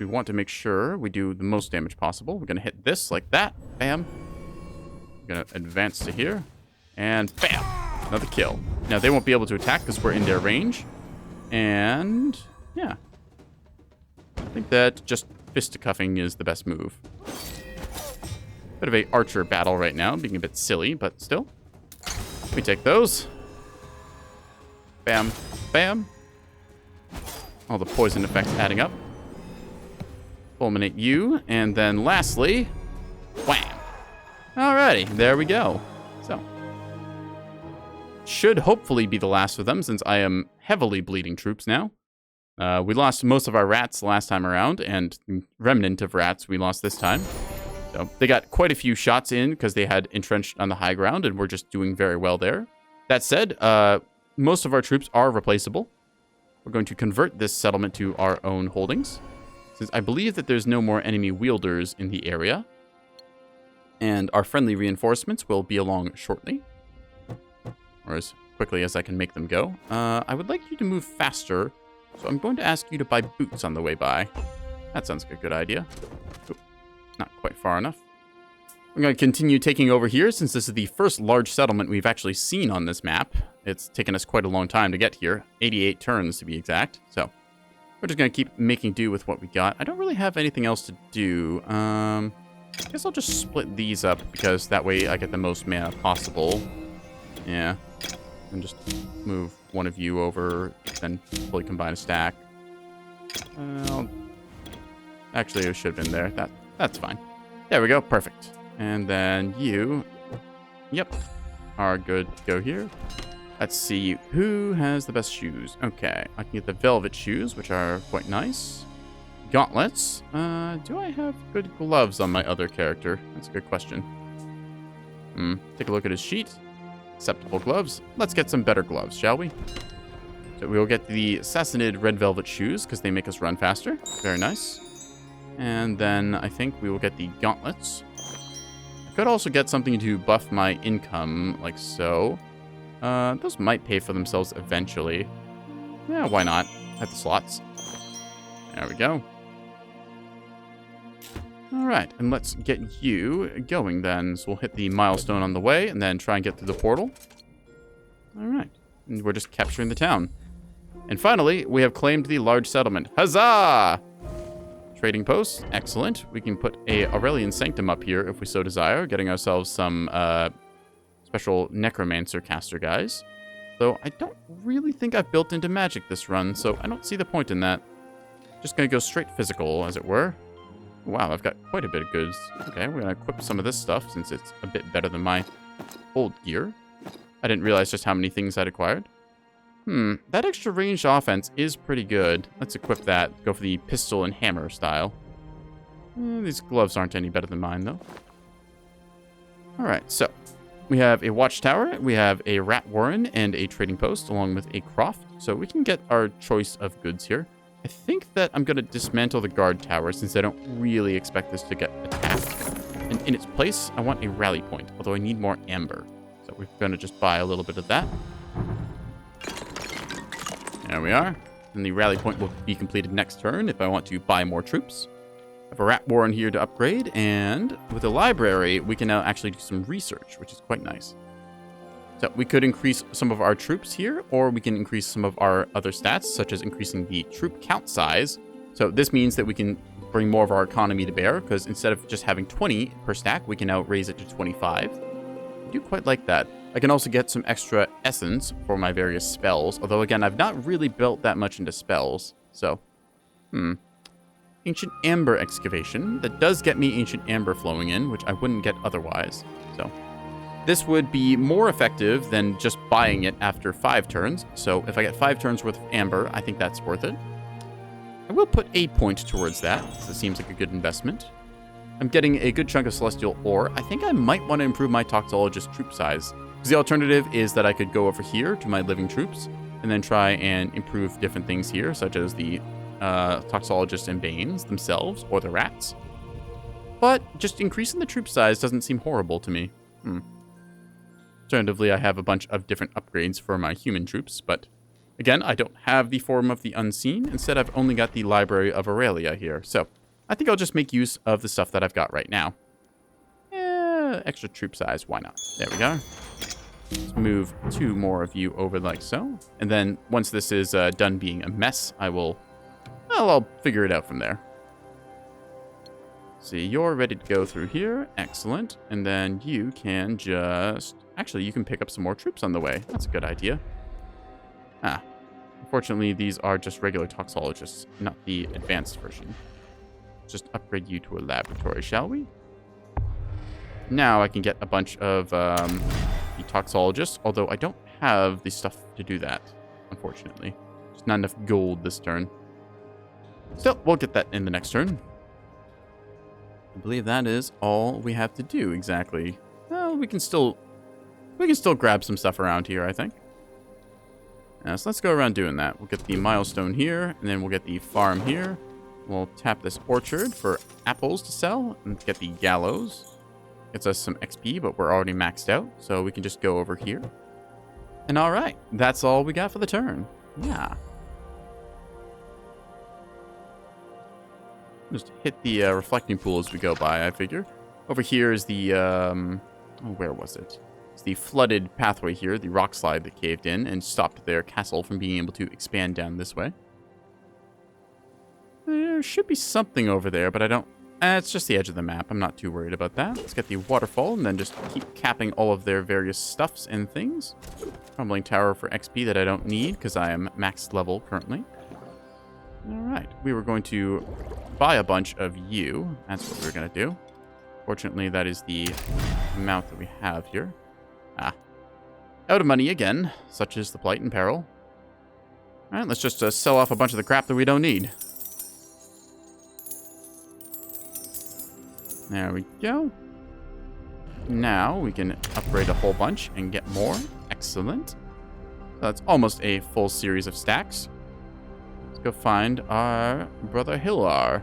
we want to make sure we do the most damage possible. We're going to hit this like that. Bam. We're going to advance to here. And bam. Another kill. Now, they won't be able to attack because we're in their range. And yeah. I think that just fisticuffing is the best move. Bit of a archer battle right now, being a bit silly, but still. We take those. Bam. Bam. All the poison effects adding up. Fulminate you. And then lastly, wham. Alrighty, there we go. So, should hopefully be the last of them, since I am heavily bleeding troops now. We lost most of our rats last time around, and remnant of rats we lost this time. So they got quite a few shots in because they had entrenched on the high ground, and we're just doing very well there. That said, most of our troops are replaceable. We're going to convert this settlement to our own holdings, since I believe that there's no more enemy wielders in the area. And our friendly reinforcements will be along shortly, or as quickly as I can make them go. I would like you to move faster, so I'm going to ask you to buy boots on the way by. That sounds like a good idea. Oop, not quite far enough. I'm going to continue taking over here, since this is the first large settlement we've actually seen on this map. It's taken us quite a long time to get here, 88 turns to be exact. So we're just going to keep making do with what we got. I don't really have anything else to do. I guess I'll just split these up, because that way I get the most mana possible. Yeah. And just move one of you over, then fully combine a stack. Actually, it should have been there. That's fine. There we go. Perfect. And then you, yep, are good to go here. Let's see who has the best shoes. Okay, I can get the velvet shoes, which are quite nice. Gauntlets. Do I have good gloves on my other character? That's a good question. Take a look at his sheet. Acceptable gloves. Let's get some better gloves, shall we? So we will get the Assassinid red velvet shoes, because they make us run faster. Very nice. And then I think we will get the gauntlets. I could also get something to buff my income, like so. Those might pay for themselves eventually. Yeah, why not? At the slots. There we go. Alright, and let's get you going then. So we'll hit the milestone on the way, and then try and get through the portal. Alright, and we're just capturing the town. And finally, we have claimed the large settlement. Huzzah! Trading post, excellent. We can put a Aurelian Sanctum up here if we so desire, getting ourselves some special Necromancer caster guys. Though I don't really think I've built into magic this run, so I don't see the point in that. Just gonna go straight physical, as it were. Wow, I've got quite a bit of goods. Okay, we're gonna equip some of this stuff, since it's a bit better than my old gear. I didn't realize just how many things I'd acquired. That extra ranged offense is pretty good. Let's equip that. Go for the pistol and hammer style. These gloves aren't any better than mine, though. Alright, so we have a watchtower, we have a rat warren, and a trading post, along with a croft. So we can get our choice of goods here. I think that I'm going to dismantle the guard tower since I don't really expect this to get attacked. And in its place, I want a rally point, although I need more amber. So we're going to just buy a little bit of that. There we are. And the rally point will be completed next turn if I want to buy more troops. I have a rat warren here to upgrade, and with a library, we can now actually do some research, which is quite nice. So we could increase some of our troops here, or we can increase some of our other stats, such as increasing the troop count size. So this means that we can bring more of our economy to bear, because instead of just having 20 per stack, we can now raise it to 25. I do quite like that. I can also get some extra essence for my various spells, although again, I've not really built that much into spells. So, Ancient Amber Excavation. That does get me Ancient Amber flowing in, which I wouldn't get otherwise. So, this would be more effective than just buying it after 5 turns. So, if I get 5 turns worth of Amber, I think that's worth it. I will put a point towards that, because it seems like a good investment. I'm getting a good chunk of Celestial Ore. I think I might want to improve my Toxologist troop size. Because the alternative is that I could go over here to my living troops, and then try and improve different things here, such as the Toxologists and Banes themselves, or the rats. But just increasing the troop size doesn't seem horrible to me. Alternatively, I have a bunch of different upgrades for my human troops, but again, I don't have the Forum of the Unseen. Instead, I've only got the Library of Aurelia here. So, I think I'll just make use of the stuff that I've got right now. Extra troop size, why not? There we go. Let's move 2 more of you over like so. And then, once this is done being a mess, I'll figure it out from there. See, you're ready to go through here. Excellent. And then you can just... Actually, you can pick up some more troops on the way. That's a good idea. Unfortunately, these are just regular Toxologists, not the advanced version. Just upgrade you to a laboratory, shall we? Now I can get a bunch of the Toxologists, although I don't have the stuff to do that, unfortunately. There's not enough gold this turn. Still, we'll get that in the next turn. I believe that is all we have to do, exactly. Well, we can still grab some stuff around here, I think. So let's go around doing that. We'll get the milestone here, and then we'll get the farm here. We'll tap this orchard for apples to sell, and get the gallows. Gets us some XP, but we're already maxed out, so we can just go over here. And alright, that's all we got for the turn. Yeah. Just hit the reflecting pool as we go by, I figure. Over here is the, where was it? It's the flooded pathway here, the rock slide that caved in and stopped their castle from being able to expand down this way. There should be something over there, but I don't... it's just the edge of the map. I'm not too worried about that. Let's get the waterfall and then just keep capping all of their various stuffs and things. Crumbling tower for XP that I don't need because I am max level currently. Alright, we were going to buy a bunch of you. That's what we're going to do. Fortunately, that is the amount that we have here. Out of money again, such is the plight and peril. Alright, let's just sell off a bunch of the crap that we don't need. There we go. Now we can upgrade a whole bunch and get more. Excellent. So that's almost a full series of stacks. Let's go find our brother Hillar.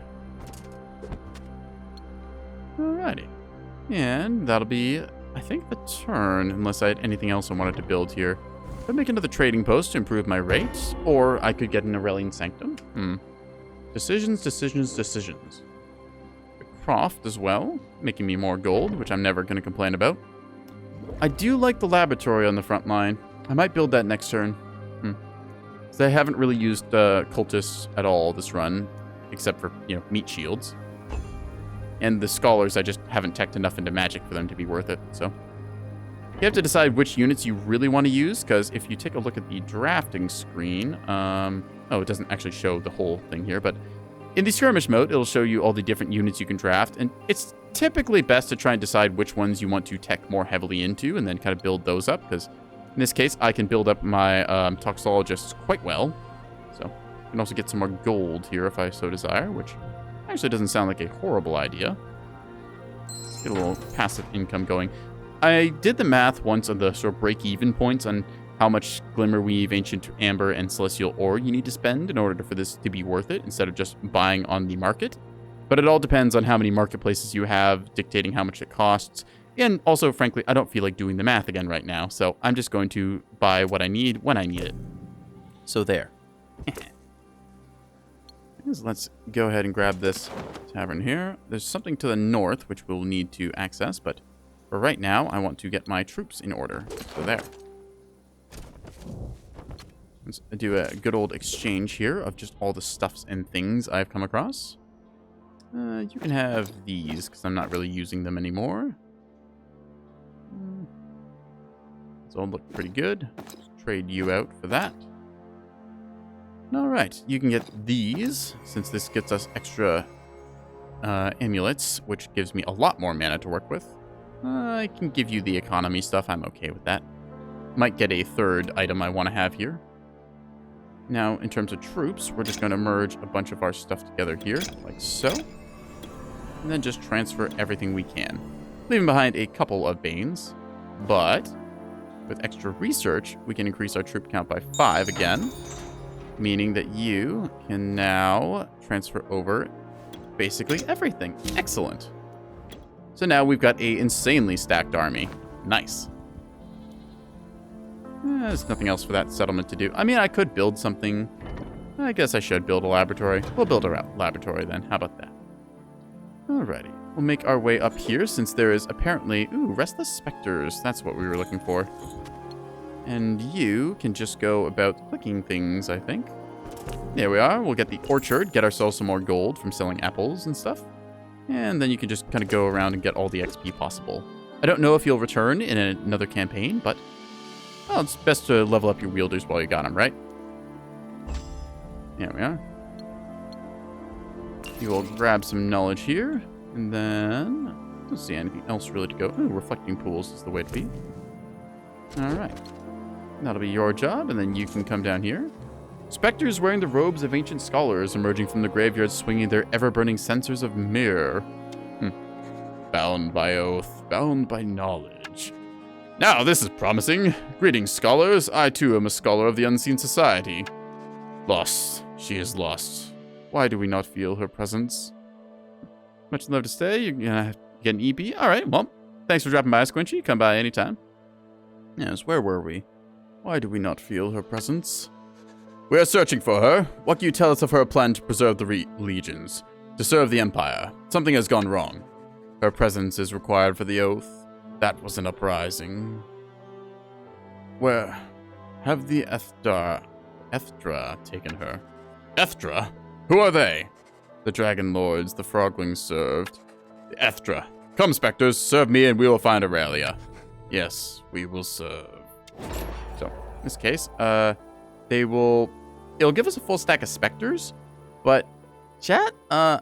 Alrighty. And that'll be, I think, the turn, unless I had anything else I wanted to build here. Could make another trading post to improve my rates, or I could get an Aurelian Sanctum. Decisions, decisions, decisions. Croft as well, making me more gold, which I'm never going to complain about. I do like the laboratory on the front line. I might build that next turn. So I haven't really used cultists at all this run, except for, meat shields. And the scholars, I just haven't teched enough into magic for them to be worth it, so. You have to decide which units you really want to use, because if you take a look at the drafting screen, it doesn't actually show the whole thing here, but in the skirmish mode, it'll show you all the different units you can draft, and it's typically best to try and decide which ones you want to tech more heavily into, and then kind of build those up, because in this case, I can build up my Toxologists quite well, so I can also get some more gold here if I so desire, which actually doesn't sound like a horrible idea. Let's get a little passive income going. I did the math once on the sort of break-even points on how much Glimmerweave, Ancient Amber, and Celestial Ore you need to spend in order for this to be worth it, instead of just buying on the market. But it all depends on how many marketplaces you have, dictating how much it costs. And also, frankly, I don't feel like doing the math again right now, so I'm just going to buy what I need when I need it. So there. Let's go ahead and grab this tavern here. There's something to the north, which we'll need to access, but for right now, I want to get my troops in order. So there. Let's do a good old exchange here of just all the stuffs and things I've come across. You can have these, because I'm not really using them anymore. Those all look pretty good. Let's trade you out for that. Alright, you can get these, since this gets us extra amulets, which gives me a lot more mana to work with. I can give you the economy stuff, I'm okay with that. Might get a third item I want to have here. Now, in terms of troops, we're just going to merge a bunch of our stuff together here, like so. And then just transfer everything we can. Leaving behind a couple of Banes, but with extra research, we can increase our troop count by 5 again. Meaning that you can now transfer over basically everything. Excellent. So now we've got a insanely stacked army. Nice. There's nothing else for that settlement to do. I mean, I could build something. I guess I should build a laboratory. We'll build a laboratory then. How about that? Alrighty. We'll make our way up here since there is apparently... Ooh, Restless Specters. That's what we were looking for. And you can just go about clicking things, I think. There we are. We'll get the orchard, get ourselves some more gold from selling apples and stuff. And then you can just kind of go around and get all the XP possible. I don't know if you'll return in another campaign, but... Well, it's best to level up your wielders while you got them, right? There we are. You will grab some knowledge here. And then... I don't see anything else really to go. Ooh, reflecting pools is the way to be. Alright. That'll be your job, and then you can come down here. Spectres wearing the robes of ancient scholars emerging from the graveyard swinging their ever-burning censers of mirror. Bound by oath, bound by knowledge. Now, this is promising. Greetings, scholars. I, too, am a scholar of the Unseen Society. Lost. She is lost. Why do we not feel her presence? Much love to stay. You're gonna get an EP? Alright, well, thanks for dropping by, Squinchy. Come by anytime. Yes, where were we? Why do we not feel her presence? We are searching for her. What can you tell us of her plan to preserve the legions? To serve the Empire? Something has gone wrong. Her presence is required for the oath. That was an uprising. Where have the Ethtra taken her? Ethtra? Who are they? The Dragon Lords the Froglings served. The Ethtra. Come, Spectres, serve me and we will find Aurelia. Yes, we will serve. So, in this case, it'll give us a full stack of Spectres, but, chat, I'm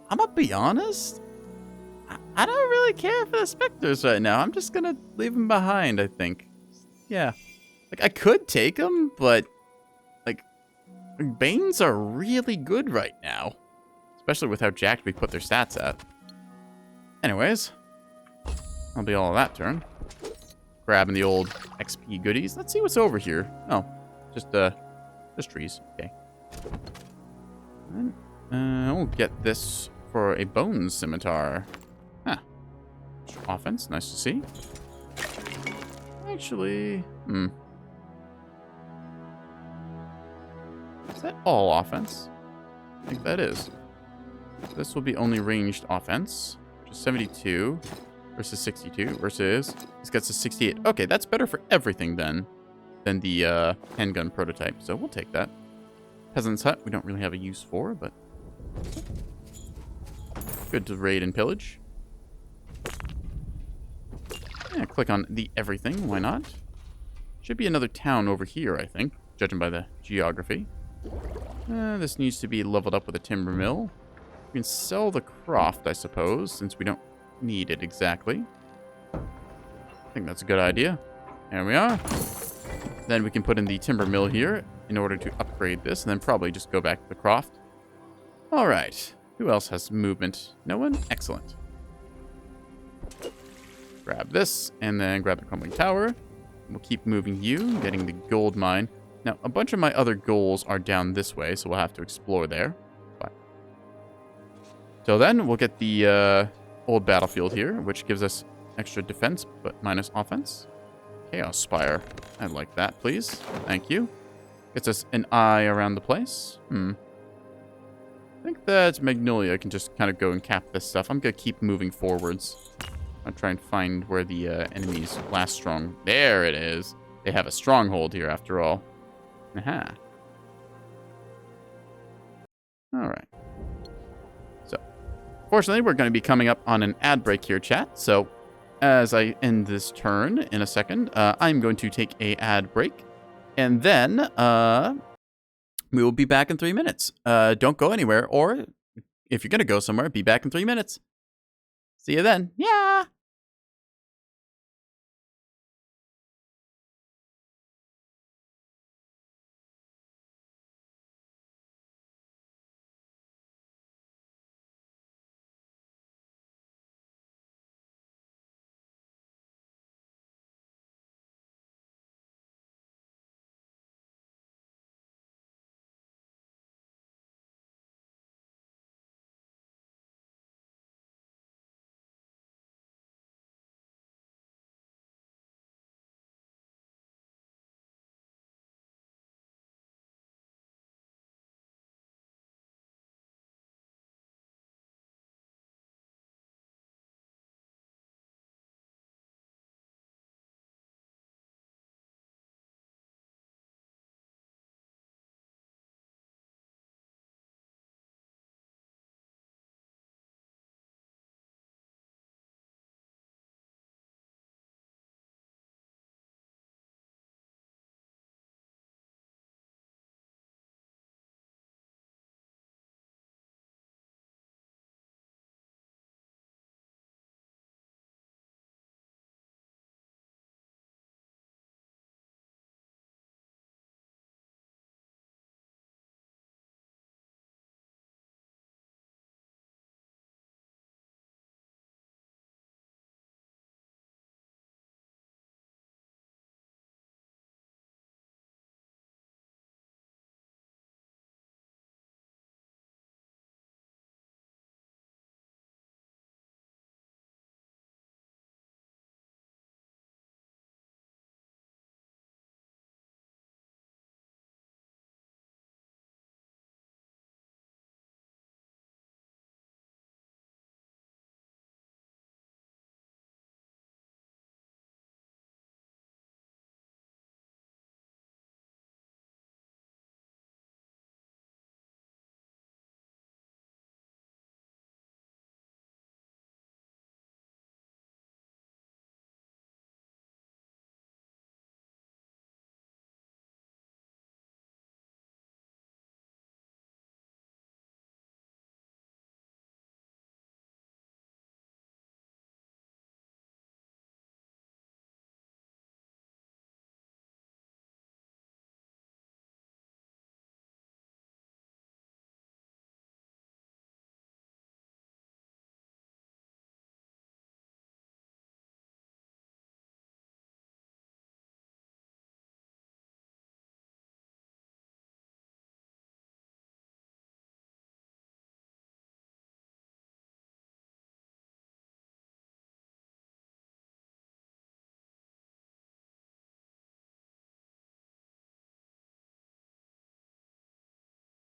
gonna be honest, I don't really care for the Spectres right now. I'm just gonna leave them behind, I think. Yeah. Like, I could take them, but, like, Banes are really good right now. Especially with how jacked we put their stats at. Anyways, that'll be all of that turn. Grabbing the old XP goodies. Let's see what's over here. Oh, just trees. Okay. We'll get this for a bone scimitar. Huh. Offense, nice to see. Actually, is that all offense? I think that is. This will be only ranged offense, which is 72 versus 62 versus this gets a 68. Okay, that's better for everything then than the handgun prototype. So we'll take that. Peasant's Hut, we don't really have a use for, but good to raid and pillage. Yeah, click on the everything. Why not? Should be another town over here, I think, judging by the geography. This needs to be leveled up with a timber mill. We can sell the croft, I suppose, since we don't need it exactly. I think that's a good idea. There we are. Then we can put in the timber mill here in order to upgrade this, and then probably just go back to the croft. All right. Who else has movement? No one? Excellent. Grab this, and then grab the crumbling tower. We'll keep moving you, getting the gold mine. Now, a bunch of my other goals are down this way, so we'll have to explore there. But till then, we'll get the old battlefield here, which gives us extra defense, but minus offense. Chaos Spire. I'd like that, please. Thank you. Gets us an eye around the place. I think that Magnolia can just kind of go and cap this stuff. I'm going to keep moving forwards. I'll try and find where the enemy's last strong... There it is. They have a stronghold here, after all. Aha. Alright. So, fortunately, we're going to be coming up on an ad break here, chat. So, as I end this turn in a second, I'm going to take a ad break. And then, we will be back in 3 minutes. Don't go anywhere, or if you're going to go somewhere, be back in 3 minutes. See you then. Yeah!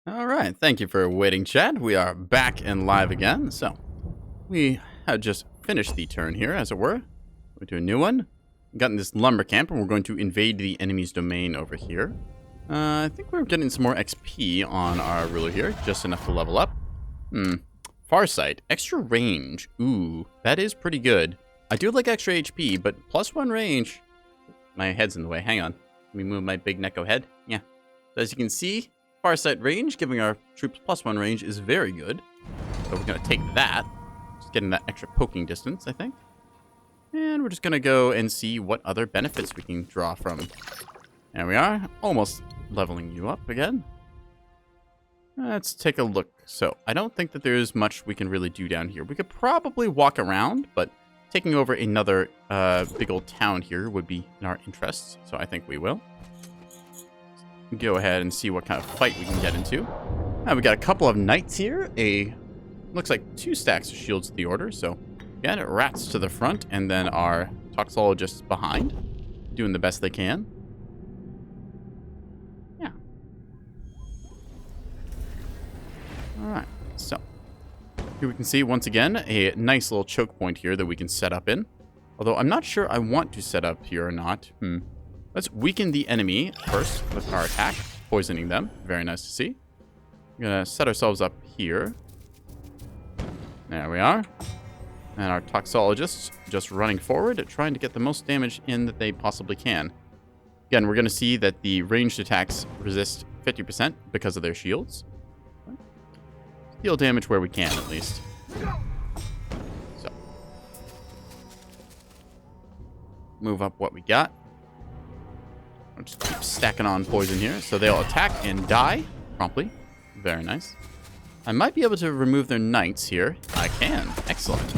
All right, thank you for waiting, chat. We are back and live again. So, we had just finished the turn here, as it were. We'll do a new one. We've gotten this lumber camp, and we're going to invade the enemy's domain over here. I think we're getting some more XP on our ruler here, just enough to level up. Farsight, extra range. Ooh, that is pretty good. I do like extra HP, but +1 range. My head's in the way. Hang on. Let me move my big Neko head. Yeah. So as you can see, Farsight range, giving our troops +1 range, is very good. So we're going to take that. Just getting that extra poking distance, I think. And we're just going to go and see what other benefits we can draw from. There we are. Almost leveling you up again. Let's take a look. So, I don't think that there's much we can really do down here. We could probably walk around, but taking over another big old town here would be in our interests, so I think we will. Go ahead and see what kind of fight we can get into. We got a couple of knights here. Looks like 2 stacks of shields of the order, so again, rats to the front, and then our toxologists behind, doing the best they can. Yeah. Alright, so here we can see, once again, a nice little choke point here that we can set up in. Although I'm not sure I want to set up here or not. Let's weaken the enemy first with our attack, poisoning them. Very nice to see. We're going to set ourselves up here. There we are. And our toxologists just running forward, trying to get the most damage in that they possibly can. Again, we're going to see that the ranged attacks resist 50% because of their shields. Deal damage where we can, at least. So. Move up what we got. I'll just keep stacking on poison here. So they'll attack and die promptly. Very nice. I might be able to remove their knights here. I can. Excellent.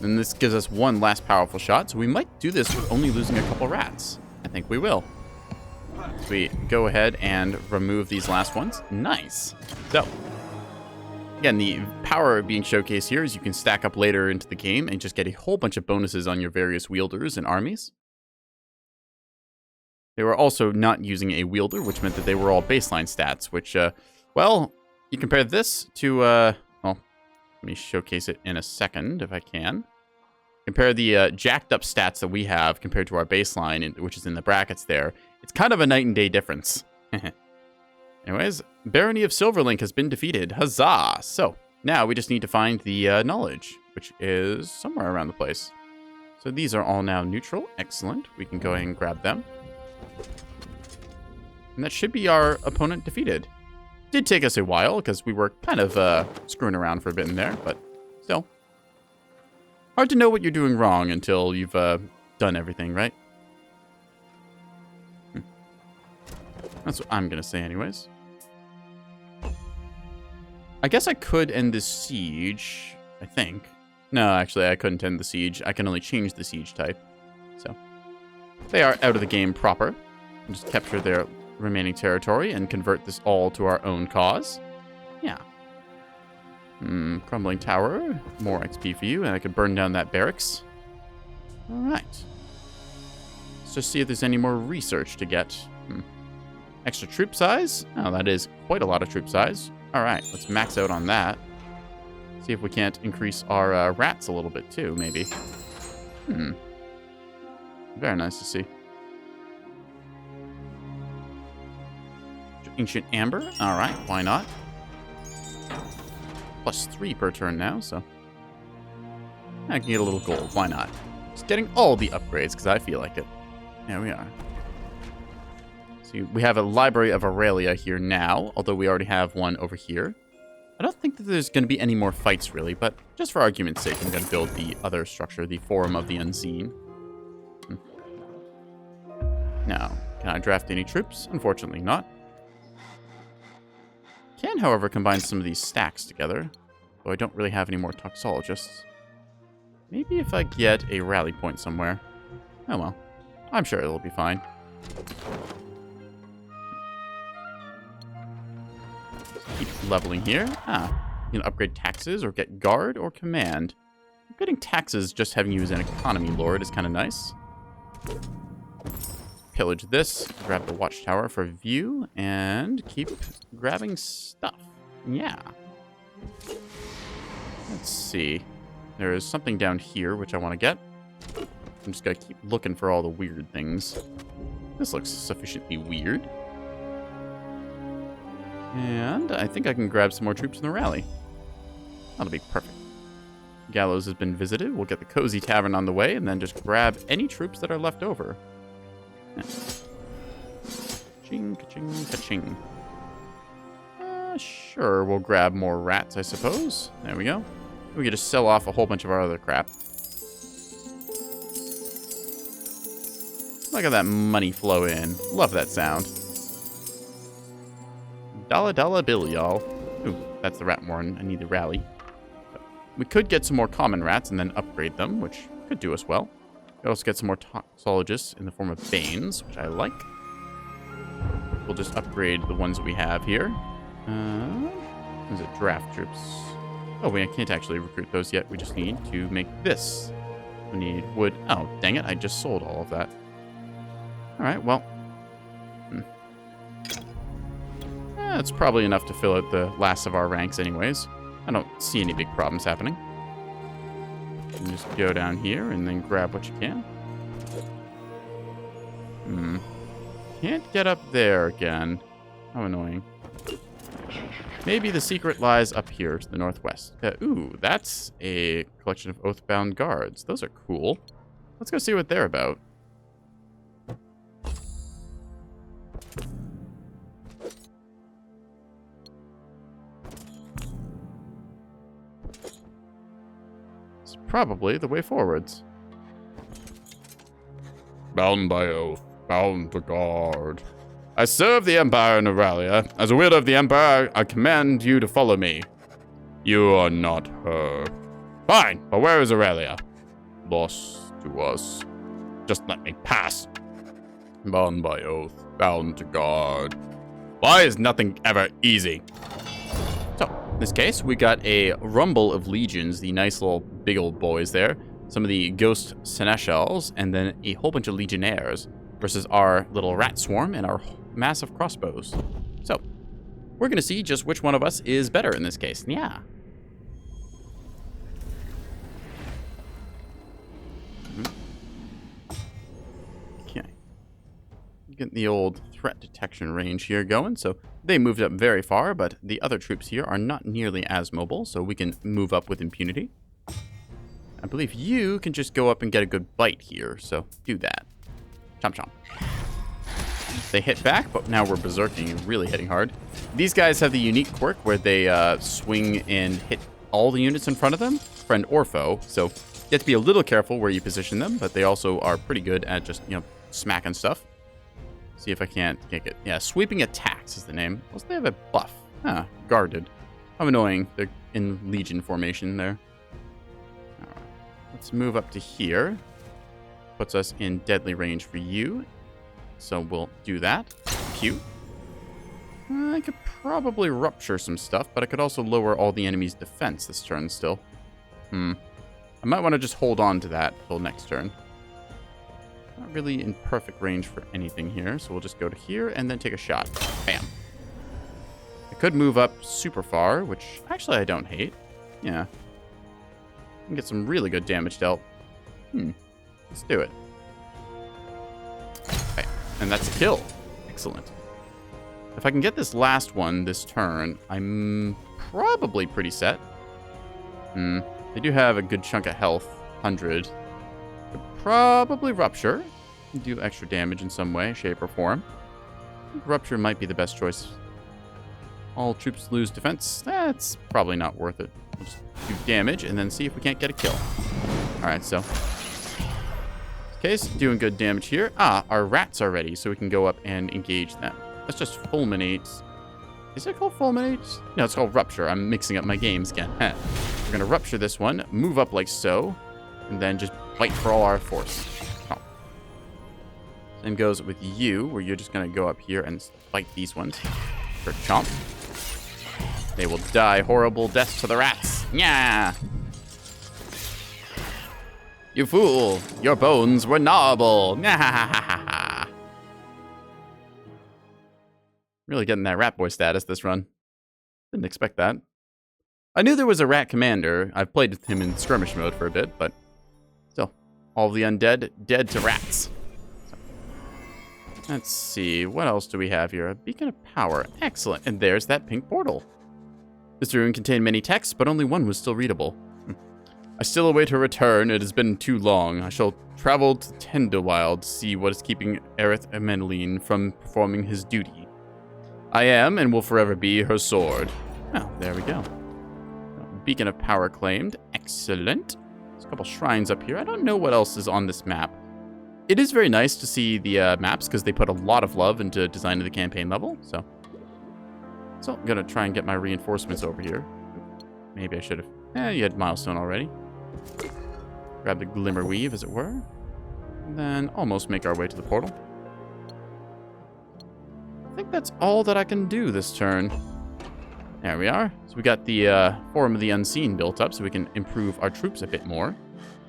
And this gives us one last powerful shot. So we might do this with only losing a couple rats. I think we will. So we go ahead and remove these last ones. Nice. So, again, the power being showcased here is you can stack up later into the game and just get a whole bunch of bonuses on your various wielders and armies. They were also not using a wielder, which meant that they were all baseline stats, which, well, you compare this to, well, let me showcase it in a second if I can. Compare the jacked up stats that we have compared to our baseline, which is in the brackets there. It's kind of a night and day difference. Anyways, Barony of Silverlink has been defeated. Huzzah! So, now we just need to find the knowledge, which is somewhere around the place. So these are all now neutral. Excellent. We can go ahead and grab them. And that should be our opponent defeated. Did take us a while, because we were kind of screwing around for a bit in there, but still. Hard to know what you're doing wrong until you've done everything, right? That's what I'm going to say anyways. I guess I could end this siege, I think. No, actually, I couldn't end the siege. I can only change the siege type. So, they are out of the game proper. We'll just capture their remaining territory and convert this all to our own cause. Yeah. Crumbling tower. More XP for you, and I could burn down that barracks. Alright. Let's just see if there's any more research to get. Extra troop size? Oh, that is quite a lot of troop size. Alright, let's max out on that. See if we can't increase our rats a little bit too, maybe. Very nice to see. Ancient Amber. Alright, why not? +3 per turn now, so I can get a little gold. Why not? Just getting all the upgrades because I feel like it. There we are. See, we have a Library of Aurelia here now, although we already have one over here. I don't think that there's going to be any more fights, really, but just for argument's sake, I'm going to build the other structure, the Forum of the Unseen. Now, can I draft any troops? Unfortunately not. Can, however, combine some of these stacks together, though I don't really have any more toxologists. Maybe if I get a rally point somewhere. Oh well, I'm sure it'll be fine. Keep leveling here. You can upgrade taxes or get guard or command. Upgrading taxes, just having you as an economy lord, is kind of nice. Pillage this, grab the watchtower for view, and keep grabbing stuff. Yeah. Let's see. There is something down here which I want to get. I'm just going to keep looking for all the weird things. This looks sufficiently weird. And I think I can grab some more troops in the rally. That'll be perfect. Gallows has been visited. We'll get the Cozy Tavern on the way, and then just grab any troops that are left over. Ka-ching, ka-ching, ka-ching. Sure, we'll grab more rats, I suppose. There we go. We could just sell off a whole bunch of our other crap. Look at that money flow in. Love that sound. $1 bill, y'all. Ooh, that's the rat warren. I need the rally. But we could get some more common rats and then upgrade them, which could do us well. We also get some more toxologists in the form of Banes, which I like. We'll just upgrade the ones we have here. Is it draft troops? Oh, we can't actually recruit those yet. We just need to make this. We need wood. Oh, dang it. I just sold all of that. All right, well. It's probably enough to fill out the last of our ranks anyways. I don't see any big problems happening. You can just go down here and then grab what you can. Can't get up there again. How annoying. Maybe the secret lies up here to the northwest. Ooh, that's a collection of Oathbound guards. Those are cool. Let's go see what they're about. It's probably the way forwards. Bound by oath, bound to guard. I serve the Empire in Auralia. As a wielder of the Empire, I command you to follow me. You are not her. Fine, but where is Auralia? Lost to us. Just let me pass. Bound by oath, bound to guard. Why is nothing ever easy? So, in this case, we got a rumble of legions, the nice little big old boys there. Some of the ghost seneschals, and then a whole bunch of legionnaires versus our little rat swarm and our massive crossbows. So, we're going to see just which one of us is better in this case. Yeah. Okay. Getting the old threat detection range here going. So, they moved up very far, but the other troops here are not nearly as mobile, so we can move up with impunity. I believe you can just go up and get a good bite here, so do that. Chomp chomp. They hit back, but now we're berserking and really hitting hard. These guys have the unique quirk where they swing and hit all the units in front of them, friend or foe. So you have to be a little careful where you position them, but they also are pretty good at just, you know, smacking stuff. See if I can't kick it. Yeah, sweeping attacks is the name. Also, they have a buff. Huh, guarded. How annoying. They're in legion formation there. All right, let's move up to here. Puts us in deadly range for you. So we'll do that. Pew. I could probably rupture some stuff, but I could also lower all the enemy's defense this turn still. I might want to just hold on to that till next turn. Not really in perfect range for anything here, so we'll just go to here and then take a shot. Bam. I could move up super far, which actually I don't hate. Yeah. I can get some really good damage dealt. Let's do it. Okay. And that's a kill. Excellent. If I can get this last one this turn, I'm probably pretty set. They do have a good chunk of health. 100. Could probably rupture. Do extra damage in some way, shape, or form. I think rupture might be the best choice. All troops lose defense. That's probably not worth it. We'll just do damage and then see if we can't get a kill. Alright, so... Okay, so doing good damage here. Our rats are ready, so we can go up and engage them. Let's just fulminate. Is it called fulminate? No, it's called rupture. I'm mixing up my games again. We're going to rupture this one, move up like so, and then just bite for all our force. Oh. Same goes with you, where you're just going to go up here and bite these ones. For chomp. They will die horrible deaths to the rats. Yeah. You fool! Your bones were gnawable! Really getting that rat boy status this run. Didn't expect that. I knew there was a rat commander. I've played with him in skirmish mode for a bit, but still. All the undead, dead to rats. So, let's see, what else do we have here? A beacon of power. Excellent. And there's that pink portal. This rune contained many texts, but only one was still readable. I still await her return. It has been too long. I shall travel to Tenderwild to see what is keeping Aerith Ameneline from performing his duty. I am and will forever be her sword. Well, there we go. Beacon of Power claimed. Excellent. There's a couple shrines up here. I don't know what else is on this map. It is very nice to see the maps because they put a lot of love into designing the campaign level. So I'm going to try and get my reinforcements over here. Maybe I should have... you had milestone already. Grab the Glimmer Weave, as it were. And then almost make our way to the portal. I think that's all that I can do this turn. There we are. So we got the Forum of the Unseen built up so we can improve our troops a bit more.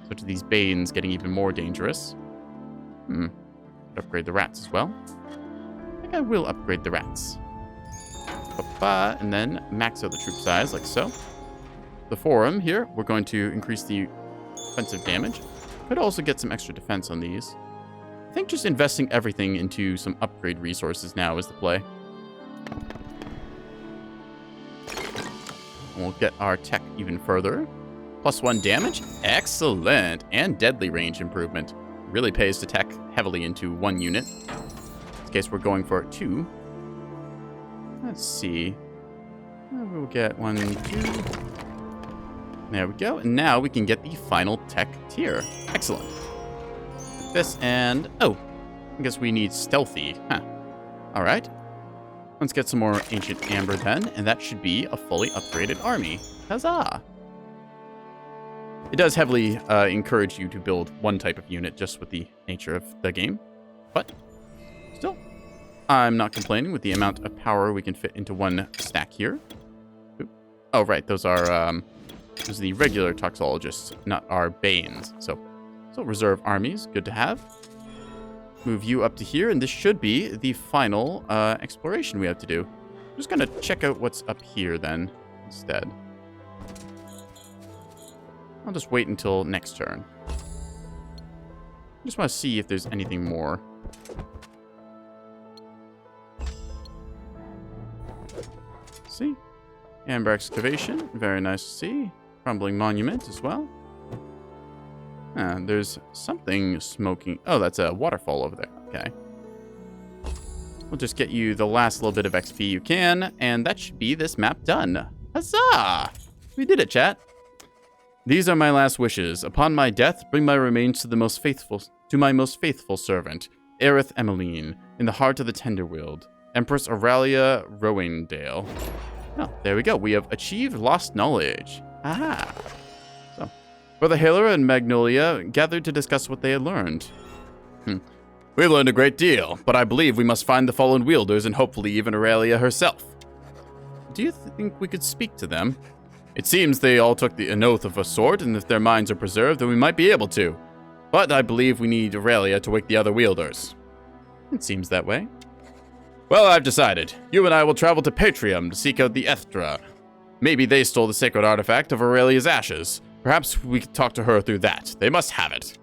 Switch to these Banes getting even more dangerous. Upgrade the rats as well. I think I will upgrade the rats. And then max out the troop size like so. The Forum here, we're going to increase the offensive damage. Could also get some extra defense on these. I think just investing everything into some upgrade resources now is the play. And we'll get our tech even further. +1 damage. Excellent. And deadly range improvement. Really pays to tech heavily into 1 unit. In this case, we're going for 2. Let's see. We'll get 1, 2. There we go. And now we can get the final tech tier. Excellent. This and... oh, I guess we need stealthy. Huh. All right. Let's get some more Ancient Amber then, and that should be a fully upgraded army. Huzzah! It does heavily encourage you to build one type of unit just with the nature of the game, but still, I'm not complaining with the amount of power we can fit into one stack here. Oop. Oh, right, those are the regular Toxologists, not our Banes. So reserve armies, good to have. Move you up to here, and this should be the final exploration we have to do. I'm just gonna check out what's up here then, instead. I'll just wait until next turn. I just want to see if there's anything more. See? Amber Excavation, very nice to see. Crumbling Monument as well. There's something smoking. Oh, that's a waterfall over there. Okay. We'll just get you the last little bit of XP you can, and that should be this map done. Huzzah! We did it, chat. These are my last wishes. Upon my death, bring my remains to my most faithful servant, Aerith Emmeline, in the heart of the Tenderwild, Empress Aurelia Rowingdale. Oh, there we go. We have achieved lost knowledge. Aha! So, Brother Halera and Magnolia gathered to discuss what they had learned. We learned a great deal, but I believe we must find the fallen wielders and hopefully even Aurelia herself. Do you think we could speak to them? It seems they all took an oath of a sort, and if their minds are preserved, then we might be able to. But I believe we need Aurelia to wake the other wielders. It seems that way. Well, I've decided. You and I will travel to Patrium to seek out the Ethtra. Maybe they stole the sacred artifact of Aurelia's ashes. Perhaps we could talk to her through that. They must have it.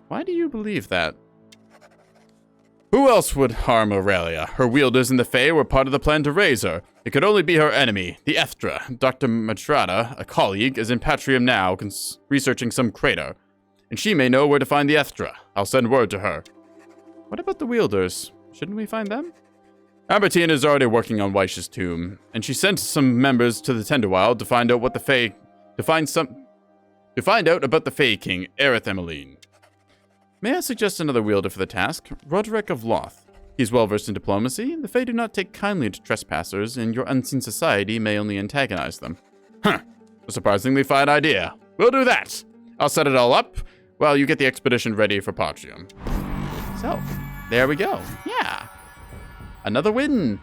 Why do you believe that? Who else would harm Aurelia? Her wielders in the Fae were part of the plan to raise her. It could only be her enemy, the Ethtra. Dr. Matrada, a colleague, is in Patrium now, researching some crater. And she may know where to find the Ethtra. I'll send word to her. What about the wielders? Shouldn't we find them? Albertine is already working on Weish's tomb, and she sent some members to the Tenderwild to find out what the Fae... to find out about the Fae King, Aerith Emmeline. May I suggest another wielder for the task? Roderick of Loth. He's well versed in diplomacy. The Fae do not take kindly to trespassers, and your unseen society may only antagonize them. A surprisingly fine idea. We'll do that. I'll set it all up while you get the expedition ready for Patrium. So, there we go. Yeah. Another win.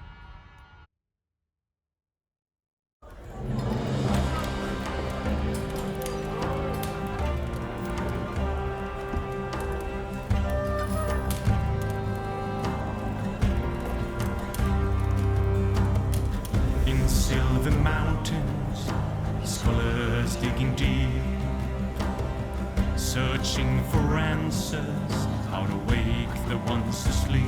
Silver mountains, scholars digging deep, searching for answers, how to wake the ones asleep.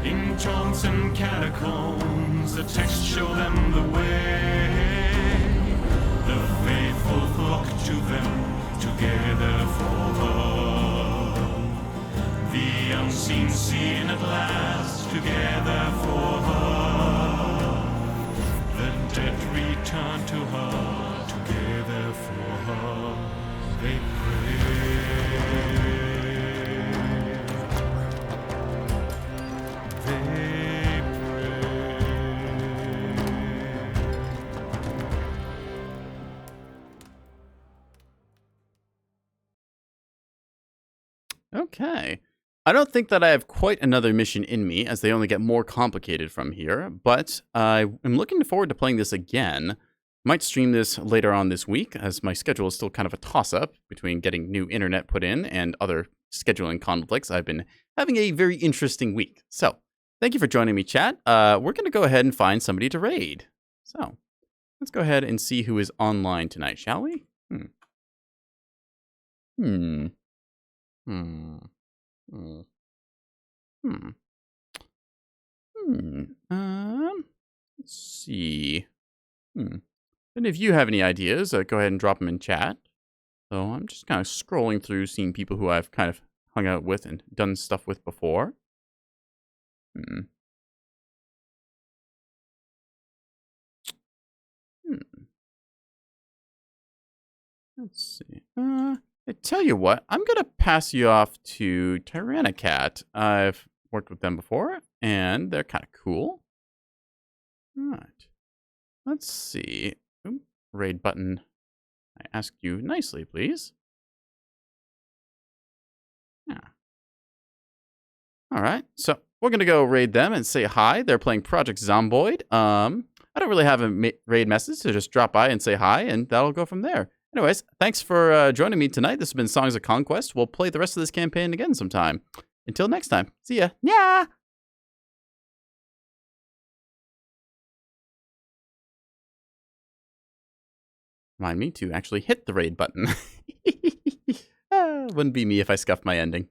In chaunts and catacombs, the texts show them the way. The faithful flock to them, together for her. The unseen seen at last, together for her. The dead return to her, together for her, they pray. Okay. I don't think that I have quite another mission in me, as they only get more complicated from here, but I am looking forward to playing this again. Might stream this later on this week, as my schedule is still kind of a toss-up between getting new internet put in and other scheduling conflicts. I've been having a very interesting week. So, thank you for joining me, chat. We're going to go ahead and find somebody to raid. So, let's go ahead and see who is online tonight, shall we? Let's see. And if you have any ideas, go ahead and drop them in chat. So I'm just kind of scrolling through, seeing people who I've kind of hung out with and done stuff with before. Let's see. I tell you what, I'm going to pass you off to Tyrannicat. I've worked with them before, and they're kind of cool. All right. Let's see. Raid button. I ask you nicely, please. Yeah. All right. So we're going to go raid them and say hi. They're playing Project Zomboid. I don't really have a raid message, so just drop by and say hi, and that'll go from there. Anyways, thanks for joining me tonight. This has been Songs of Conquest. We'll play the rest of this campaign again sometime. Until next time, see ya. Yeah. Remind me to actually hit the raid button. Wouldn't be me if I scuffed my ending.